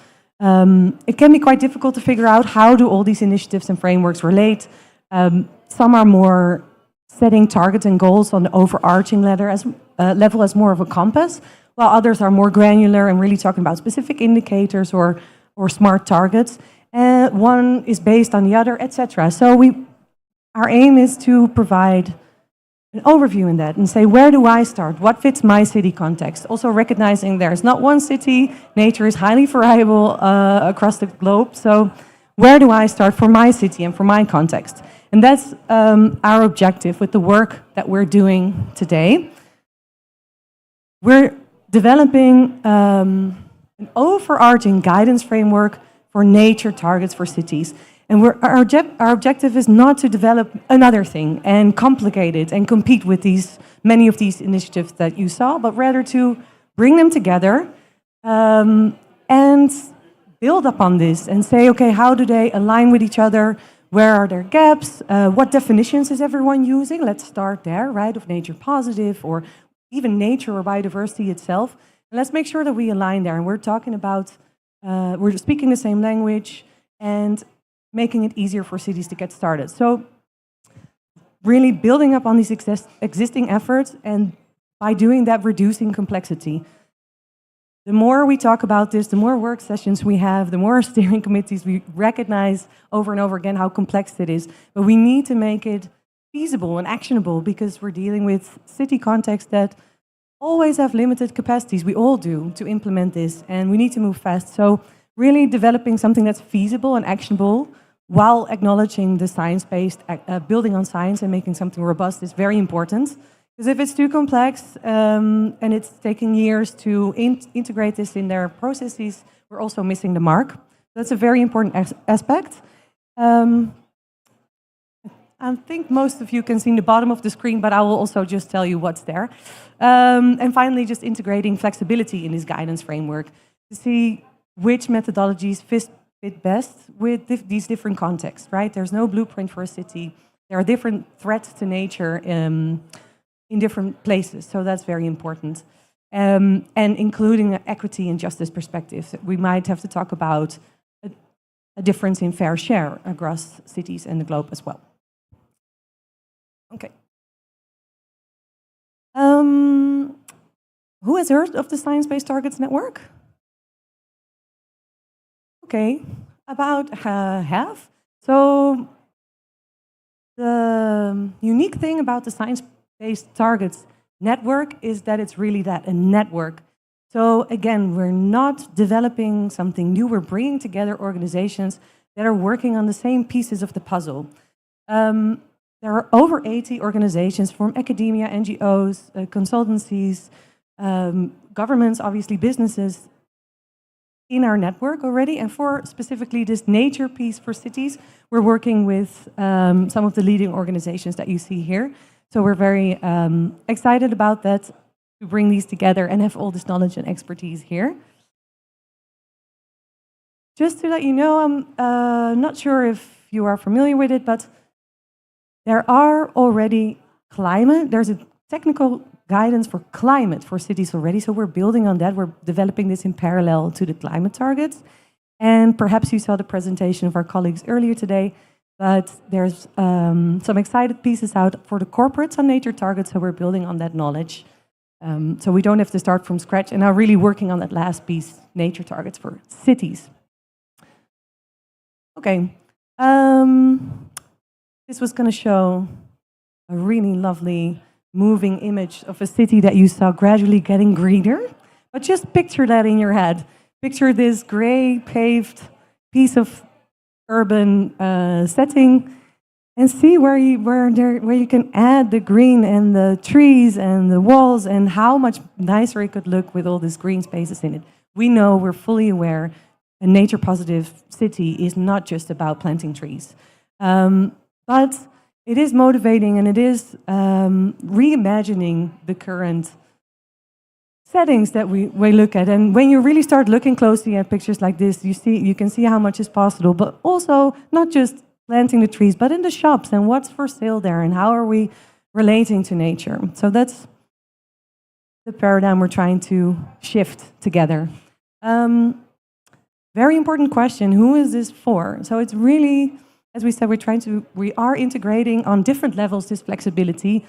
it can be quite difficult to figure out how do all these initiatives and frameworks relate. Some are more setting targets and goals on the overarching level as more of a compass, while others are more granular and really talking about specific indicators or smart targets. One is based on the other, etc. So our aim is to provide an overview in that and say, where do I start? What fits my city context? Also recognizing there's not one city, nature is highly variable across the globe. So where do I start for my city and for my context? And that's our objective with the work that we're doing today. We're developing an overarching guidance framework for nature targets for cities. And our objective is not to develop another thing and complicate it and compete with many of these initiatives that you saw, but rather to bring them together and build upon this and say, okay, how do they align with each other? Where are their gaps? What definitions is everyone using? Let's start there, right, of nature positive or even nature or biodiversity itself. And let's make sure that we align there. And we're talking about, we're speaking the same language and making it easier for cities to get started. So really building up on these existing efforts and by doing that, reducing complexity. The more we talk about this, the more work sessions we have, the more steering committees we recognize over and over again how complex it is. But we need to make it feasible and actionable because we're dealing with city contexts that always have limited capacities. We all do to implement this, and we need to move fast. So really developing something that's feasible and actionable while acknowledging the science-based, building on science and making something robust is very important. Because if it's too complex and it's taking years to integrate this in their processes, we're also missing the mark. That's a very important aspect. I think most of you can see the bottom of the screen, but I will also just tell you what's there. And finally, just integrating flexibility in this guidance framework to see which methodologies fit best with these different contexts, right? There's no blueprint for a city. There are different threats to nature in different places, so that's very important. And including an equity and justice perspective. We might have to talk about a difference in fair share across cities and the globe as well. Okay. Who has heard of the Science-Based Targets Network? Okay, about half. So the unique thing about the Science-Based Targets Network is that it's really a network. So again, we're not developing something new, we're bringing together organizations that are working on the same pieces of the puzzle. There are over 80 organizations from academia, NGOs, consultancies, governments, obviously businesses, in our network already. And for specifically this nature piece for cities, we're working with some of the leading organizations that you see here. So we're very excited about that, to bring these together and have all this knowledge and expertise here. Just to let you know, I'm not sure if you are familiar with it, but there are already there's a technical guidance for climate for cities already, so we're building on that. We're developing this in parallel to the climate targets. And perhaps you saw the presentation of our colleagues earlier today, but there's some excited pieces out for the corporates on nature targets, so we're building on that knowledge. So we don't have to start from scratch, and are really working on that last piece, nature targets for cities. Okay. This was going to show a really lovely moving image of a city that you saw gradually getting greener. But just picture that in your head. Picture this gray paved piece of urban setting, and see where you can add the green and the trees and the walls, and how much nicer it could look with all these green spaces in it. We know, we're fully aware, a nature positive city is not just about planting trees. But it is motivating, and it is reimagining the current settings that we look at. And when you really start looking closely at pictures like this, you can see how much is possible, but also not just planting the trees, but in the shops, and what's for sale there, and how are we relating to nature. So that's the paradigm we're trying to shift together. Very important question, who is this for? So it's really, as we said, we are integrating on different levels this flexibility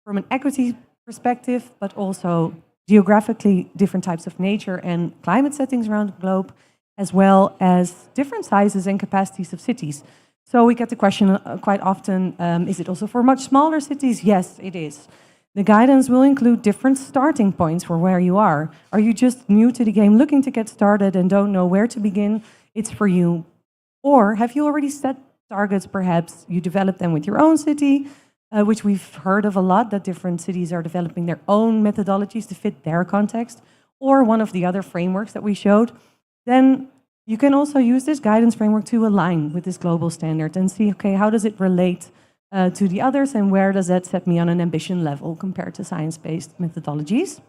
from an equity perspective, but also geographically different types of nature and climate settings around the globe, as well as different sizes and capacities of cities. So we get the question quite often, is it also for much smaller cities? Yes, it is. The guidance will include different starting points for where you are. Are you just new to the game, looking to get started and don't know where to begin? It's for you. Or have you already set targets, perhaps you develop them with your own city, which we've heard of a lot, that different cities are developing their own methodologies to fit their context, or one of the other frameworks that we showed. Then you can also use this guidance framework to align with this global standard and see, okay, how does it relate to the others, and where does that set me on an ambition level compared to science-based methodologies?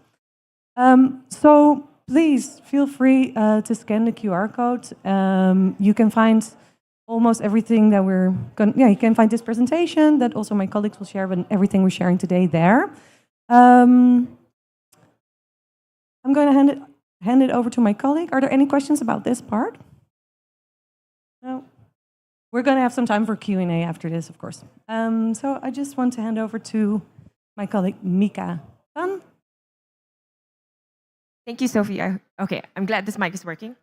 So please feel free to scan the QR code. You can find almost everything that you can find this presentation that also my colleagues will share, but everything we're sharing today there. I'm going to hand it over to my colleague. Are there any questions about this part? No. We're going to have some time for Q&A after this, of course. So I just want to hand over to my colleague, Mika Tan. Thank you, Sophie. Okay, I'm glad this mic is working.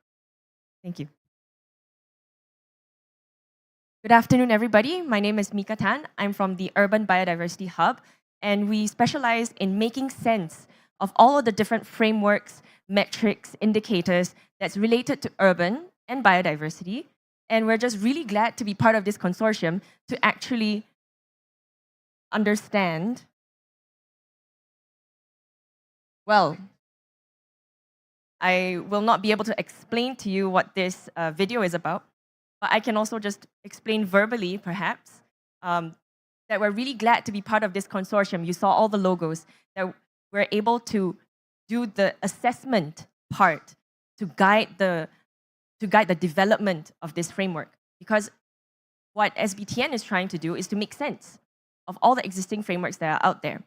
Thank you. Good afternoon, everybody. My name is Mika Tan. I'm from the Urban Biodiversity Hub, and we specialize in making sense of all of the different frameworks, metrics, indicators that's related to urban and biodiversity. And we're just really glad to be part of this consortium to actually understand, well, I will not be able to explain to you what this video is about, but I can also just explain verbally, perhaps, that we're really glad to be part of this consortium. You saw all the logos, that we're able to do the assessment part to guide the development of this framework. Because what SBTN is trying to do is to make sense of all the existing frameworks that are out there.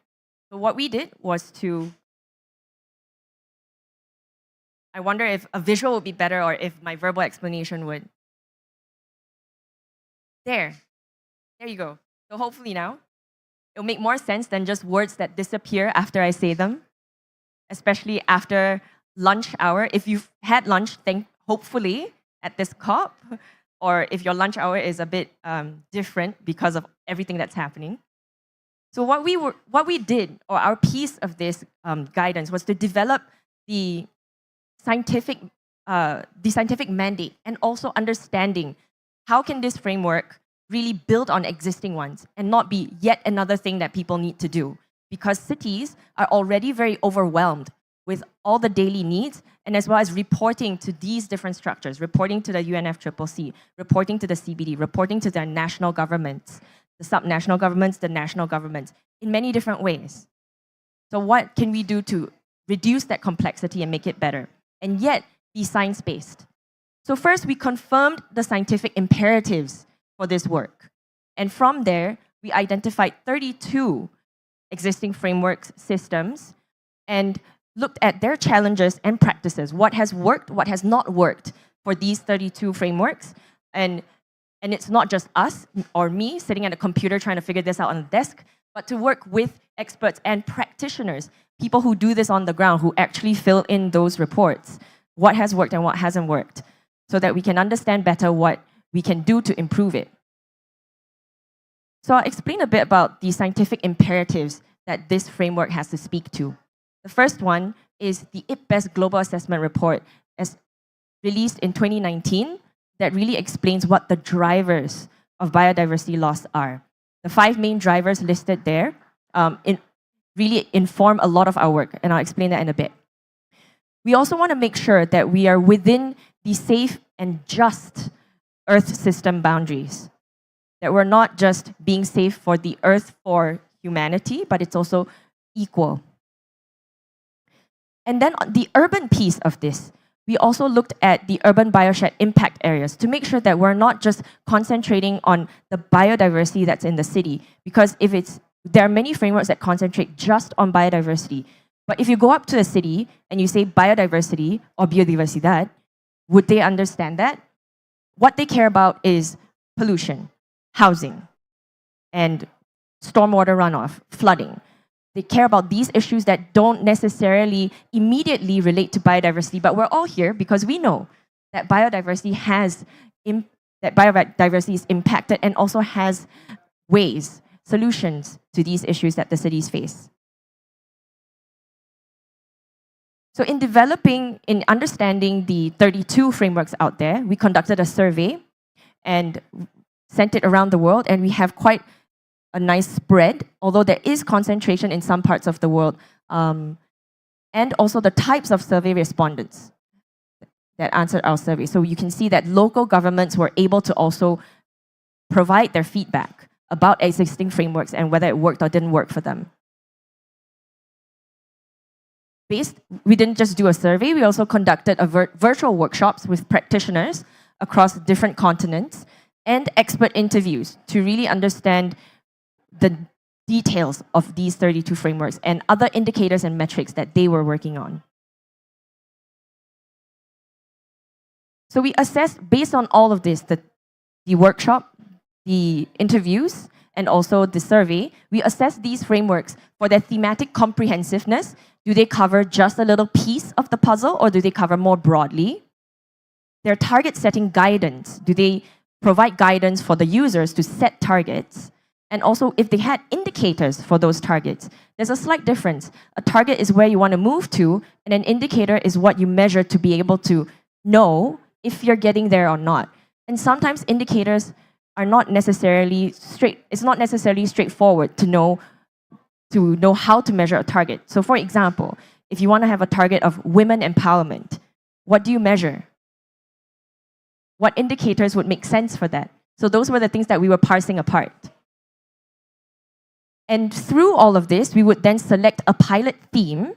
So what we did was to, I wonder if a visual would be better or if my verbal explanation would. There you go. So hopefully now, it'll make more sense than just words that disappear after I say them, especially after lunch hour. If you've had lunch, hopefully at this COP, or if your lunch hour is a bit different because of everything that's happening. So what we did, or our piece of this guidance, was to develop the scientific mandate, and also understanding how can this framework really build on existing ones and not be yet another thing that people need to do, because cities are already very overwhelmed with all the daily needs, and as well as reporting to these different structures, reporting to the UNFCCC, reporting to the CBD, reporting to their national governments, the subnational governments, the national governments, in many different ways. So what can we do to reduce that complexity and make it better, and yet be science-based? So first, we confirmed the scientific imperatives for this work. And from there, we identified 32 existing frameworks systems and looked at their challenges and practices, what has worked, what has not worked for these 32 frameworks. And it's not just us or me sitting at a computer trying to figure this out on the desk, but to work with experts and practitioners, people who do this on the ground, who actually fill in those reports, what has worked and what hasn't worked, so that we can understand better what we can do to improve it. So I'll explain a bit about the scientific imperatives that this framework has to speak to. The first one is the IPBES Global Assessment Report, as released in 2019, that really explains what the drivers of biodiversity loss are. The 5 main drivers listed there really inform a lot of our work, and I'll explain that in a bit. We also want to make sure that we are within the safe and just Earth system boundaries, that we're not just being safe for the Earth for humanity, but it's also equal. And then on the urban piece of this, we also looked at the urban bioshed impact areas to make sure that we're not just concentrating on the biodiversity that's in the city, because there are many frameworks that concentrate just on biodiversity. But if you go up to a city and you say biodiversity or biodiversidad, would they understand that? What they care about is pollution, housing, and stormwater runoff, flooding. They care about these issues that don't necessarily immediately relate to biodiversity, but we're all here because we know that biodiversity is impacted and also has ways, solutions to these issues that the cities face. So in understanding the 32 frameworks out there, we conducted a survey and sent it around the world, and we have quite a nice spread, although there is concentration in some parts of the world, and also the types of survey respondents that answered our survey. So you can see that local governments were able to also provide their feedback about existing frameworks and whether it worked or didn't work for them. We didn't just do a survey, we also conducted virtual workshops with practitioners across different continents and expert interviews to really understand the details of these 32 frameworks and other indicators and metrics that they were working on. So we assessed, based on all of this, the workshop, the interviews, and also the survey, we assessed these frameworks for their thematic comprehensiveness. Do they cover just a little piece of the puzzle, or do they cover more broadly? Their target setting guidance, do they provide guidance for the users to set targets? And also, if they had indicators for those targets, there's a slight difference. A target is where you want to move to, and an indicator is what you measure to be able to know if you're getting there or not. And sometimes indicators are not necessarily it's not necessarily straightforward to know how to measure a target. So for example, if you want to have a target of women empowerment, what do you measure? What indicators would make sense for that? So those were the things that we were parsing apart. And through all of this, we would then select a pilot theme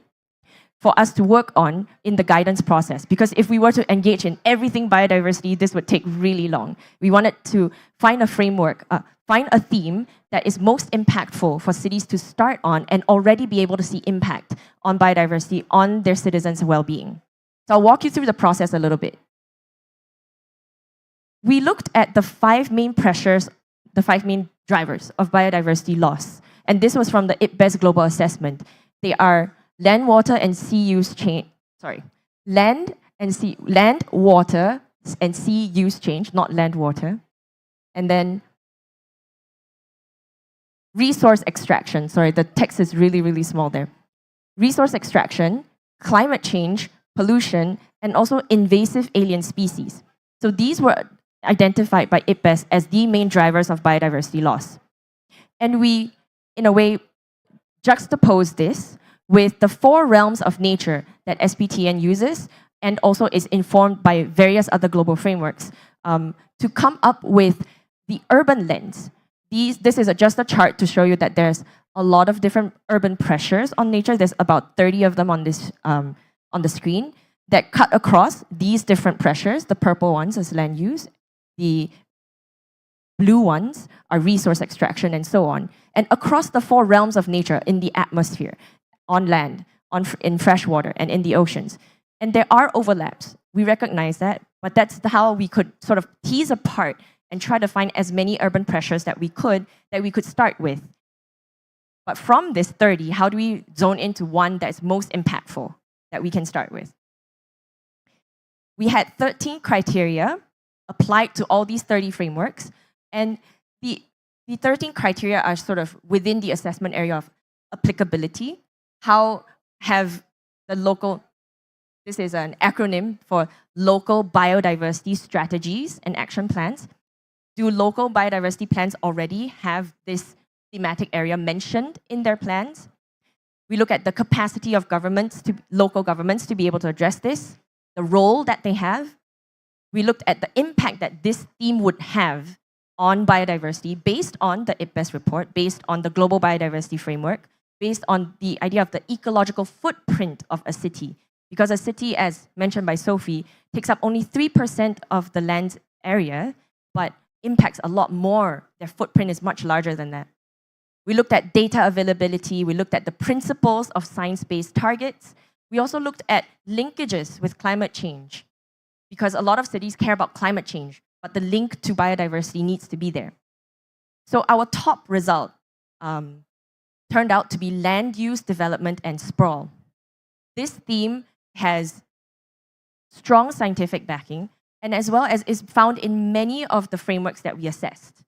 for us to work on in the guidance process. Because if we were to engage in everything biodiversity, this would take really long. We wanted to find a framework, find a theme that is most impactful for cities to start on and already be able to see impact on biodiversity, on their citizens' well-being. So I'll walk you through the process a little bit. We looked at the 5 main pressures, the 5 main drivers of biodiversity loss. And this was from the IPBES Global Assessment. They are land, water, and sea use change. Land, water, and sea use change, not land, water. And then resource extraction. Sorry, the text is really, really small there. Resource extraction, climate change, pollution, and also invasive alien species. So these were identified by IPBES as the main drivers of biodiversity loss. And we, in a way, juxtapose this with the 4 realms of nature that SBTN uses and also is informed by various other global frameworks to come up with the urban lens. This is just a chart to show you that there's a lot of different urban pressures on nature. There's about 30 of them on this on the screen that cut across these different pressures. The purple ones is land use, the blue ones are resource extraction, and so on. And across the 4 realms of nature in the atmosphere, on land, in fresh water, and in the oceans. And there are overlaps. We recognize that, but that's how we could sort of tease apart and try to find as many urban pressures that we could start with. But from this 30, how do we zone into one that's most impactful that we can start with? We had 13 criteria applied to all these 30 frameworks, and the 13 criteria are sort of within the assessment area of applicability. How have the local, this is an acronym for local biodiversity strategies and action plans. Do local biodiversity plans already have this thematic area mentioned in their plans? We look at the capacity of governments, local governments, to be able to address this, the role that they have. We looked at the impact that this theme would have on biodiversity based on the IPBES report, based on the Global Biodiversity Framework, based on the idea of the ecological footprint of a city. Because a city, as mentioned by Sophie, takes up only 3% of the land's area, but impacts a lot more. Their footprint is much larger than that. We looked at data availability. We looked at the principles of science-based targets. We also looked at linkages with climate change, because a lot of cities care about climate change, but the link to biodiversity needs to be there. So our top result turned out to be land use, development, and sprawl. This theme has strong scientific backing, and as well as is found in many of the frameworks that we assessed.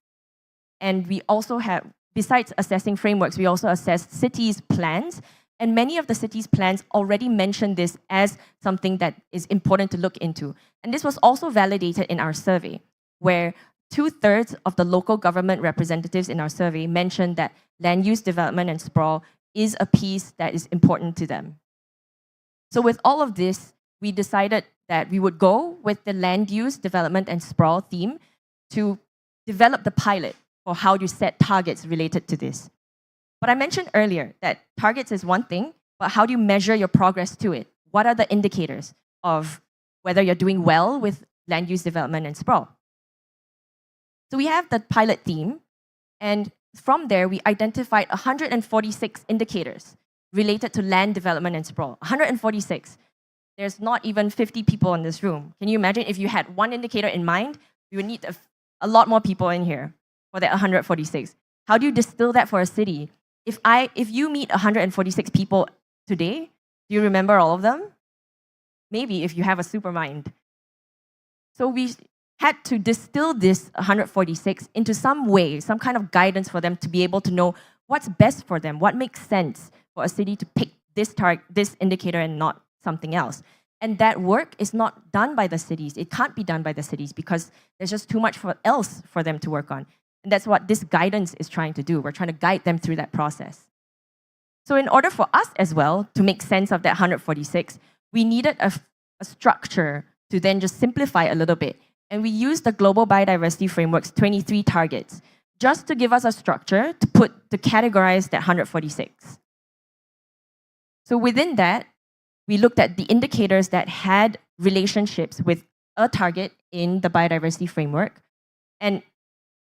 And we also have, besides assessing frameworks, we also assessed cities' plans, and many of the cities' plans already mentioned this as something that is important to look into. And this was also validated in our survey, where 2/3 of the local government representatives in our survey mentioned that land use, development, and sprawl is a piece that is important to them. So with all of this, we decided that we would go with the land use, development, and sprawl theme to develop the pilot for how you set targets related to this. But I mentioned earlier that targets is one thing, but how do you measure your progress to it? What are the indicators of whether you're doing well with land use, development, and sprawl? So we have the pilot theme, and from there, we identified 146 indicators related to land development and sprawl. 146. There's not even 50 people in this room. Can you imagine if you had one indicator in mind, you would need a lot more people in here for that 146. How do you distill that for a city? If you meet 146 people today, do you remember all of them? Maybe if you have a super mind. So we had to distill this 146 into some way, some kind of guidance for them to be able to know what's best for them, what makes sense for a city to pick this indicator and not something else. And that work is not done by the cities. It can't be done by the cities because there's just too much else for them to work on. And that's what this guidance is trying to do. We're trying to guide them through that process. So in order for us as well to make sense of that 146, we needed a structure to then just simplify a little bit. And we used the Global Biodiversity Framework's 23 targets just to give us a structure to categorize that 146. So within that, we looked at the indicators that had relationships with a target in the biodiversity framework and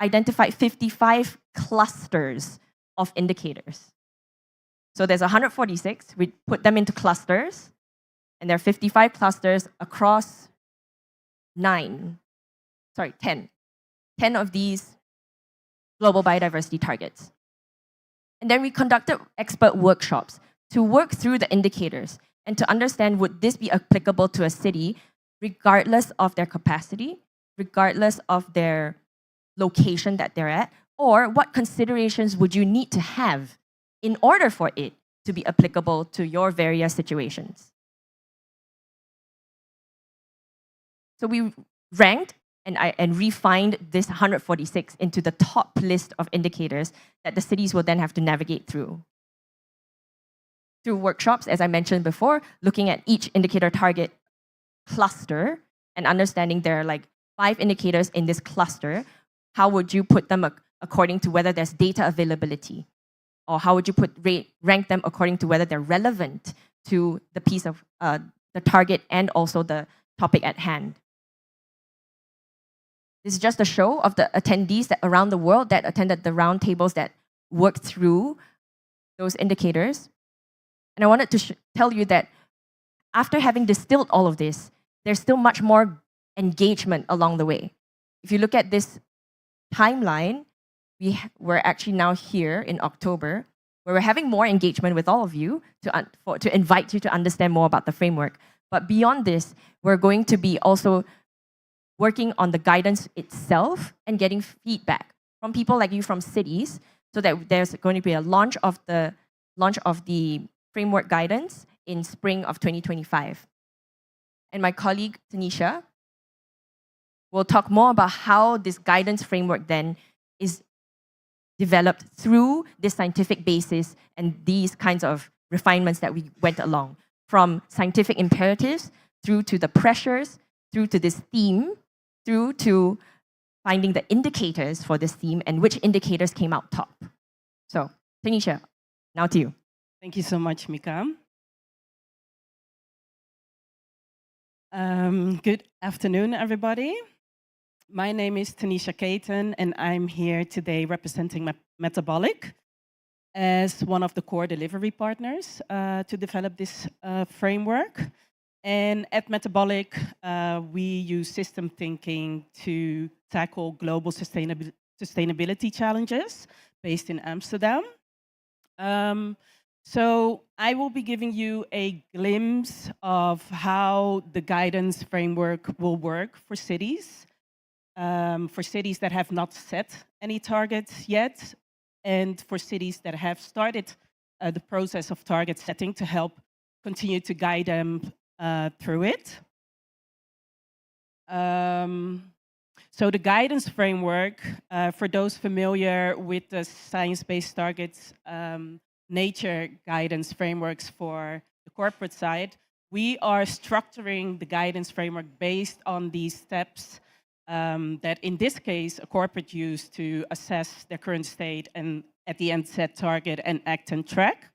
identified 55 clusters of indicators. So there's 146, we put them into clusters, and there are 55 clusters across 10 of these global biodiversity targets. And then we conducted expert workshops to work through the indicators and to understand would this be applicable to a city regardless of their capacity, regardless of their location that they're at, or what considerations would you need to have in order for it to be applicable to your various situations. So we ranked and refined this 146 into the top list of indicators that the cities will then have to navigate through. Through workshops, as I mentioned before, looking at each indicator target cluster and understanding there are like 5 indicators in this cluster. How would you put them according to whether there's data availability? Or how would you rank them according to whether they're relevant to the piece of the target and also the topic at hand? This is just a show of the attendees around the world that attended the roundtables that worked through those indicators. And I wanted to tell you that after having distilled all of this, there's still much more engagement along the way. If you look at this timeline, we're actually now here in October, where we're having more engagement with all of you to invite you to understand more about the framework. But beyond this, we're going to be also working on the guidance itself and getting feedback from people like you from cities, so that there's going to be a launch of the framework guidance in spring of 2025. And my colleague, Tanisha, will talk more about how this guidance framework then is developed through this scientific basis and these kinds of refinements that we went along, from scientific imperatives through to the pressures, through to this theme, through to finding the indicators for this theme and which indicators came out top. So, Tanisha, now to you. Thank you so much, Mika. Good afternoon, everybody. My name is Tanisha Keaton, and I'm here today representing Metabolic as one of the core delivery partners to develop this framework. And at Metabolic, we use system thinking to tackle global sustainability challenges based in Amsterdam. So I will be giving you a glimpse of how the guidance framework will work for cities that have not set any targets yet, and for cities that have started the process of target setting to help continue to guide them through it. So the guidance framework, for those familiar with the science-based targets nature guidance frameworks for the corporate side, we are structuring the guidance framework based on these steps that in this case a corporate use to assess their current state and at the end set target and act and track.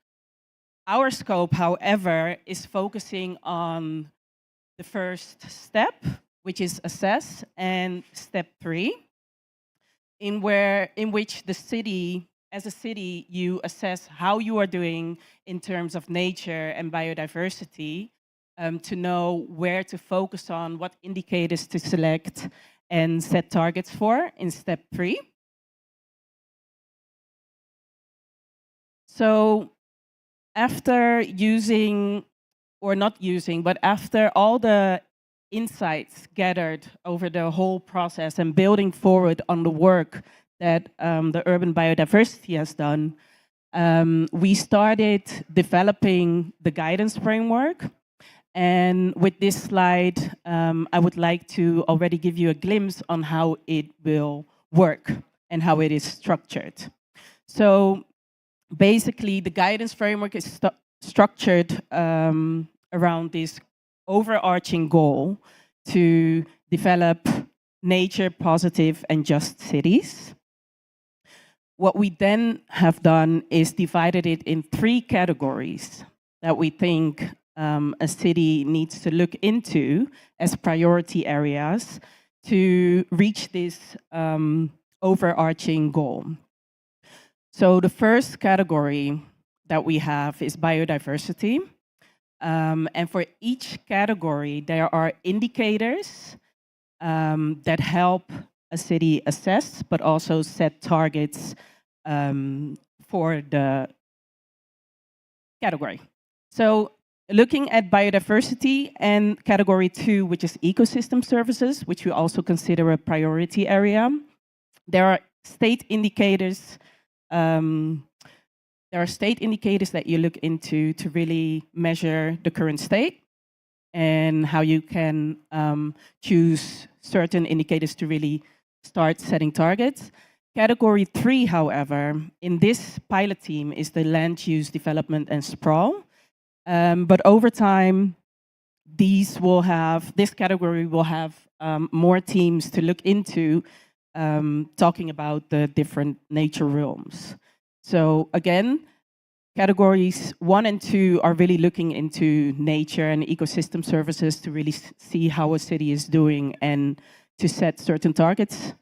Our scope, however, is focusing on the first step, which is assess, and step 3, in which the city, as a city, you assess how you are doing in terms of nature and biodiversity, to know where to focus on, what indicators to select and set targets for in step 3. So after using, or not using, but after all the insights gathered over the whole process and building forward on the work that the urban biodiversity has done, we started developing the guidance framework. And with this slide, I would like to already give you a glimpse on how it will work and how it is structured. So basically, the guidance framework is structured around this overarching goal to develop nature positive and just cities. What we then have done is divided it in 3 categories that we think a city needs to look into as priority areas to reach this overarching goal. So the first category that we have is biodiversity. And for each category, there are indicators that help a city assess, but also set targets for the category. So looking at biodiversity and category 2, which is ecosystem services, which we also consider a priority area, there are state indicators. There are state indicators that you look into to really measure the current state and how you can choose certain indicators to really start setting targets. Category 3, however, in this pilot team is the land use development and sprawl. But over time, this category will have more teams to look into talking about the different nature realms. So again, categories 1 and 2 are really looking into nature and ecosystem services to really see how a city is doing and to set certain targets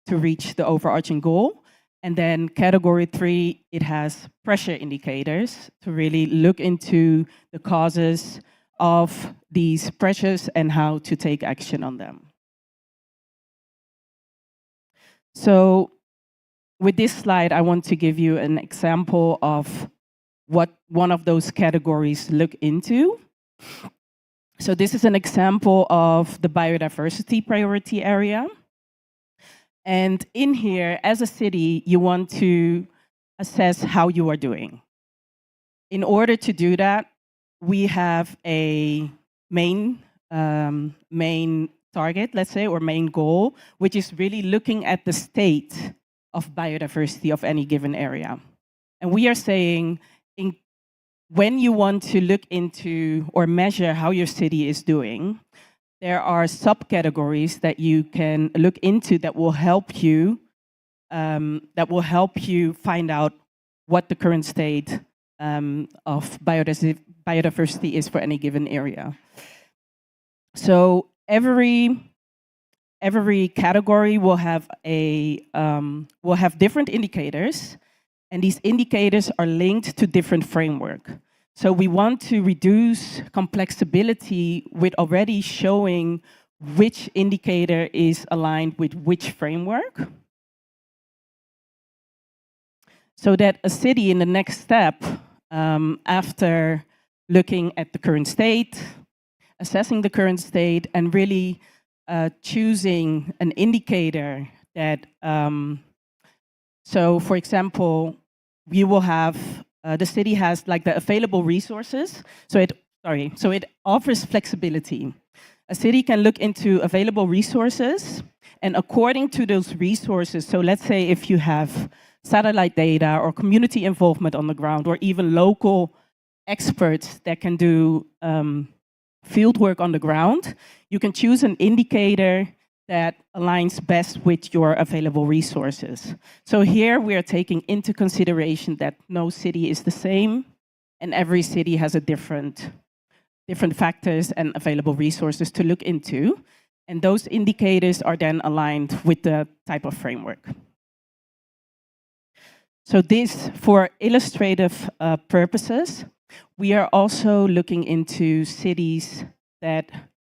to reach the overarching goal. And then category 3, it has pressure indicators to really look into the causes of these pressures and how to take action on them. So with this slide, I want to give you an example of what one of those categories look into. So this is an example of the biodiversity priority area. And in here, as a city, you want to assess how you are doing. In order to do that, we have a main target, let's say, or main goal, which is really looking at the state of biodiversity of any given area. And we are saying, when you want to look into or measure how your city is doing, there are subcategories that you can look into that will help you find out what the current state of biodiversity is for any given area. So every category will have different indicators, and these indicators are linked to different framework. So we want to reduce complexity with already showing which indicator is aligned with which framework, so that a city in the next step, after looking at the current state, assessing the current state, and really choosing an indicator that, so for example, we will have, the city has like the available resources, so it offers flexibility. A city can look into available resources, and according to those resources, so let's say if you have satellite data or community involvement on the ground, or even local experts that can do field work on the ground, you can choose an indicator that aligns best with your available resources. So here we are taking into consideration that no city is the same, and every city has a different factors and available resources to look into. And those indicators are then aligned with the type of framework. So this, for illustrative purposes, we are also looking into cities that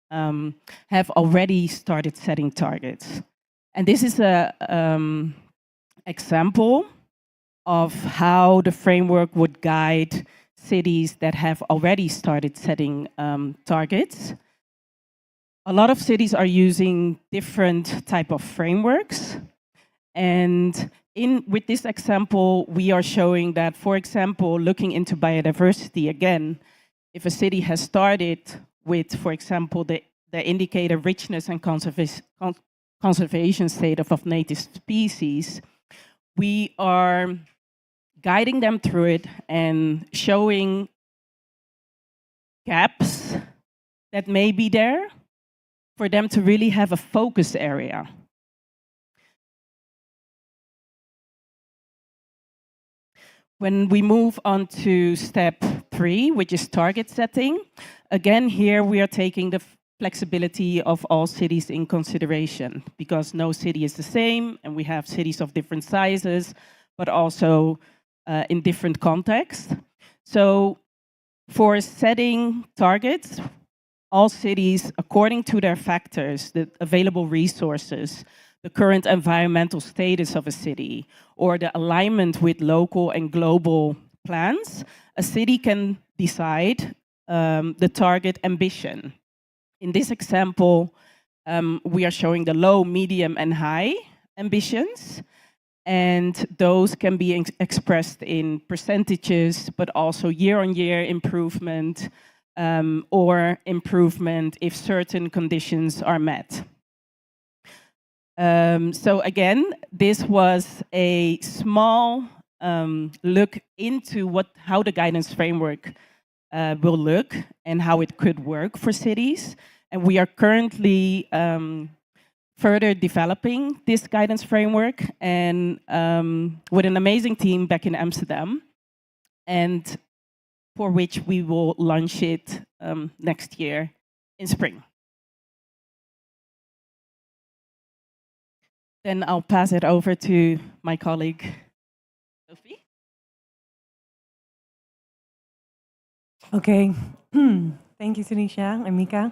have already started setting targets. And this is an example of how the framework would guide cities that have already started setting targets. A lot of cities are using different type of frameworks. And with this example, we are showing that, for example, looking into biodiversity again, if a city has started with, for example, the indicator richness and conservation status of native species, we are guiding them through it and showing gaps that may be there for them to really have a focus area. When we move on to step 3, which is target setting, again, here we are taking the flexibility of all cities in consideration, because no city is the same, and we have cities of different sizes, but also in different contexts. So for setting targets, all cities, according to their factors, the available resources, the current environmental status of a city, or the alignment with local and global plans, a city can decide the target ambition. In this example, we are showing the low, medium, and high ambitions, and those can be expressed in percentages, but also year-on-year improvement, or improvement if certain conditions are met. So again, this was a small look into how the guidance framework will look and how it could work for cities. And we are currently further developing this guidance framework, and with an amazing team back in Amsterdam, and for which we will launch it next year in spring. Then I'll pass it over to my colleague, Sophie. Okay, thank you, Tanisha and Mika.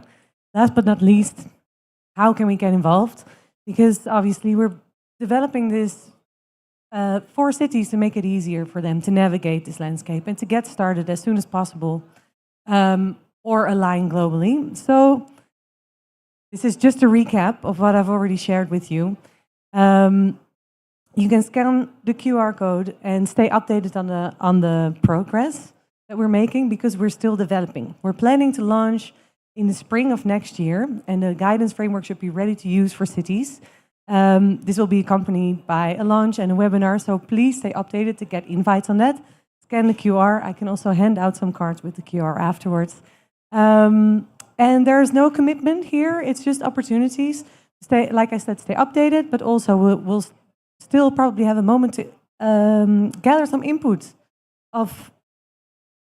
Last but not least, how can we get involved? Because obviously we're developing this for cities to make it easier for them to navigate this landscape and to get started as soon as possible, or align globally. So this is just a recap of what I've already shared with you. You can scan the QR code and stay updated on the progress. that we're making because we're still developing. We're planning to launch in the spring of next year, and the guidance framework should be ready to use for cities. This will be accompanied by a launch and a webinar, so please stay updated to get invites on that. Scan the QR. I can also hand out some cards with the QR afterwards. And there's no commitment here. It's just opportunities. Stay, like I said, stay updated, but also we'll still probably have a moment to gather some input of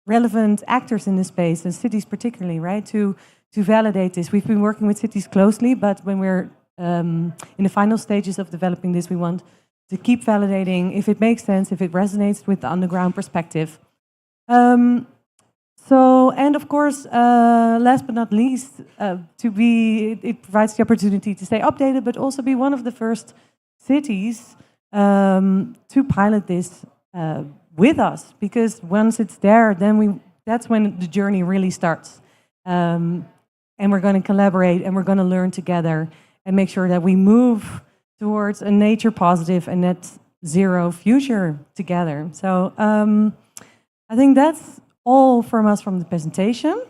relevant actors in this space, and cities particularly, right, to validate this. We've been working with cities closely, but when we're in the final stages of developing this, we want to keep validating if it makes sense, if it resonates with the underground perspective. And of course, last but not least, it provides the opportunity to stay updated, but also be one of the first cities to pilot this with us, because once it's there, then that's when the journey really starts. And we're going to collaborate and we're going to learn together and make sure that we move towards a nature positive and net zero future together. So I think that's all from us from the presentation.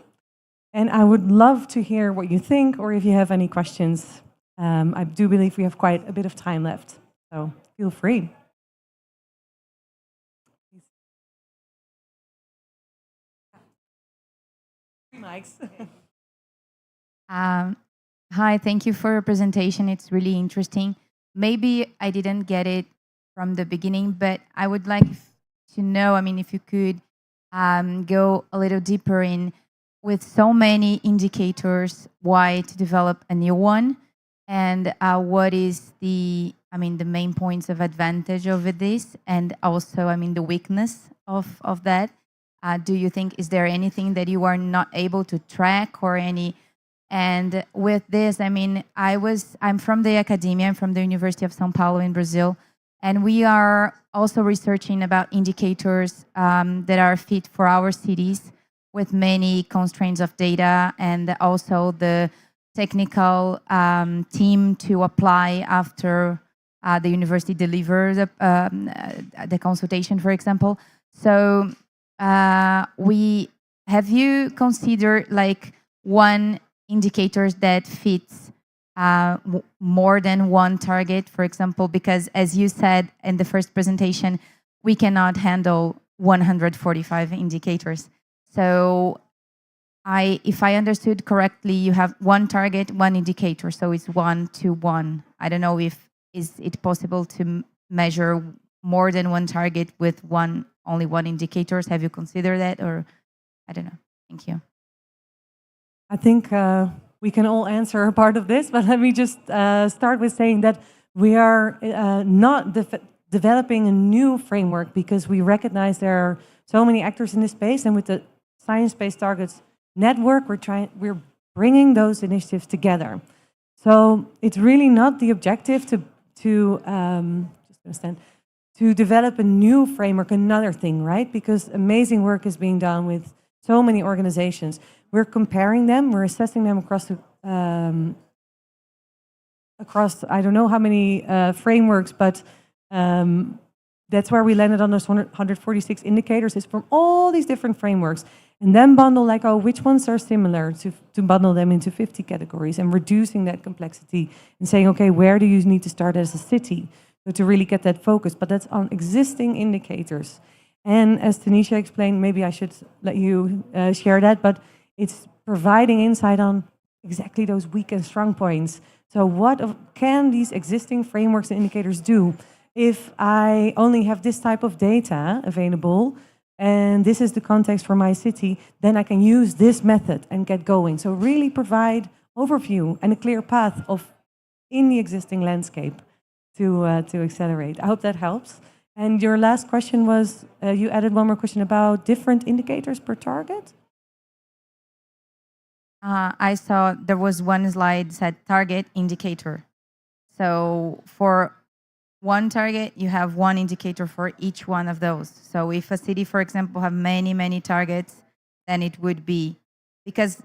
And I would love to hear what you think, or if you have any questions. I do believe we have quite a bit of time left, so feel free. Mics. Hi, thank you for your presentation. It's really interesting. Maybe I didn't get it from the beginning, but I would like to know, I mean, if you could go a little deeper in, with so many indicators, why to develop a new one, and what is the main points of advantage over this, and also, the weakness of that. Do you think, is there anything that you are not able to track or any? And with this, I'm from the academia, I'm from the University of São Paulo in Brazil, and we are also researching about indicators that are fit for our cities with many constraints of data, and also the technical team to apply after the university delivers the consultation, for example. So have you considered like one indicators that fits more than one target, for example, because as you said in the first presentation, we cannot handle 145 indicators. So if I understood correctly, you have one target, one indicator, so it's 1 to 1. I don't know if is it possible to measure more than one target with only one indicators. Have you considered that, or I don't know? Thank you. I think we can all answer a part of this, but let me just start with saying that we are not developing a new framework because we recognize there are so many actors in this space, and with the Science-Based Targets Network, we're bringing those initiatives together. So it's really not the objective to develop a new framework, another thing, right? Because amazing work is being done with so many organizations. We're comparing them, we're assessing them across I don't know how many frameworks, but that's where we landed on those 146 indicators. It's from all these different frameworks, and then bundle like, oh, which ones are similar, to bundle them into 50 categories and reducing that complexity and saying, okay, where do you need to start as a city? So to really get that focus, but that's on existing indicators. And as Tanisha explained, maybe I should let you share that, but it's providing insight on exactly those weak and strong points. So what can these existing frameworks and indicators do if I only have this type of data available, and this is the context for my city, then I can use this method and get going. So really provide overview and a clear path in the existing landscape to accelerate. I hope that helps. And your last question was, you added one more question about different indicators per target? I saw there was one slide said target indicator. So for one target, you have one indicator for each one of those. So if a city, for example, have many targets, then it would be, because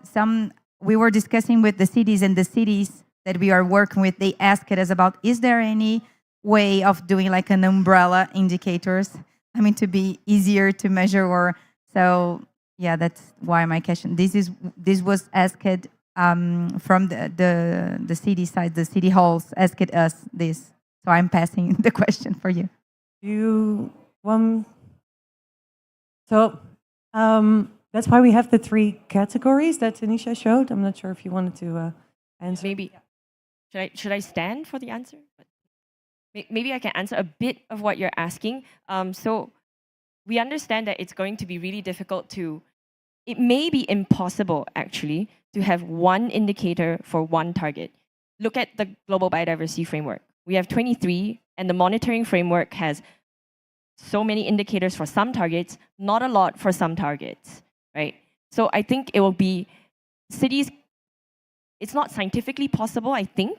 we were discussing with the cities, and the cities that we are working with, they asked us about, is there any way of doing like an umbrella indicators? To be easier to measure, or so yeah, that's why my question. This was asked from the city side. The city halls asked us this, so I'm passing the question for you. So that's why we have the 3 categories that Tanisha showed. I'm not sure if you wanted to answer. Maybe. Should I stand for the answer? Maybe I can answer a bit of what you're asking. So we understand that it's going to be really difficult to, it may be impossible actually, to have one indicator for one target. Look at the Global Biodiversity Framework. We have 23, and the monitoring framework has so many indicators for some targets, not a lot for some targets, right? So I think it will be cities, it's not scientifically possible, I think,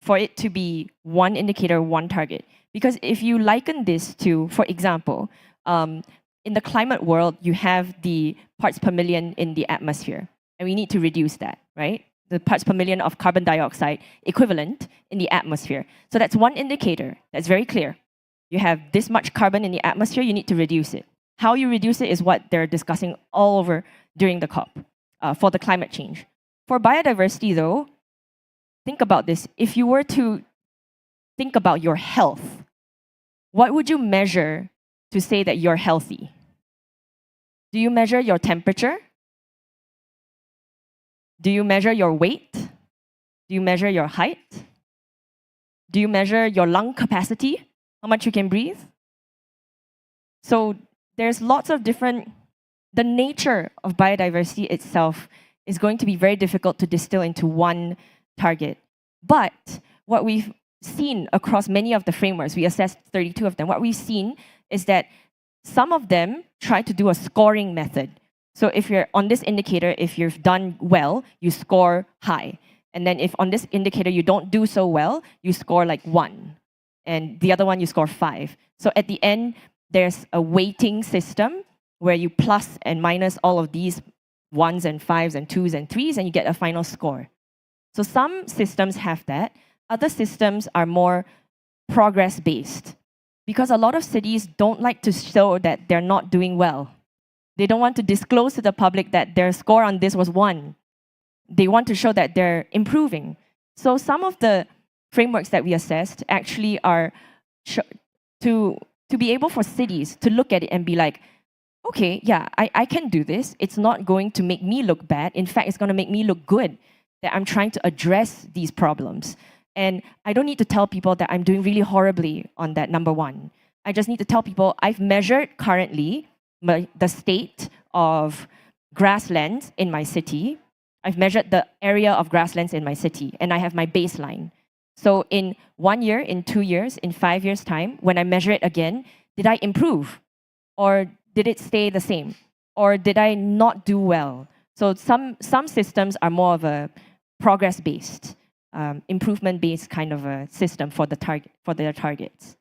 for it to be one indicator, one target. Because if you liken this to, for example, in the climate world, you have the parts per million in the atmosphere, and we need to reduce that, right? The parts per million of carbon dioxide equivalent in the atmosphere. So that's one indicator that's very clear. You have this much carbon in the atmosphere, you need to reduce it. How you reduce it is what they're discussing all over during the COP for the climate change. For biodiversity though, think about this. If you were to think about your health, what would you measure to say that you're healthy? Do you measure your temperature? Do you measure your weight? Do you measure your height? Do you measure your lung capacity? How much you can breathe? So there's lots of different, the nature of biodiversity itself is going to be very difficult to distill into one target. But what we've seen across many of the frameworks, we assessed 32 of them, what we've seen is that some of them try to do a scoring method. So if you're on this indicator, if you've done well, you score high. And then if on this indicator you don't do so well, you score like 1. And the other one you score 5. So at the end, there's a weighting system where you plus and minus all of these 1s and 5s and 2s and 3s, and you get a final score. So some systems have that. Other systems are more progress-based, because a lot of cities don't like to show that they're not doing well. They don't want to disclose to the public that their score on this was 1. They want to show that they're improving. So some of the frameworks that we assessed actually are to be able for cities to look at it and be like, okay, yeah, I can do this. It's not going to make me look bad. In fact, it's going to make me look good, that I'm trying to address these problems. And I don't need to tell people that I'm doing really horribly on that number 1. I just need to tell people I've measured currently the state of grasslands in my city. I've measured the area of grasslands in my city, and I have my baseline. So in 1 year, in 2 years, in 5 years' time, when I measure it again, did I improve? Or did it stay the same? Or did I not do well? So some systems are more of a progress-based, improvement-based kind of a system for their targets.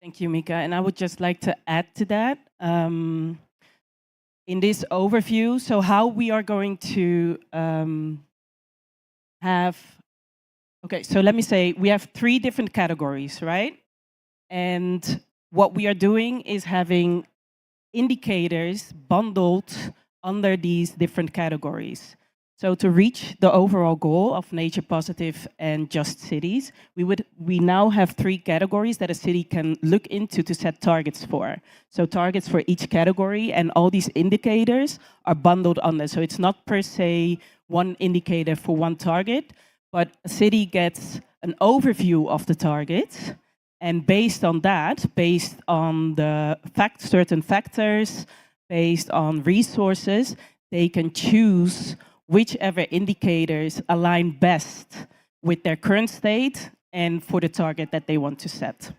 Thank you, Mika. And I would just like to add to that. In this overview, so how we are going to okay, so let me say we have 3 different categories, right? And what we are doing is having indicators bundled under these different categories. So to reach the overall goal of nature positive and just cities, we now have 3 categories that a city can look into to set targets for. So targets for each category, and all these indicators are bundled under. So it's not per se one indicator for one target, but a city gets an overview of the targets, and based on that, based on the certain factors, based on resources, they can choose whichever indicators align best with their current state and for the target that they want to set.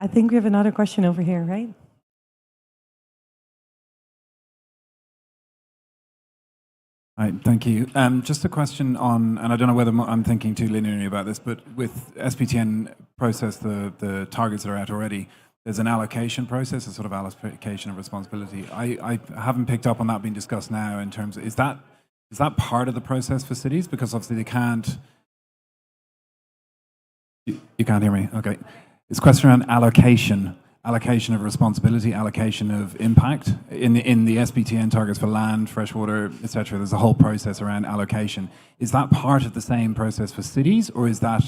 I think we have another question over here, right? Hi, thank you. Just a question on, and I don't know whether I'm thinking too linearly about this, but with SBTN process, the targets that are out already, there's an allocation process, a sort of allocation of responsibility. I haven't picked up on that being discussed now in terms of, is that part of the process for cities? Because obviously they can't, you can't hear me, okay. It's a question around allocation. allocation of responsibility, allocation of impact. In the SBTN targets for land, freshwater, etc., there's a whole process around allocation. Is that part of the same process for cities, or is that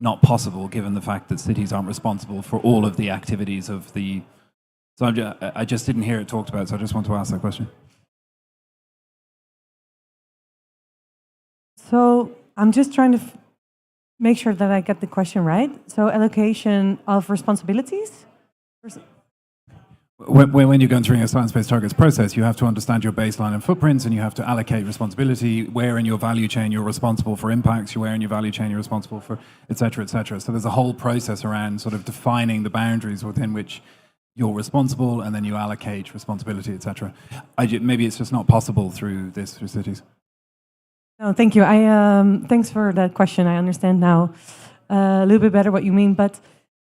not possible given the fact that cities aren't responsible for all of the activities of the... So I just didn't hear it talked about, so I just want to ask that question. So I'm just trying to make sure that I get the question right. So allocation of responsibilities? When you're going through a science-based targets process, you have to understand your baseline and footprints, and you have to allocate responsibility, where in your value chain you're responsible for impacts, where in your value chain you're responsible for, et cetera, et cetera. So there's a whole process around sort of defining the boundaries within which you're responsible, and then you allocate responsibility, et cetera. Maybe it's just not possible through cities. No, thank you. Thanks for that question. I understand now a little bit better what you mean, but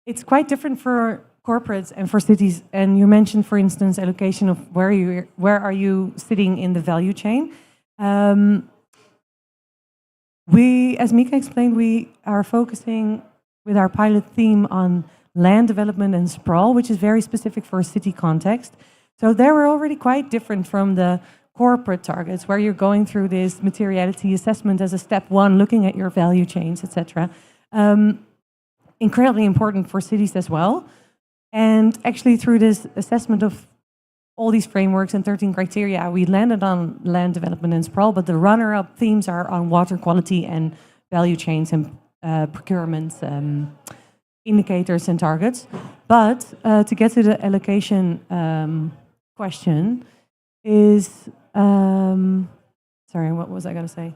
it's quite different for corporates and for cities. And you mentioned, for instance, allocation of where are you sitting in the value chain. As Mika explained, we are focusing with our pilot theme on land development and sprawl, which is very specific for a city context. So there we're already quite different from the corporate targets, where you're going through this materiality assessment as a step one, looking at your value chains, etc. Incredibly important for cities as well. And actually, through this assessment of all these frameworks and 13 criteria, we landed on land development and sprawl, but the runner-up themes are on water quality and value chains and procurement indicators and targets. But to get to the allocation question is, sorry, what was I going to say?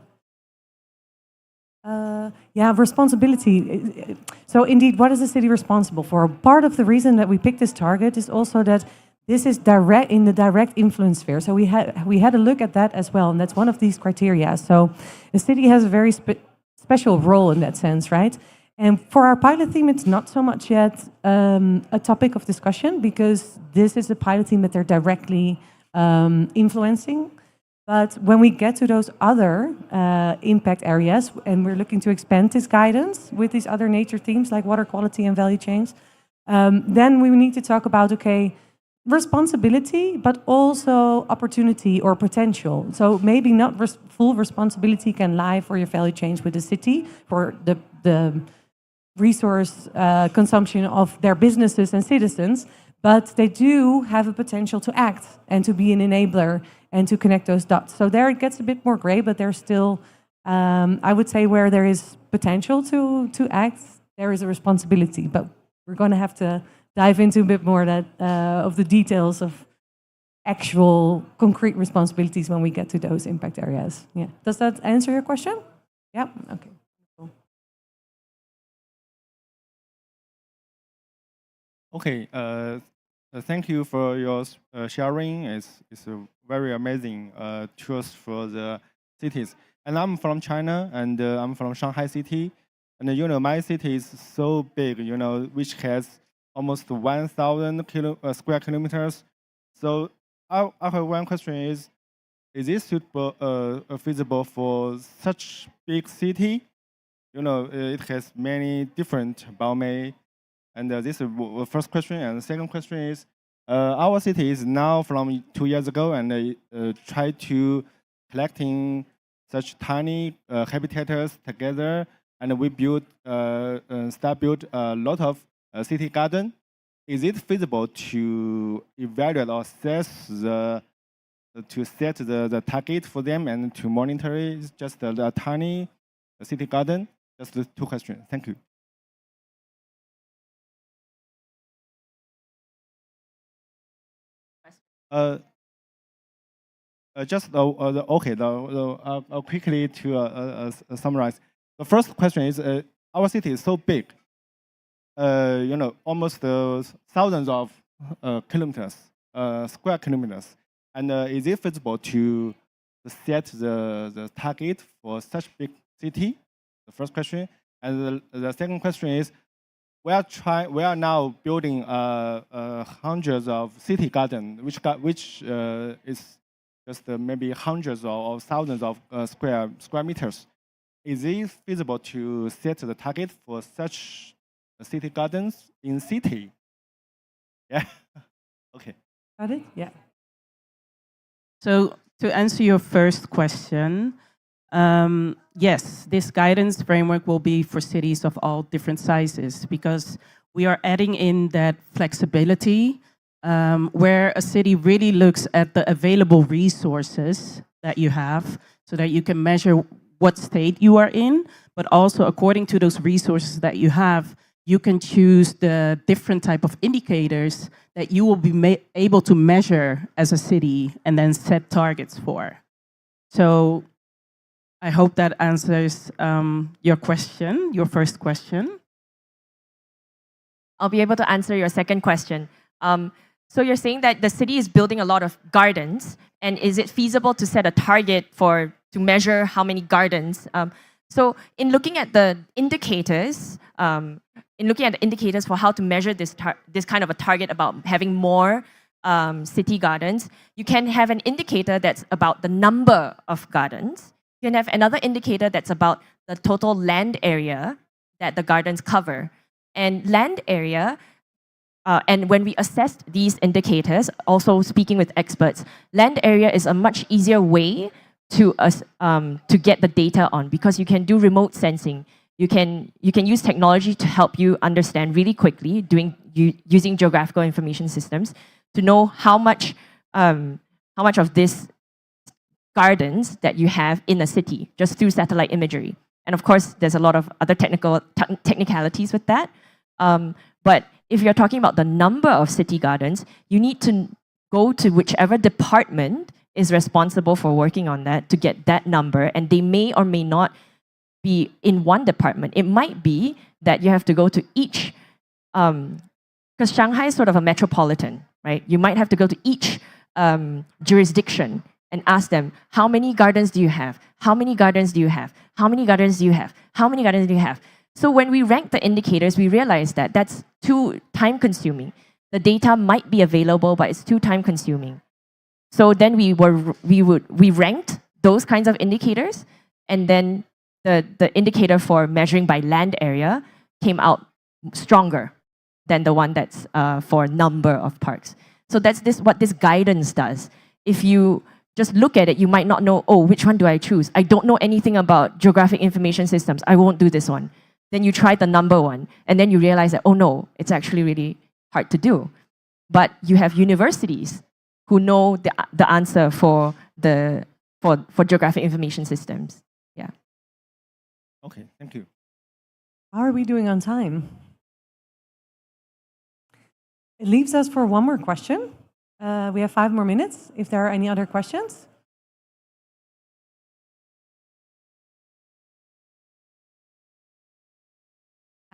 Yeah, responsibility. So indeed, what is the city responsible for? Part of the reason that we picked this target is also that this is in the direct influence sphere. So we had a look at that as well, and that's one of these criteria. So the city has a very special role in that sense, right? And for our pilot theme, it's not so much yet a topic of discussion, because this is a pilot theme that they're directly influencing. But when we get to those other impact areas, and we're looking to expand this guidance with these other nature themes like water quality and value chains, then we need to talk about, okay, responsibility, but also opportunity or potential. So maybe not full responsibility can lie for your value chains with the city, for the resource consumption of their businesses and citizens, but they do have a potential to act and to be an enabler and to connect those dots. So there it gets a bit more gray, but there's still, I would say, where there is potential to act, there is a responsibility. But we're going to have to dive into a bit more of the details of actual concrete responsibilities when we get to those impact areas. Yeah. Does that answer your question? Yeah. Okay. Cool. Okay. Thank you for your sharing. It's very amazing tools for the cities. And I'm from China, and I'm from Shanghai city. And you know, my city is so big, you know, which has almost 1,000 square kilometers. So I have one question: is it suitable, feasible for such big city? You know, it has many different baomei. And this is the first question. And the second question is, our city is now from 2 years ago, and try to collecting such tiny habitats together, and we build, build a lot of city garden. Is it feasible to evaluate or set the target for them and to monitor just a tiny city garden? Just the two questions. Thank you. I'll quickly to summarize. The first question is, our city is so big, you know, almost thousands of kilometers, square kilometers. And is it feasible to set the target for such big city? The first question. And the second question is, we are now building hundreds of city garden, which is just maybe hundreds or thousands of square meters. Is it feasible to set the target for such city gardens in city? Yeah. Okay. Got it? Yeah. So to answer your first question, yes, this guidance framework will be for cities of all different sizes because we are adding in that flexibility where a city really looks at the available resources that you have so that you can measure what state you are in, but also according to those resources that you have, you can choose the different type of indicators that you will be able to measure as a city and then set targets for. So I hope that answers your question, your first question. I'll be able to answer your second question. So you're saying that the city is building a lot of gardens, and is it feasible to set a target to measure how many gardens? So in looking at the indicators, for how to measure this kind of a target about having more city gardens, you can have an indicator that's about the number of gardens. You can have another indicator that's about the total land area that the gardens cover. And land area, and when we assessed these indicators, also speaking with experts, land area is a much easier way to get the data on because you can do remote sensing. You can use technology to help you understand really quickly using geographical information systems to know how much of this gardens that you have in a city just through satellite imagery. And of course, there's a lot of other technicalities with that. But if you're talking about the number of city gardens, you need to go to whichever department is responsible for working on that to get that number, and they may or may not be in one department. It might be that you have to go to each, because Shanghai is sort of a metropolitan, right? You might have to go to each jurisdiction and ask them, how many gardens do you have? How many gardens do you have? How many gardens do you have? How many gardens do you have? So when we rank the indicators, we realize that that's too time-consuming. The data might be available, but it's too time-consuming. So then we ranked those kinds of indicators, and then the indicator for measuring by land area came out stronger than the one that's for number of parks. So that's what this guidance does. If you just look at it, you might not know, oh, which one do I choose? I don't know anything about geographic information systems. I won't do this one. Then you try the number one, and then you realize that, oh no, it's actually really hard to do. But you have universities who know the answer for geographic information systems. Yeah. Okay, thank you. How are we doing on time? It leaves us for one more question. We have 5 more minutes. If there are any other questions.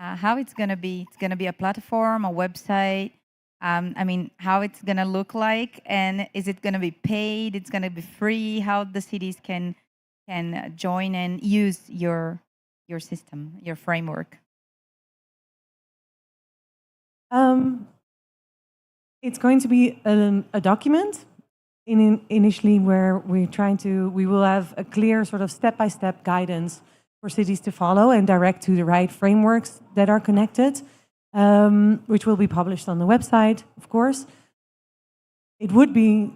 How it's going to be? It's going to be a platform, a website. I mean, how it's going to look like, and is it going to be paid? It's going to be free? How the cities can join and use your system, your framework? It's going to be a document initially where we will have a clear sort of step-by-step guidance for cities to follow and direct to the right frameworks that are connected, which will be published on the website, of course. It would be,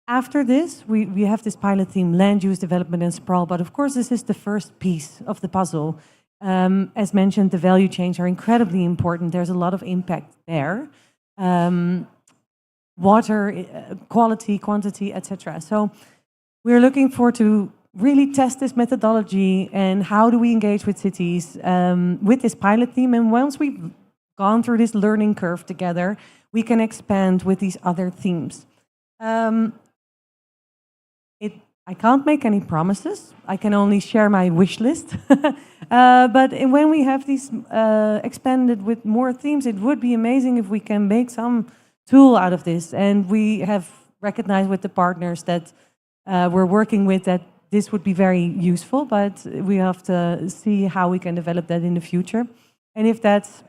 after this, we have this pilot theme, land use, development, and sprawl, but of course this is the first piece of the puzzle. As mentioned, the value chains are incredibly important. There's a lot of impact there. Water, quality, quantity, etc. So we're looking forward to really test this methodology and how do we engage with cities with this pilot theme. And once we've gone through this learning curve together, we can expand with these other themes. I can't make any promises. I can only share my wish list. But when we have these expanded with more themes, it would be amazing if we can make some tool out of this. And we have recognized with the partners that we're working with that this would be very useful, but we have to see how we can develop that in the future. And if that's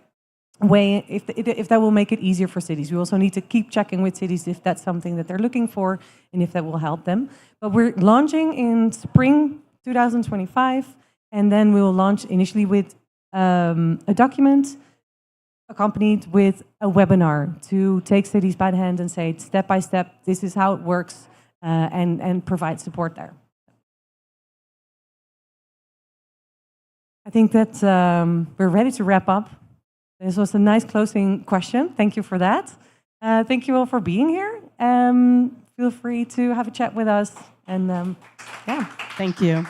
if that will make it easier for cities. We also need to keep checking with cities if that's something that they're looking for and if that will help them. But we're launching in spring 2025, and then we will launch initially with a document accompanied with a webinar to take cities by the hand and say, step by step, this is how it works, and provide support there. I think that we're ready to wrap up. This was a nice closing question. Thank you for that. Thank you all for being here. Feel free to have a chat with us. And yeah. Thank you.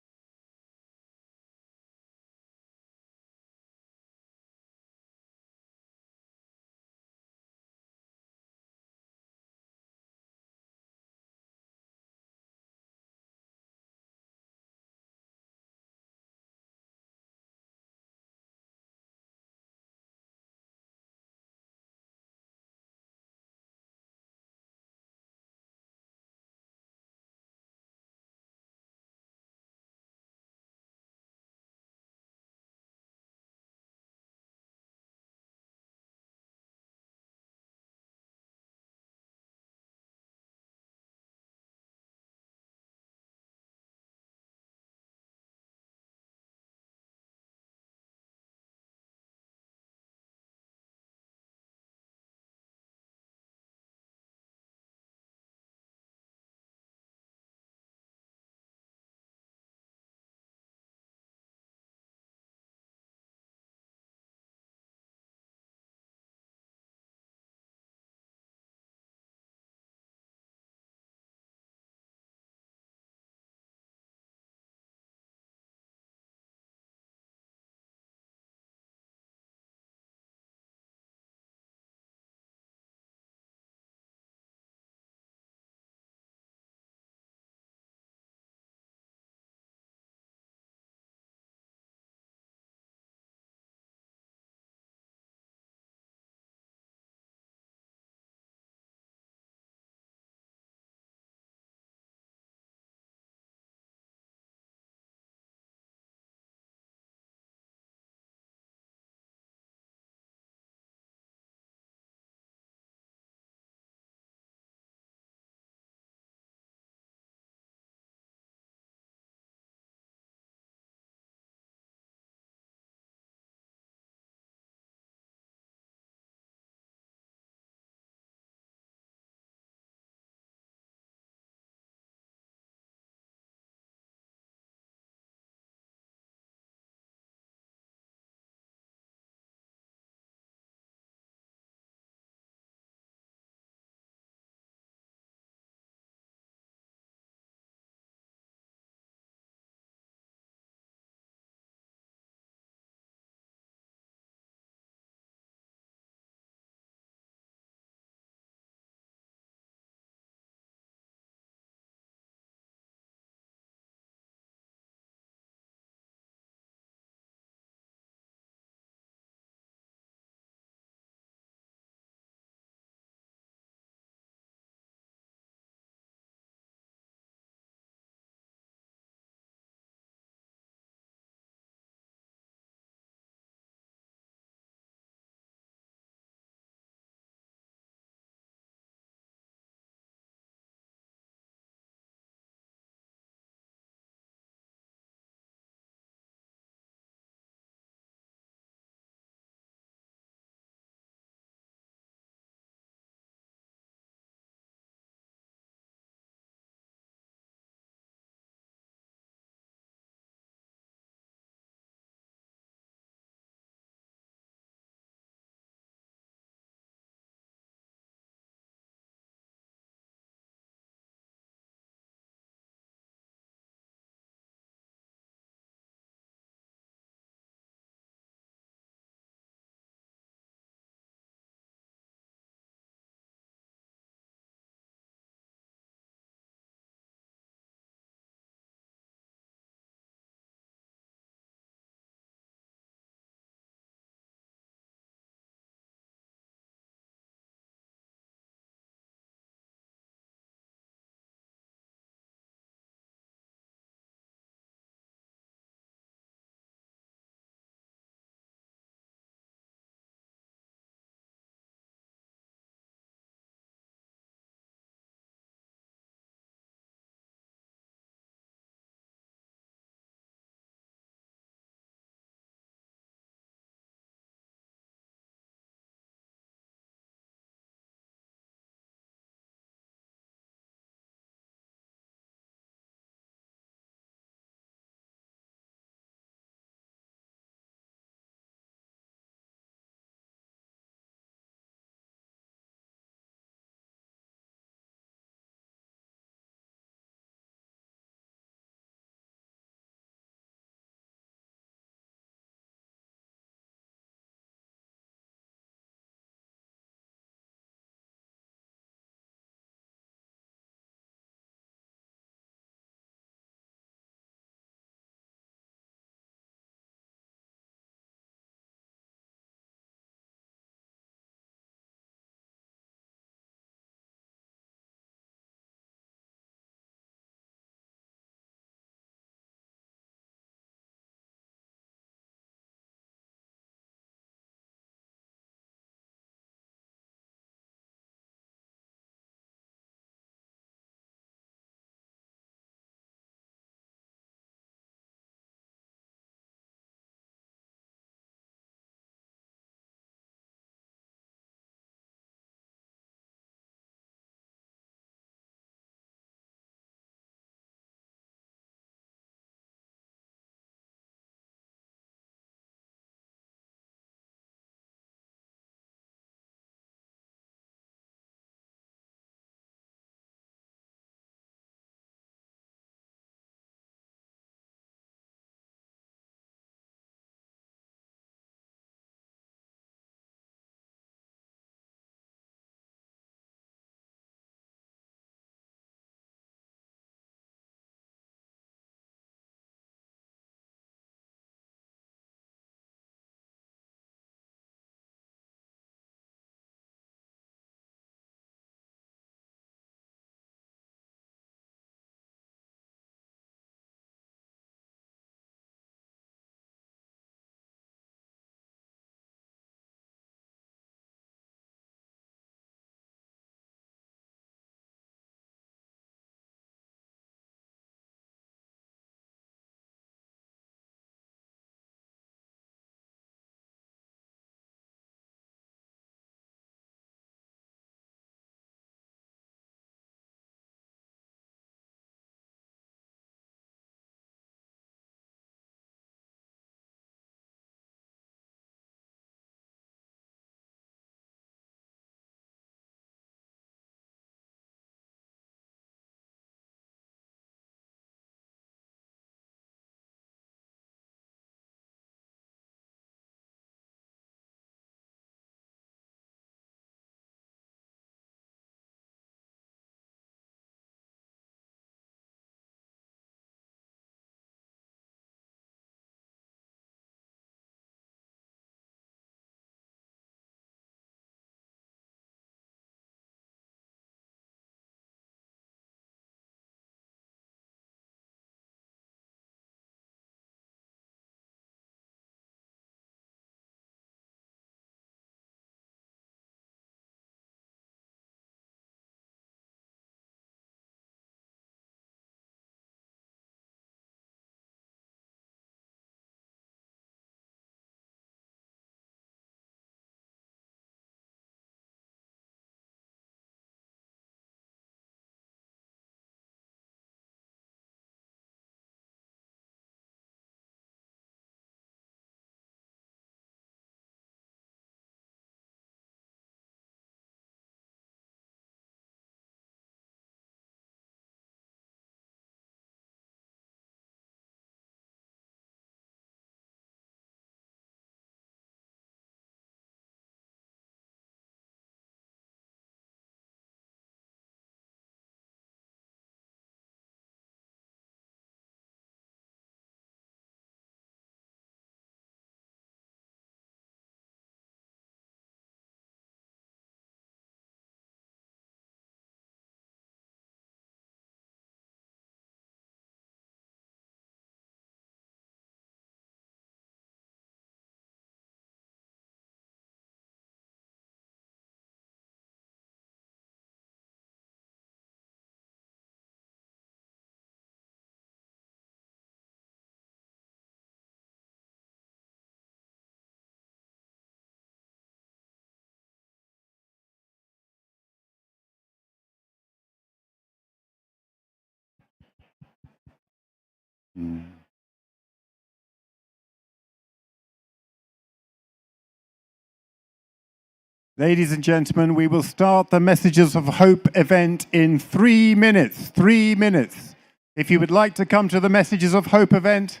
Ladies and gentlemen, we will start the Messages of Hope event in 3 minutes. 3 minutes. If you would like to come to the Messages of Hope event,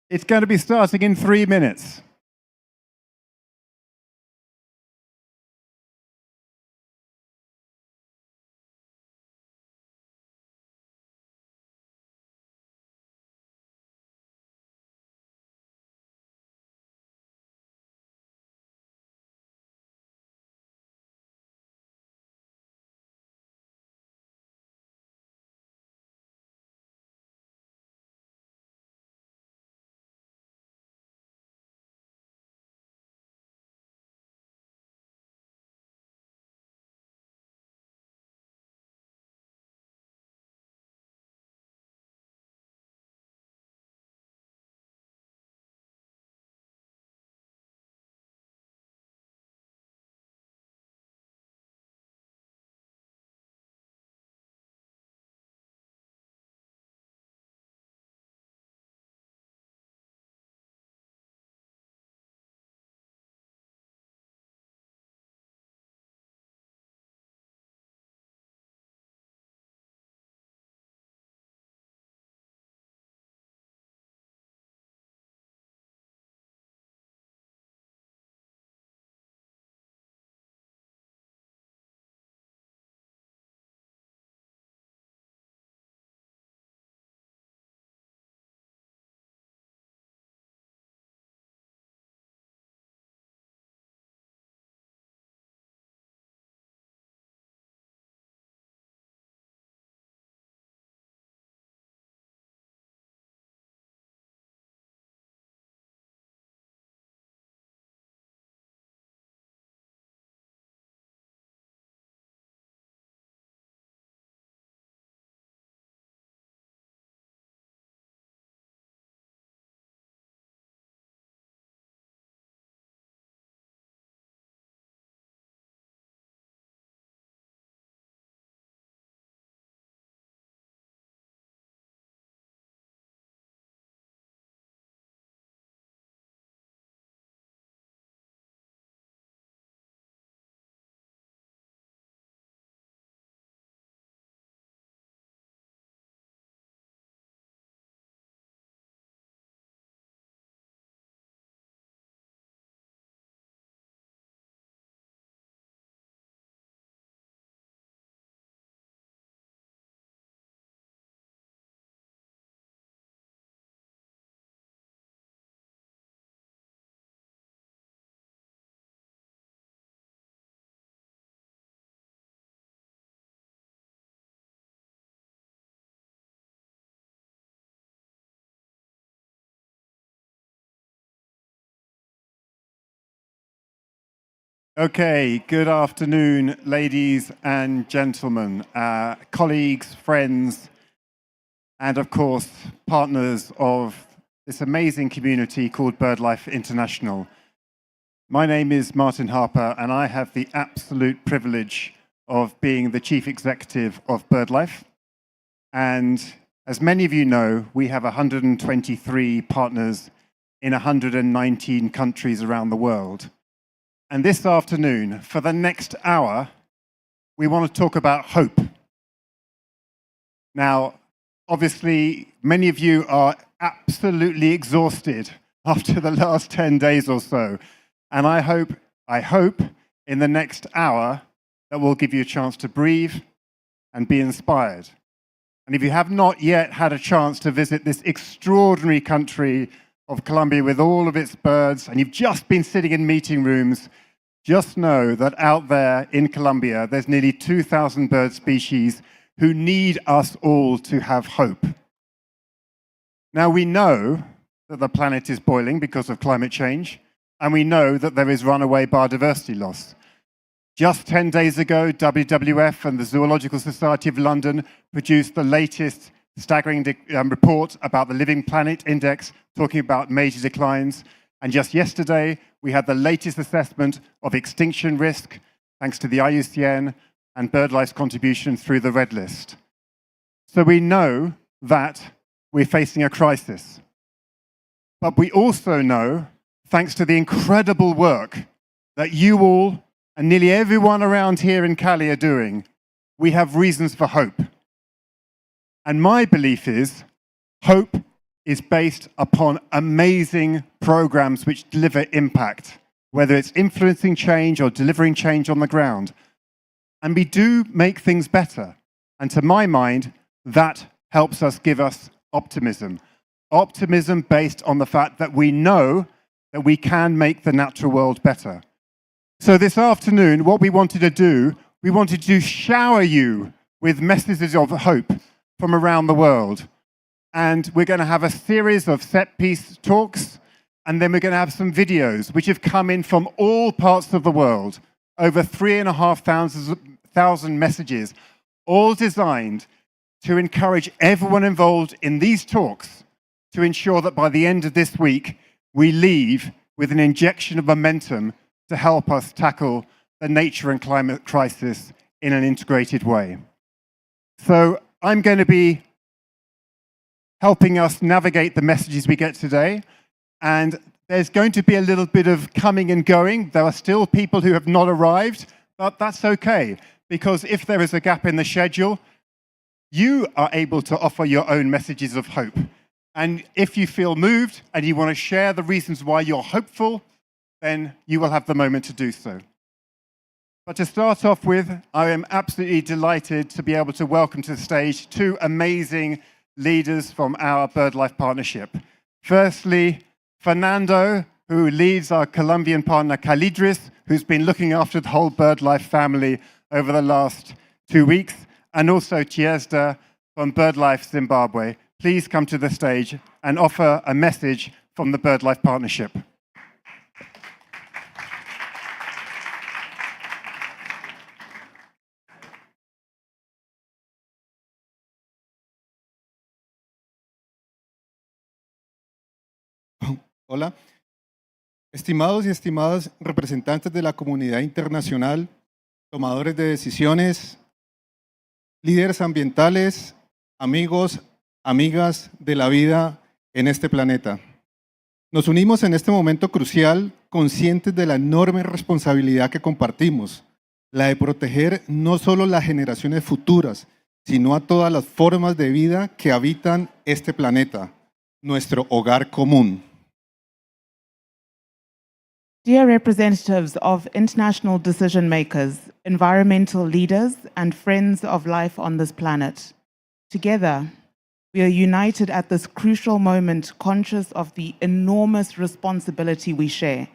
it's going to be starting in 3 minutes. Okay, good afternoon, ladies and gentlemen, colleagues, friends, and of course, partners of this amazing community called BirdLife International. My name is Martin Harper, and I have the absolute privilege of being the Chief Executive of BirdLife. And as many of you know, we have 123 partners in 119 countries around the world. And this afternoon, for the next hour, we want to talk about hope. Now, obviously, many of you are absolutely exhausted after the last 10 days or so. And I hope in the next hour that we'll give you a chance to breathe and be inspired. And if you have not yet had a chance to visit this extraordinary country of Colombia with all of its birds, and you've just been sitting in meeting rooms, just know that out there in Colombia, there's nearly 2,000 bird species who need us all to have hope. Now, we know that the planet is boiling because of climate change, and we know that there is runaway biodiversity loss. Just 10 days ago, WWF and the Zoological Society of London produced the latest staggering report about the Living Planet Index, talking about major declines. And just yesterday, we had the latest assessment of extinction risk, thanks to the IUCN and BirdLife's contribution through the Red List. So we know that we're facing a crisis. But we also know, thanks to the incredible work that you all and nearly everyone around here in Cali are doing, we have reasons for hope. And my belief is, hope is based upon amazing programs which deliver impact, whether it's influencing change or delivering change on the ground. And we do make things better. And to my mind, that helps us give us optimism. Optimism based on the fact that we know that we can make the natural world better. So this afternoon, what we wanted to do, we wanted to shower you with messages of hope from around the world. And we're going to have a series of set-piece talks, and then we're going to have some videos which have come in from all parts of the world, over 3,500 messages, all designed to encourage everyone involved in these talks to ensure that by the end of this week, we leave with an injection of momentum to help us tackle the nature and climate crisis in an integrated way. So I'm going to be helping us navigate the messages we get today. And there's going to be a little bit of coming and going. There are still people who have not arrived, but that's okay. Because if there is a gap in the schedule, you are able to offer your own messages of hope. And if you feel moved and you want to share the reasons why you're hopeful, then you will have the moment to do so. But to start off with, I am absolutely delighted to be able to welcome to the stage two amazing leaders from our BirdLife partnership. Firstly, Fernando, who leads our Colombian partner Calidris, who's been looking after the whole BirdLife family over the last 2 weeks, and also Chiesda from BirdLife Zimbabwe. Please come to the stage and offer a message from the BirdLife partnership. Hola. Estimados y estimadas representantes de la comunidad internacional, tomadores de decisiones, líderes ambientales, amigos, amigas de la vida en este planeta. Nos unimos en este momento crucial, conscientes de la enorme responsabilidad que compartimos, la de proteger no solo las generaciones futuras, sino a todas las formas de vida que habitan este planeta, nuestro hogar común. Dear representatives of international decision makers, environmental leaders, and friends of life on this planet, together, we are united at this crucial moment, conscious of the enormous responsibility we share,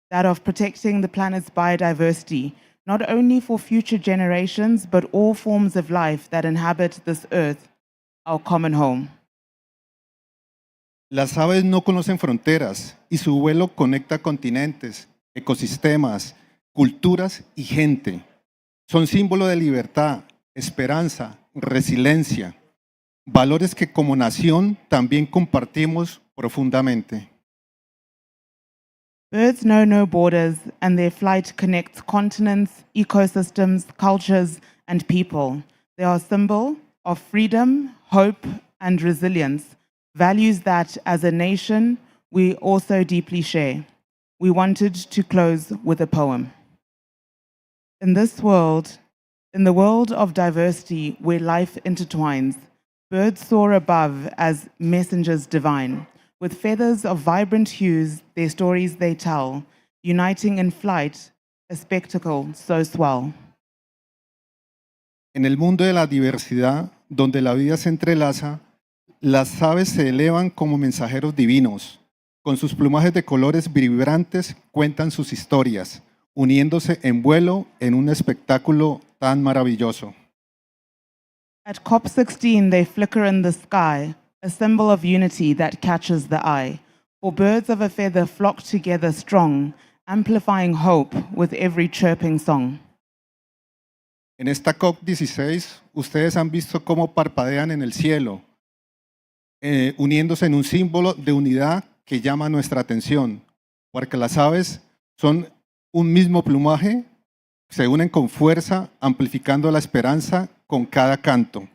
that of protecting the planet's biodiversity, not only for future generations, but all forms of life that inhabit this earth, our common home. Las aves no conocen fronteras y su vuelo conecta continentes, ecosistemas, culturas y gente. Son símbolo de libertad, esperanza, resiliencia, valores que como nación también compartimos profundamente. Birds know no borders, and their flight connects continents, ecosystems, cultures, and people. They are a symbol of freedom, hope, and resilience, values that, as a nation, we also deeply share. We wanted to close with a poem. In this world, in the world of diversity where life intertwines, birds soar above as messengers divine. With feathers of vibrant hues, their stories they tell, uniting in flight, a spectacle so swell. En el mundo de la diversidad, donde la vida se entrelaza, las aves se elevan como mensajeros divinos. Con sus plumajes de colores vibrantes cuentan sus historias, uniéndose en vuelo en un espectáculo tan maravilloso. At COP16, they flicker in the sky, a symbol of unity that catches the eye. For birds of a feather flock together strong, amplifying hope with every chirping song. En esta COP16, ustedes han visto cómo parpadean en el cielo, uniéndose en un símbolo de unidad que llama nuestra atención, porque las aves son un mismo plumaje, se unen con fuerza, amplificando la esperanza con cada canto.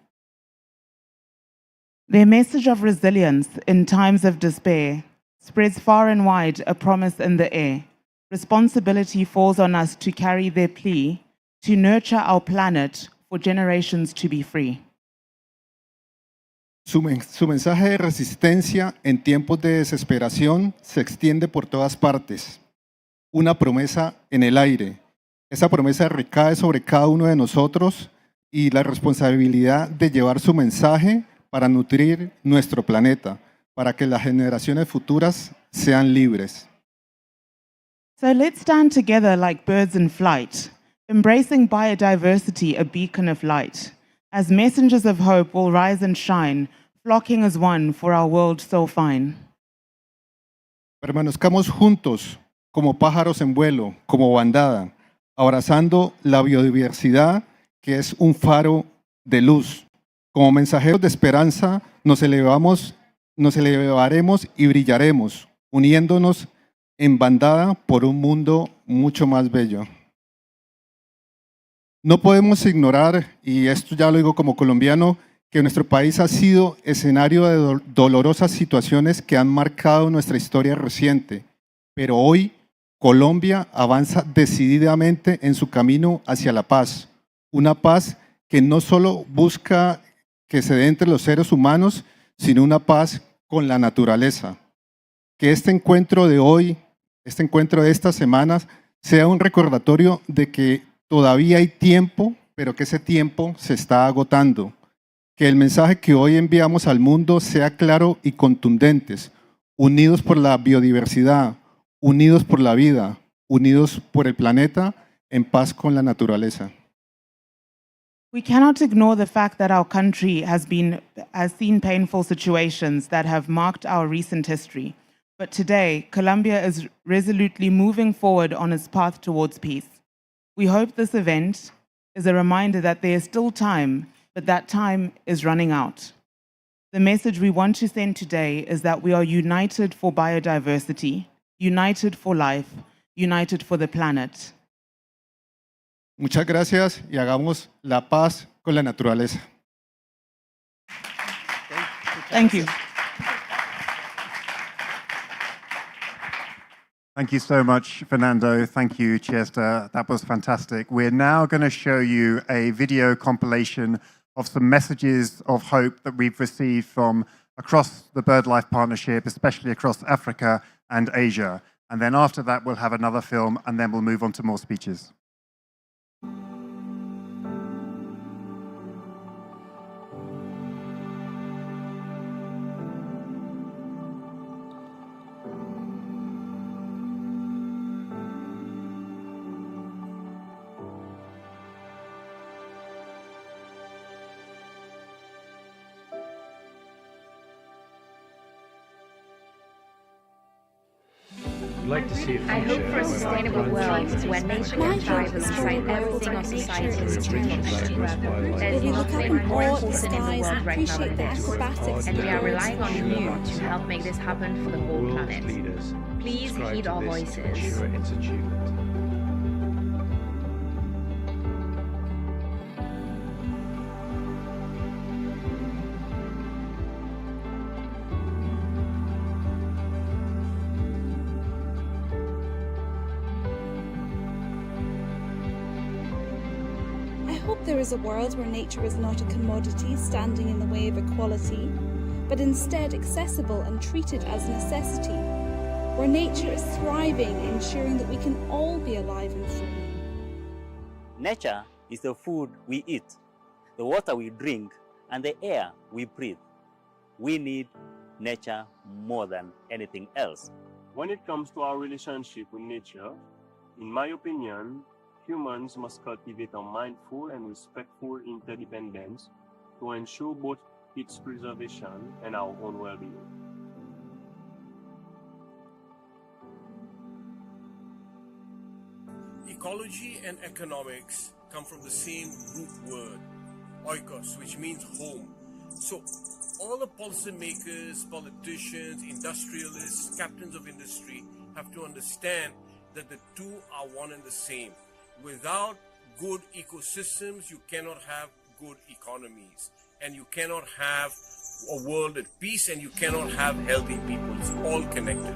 Their message of resilience in times of despair spreads far and wide, a promise in the air. Responsibility falls on us to carry their plea, to nurture our planet for generations to be free. Su mensaje de resistencia en tiempos de desesperación se extiende por todas partes. Una promesa en el aire. Esa promesa recae sobre cada uno de nosotros y la responsabilidad de llevar su mensaje para nutrir nuestro planeta, para que las generaciones futuras sean libres. So let's stand together like birds in flight, embracing biodiversity, a beacon of light. As messengers of hope will rise and shine, flocking as one for our world so fine. Permanezcamos juntos como pájaros en vuelo, como bandada, abrazando la biodiversidad que es un faro de luz. Como mensajeros de esperanza nos elevaremos y brillaremos, uniéndonos en bandada por un mundo mucho más bello. No podemos ignorar, y esto ya lo digo como colombiano, que nuestro país ha sido escenario de dolorosas situaciones que han marcado nuestra historia reciente, pero hoy Colombia avanza decididamente en su camino hacia la paz, una paz que no solo busca que se dé entre los seres humanos, sino una paz con la naturaleza. Que este encuentro de hoy, este encuentro de estas semanas, sea un recordatorio de que todavía hay tiempo, pero que ese tiempo se está agotando. Que el mensaje que hoy enviamos al mundo sea claro y contundente, unidos por la biodiversidad, unidos por la vida, unidos por el planeta, en paz con la naturaleza. We cannot ignore the fact that our country has seen painful situations that have marked our recent history. But today, Colombia is resolutely moving forward on its path towards peace. We hope this event is a reminder that there is still time, but that time is running out. The message we want to send today is that we are united for biodiversity, united for life, united for the planet. Muchas gracias y hagamos la paz con la naturaleza. Thank you. Thank you so much, Fernando. Thank you, Chester. That was fantastic. We're now going to show you a video compilation of some messages of hope that we've received from across the BirdLife Partnership, especially across Africa and Asia. And then after that, we'll have another film, and then we'll move on to more speeches. Like to see a future I hope for a sustainable world where nature can thrive alongside everything our society is doing. There's nothing more important in the world right now than this, and we are relying on you to help make this happen for the whole planet. Please heed our voices. There is a world where nature is not a commodity standing in the way of equality, but instead accessible and treated as a necessity, where nature is thriving, ensuring that we can all be alive and free. Nature is the food we eat, the water we drink, and the air we breathe. We need nature more than anything else. When it comes to our relationship with nature, in my opinion, humans must cultivate a mindful and respectful interdependence to ensure both its preservation and our own well-being. Ecology and economics come from the same root word, oikos, which means home. So all the policymakers, politicians, industrialists, captains of industry have to understand that the two are one and the same. Without good ecosystems, you cannot have good economies, and you cannot have a world at peace, and you cannot have healthy people. It's all connected.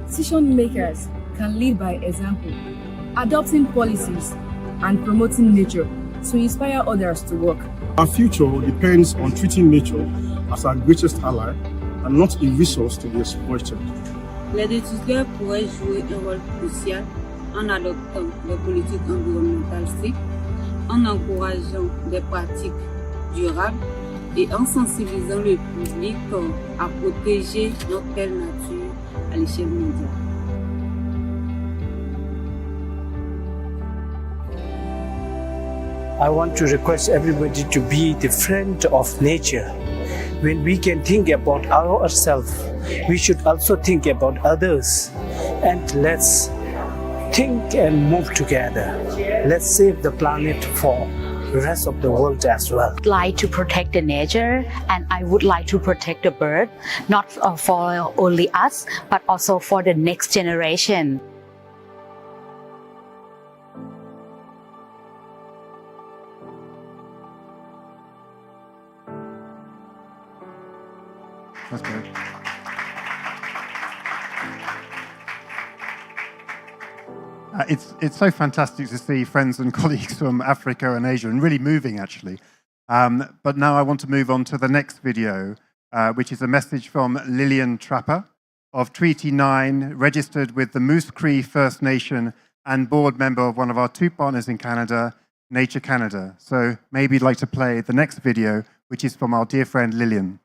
Decision makers can lead by example, adopting policies and promoting nature to inspire others to work. Our future depends on treating nature as our greatest ally and not a resource to be exploited. Les décideurs pourraient jouer un rôle crucial en adoptant des politiques environnementales strictes, en encourageant des pratiques durables et en sensibilisant le public à protéger notre belle nature à l'échelle mondiale. I want to request everybody to be the friend of nature. When we can think about ourselves, we should also think about others. And let's think and move together. Let's save the planet for the rest of the world as well. I would like to protect the nature, and I would like to protect the bird, not for only us, but also for the next generation. That's great. It's so fantastic to see friends and colleagues from Africa and Asia, and really moving, actually. But now I want to move on to the next video, which is a message from Lillian Trapper of Treaty 9, registered with the Moose Cree First Nation and board member of one of our two partners in Canada, Nature Canada. So maybe you'd like to play the next video, which is from our dear friend Lillian.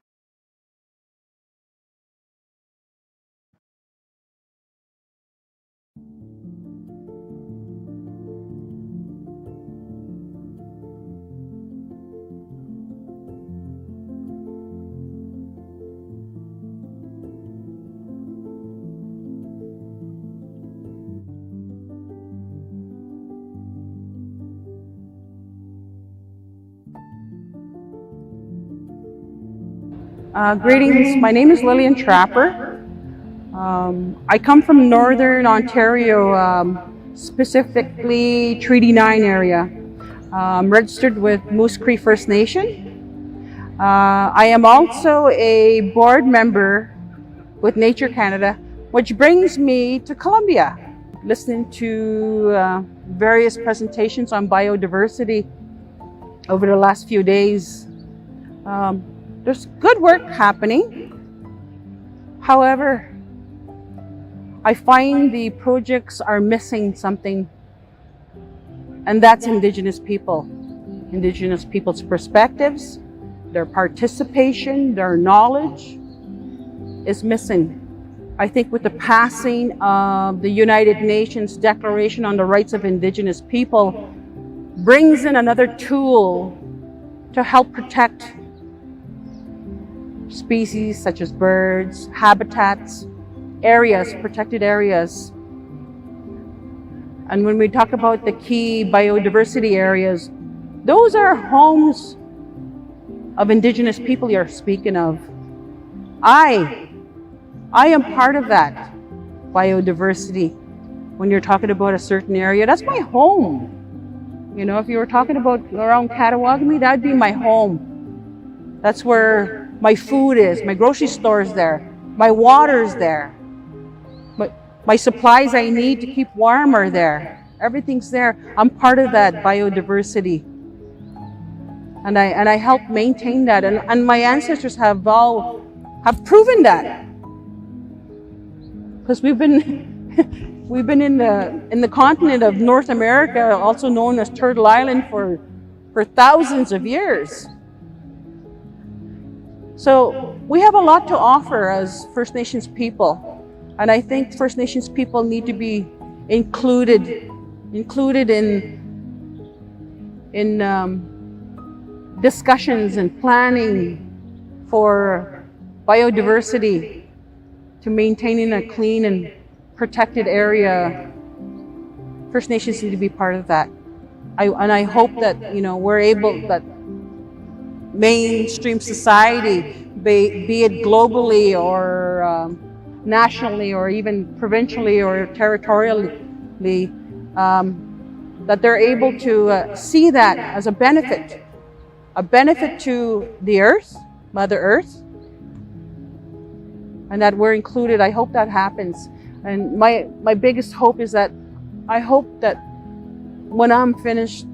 Greetings, my name is Lillian Trapper. I come from Northern Ontario, specifically Treaty 9 area. I'm registered with Moose Cree First Nation. I am also a board member with Nature Canada, which brings me to Colombia. Listening to various presentations on biodiversity over the last few days. There's good work happening. However, I find the projects are missing something, and that's Indigenous people. Indigenous people's perspectives, their participation, their knowledge is missing. I think with the passing of the United Nations Declaration on the Rights of Indigenous People brings in another tool to help protect species such as birds, habitats, areas, protected areas. And when we talk about the key biodiversity areas, those are homes of Indigenous people you're speaking of. I am part of that biodiversity. When you're talking about a certain area, that's my home. You know, if you were talking about around Catawagami, that'd be my home. That's where my food is, my grocery store is there, my water's there, my supplies I need to keep warm are there. Everything's there. I'm part of that biodiversity. And I help maintain that. And my ancestors have proven that. Because we've been in the continent of North America, also known as Turtle Island, for thousands of years. So we have a lot to offer as First Nations people, and I think First Nations people need to be included in discussions and planning for biodiversity, to maintaining a clean and protected area. First Nations need to be part of that. I hope that we're able that. Mainstream society, be it globally or nationally or even provincially or territorially, that they're able to see that as a benefit to the earth, Mother Earth, and that we're included. I hope that happens. And my biggest hope is that I hope that when I'm finished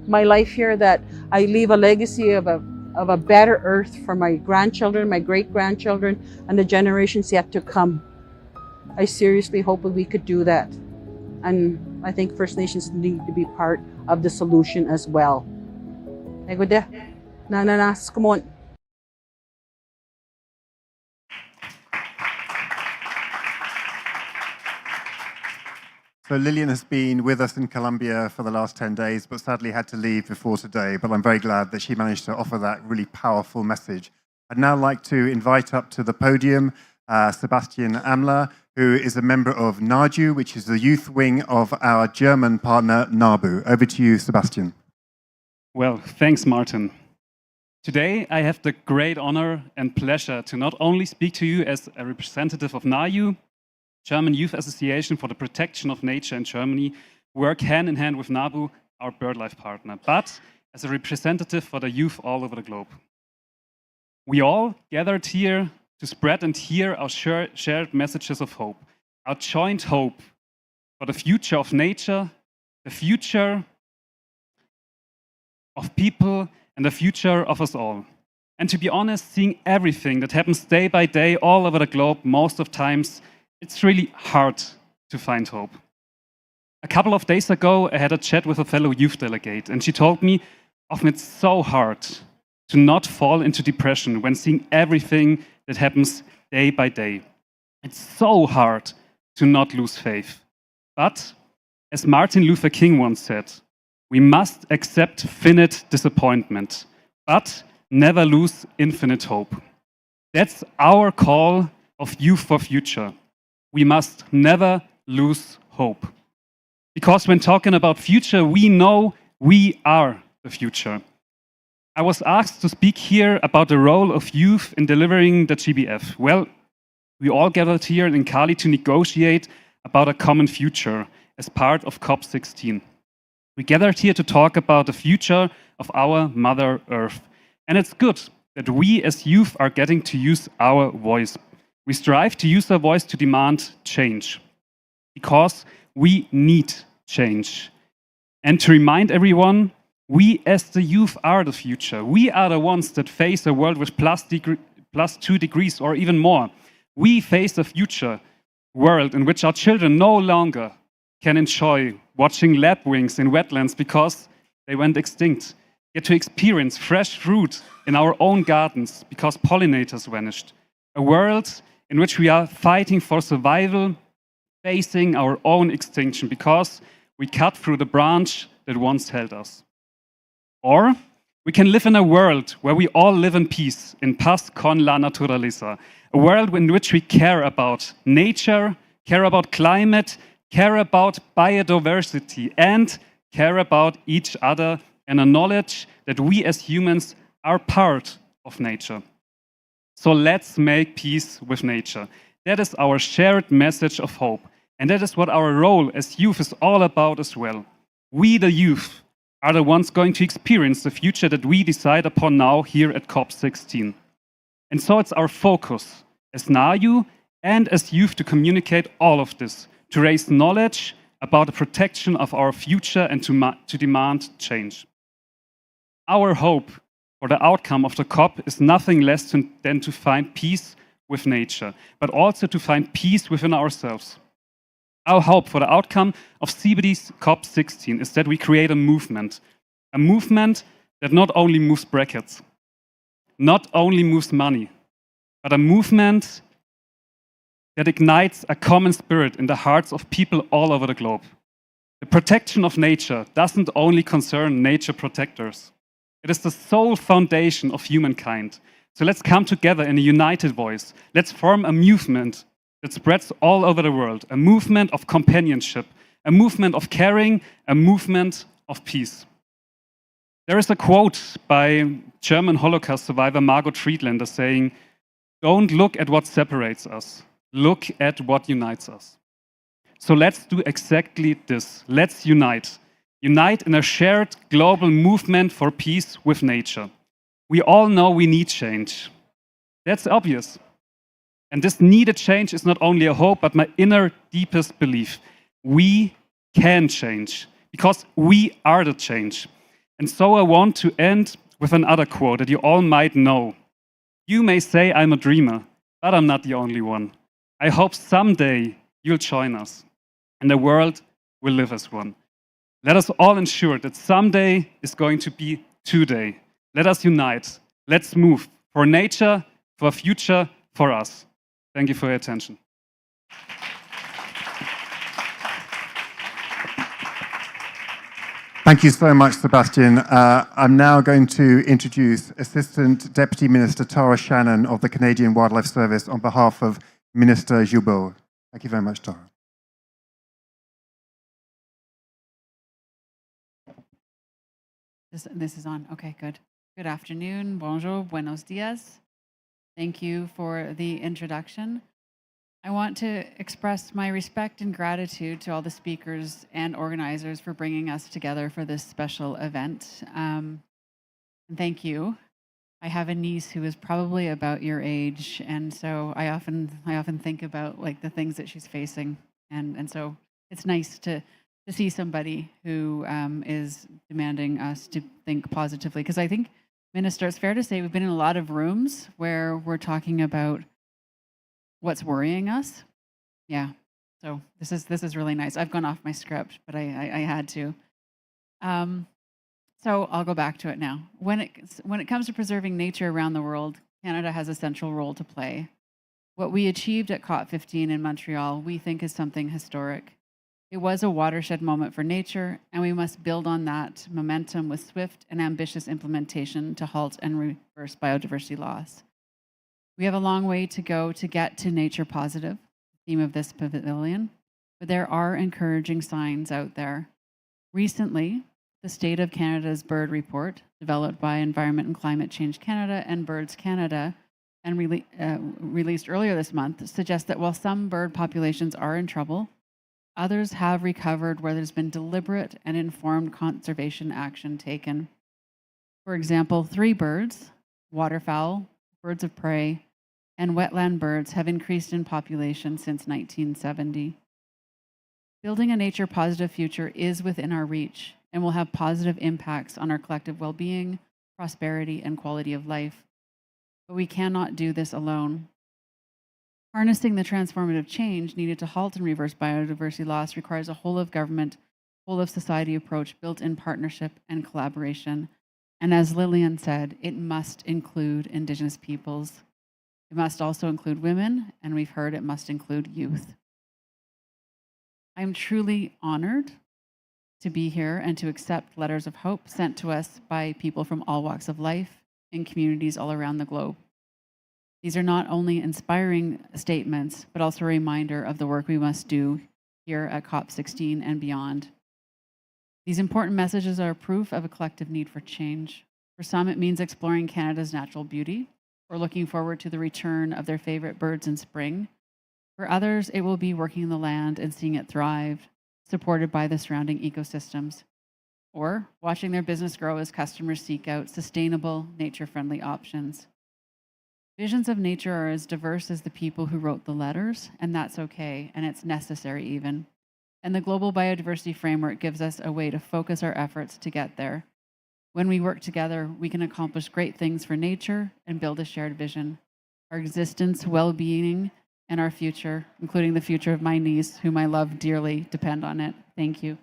my life here, that I leave a legacy of a better earth for my grandchildren, my great-grandchildren, and the generations yet to come. I seriously hope that we could do that. And I think First Nations need to be part of the solution as well. Come on. So Lillian has been with us in Colombia for the last 10 days, but sadly had to leave before today. But I'm very glad that she managed to offer that really powerful message. I'd now like to invite up to the podium Sebastian Amler, who is a member of NAJU, which is the youth wing of our German partner, NABU. Over to you, Sebastian. Well, thanks, Martin. Today, I have the great honor and pleasure to not only speak to you as a representative of NAJU, German Youth Association for the Protection of Nature in Germany, work hand in hand with NABU, our BirdLife partner, but as a representative for the youth all over the globe. We all gathered here to spread and hear our shared messages of hope, our joint hope for the future of nature, the future of people, and the future of us all. And to be honest, seeing everything that happens day by day all over the globe, most of times, it's really hard to find hope. A couple of days ago, I had a chat with a fellow youth delegate, and she told me often it's so hard to not fall into depression when seeing everything that happens day by day. It's so hard to not lose faith. But, as Martin Luther King once said, we must accept finite disappointment, but never lose infinite hope. That's our call of Youth for Future. We must never lose hope. Because when talking about future, we know we are the future. I was asked to speak here about the role of youth in delivering the GBF. Well, we all gathered here in Cali to negotiate about a common future as part of COP16. We gathered here to talk about the future of our Mother Earth. And it's good that we as youth are getting to use our voice. We strive to use our voice to demand change, because we need change. And to remind everyone, we as the youth are the future. We are the ones that face a world with +2 degrees or even more. We face a future world in which our children no longer can enjoy watching lapwings in wetlands because they went extinct, get to experience fresh fruit in our own gardens because pollinators vanished. A world in which we are fighting for survival, facing our own extinction because we cut through the branch that once held us. Or we can live in a world where we all live in peace, in paz con la naturaleza, a world in which we care about nature, care about climate, care about biodiversity, and care about each other, and a knowledge that we as humans are part of nature. So let's make peace with nature. That is our shared message of hope. And that is what our role as youth is all about as well. We, the youth, are the ones going to experience the future that we decide upon now here at COP16. And so it's our focus as NAJU and as youth to communicate all of this, to raise knowledge about the protection of our future and to demand change. Our hope for the outcome of the COP is nothing less than to find peace with nature, but also to find peace within ourselves. Our hope for the outcome of CBD's COP16 is that we create a movement that not only moves brackets, not only moves money, but a movement that ignites a common spirit in the hearts of people all over the globe. The protection of nature doesn't only concern nature protectors. It is the sole foundation of humankind. So let's come together in a united voice. Let's form a movement that spreads all over the world, a movement of companionship, a movement of caring, a movement of peace. There is a quote by German Holocaust survivor Margot Friedlander saying, "Don't look at what separates us, look at what unites us." So let's do exactly this. Let's unite. unite in a shared global movement for peace with nature. We all know we need change. That's obvious. And this needed change is not only a hope, but my inner deepest belief. We can change because we are the change. And so I want to end with another quote that you all might know. You may say I'm a dreamer, but I'm not the only one. I hope someday you'll join us and the world will live as one. Let us all ensure that someday is going to be today. Let us unite. Let's move for nature, for a future, for us. Thank you for your attention. Thank you so much, Sebastian. I'm now going to introduce Assistant Deputy Minister Tara Shannon of the Canadian Wildlife Service on behalf of Minister Joubert. Thank you very much, Tara. This is on. Okay, good. Good afternoon. Bonjour. Buenos dias. Thank you for the introduction. I want to express my respect and gratitude to all the speakers and organizers for bringing us together for this special event. And thank you. I have a niece who is probably about your age, and so I often think about like the things that she's facing, and so it's nice to see somebody who is demanding us to think positively. Because I think, Minister, it's fair to say we've been in a lot of rooms where we're talking about what's worrying us. Yeah, so this is really nice. I've gone off my script, but I had to. So I'll go back to it now. When it comes to preserving nature around the world, Canada has a central role to play. What we achieved at COP15 in Montreal, we think is something historic. It was a watershed moment for nature, and we must build on that momentum with swift and ambitious implementation to halt and reverse biodiversity loss. We have a long way to go to get to nature positive, the theme of this pavilion, but there are encouraging signs out there. Recently, the State of Canada's Bird Report, developed by Environment and Climate Change Canada and Birds Canada, and released earlier this month, suggests that while some bird populations are in trouble, others have recovered where there's been deliberate and informed conservation action taken. For example, 3 birds, waterfowl, birds of prey, and wetland birds have increased in population since 1970. Building a nature-positive future is within our reach and will have positive impacts on our collective well-being, prosperity, and quality of life. But we cannot do this alone. Harnessing the transformative change needed to halt and reverse biodiversity loss requires a whole-of-government, whole-of-society approach built in partnership and collaboration. And as Lillian said, it must include Indigenous peoples. It must also include women, and we've heard it must include youth. I'm truly honored to be here and to accept letters of hope sent to us by people from all walks of life in communities all around the globe. These are not only inspiring statements, but also a reminder of the work we must do here at COP16 and beyond. These important messages are proof of a collective need for change. For some, it means exploring Canada's natural beauty or looking forward to the return of their favorite birds in spring. For others, it will be working the land and seeing it thrive, supported by the surrounding ecosystems, or watching their business grow as customers seek out sustainable, nature-friendly options. Visions of nature are as diverse as the people who wrote the letters, and that's okay, and it's necessary even. And the Global Biodiversity Framework gives us a way to focus our efforts to get there. When we work together, we can accomplish great things for nature and build a shared vision. Our existence, well-being, and our future, including the future of my niece, whom I love dearly, depend on it. Thank you.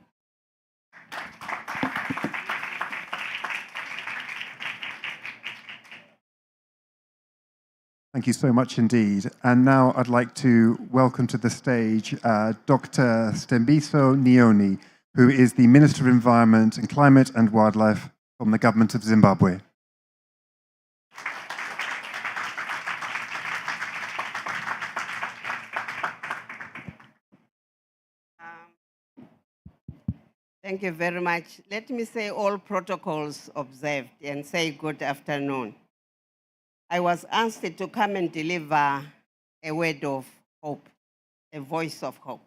Thank you so much indeed. And now I'd like to welcome to the stage Dr. Stembiso Nioni, who is the Minister of Environment and Climate and Wildlife from the Government of Zimbabwe. Thank you very much. Let me say all protocols observed and say good afternoon. I was asked to come and deliver a word of hope, a voice of hope.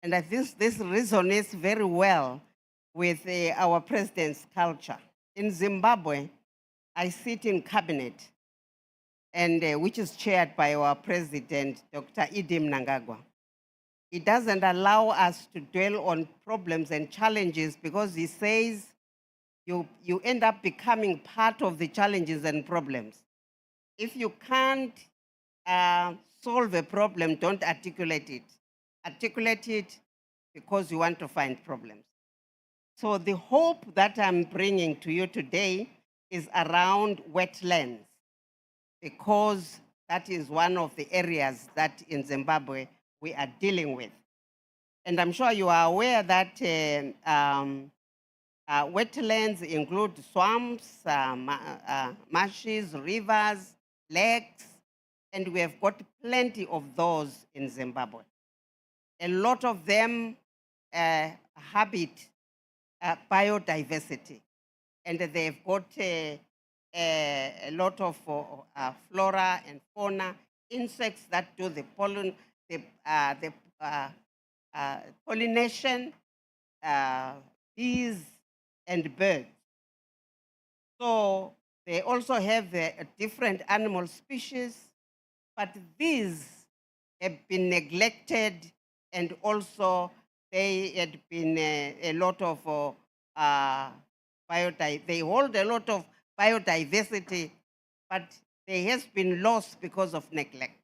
And I think this resonates very well with our president's culture. In Zimbabwe, I sit in cabinet, and which is chaired by our president, Dr. Idi Mnangagwa. It doesn't allow us to dwell on problems and challenges because he says you end up becoming part of the challenges and problems. If you can't solve a problem, don't articulate it. Articulate it because you want to find problems. So the hope that I'm bringing to you today is around wetlands, because that is one of the areas that in Zimbabwe we are dealing with. And I'm sure you are aware that wetlands include swamps, marshes, rivers, lakes, and we have got plenty of those in Zimbabwe. A lot of them habit biodiversity, and they've got a lot of flora and fauna, insects that do the pollination, bees and birds. So they also have different animal species, but these have been neglected, and also they had been a lot of they hold a lot of biodiversity, but they has been lost because of neglect.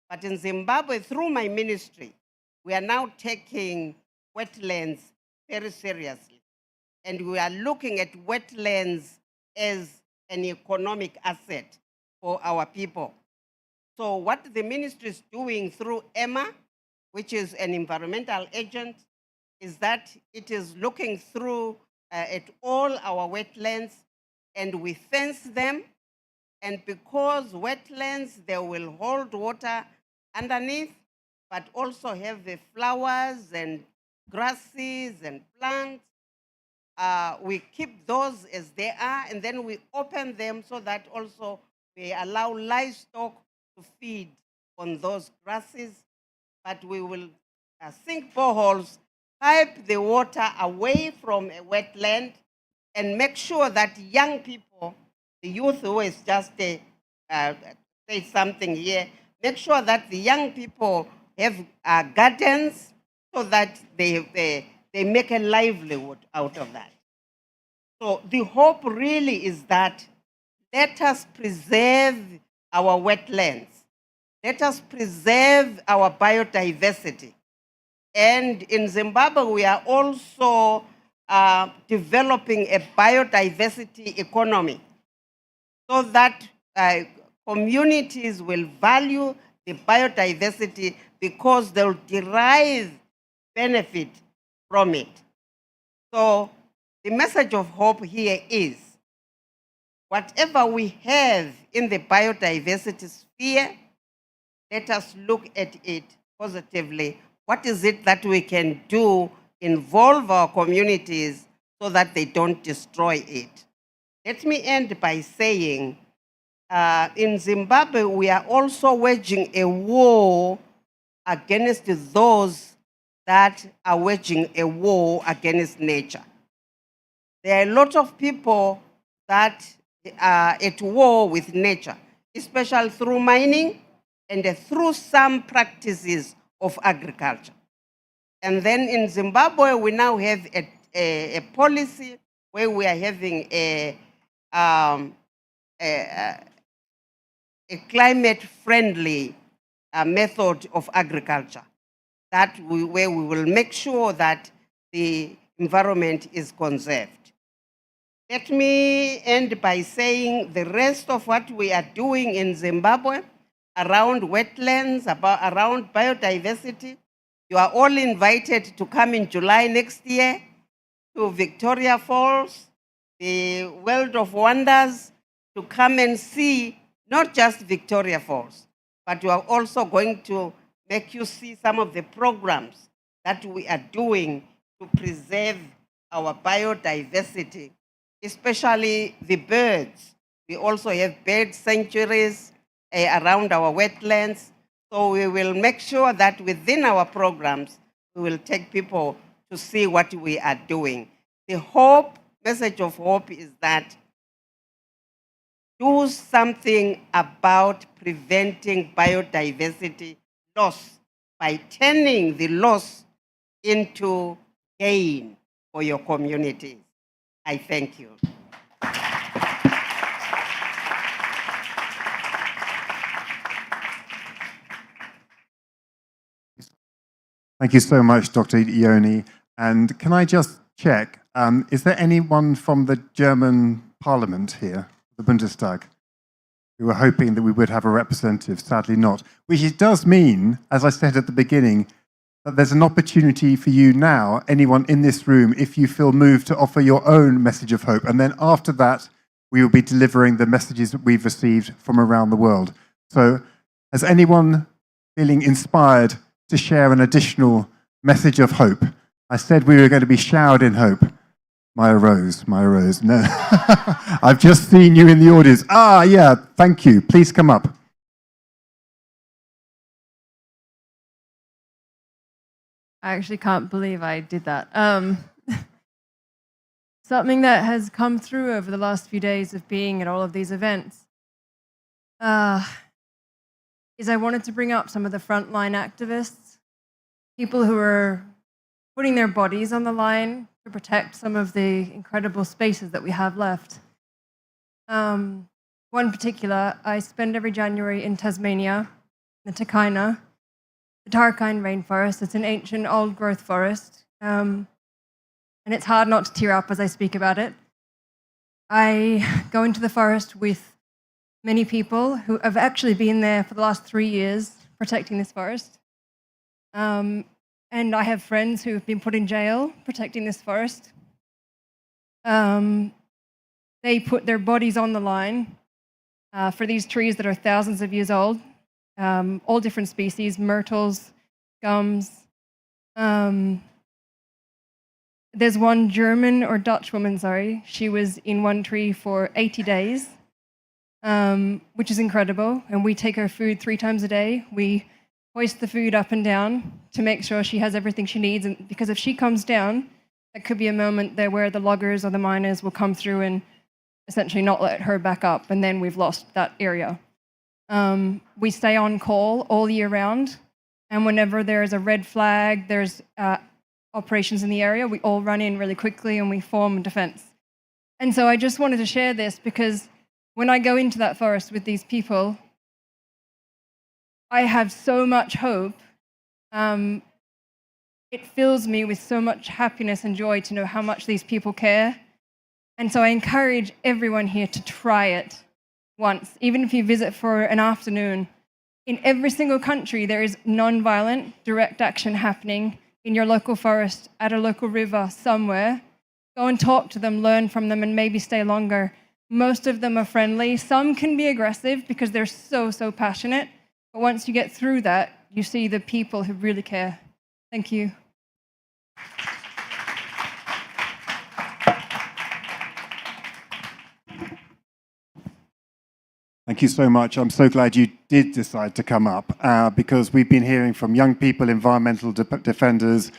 But in Zimbabwe, through my ministry, we are now taking wetlands very seriously. And we are looking at wetlands as an economic asset for our people. So what the ministry is doing through EMA, which is an environmental agent, is that it is looking through at all our wetlands, and we fence them. And because wetlands, they will hold water underneath, but also have the flowers and grasses and plants. We keep those as they are, and then we open them so that also we allow livestock to feed on those grasses. But we will sink boreholes, pipe the water away from a wetland, and make sure that young people, the youth who is just say something here, make sure that the young people have gardens so that they make a livelihood out of that. So the hope really is that let us preserve our wetlands. Let us preserve our biodiversity. And in Zimbabwe, we are also developing a biodiversity economy so that communities will value the biodiversity because they'll derive benefit from it. So the message of hope here is whatever we have in the biodiversity sphere, let us look at it positively. What is it that we can do, involve our communities so that they don't destroy it? Let me end by saying, in Zimbabwe, we are also waging a war against those that are waging a war against nature. There are a lot of people that are at war with nature, especially through mining and through some practices of agriculture. And then in Zimbabwe, we now have a policy where we are having a climate-friendly method of agriculture where we will make sure that the environment is conserved. Let me end by saying the rest of what we are doing in Zimbabwe around wetlands, around biodiversity. You are all invited to come in July next year to Victoria Falls, the World of Wonders, to come and see not just Victoria Falls, but we are also going to make you see some of the programs that we are doing to preserve our biodiversity, especially the birds. We also have bird sanctuaries around our wetlands. So we will make sure that within our programs, we will take people to see what we are doing. The hope, message of hope is that do something about preventing biodiversity loss by turning the loss into gain for your communities. I thank you. Thank you so much, Dr. Ioni. And can I just check, is there anyone from the German Parliament here, the Bundestag, who were hoping that we would have a representative? Sadly not. Which it does mean, as I said at the beginning, that there's an opportunity for you now, anyone in this room, if you feel moved to offer your own message of hope. And then after that, we will be delivering the messages that we've received from around the world. So has anyone feeling inspired to share an additional message of hope? I said we were going to be showered in hope. Maya Rose. No, I've just seen you in the audience. Ah, yeah, thank you. Please come up. I actually can't believe I did that. Something that has come through over the last few days of being at all of these events is I wanted to bring up some of the frontline activists, people who are putting their bodies on the line to protect some of the incredible spaces that we have left. One particular, I spend every January in Tasmania, the Tarkine rainforest. It's an ancient old-growth forest, and it's hard not to tear up as I speak about it. I go into the forest with many people who have actually been there for the last 3 years protecting this forest. And I have friends who have been put in jail protecting this forest. They put their bodies on the line for these trees that are thousands of years old, all different species, myrtles, gums. There's one German or Dutch woman, sorry, she was in one tree for 80 days, which is incredible. And we take her food 3 times a day. We hoist the food up and down to make sure she has everything she needs. And because if she comes down, there could be a moment there where the loggers or the miners will come through and essentially not let her back up, and then we've lost that area. We stay on call all year round, and whenever there's a red flag, there's operations in the area, we all run in really quickly and we form defense. And so I just wanted to share this because when I go into that forest with these people, I have so much hope. It fills me with so much happiness and joy to know how much these people care. And so I encourage everyone here to try it once, even if you visit for an afternoon. In every single country, there is non-violent direct action happening in your local forest, at a local river, somewhere. Go and talk to them, learn from them, and maybe stay longer. Most of them are friendly. Some can be aggressive because they're so passionate. But once you get through that, you see the people who really care. Thank you. Thank you so much. I'm so glad you did decide to come up because we've been hearing from young people, environmental defenders,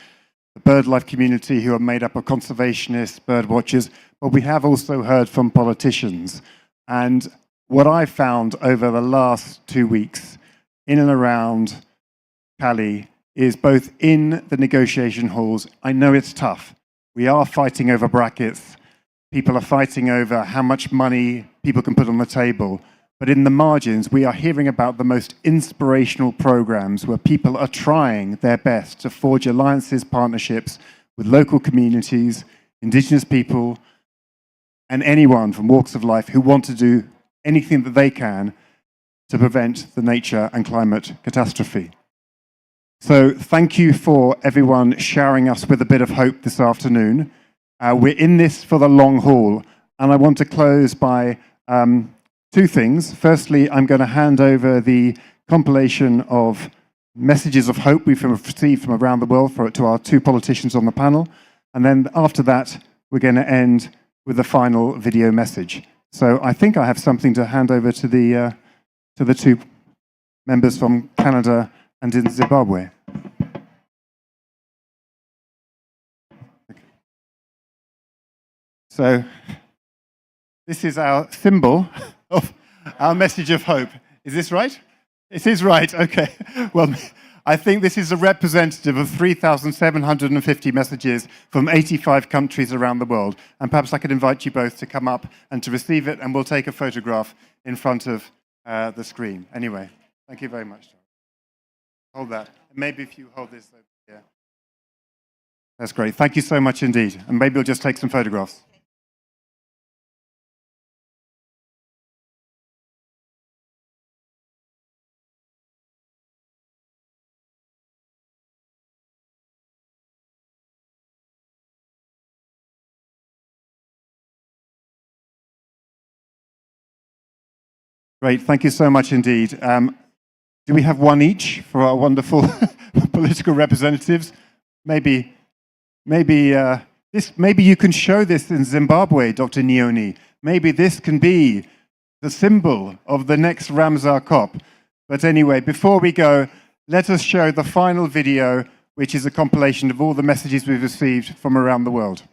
the BirdLife community who are made up of conservationists, bird watchers, but we have also heard from politicians. And what I found over the last 2 weeks in and around Cali is both in the negotiation halls, I know it's tough. We are fighting over brackets. People are fighting over how much money people can put on the table. But in the margins, we are hearing about the most inspirational programs where people are trying their best to forge alliances, partnerships with local communities, Indigenous people, and anyone from walks of life who want to do anything that they can to prevent the nature and climate catastrophe. So thank you for everyone showering us with a bit of hope this afternoon. We're in this for the long haul, and I want to close by 2 things. Firstly, I'm going to hand over the compilation of messages of hope we've received from around the world to our 2 politicians on the panel. And then after that, we're going to end with the final video message. So I think I have something to hand over to the 2 members from Canada and in Zimbabwe. So this is our symbol of our message of hope. Is this right? It is right, okay. Well, I think this is a representative of 3,750 messages from 85 countries around the world. And perhaps I could invite you both to come up and to receive it, and we'll take a photograph in front of the screen. Anyway, thank you very much. Hold that. Maybe if you hold this over here. That's great. Thank you so much indeed. And maybe we'll just take some photographs. Great, thank you so much indeed. Do we have one each for our wonderful political representatives? Maybe you can show this in Zimbabwe, Dr. Nyoni. Maybe this can be the symbol of the next Ramsar COP. But anyway, before we go, let us show the final video, which is a compilation of all the messages we've received from around the world.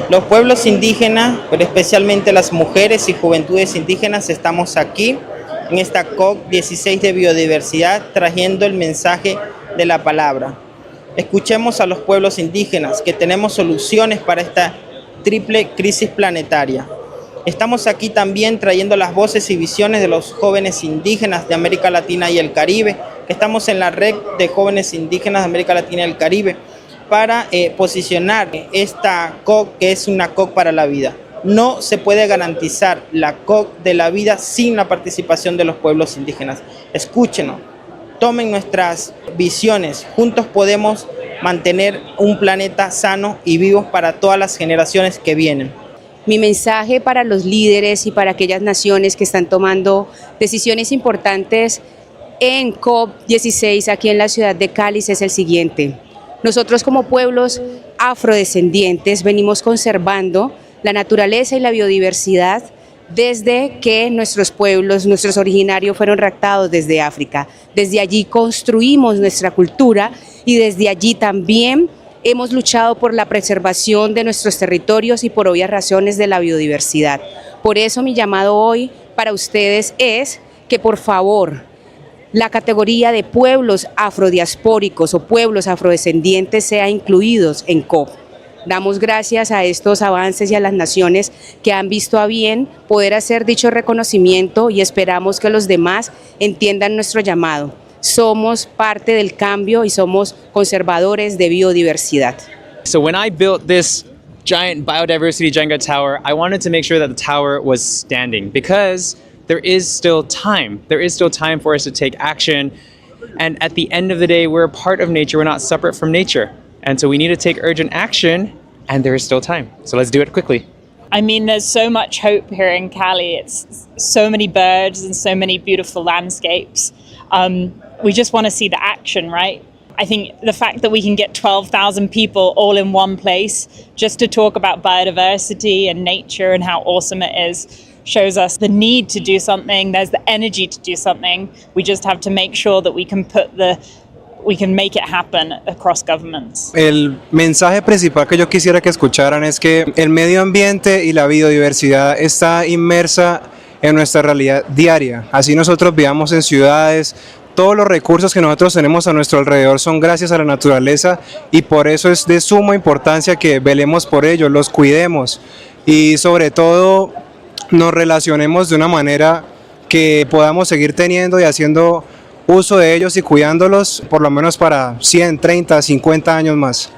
Los pueblos indígenas, pero especialmente las mujeres y juventudes indígenas, estamos aquí en esta COP16 de biodiversidad trayendo el mensaje de la palabra. Escuchemos a los pueblos indígenas que tenemos soluciones para esta triple crisis planetaria. Estamos aquí también trayendo las voces y visiones de los jóvenes indígenas de América Latina y el Caribe, que estamos en la red de jóvenes indígenas de América Latina y el Caribe, para posicionar esta COP, que es una COP para la vida. No se puede garantizar la COP de la vida sin la participación de los pueblos indígenas. Escúchenos, tomen nuestras visiones. Juntos podemos mantener un planeta sano y vivo para todas las generaciones que vienen. Mi mensaje para los líderes y para aquellas naciones que están tomando decisiones importantes en COP16 aquí en la ciudad de Cali es el siguiente. Nosotros como pueblos afrodescendientes venimos conservando la naturaleza y la biodiversidad desde que nuestros pueblos, nuestros originarios fueron raptados desde África. Desde allí construimos nuestra cultura y desde allí también hemos luchado por la preservación de nuestros territorios y por obvias razones de la biodiversidad. Por eso mi llamado hoy para ustedes es que por favor la categoría de pueblos afrodiaspóricos o pueblos afrodescendientes sea incluidos en COP. Damos gracias a estos avances y a las naciones que han visto a bien poder hacer dicho reconocimiento y esperamos que los demás entiendan nuestro llamado. Somos parte del cambio y somos conservadores de biodiversidad. So when I built this giant biodiversity Jenga tower, I wanted to make sure that the tower was standing because there is still time. There is still time for us to take action. And at the end of the day, we're a part of nature. We're not separate from nature. And so we need to take urgent action, and there is still time. So let's do it quickly. I mean, there's so much hope here in Cali. It's so many birds and so many beautiful landscapes. We just want to see the action, right? I think the fact that we can get 12,000 people all in one place just to talk about biodiversity and nature and how awesome it is shows us the need to do something. There's the energy to do something. We just have to make sure that we can make it happen across governments. El mensaje principal que yo quisiera que escucharan es que el medio ambiente y la biodiversidad está inmersa en nuestra realidad diaria. Así nosotros vivamos en ciudades, todos los recursos que nosotros tenemos a nuestro alrededor son gracias a la naturaleza y por eso es de suma importancia que velemos por ellos, los cuidemos y sobre todo nos relacionemos de una manera que podamos seguir teniendo y haciendo uso de ellos y cuidándolos por lo menos para 100, 30, 50 años más.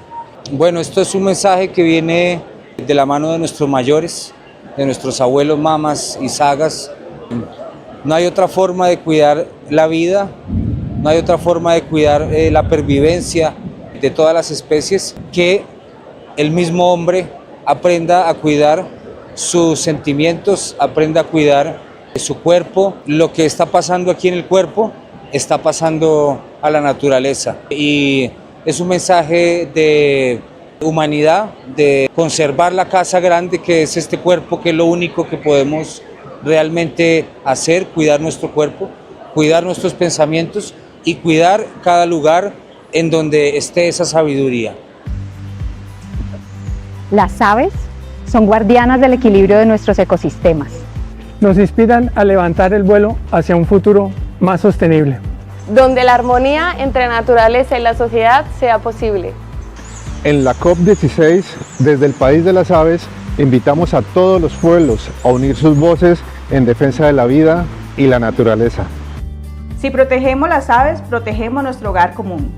Bueno, esto es un mensaje que viene de la mano de nuestros mayores, de nuestros abuelos, mamás y sagas. No hay otra forma de cuidar la vida, no hay otra forma de cuidar la pervivencia de todas las especies que el mismo hombre aprenda a cuidar sus sentimientos, aprenda a cuidar su cuerpo. Lo que está pasando aquí en el cuerpo está pasando a la naturaleza y es un mensaje de humanidad, de conservar la casa grande que es este cuerpo, que es lo único que podemos realmente hacer, cuidar nuestro cuerpo, cuidar nuestros pensamientos y cuidar cada lugar en donde esté esa sabiduría. Las aves son guardianas del equilibrio de nuestros ecosistemas. Nos inspiran a levantar el vuelo hacia un futuro más sostenible, donde la armonía entre la naturaleza y la sociedad sea posible. En la COP16, desde el país de las aves, invitamos a todos los pueblos a unir sus voces en defensa de la vida y la naturaleza. Si protegemos las aves, protegemos nuestro hogar común.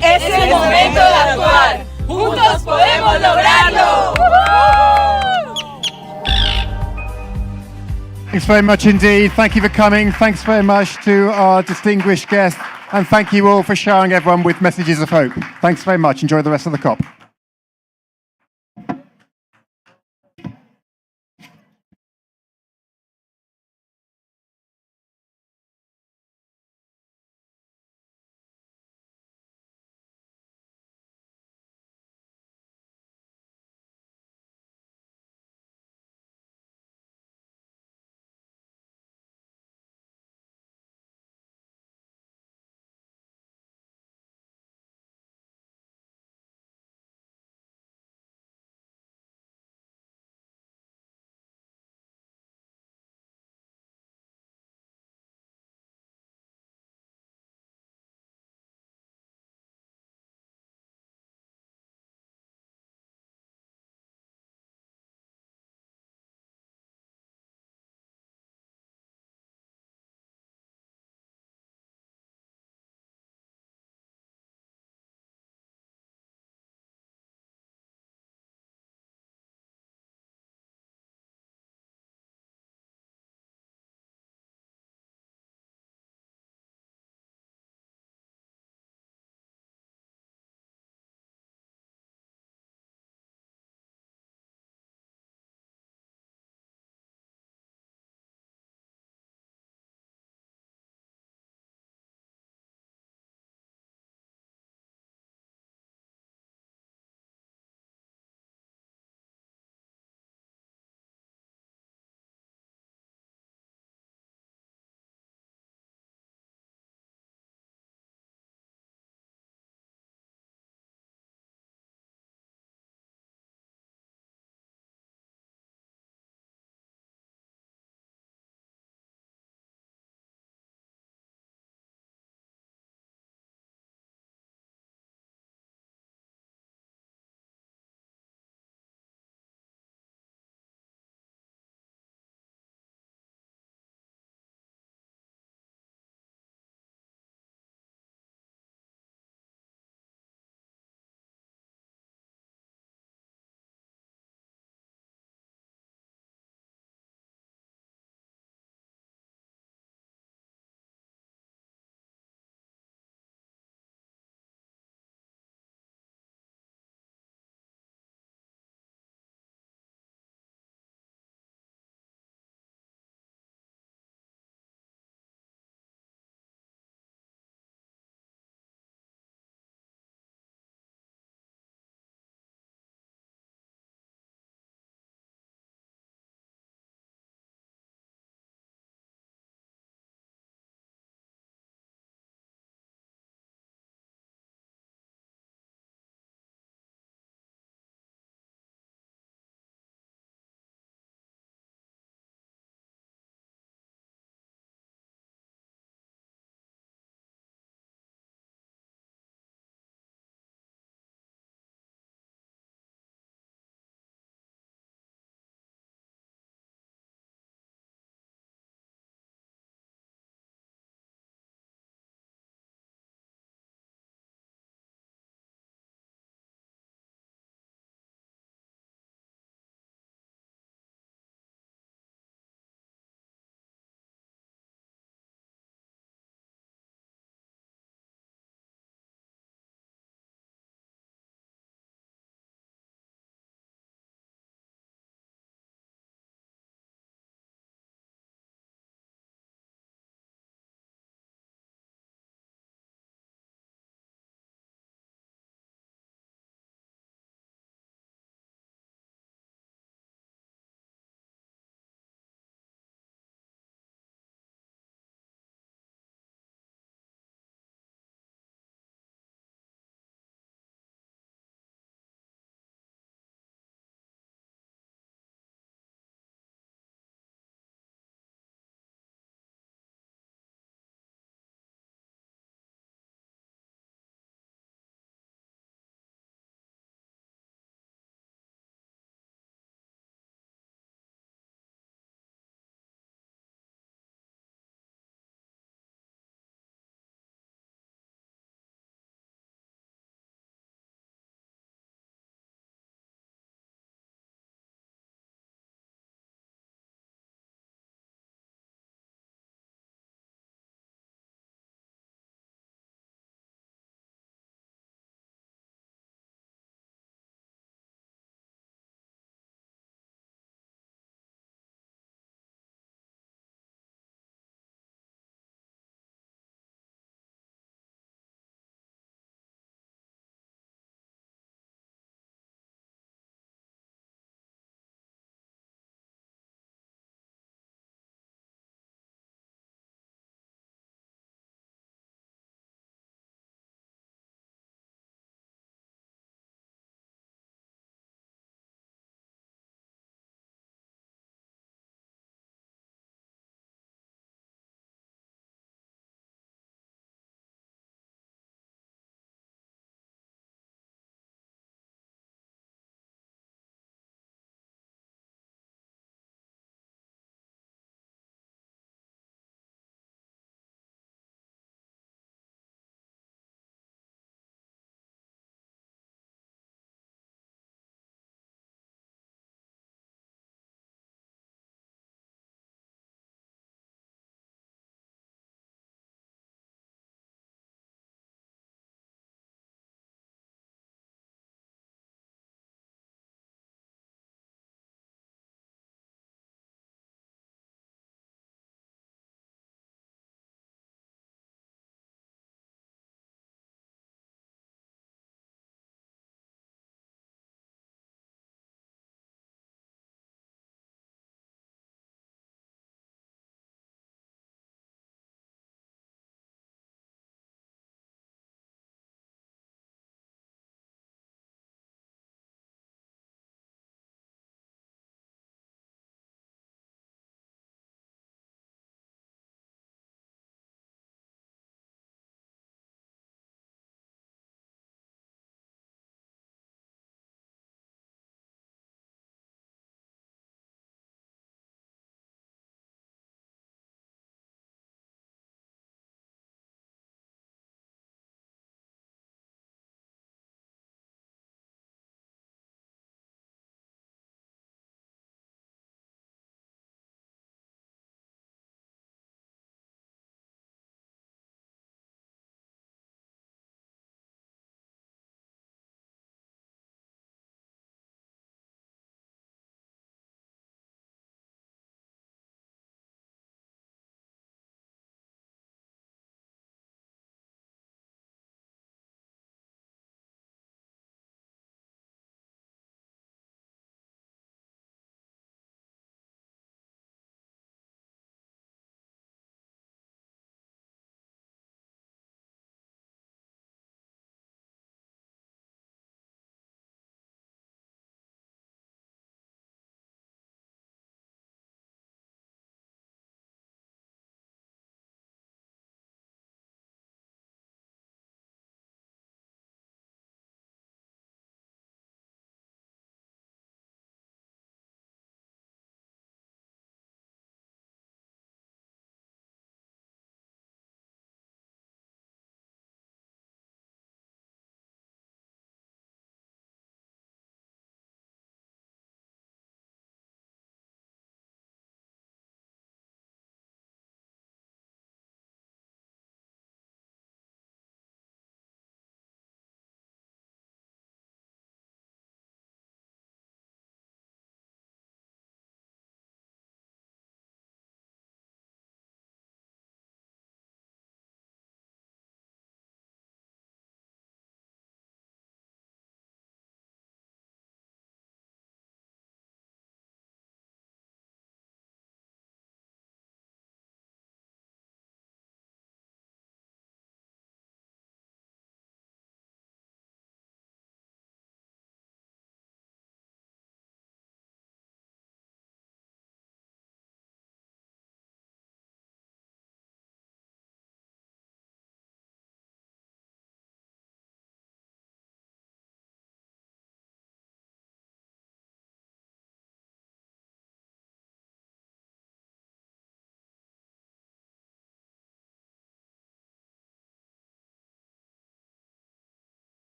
¡Es el momento de actuar! ¡Juntos podemos lograrlo! Thanks very much indeed. Thank you for coming. Thanks very much to our distinguished guests. And thank you all for showering everyone with messages of hope. Thanks very much. Enjoy the rest of the COP.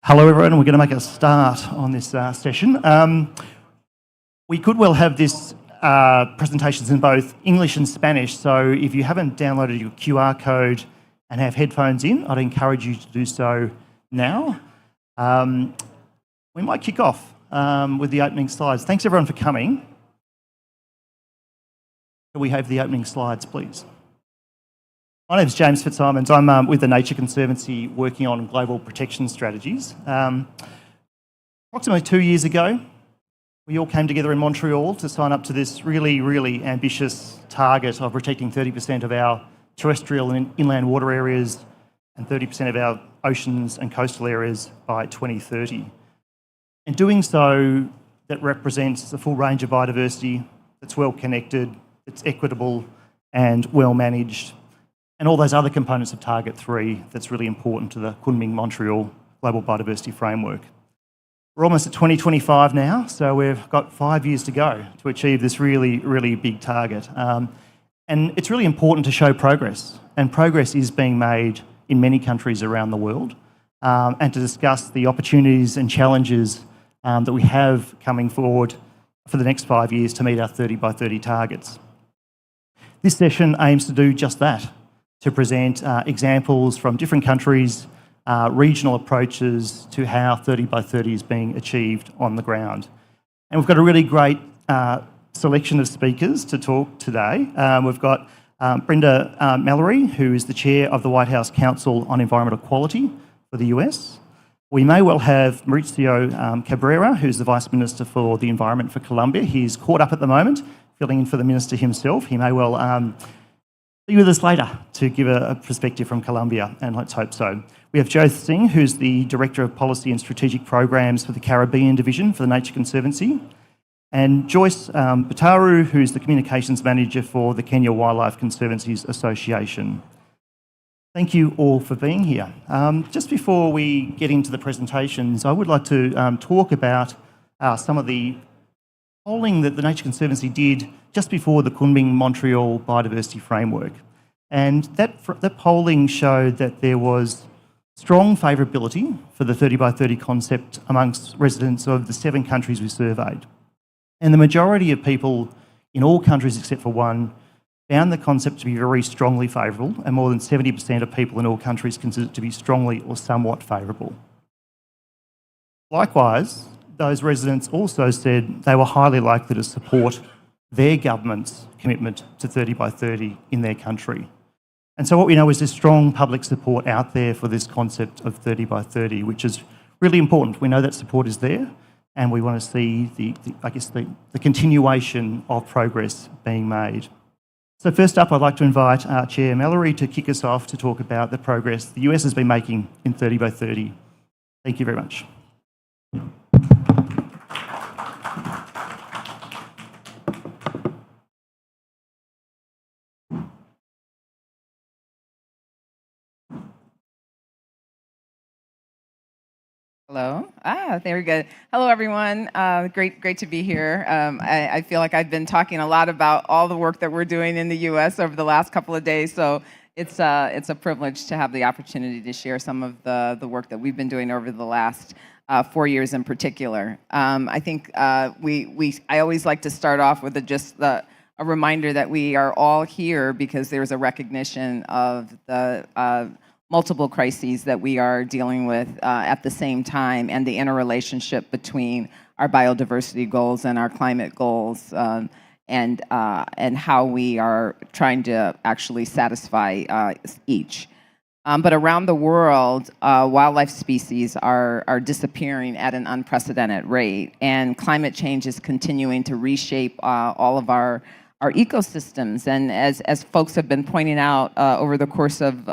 Hello everyone, we're going to make a start on this session. We could well have this presentations in both English and Spanish, so if you haven't downloaded your QR code and have headphones in, I'd encourage you to do so now. We might kick off with the opening slides. Thanks everyone for coming. Can we have the opening slides, please? My name is James Fitzsimons. I'm with the Nature Conservancy working on global protection strategies. Approximately 2 years ago, we all came together in Montreal to sign up to this really, really ambitious target of protecting 30% of our terrestrial and inland water areas and 30% of our oceans and coastal areas by 2030. In doing so, that represents a full range of biodiversity that's well connected, it's equitable and well managed, and all those other components of Target 3 that's really important to the Kunming-Montreal Global Biodiversity Framework. We're almost at 2025 now, so we've got 5 years to go to achieve this really, really big target. And it's really important to show progress, and progress is being made in many countries around the world, and to discuss the opportunities and challenges that we have coming forward for the next 5 years to meet our 30 by 30 targets. This session aims to do just that, to present examples from different countries, regional approaches to how 30 by 30 is being achieved on the ground. And we've got a really great selection of speakers to talk today. We've got Brenda Mallory, who is the chair of the White House Council on Environmental Quality for the US. We may well have Mauricio Cabrera, who's the Vice Minister for the Environment for Colombia. He's caught up at the moment, filling in for the Minister himself. He may well be with us later to give a perspective from Colombia, and let's hope so. We have Joe Singh, who's the Director of Policy and Strategic Programs for the Caribbean Division for the Nature Conservancy, and Joyce Bataru, who's the Communications Manager for the Kenya Wildlife Conservancies Association. Thank you all for being here. Just before we get into the presentations, I would like to talk about some of the polling that the Nature Conservancy did just before the Kunming-Montreal Biodiversity Framework. And that polling showed that there was strong favourability for the 30 by 30 concept amongst residents of the 7 countries we surveyed. And the majority of people in all countries except for one found the concept to be very strongly favourable, and more than 70% of people in all countries considered it to be strongly or somewhat favourable. Likewise, those residents also said they were highly likely to support their government's commitment to 30 by 30 in their country. And so what we know is there's strong public support out there for this concept of 30 by 30, which is really important. We know that support is there, and we want to see the continuation of progress being made. So first up, I'd like to invite Chair Mallory to kick us off to talk about the progress the US has been making in 30 by 30. Thank you very much. Hello. There we go. Hello, everyone. Great to be here. I feel like I've been talking a lot about all the work that we're doing in the U.S. over the last couple of days, so it's a privilege to have the opportunity to share some of the work that we've been doing over the last 4 years in particular. I think I always like to start off with a reminder that we are all here because there's a recognition of the multiple crises that we are dealing with at the same time, and the interrelationship between our biodiversity goals and our climate goals, and how we are trying to actually satisfy each. But around the world, wildlife species are disappearing at an unprecedented rate, and climate change is continuing to reshape all of our ecosystems. And as folks have been pointing out over the course of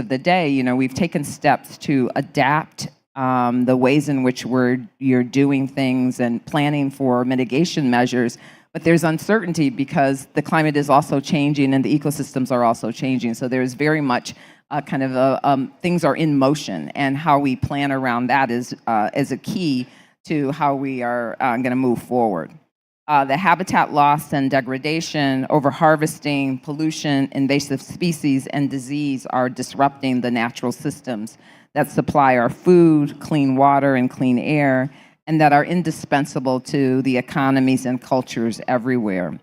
the day, we've taken steps to adapt the ways in which you're doing things and planning for mitigation measures. But there's uncertainty because the climate is also changing and the ecosystems are also changing. So there's very much things are in motion, and how we plan around that is a key to how we are going to move forward. The habitat loss and degradation, overharvesting, pollution, invasive species, and disease are disrupting the natural systems that supply our food, clean water, and clean air, and that are indispensable to the economies and cultures everywhere.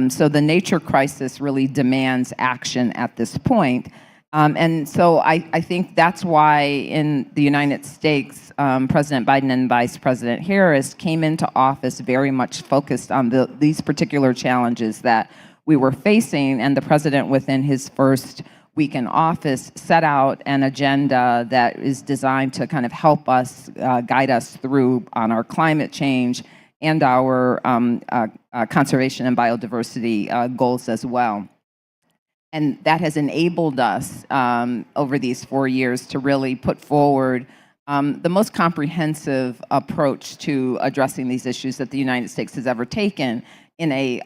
So the nature crisis really demands action at this point. And so I think that's why in the United States, President Biden and Vice President Harris came into office very much focused on these particular challenges that we were facing, and the president within his first week in office set out an agenda that is designed to kind of help us, guide us through on our climate change and our conservation and biodiversity goals as well. And that has enabled us over these 4 years to really put forward the most comprehensive approach to addressing these issues that the United States has ever taken in a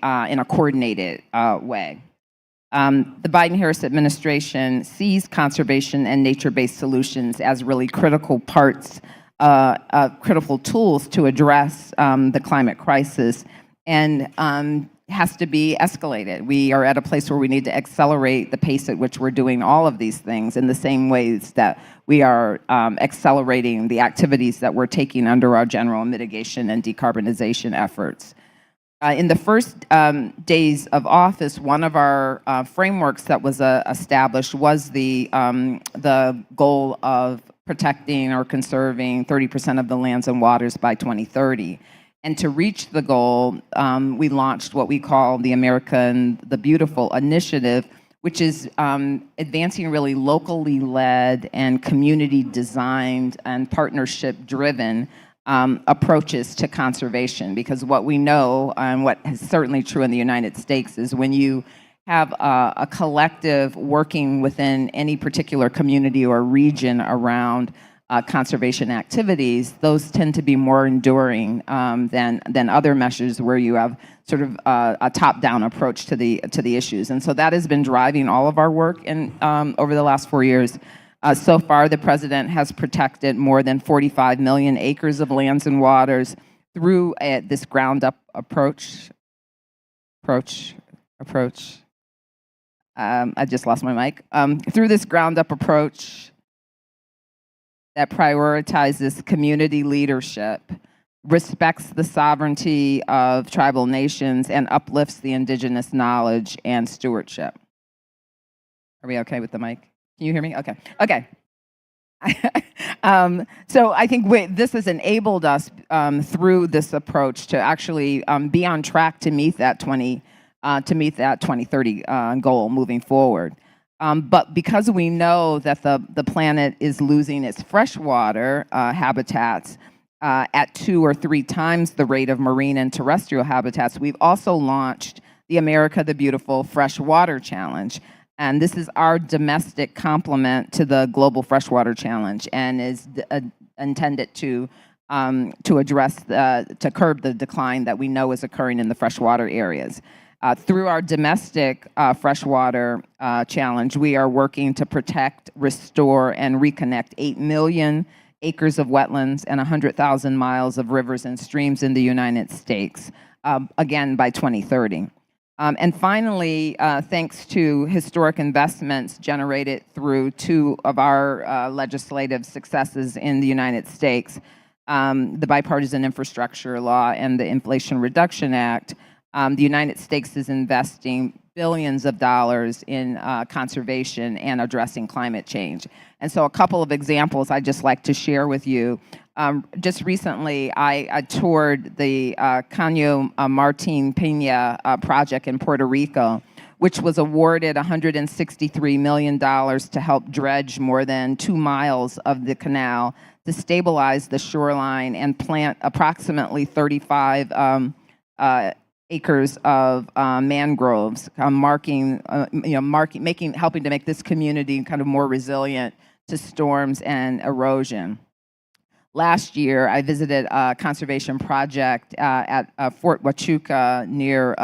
coordinated way. The Biden-Harris administration sees conservation and nature-based solutions as really critical parts, critical tools to address the climate crisis, and has to be escalated. We are at a place where we need to accelerate the pace at which we're doing all of these things in the same ways that we are accelerating the activities that we're taking under our general mitigation and decarbonization efforts. In the first days of office, one of our frameworks that was established was the goal of protecting or conserving 30% of the lands and waters by 2030. And to reach the goal, we launched what we call the America the Beautiful initiative, which is advancing really locally led and community designed and partnership driven approaches to conservation. Because what we know, and what is certainly true in the United States, is when you have a collective working within any particular community or region around conservation activities, those tend to be more enduring than other measures where you have sort of a top-down approach to the issues. And so that has been driving all of our work over the last 4 years. So far, the president has protected more than 45 million acres of lands and waters through this ground-up approach. I just lost my mic. Through this ground-up approach that prioritizes community leadership, respects the sovereignty of tribal nations, and uplifts the indigenous knowledge and stewardship. Are we okay with the mic? Can you hear me? Okay. Okay. So I think this has enabled us through this approach to actually be on track to meet that 2030 goal moving forward. But because we know that the planet is losing its freshwater habitats at 2 or 3 times the rate of marine and terrestrial habitats, we've also launched the America the Beautiful Freshwater Challenge. And this is our domestic complement to the Global Freshwater Challenge, and is intended to address to curb the decline that we know is occurring in the freshwater areas. Through our domestic freshwater challenge, we are working to protect, restore, and reconnect 8 million acres of wetlands and 100,000 miles of rivers and streams in the United States, again by 2030. And finally, thanks to historic investments generated through 2 of our legislative successes in the United States, the Bipartisan Infrastructure Law and the Inflation Reduction Act, the United States is investing billions of dollars in conservation and addressing climate change. And so a couple of examples I'd just like to share with you. Just recently, I toured the Caño Martin Peña project in Puerto Rico, which was awarded $163 million to help dredge more than 2 miles of the canal to stabilize the shoreline and plant approximately 35 acres of mangroves, helping to make this community kind of more resilient to storms and erosion. Last year, I visited a conservation project at Fort Huachuca near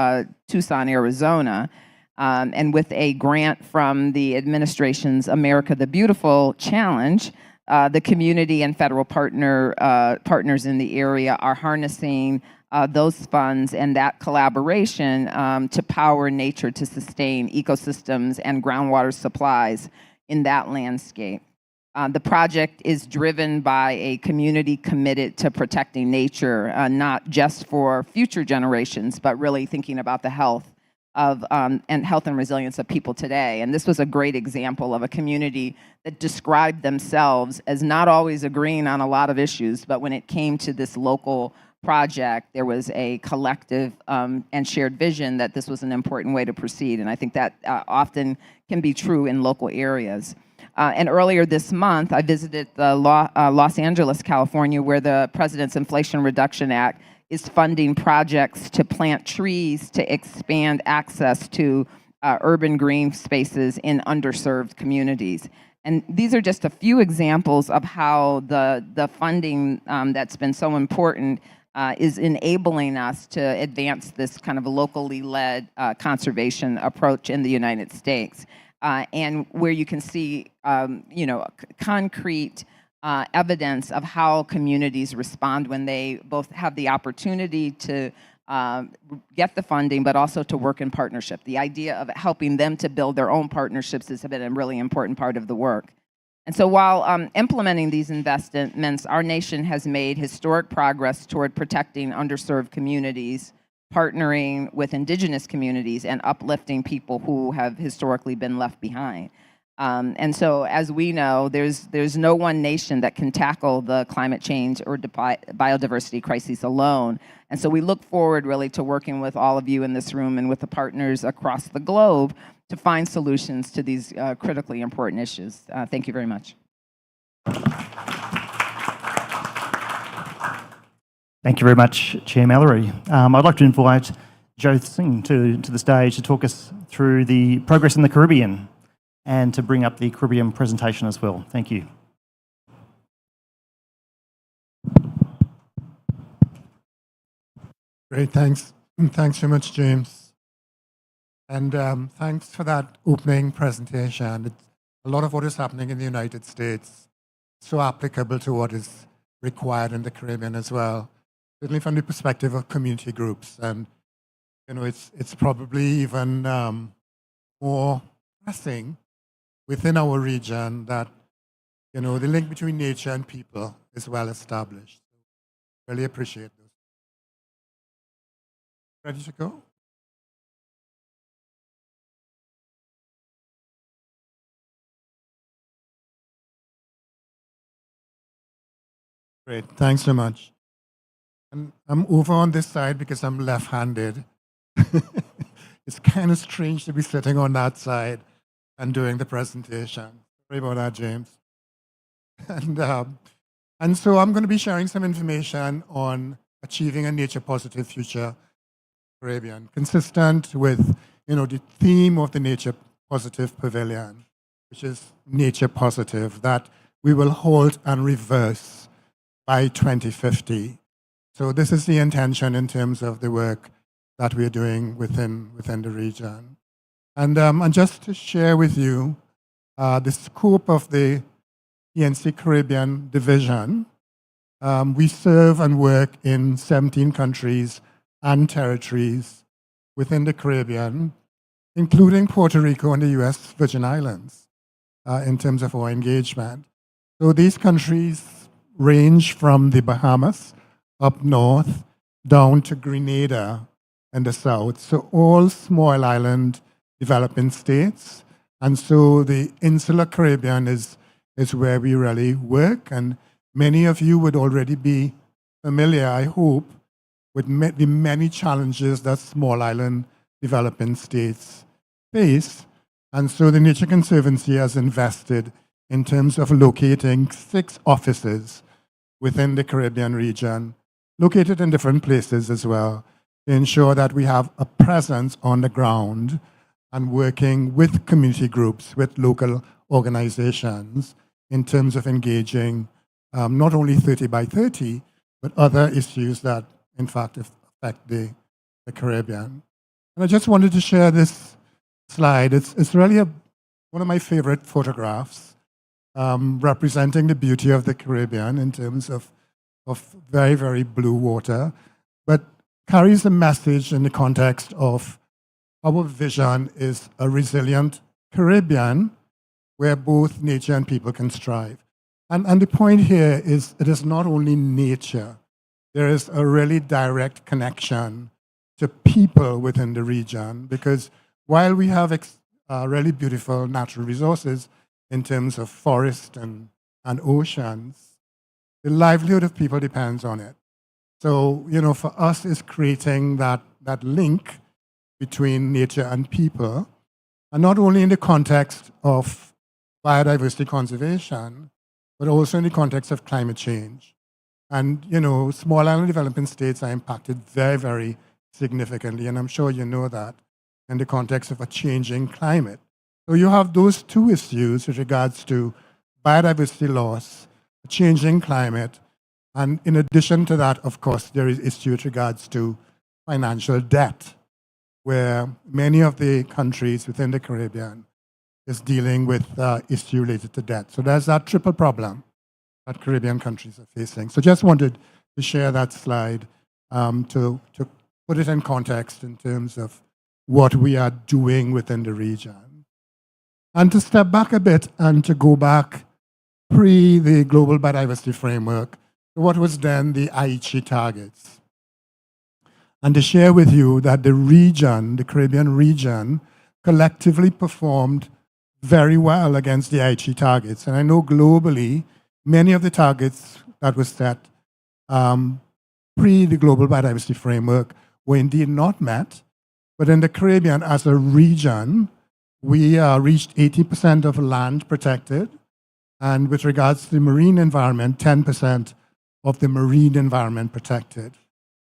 Tucson, Arizona, and with a grant from the administration's America the Beautiful Challenge, the community and federal partners in the area are harnessing those funds and that collaboration to power nature to sustain ecosystems and groundwater supplies in that landscape. The project is driven by a community committed to protecting nature, not just for future generations, but really thinking about the health and resilience of people today. And this was a great example of a community that described themselves as not always agreeing on a lot of issues, but when it came to this local project, there was a collective and shared vision that this was an important way to proceed. And I think that often can be true in local areas. And earlier this month, I visited Los Angeles, California, where the President's Inflation Reduction Act is funding projects to plant trees to expand access to urban green spaces in underserved communities. And these are just a few examples of how the funding that's been so important is enabling us to advance this kind of locally led conservation approach in the United States. And where you can see, concrete evidence of how communities respond when they both have the opportunity to get the funding, but also to work in partnership. The idea of helping them to build their own partnerships has been a really important part of the work. And so while implementing these investments, our nation has made historic progress toward protecting underserved communities, partnering with Indigenous communities, and uplifting people who have historically been left behind. And so, as we know, there's no one nation that can tackle the climate change or biodiversity crises alone. And so we look forward really to working with all of you in this room and with the partners across the globe to find solutions to these critically important issues. Thank you very much. Thank you very much, Chair Mallory. I'd like to invite Joe Singh to the stage to talk us through the progress in the Caribbean and to bring up the Caribbean presentation as well. Thank you. Great, thanks. Thanks so much, James. And thanks for that opening presentation. A lot of what is happening in the United States is so applicable to what is required in the Caribbean as well. Certainly from the perspective of community groups. And it's probably even more pressing within our region that the link between nature and people is well established. Really appreciate those. Ready to go? Great, thanks so much. And I'm over on this side because I'm left-handed. It's kind of strange to be sitting on that side and doing the presentation. Sorry about that, James. And so I'm going to be sharing some information on achieving a nature-positive future Caribbean, consistent with the theme of the Nature Positive Pavilion, which is nature positive, that we will halt and reverse by 2050. So this is the intention in terms of the work that we're doing within the region. And just to share with you the scope of the ENC Caribbean division, we serve and work in 17 countries and territories within the Caribbean, including Puerto Rico and the U.S. Virgin Islands in terms of our engagement. So these countries range from the Bahamas up north down to Grenada in the south. So all small island developing states. And so the insular Caribbean is where we really work. And many of you would already be familiar, I hope, with the many challenges that small island developing states face. And so the Nature Conservancy has invested in terms of locating 6 offices within the Caribbean region, located in different places as well, to ensure that we have a presence on the ground and working with community groups, with local organizations, in terms of engaging not only 30 by 30, but other issues that, in fact, affect the Caribbean. And I just wanted to share this slide. It's really one of my favorite photographs representing the beauty of the Caribbean in terms of very, very blue water, but carries a message in the context of our vision is a resilient Caribbean where both nature and people can strive. And the point here is it is not only nature. There is a really direct connection to people within the region, because while we have really beautiful natural resources in terms of forest and oceans, the livelihood of people depends on it. So, for us, it's creating that link between nature and people, and not only in the context of biodiversity conservation, but also in the context of climate change. And, small island developing states are impacted very, very significantly, and I'm sure you know that, in the context of a changing climate. So you have those two issues with regards to biodiversity loss, a changing climate, and in addition to that, of course, there is issue with regards to financial debt, where many of the countries within the Caribbean is dealing with issue related to debt. So there's that triple problem that Caribbean countries are facing. So just wanted to share that slide to put it in context in terms of what we are doing within the region. And to step back a bit and to go back pre the Global Biodiversity Framework, what was then the Aichi targets. And to share with you that the region, the Caribbean region, collectively performed very well against the Aichi targets. And I know globally, many of the targets that were set pre the Global Biodiversity Framework were indeed not met. But in the Caribbean, as a region, we reached 80% of land protected. And with regards to the marine environment, 10% of the marine environment protected.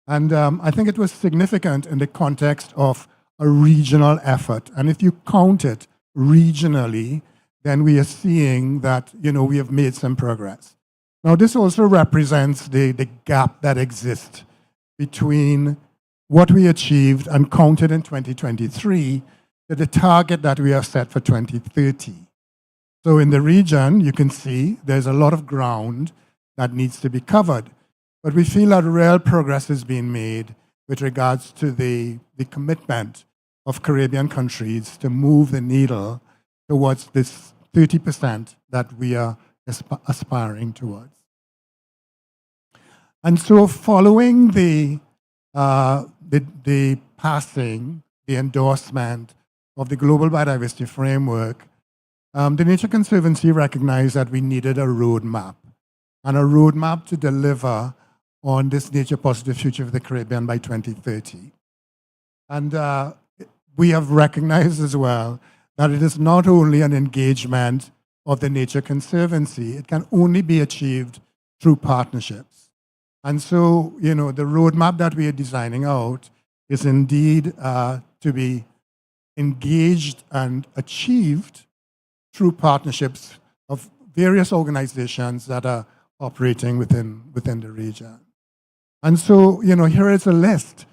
And I think it was significant in the context of a regional effort. And if you count it regionally, then we are seeing that, we have made some progress. Now, this also represents the gap that exists between what we achieved and counted in 2023 to the target that we have set for 2030. So in the region, you can see there's a lot of ground that needs to be covered. But we feel that real progress is being made with regards to the commitment of Caribbean countries to move the needle towards this 30% that we are aspiring towards. And so following the passing, the endorsement of the Global Biodiversity Framework, the Nature Conservancy recognized that we needed a roadmap, and a roadmap to deliver on this nature positive future of the Caribbean by 2030. And we have recognized as well that it is not only an engagement of the Nature Conservancy, it can only be achieved through partnerships. And so, the roadmap that we are designing out is indeed to be engaged and achieved through partnerships of various organizations that are operating within the region. And so, here is a list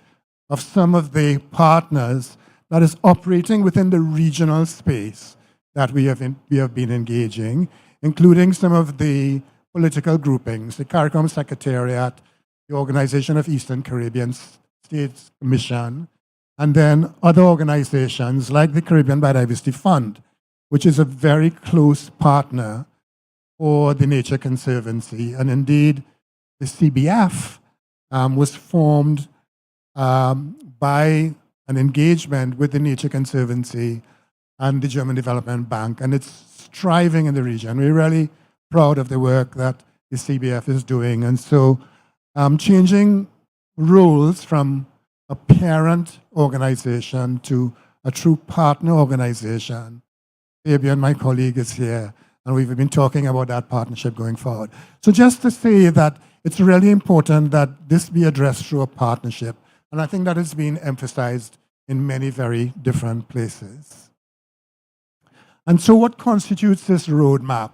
of some of the partners that is operating within the regional space that we have been engaging, including some of the political groupings, the CARICOM Secretariat, the Organization of Eastern Caribbean States Commission, and then other organizations like the Caribbean Biodiversity Fund, which is a very close partner for the Nature Conservancy. And indeed, the CBF was formed by an engagement with the Nature Conservancy and the German Development Bank, and it's striving in the region. We're really proud of the work that the CBF is doing. And so changing roles from a parent organization to a true partner organization. Fabian, my colleague, is here, and we've been talking about that partnership going forward. So just to say that it's really important that this be addressed through a partnership, and I think that is being emphasized in many very different places. And so what constitutes this roadmap?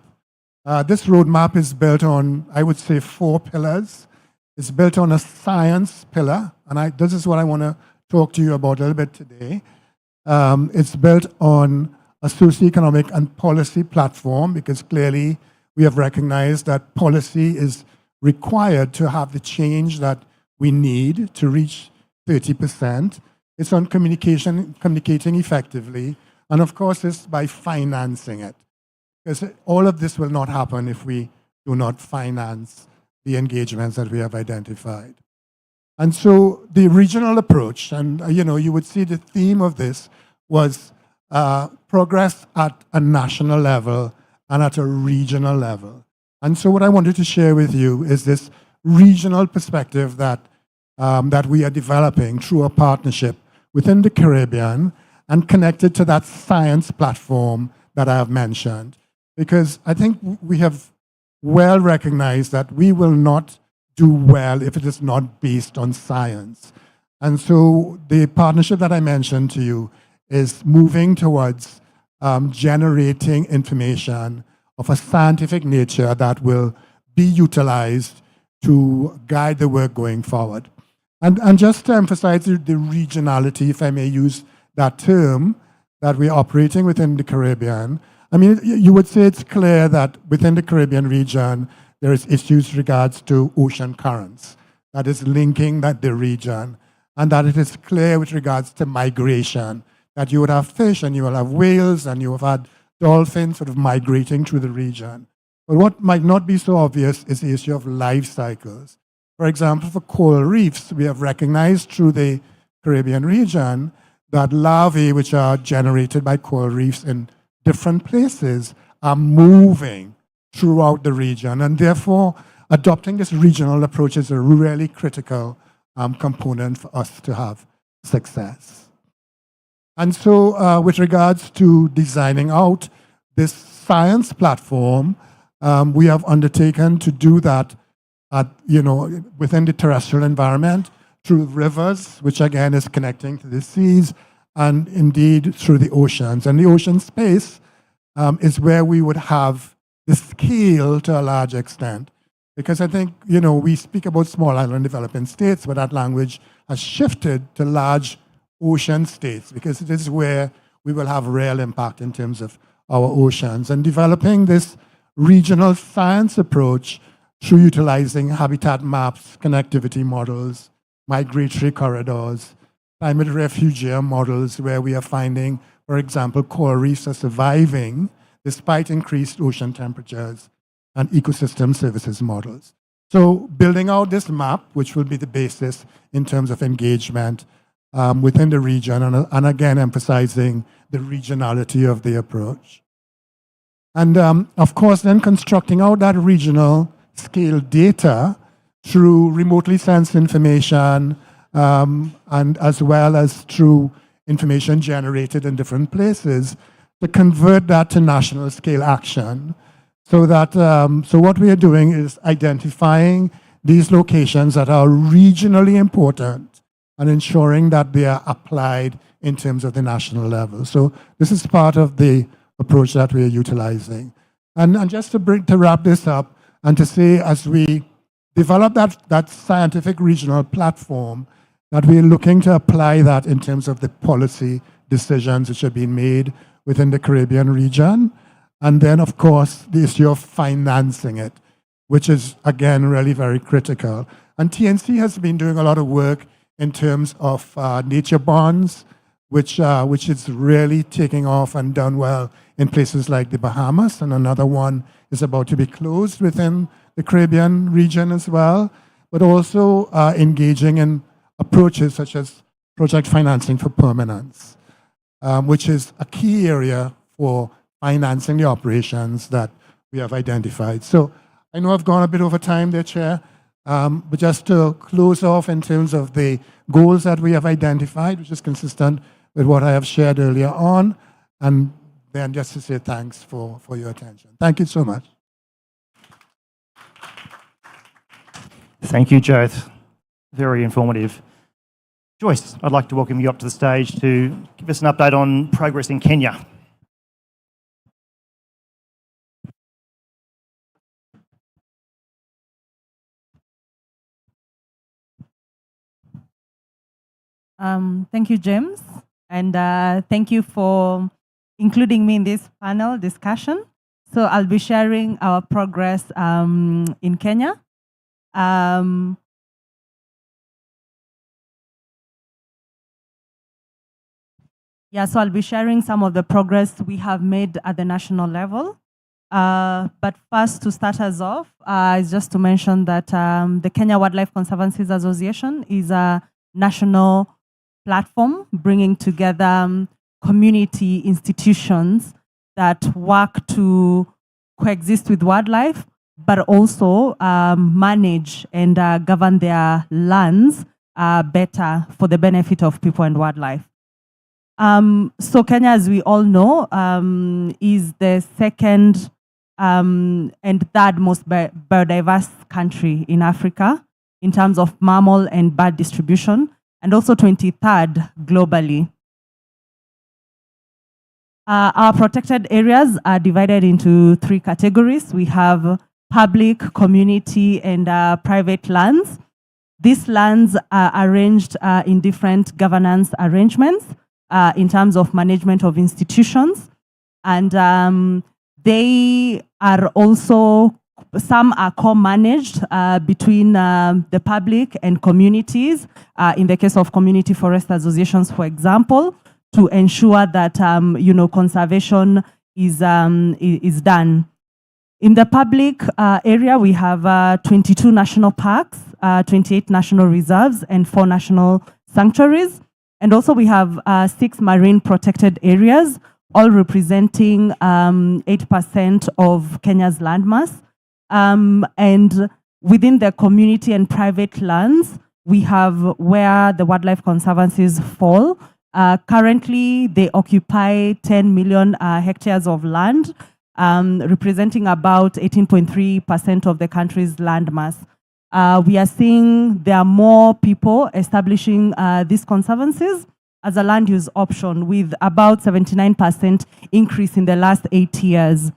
This roadmap is built on, I would say, 4 pillars. It's built on a science pillar, and this is what I want to talk to you about a little bit today. It's built on a socioeconomic and policy platform, because clearly we have recognized that policy is required to have the change that we need to reach 30%. It's on communicating effectively, and of course it's by financing it. Because all of this will not happen if we do not finance the engagements that we have identified. And so the regional approach, and you would see the theme of this was progress at a national level and at a regional level. And so what I wanted to share with you is this regional perspective that we are developing through a partnership within the Caribbean and connected to that science platform that I have mentioned. Because I think we have well recognized that we will not do well if it is not based on science. And so the partnership that I mentioned to you is moving towards generating information of a scientific nature that will be utilized to guide the work going forward. And just to emphasize the regionality, if I may use that term, that we're operating within the Caribbean, I mean, you would say it's clear that within the Caribbean region, there is issues regards to ocean currents that is linking the region, and that it is clear with regards to migration, that you would have fish and you will have whales and you have had dolphins sort of migrating through the region. But what might not be so obvious is the issue of life cycles. For example, for coral reefs, we have recognized through the Caribbean region that larvae which are generated by coral reefs in different places are moving throughout the region. And therefore, adopting this regional approach is a really critical component for us to have success. And so with regards to designing out this science platform, we have undertaken to do that within the terrestrial environment through rivers, which again is connecting to the seas, and indeed through the oceans. And the ocean space is where we would have the scale to a large extent. Because I think, we speak about small island developing states, but that language has shifted to large ocean states, because it is where we will have real impact in terms of our oceans. And developing this regional science approach through utilizing habitat maps, connectivity models, migratory corridors, climate refugee models, where we are finding, for example, coral reefs are surviving despite increased ocean temperatures, and ecosystem services models. So building out this map, which will be the basis in terms of engagement within the region, and again, emphasizing the regionality of the approach. And of course, then constructing out that regional scale data through remotely sensed information, and as well as through information generated in different places, to convert that to national scale action. So that so what we are doing is identifying these locations that are regionally important and ensuring that they are applied in terms of the national level. So this is part of the approach that we are utilizing. And just to wrap this up and to say, as we develop that scientific regional platform, that we're looking to apply that in terms of the policy decisions which are being made within the Caribbean region. And then, of course, the issue of financing it, which is, again, really very critical. And TNC has been doing a lot of work in terms of nature bonds, which is really taking off and done well in places like the Bahamas. And another one is about to be closed within the Caribbean region as well. But also engaging in approaches such as project financing for permanence, which is a key area for financing the operations that we have identified. So I know I've gone a bit over time there, Chair, but just to close off in terms of the goals that we have identified, which is consistent with what I have shared earlier on, and then just to say thanks for your attention. Thank you so much. Thank you, Joth. Very informative. Joyce, I'd like to welcome you up to the stage to give us an update on progress in Kenya. Thank you, James, and thank you for including me in this panel discussion. So I'll be sharing our progress in Kenya. So I'll be sharing some of the progress we have made at the national level. But first, to start us off, is just to mention that the Kenya Wildlife Conservancies Association is a national platform bringing together community institutions that work to coexist with wildlife, but also manage and govern their lands better for the benefit of people and wildlife. So Kenya, as we all know, is the second and third most biodiverse country in Africa in terms of mammal and bird distribution, and also 23rd globally. Our protected areas are divided into 3 categories. We have public, community, and private lands. These lands are arranged in different governance arrangements in terms of management of institutions. And they are also, some are co-managed between the public and communities, in the case of community forest associations, for example, to ensure that conservation is done. In the public area, we have 22 national parks, 28 national reserves, and 4 national sanctuaries. And also we have 6 marine protected areas, all representing 8% of Kenya's landmass. And within the community and private lands, we have where the wildlife conservancies fall. Currently, they occupy 10 million hectares of land, representing about 18.3% of the country's landmass. We are seeing there are more people establishing these conservancies as a land use option, with about 79% increase in the last 8 years.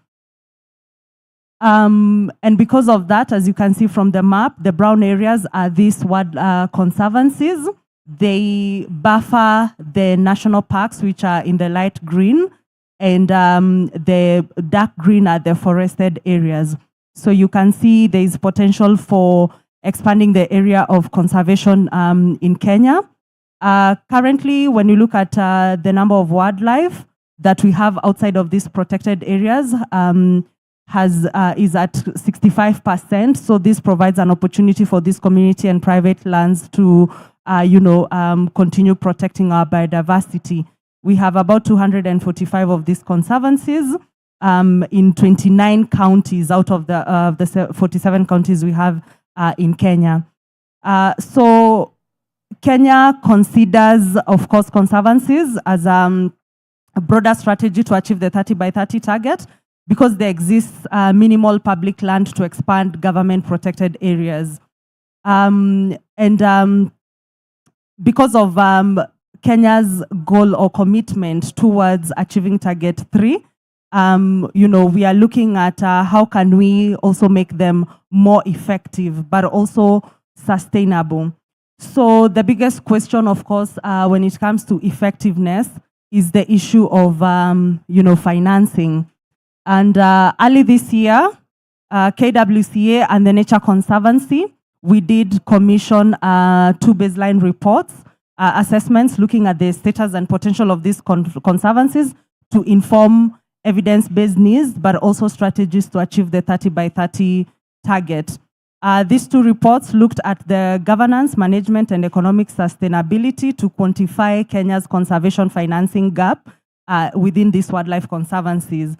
And because of that, as you can see from the map, the brown areas are these conservancies. They buffer the national parks, which are in the light green, and the dark green are the forested areas. So you can see there is potential for expanding the area of conservation in Kenya. Currently, when you look at the number of wildlife that we have outside of these protected areas, is at 65%. So this provides an opportunity for this community and private lands to continue protecting our biodiversity. We have about 245 of these conservancies in 29 counties out of the 47 counties we have in Kenya. So Kenya considers, of course, conservancies as a broader strategy to achieve the 30 by 30 target, because there exists minimal public land to expand government protected areas. Because of Kenya's goal or commitment towards achieving target 3, we are looking at how can we also make them more effective, but also sustainable. So the biggest question, of course, when it comes to effectiveness is the issue of, financing. And early this year, KWCA and the Nature Conservancy, we did commission 2 baseline reports, assessments looking at the status and potential of these conservancies to inform evidence-based needs, but also strategies to achieve the 30 by 30 target. These 2 reports looked at the governance, management, and economic sustainability to quantify Kenya's conservation financing gap within these wildlife conservancies.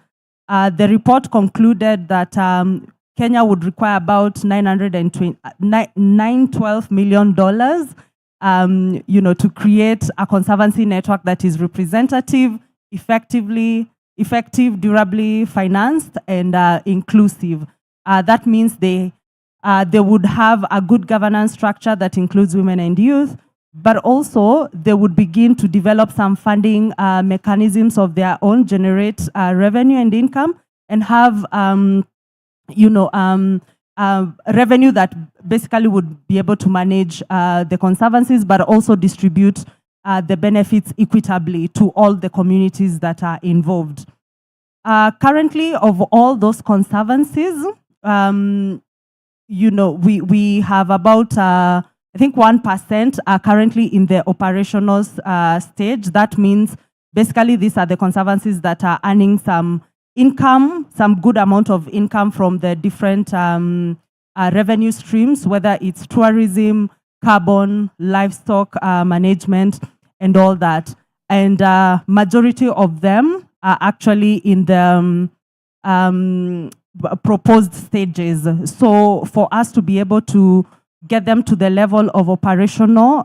The report concluded that Kenya would require about $912 million, to create a conservancy network that is representative, effective, durably financed, and inclusive. That means they would have a good governance structure that includes women and youth, but also they would begin to develop some funding mechanisms of their own, generate revenue and income, and have revenue that basically would be able to manage the conservancies, but also distribute the benefits equitably to all the communities that are involved. Currently, of all those conservancies, we have about, I think 1% are currently in the operational stage. That means basically these are the conservancies that are earning some income, some good amount of income from the different revenue streams, whether it's tourism, carbon, livestock management, and all that. And majority of them are actually in the proposed stages. So for us to be able to get them to the level of operational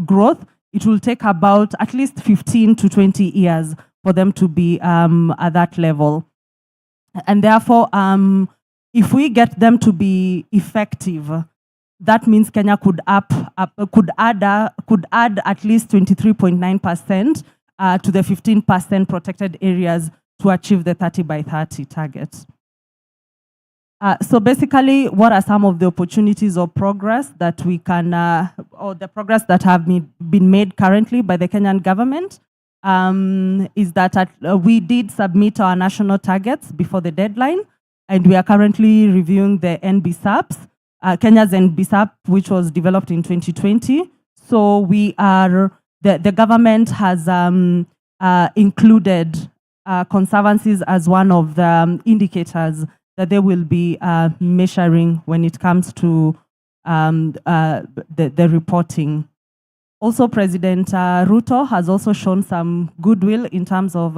growth, it will take about at least 15 to 20 years for them to be at that level. And therefore, if we get them to be effective, that means Kenya could add at least 23.9% to the 15% protected areas to achieve the 30 by 30 target. So basically, what are some of the opportunities or progress that we can, or the progress that have been made currently by the Kenyan government? Is that we did submit our national targets before the deadline, and we are currently reviewing the NBSAPs, Kenya's NBSAP, which was developed in 2020. So we are, the government has included conservancies as one of the indicators that they will be measuring when it comes to the reporting. Also, President Ruto has also shown some goodwill in terms of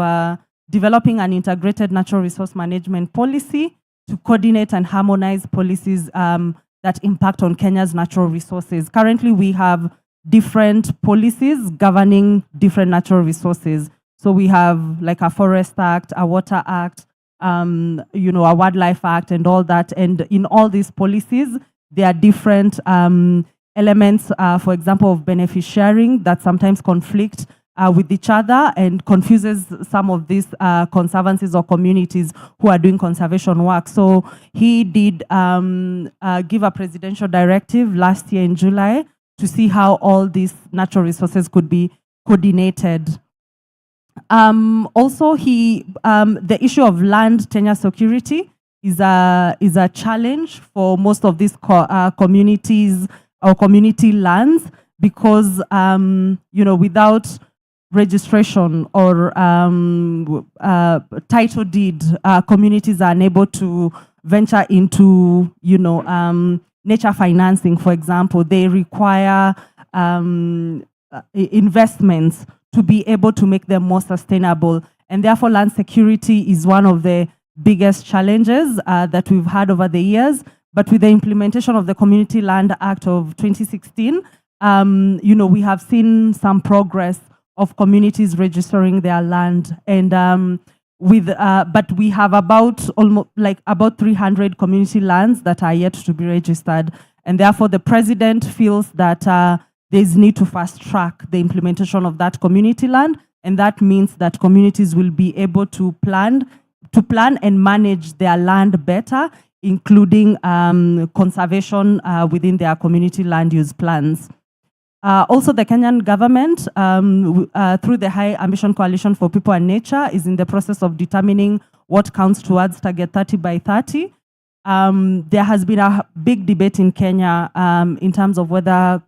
developing an integrated natural resource management policy to coordinate and harmonize policies that impact on Kenya's natural resources. Currently, we have different policies governing different natural resources. So we have like a Forest Act, a Water Act, a Wildlife Act and all that. And in all these policies, there are different elements, for example, of benefit sharing that sometimes conflict with each other and confuses some of these conservancies or communities who are doing conservation work. So he did give a presidential directive last year in July to see how all these natural resources could be coordinated. Also, the issue of land tenure security is a challenge for most of these communities or community lands because without registration or title deed, communities are unable to venture into nature financing. For example, they require investments to be able to make them more sustainable. And therefore, land security is one of the biggest challenges that we've had over the years. But with the implementation of the Community Land Act of 2016, we have seen some progress of communities registering their land. And but we have about 300 community lands that are yet to be registered. And therefore, the president feels that there's need to fast track the implementation of that community land, and that means that communities will be able to plan and manage their land better, including conservation within their community land use plans. Also, the Kenyan government, through the High Ambition Coalition for People and Nature, is in the process of determining what counts towards Target 30 by 30. There has been a big debate in Kenya in terms of whether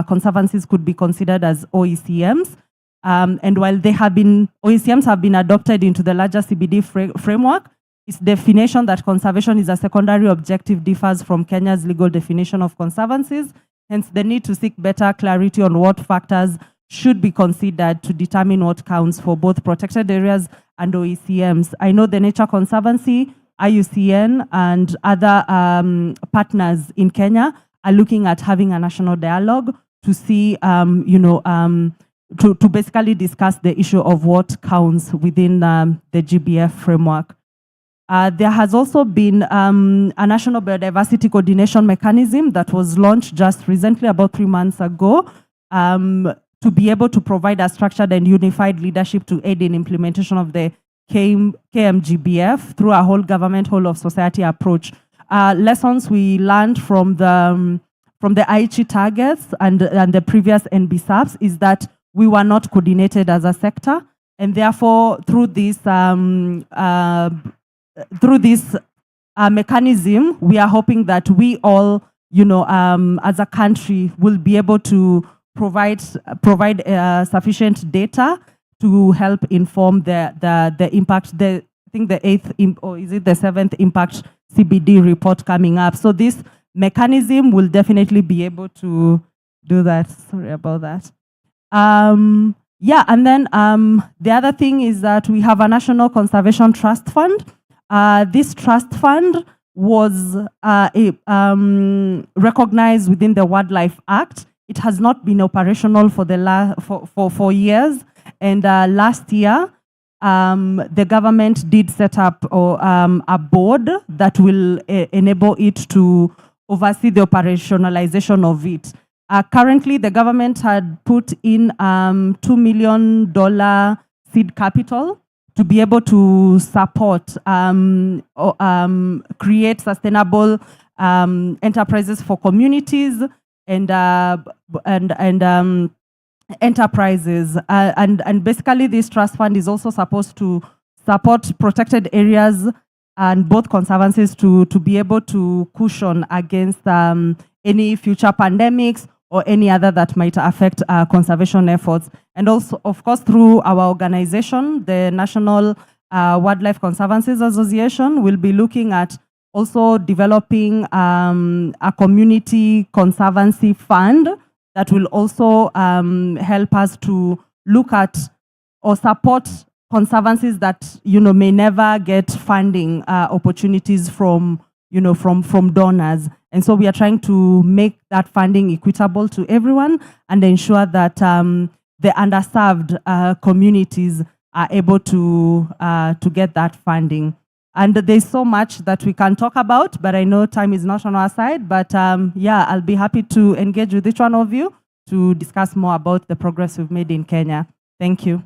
conservancies could be considered as OECMs. And while OECMs have been adopted into the larger CBD framework, its definition that conservation is a secondary objective differs from Kenya's legal definition of conservancies. Hence, the need to seek better clarity on what factors should be considered to determine what counts for both protected areas and OECMs. I know the Nature Conservancy, IUCN, and other partners in Kenya are looking at having a national dialogue to see, to basically discuss the issue of what counts within the GBF framework. There has also been a national biodiversity coordination mechanism that was launched just recently, about 3 months ago, to be able to provide a structured and unified leadership to aid in implementation of the KMGBF through a whole government, whole of society approach. Lessons we learned from the Aichi targets and the previous NBSAPs is that we were not coordinated as a sector, and therefore through this mechanism, we are hoping that we all, as a country, will be able to provide sufficient data to help inform the impact, the think the 8th, or is it the 7th impact CBD report coming up. So this mechanism will definitely be able to do that. Sorry about that. Yeah, and then the other thing is that we have a National Conservation Trust Fund. This trust fund was recognized within the Wildlife Act. It has not been operational for the for years, and last year the government did set up a board that will enable it to oversee the operationalization of it. Currently, the government had put in $2 million seed capital to be able to support, create sustainable enterprises for communities and enterprises. And basically, this trust fund is also supposed to support protected areas and both conservancies to be able to cushion against any future pandemics or any other that might affect conservation efforts. And also, of course, through our organization, the National Wildlife Conservancies Association, will be looking at also developing a community conservancy fund that will also help us to look at or support conservancies that may never get funding opportunities from donors. And so we are trying to make that funding equitable to everyone and ensure that the underserved communities are able to get that funding. And there's so much that we can talk about, but I know time is not on our side. But yeah, I'll be happy to engage with each one of you to discuss more about the progress we've made in Kenya. Thank you.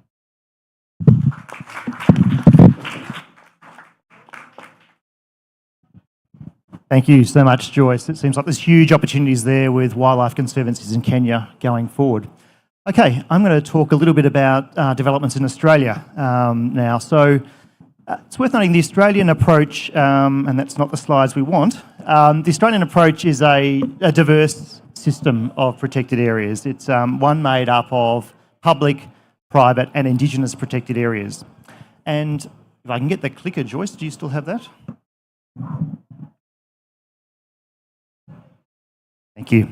Thank you so much, Joyce. It seems like there's huge opportunities there with wildlife conservancies in Kenya going forward. Okay, I'm going to talk a little bit about developments in Australia now. So it's worth noting the Australian approach, and that's not the slides we want. The Australian approach is a diverse system of protected areas. It's one made up of public, private and Indigenous protected areas. And if I can get the clicker, Joyce, do you still have that? Thank you.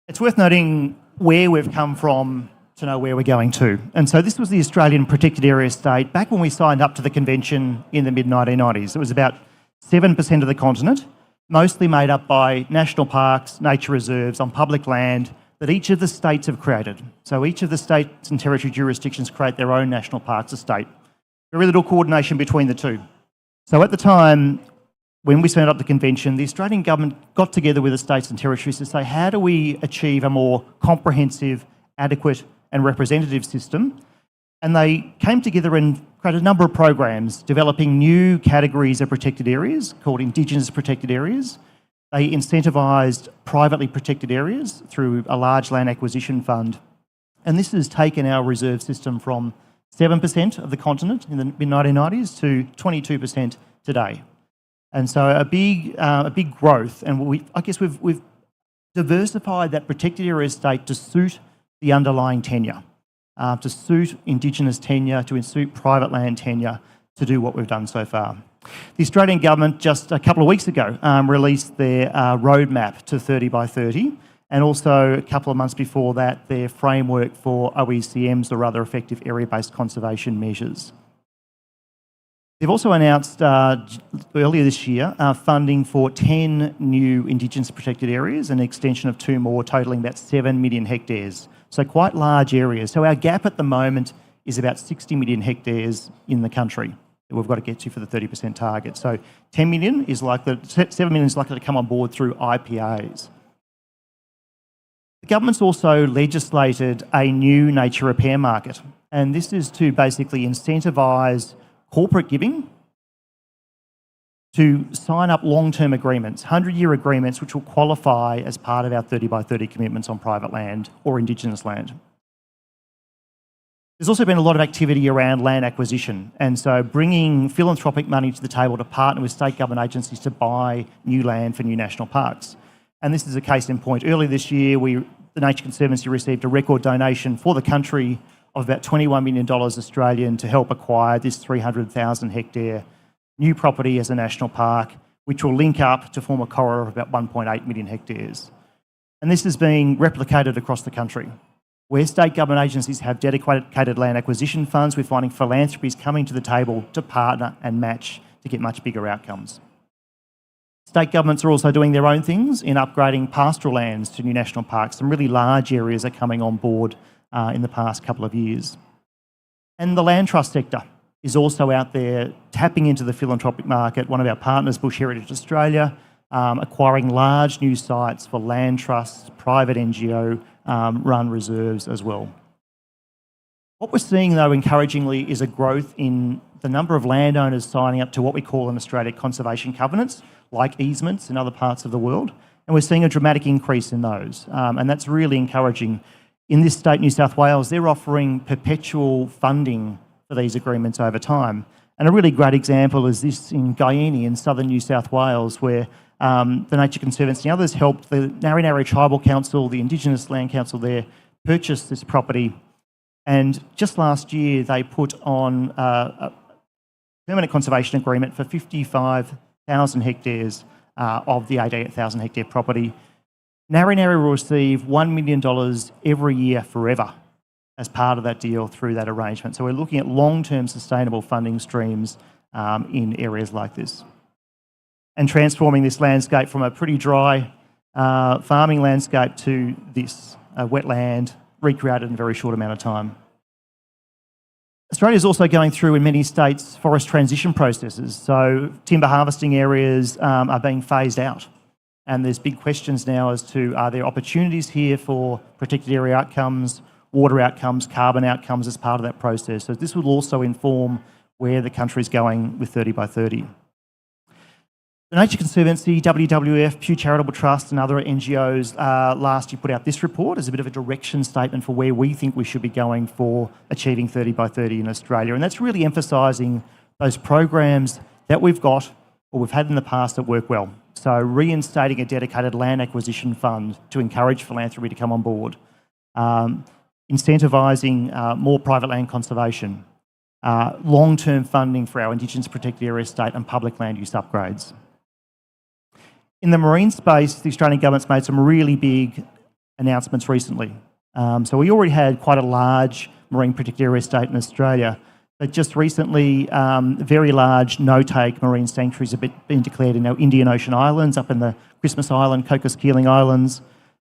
It's worth noting where we've come from to know where we're going to. And so this was the Australian Protected Area State back when we signed up to the convention in the mid-1990s. It was about 7% of the continent, mostly made up by national parks, nature reserves on public land that each of the states have created. So each of the states and territory jurisdictions create their own national parks estate. Very little coordination between the two. So at the time, when we signed up the convention, the Australian government got together with the states and territories to say, how do we achieve a more comprehensive, adequate and representative system? And they came together and created a number of programs developing new categories of protected areas called Indigenous protected areas. They incentivised privately protected areas through a large land acquisition fund. And this has taken our reserve system from 7% of the continent in the mid-1990s to 22% today. And so a big growth, and I guess we've diversified that protected area state to suit the underlying tenure, to suit Indigenous tenure, to suit private land tenure, to do what we've done so far. The Australian government just a couple of weeks ago released their roadmap to 30 by 30, and also a couple of months before that, their framework for OECMs, or other effective area-based conservation measures. They've also announced earlier this year funding for 10 new Indigenous protected areas and an extension of 2 more, totalling about 7 million hectares. So quite large areas. So our gap at the moment is about 60 million hectares in the country that we've got to get to for the 30% target. So 10 million is likely, 7 million is likely to come on board through IPAs. The government's also legislated a new nature repair market, and this is to basically incentivise corporate giving to sign up long-term agreements, 100-year agreements, which will qualify as part of our 30 by 30 commitments on private land or Indigenous land. There's also been a lot of activity around land acquisition, and so bringing philanthropic money to the table to partner with state government agencies to buy new land for new national parks. And this is a case in point. Earlier this year, the Nature Conservancy received a record donation for the country of about $21 million Australian to help acquire this 300,000 hectare new property as a national park, which will link up to form a corridor of about 1.8 million hectares. And this is being replicated across the country. Where state government agencies have dedicated land acquisition funds, we're finding philanthropies coming to the table to partner and match to get much bigger outcomes. State governments are also doing their own things in upgrading pastoral lands to new national parks. Some really large areas are coming on board in the past couple of years. And the land trust sector is also out there tapping into the philanthropic market. One of our partners, Bush Heritage Australia, acquiring large new sites for land trusts, private NGO run reserves as well. What we're seeing, though, encouragingly, is a growth in the number of landowners signing up to what we call in Australia conservation covenants, like easements in other parts of the world. And we're seeing a dramatic increase in those. And that's really encouraging. In this state, New South Wales, they're offering perpetual funding for these agreements over time. And a really great example is this in Guyene in southern New South Wales, where the Nature Conservancy and others helped the Narri Tribal Council, the Indigenous Land Council there, purchase this property. And just last year, they put on a permanent conservation agreement for 55,000 hectares of the 88,000 hectare property. Narri will receive $1 million every year forever as part of that deal through that arrangement. So we're looking at long-term sustainable funding streams in areas like this. And transforming this landscape from a pretty dry farming landscape to this wetland recreated in a very short amount of time. Australia is also going through, in many states, forest transition processes. So timber harvesting areas are being phased out. And there's big questions now as to, are there opportunities here for protected area outcomes, water outcomes, carbon outcomes as part of that process? So this will also inform where the country's going with 30 by 30. The Nature Conservancy, WWF, Pew Charitable Trust and other NGOs last year put out this report as a bit of a direction statement for where we think we should be going for achieving 30 by 30 in Australia. And that's really emphasising those programs that we've got or we've had in the past that work well. So reinstating a dedicated land acquisition fund to encourage philanthropy to come on board, incentivising more private land conservation, long-term funding for our Indigenous protected area state and public land use upgrades. In the marine space, the Australian government's made some really big announcements recently. So we already had quite a large marine protected area state in Australia, but just recently, very large no-take marine sanctuaries have been declared in our Indian Ocean Islands, up in the Christmas Island, Cocos Keeling Islands,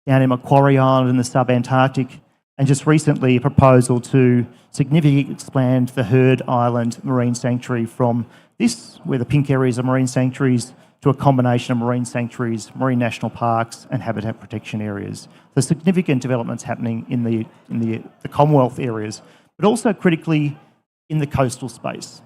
down in Macquarie Island in the sub-Antarctic, and just recently a proposal to significantly expand the Heard Island Marine Sanctuary from this, where the pink areas are marine sanctuaries, to a combination of marine sanctuaries, marine national parks and habitat protection areas. So significant developments happening in the Commonwealth areas, but also critically in the coastal space.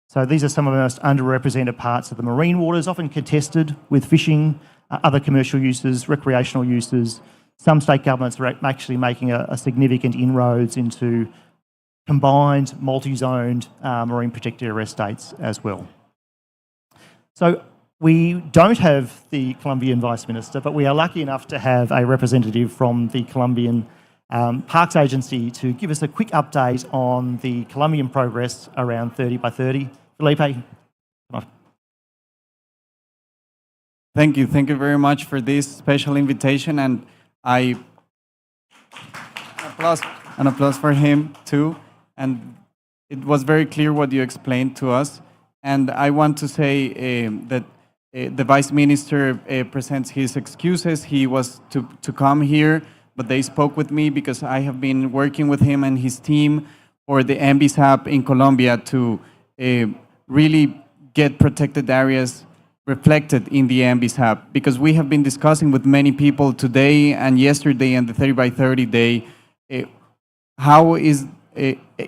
So these are some of the most underrepresented parts of the marine waters, often contested with fishing, other commercial uses, recreational uses. Some state governments are actually making a significant inroads into combined, multi-zoned marine protected area estates as well. So we don't have the Colombian Vice Minister, but we are lucky enough to have a representative from the Colombian Parks Agency to give us a quick update on the Colombian progress around 30 by 30. Felipe, come on. Thank you very much for this special invitation, and an applause for him too. And it was very clear what you explained to us. And I want to say that the Vice Minister presents his excuses. He was to come here, but they spoke with me because I have been working with him and his team for the MBSAP in Colombia to really get protected areas reflected in the MBSAP, because we have been discussing with many people today and yesterday and the 30 by 30 day, how is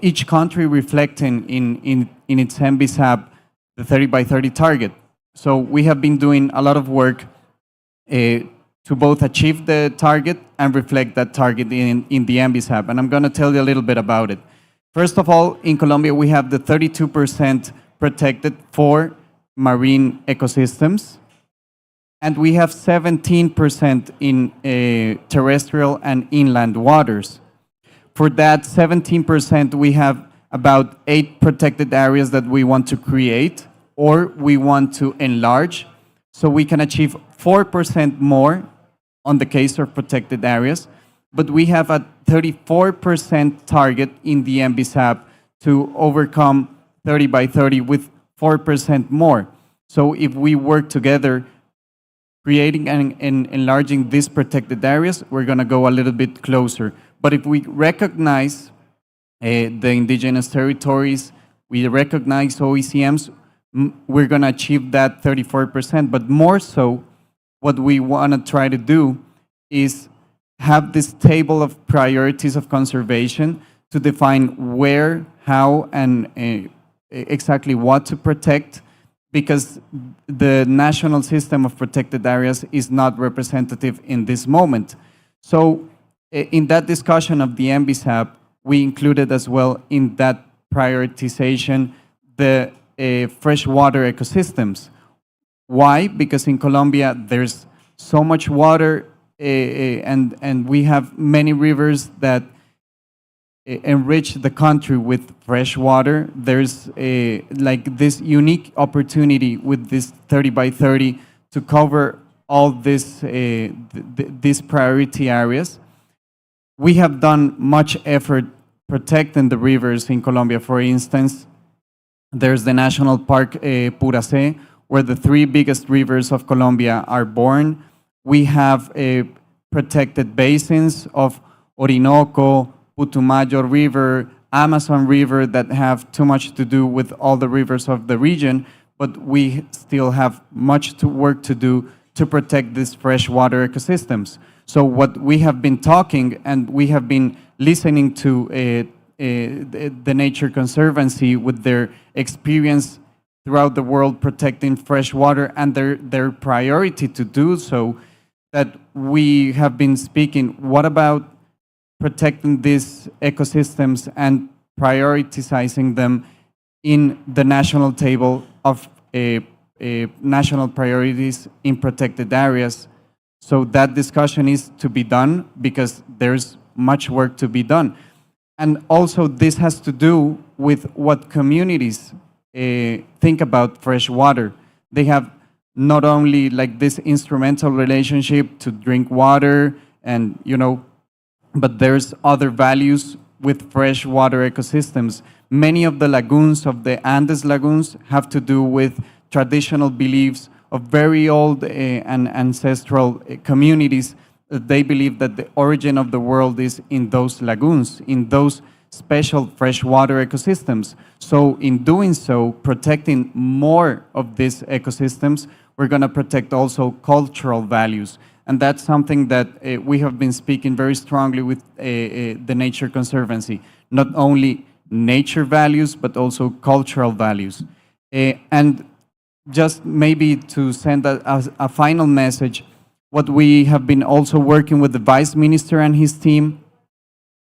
each country reflecting in its MBSAP the 30 by 30 target. So we have been doing a lot of work to both achieve the target and reflect that target in the MBSAP, and I'm going to tell you a little bit about it. First of all, in Colombia, we have the 32% protected for marine ecosystems, and we have 17% in terrestrial and inland waters. for that 17%, we have about 8 protected areas that we want to create or we want to enlarge. So we can achieve 4% more on the case of protected areas, but we have a 34% target in the MBSAP to overcome 30 by 30 with 4% more. So if we work together, creating and enlarging these protected areas, we're going to go a little bit closer. But if we recognize the indigenous territories, we recognize OECMs, we're going to achieve that 34%. But more so, what we want to try to do is have this table of priorities of conservation to define where, how, and exactly what to protect, because the national system of protected areas is not representative in this moment. So in that discussion of the MBSAP, we included as well in that prioritization the freshwater ecosystems. Why? Because in Colombia there's so much water and we have many rivers that enrich the country with fresh water. There's like this unique opportunity with this 30 by 30 to cover all this, these priority areas. We have done much effort protecting the rivers in Colombia. For instance, there's the National Park Puracé, where the 3 biggest rivers of Colombia are born. We have protected basins of Orinoco, Putumayo River, Amazon River that have too much to do with all the rivers of the region, but we still have much work to do to protect these freshwater ecosystems. So what we have been talking and we have been listening to the Nature Conservancy with their experience throughout the world protecting fresh water and their priority to do so, that we have been speaking, what about protecting these ecosystems and prioritizing them in the national table of national priorities in protected areas. So that discussion is to be done because there's much work to be done. And also this has to do with what communities think about fresh water. They have not only like this instrumental relationship to drink water and, you know, but there's other values with freshwater ecosystems. Many of the lagoons of the Andes lagoons have to do with traditional beliefs of very old and ancestral communities. They believe that the origin of the world is in those lagoons, in those special freshwater ecosystems. So in doing so, protecting more of these ecosystems, we're going to protect also cultural values. And that's something that we have been speaking very strongly with the Nature Conservancy. Not only nature values, but also cultural values. And just maybe to send a final message, what we have been also working with the Vice Minister and his team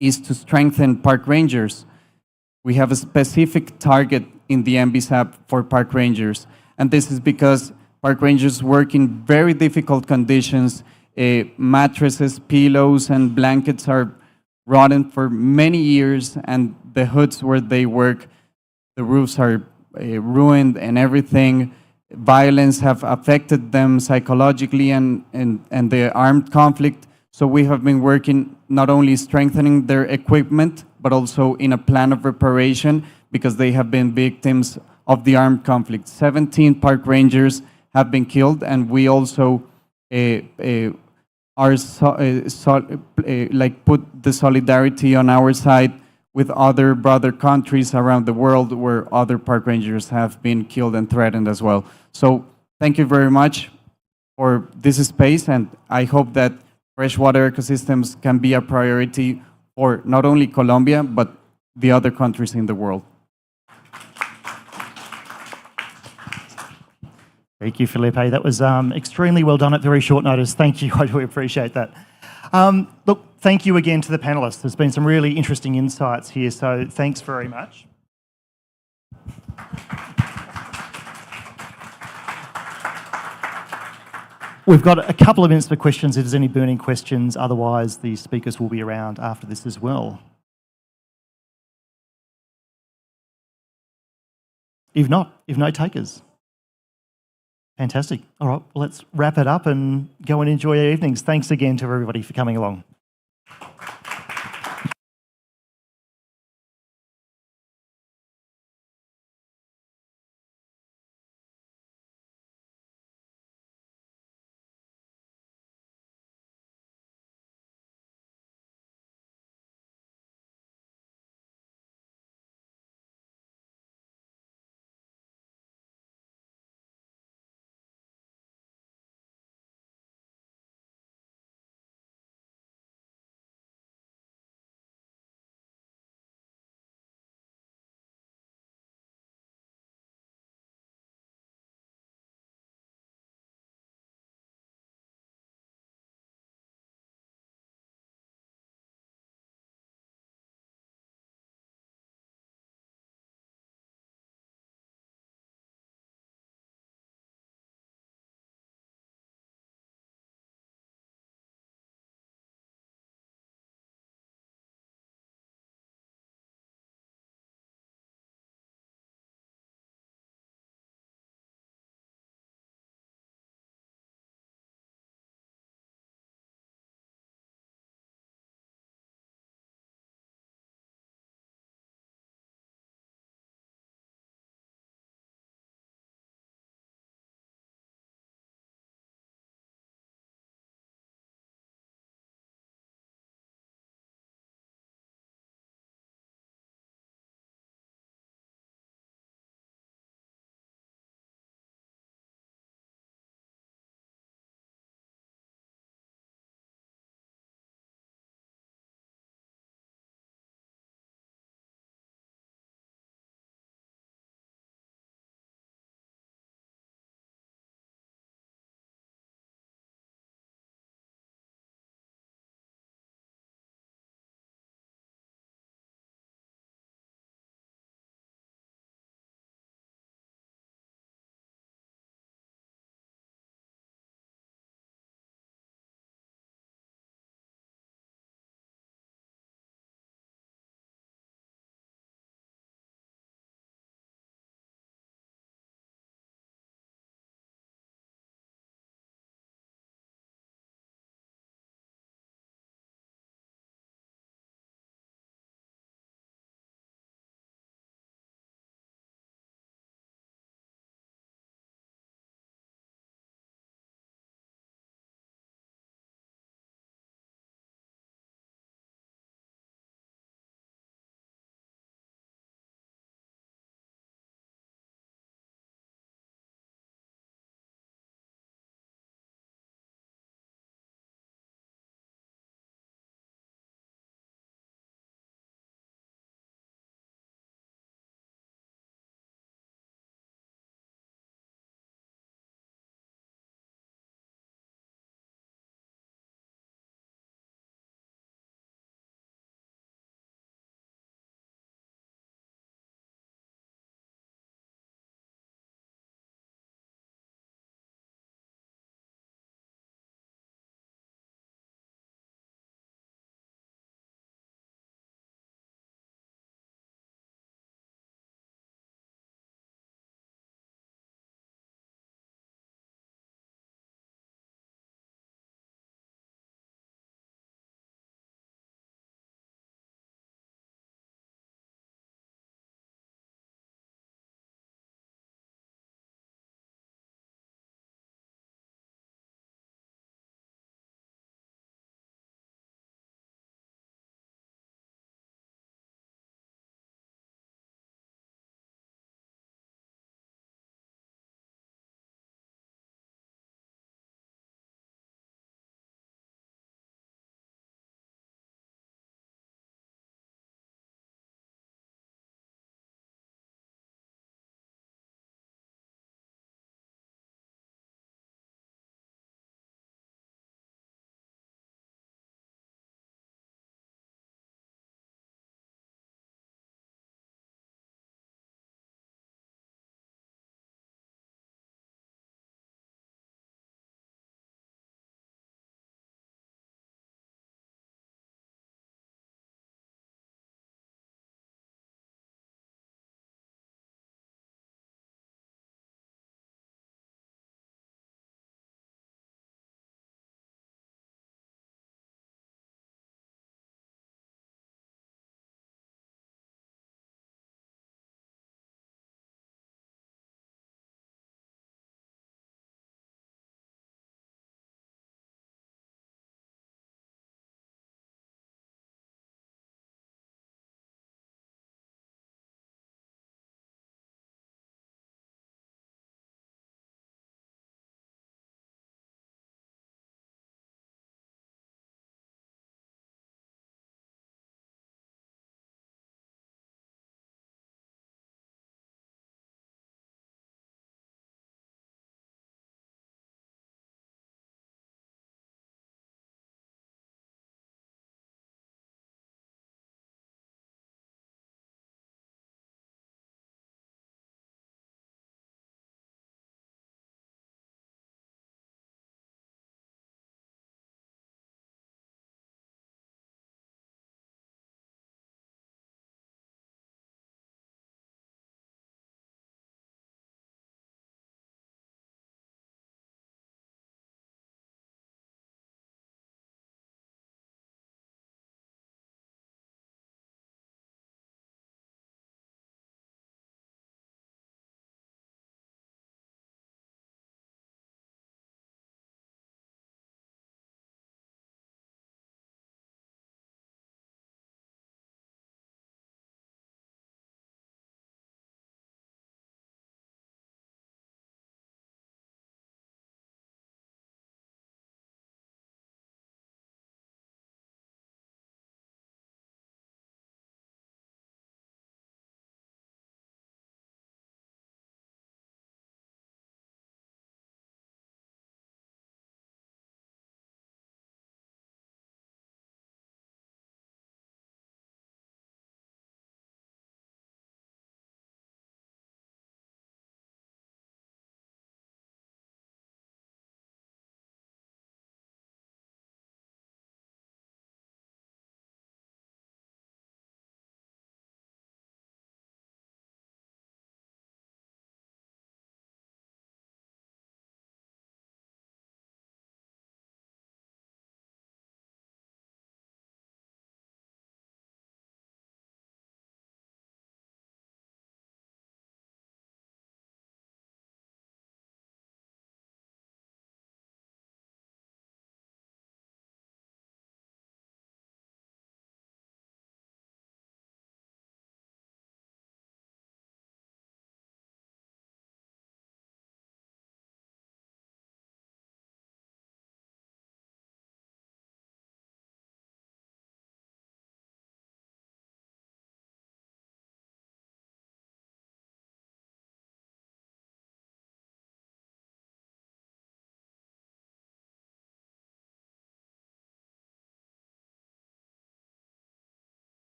is to strengthen park rangers. We have a specific target in the MBSAP for park rangers. And this is because park rangers work in very difficult conditions. Mattresses, pillows, and blankets are rotten for many years, and the hoods where they work, the roofs are ruined and everything. Violence have affected them psychologically and the armed conflict. So we have been working not only strengthening their equipment, but also in a plan of reparation because they have been victims of the armed conflict. 17 park rangers have been killed, and we also are like put the solidarity on our side with other brother countries around the world where other park rangers have been killed and threatened as well. So thank you very much for this space, and I hope that freshwater ecosystems can be a priority for not only Colombia, but the other countries in the world. Thank you, Felipe. That was extremely well done at very short notice. Thank you. I do appreciate that. Look, thank you again to the panelists. There's been some really interesting insights here, so thanks very much. We've got a couple of minutes for questions if there's any burning questions. Otherwise, the speakers will be around after this as well. If not, if no takers. Fantastic. All right, well, let's wrap it up and go and enjoy your evenings. Thanks again to everybody for coming along.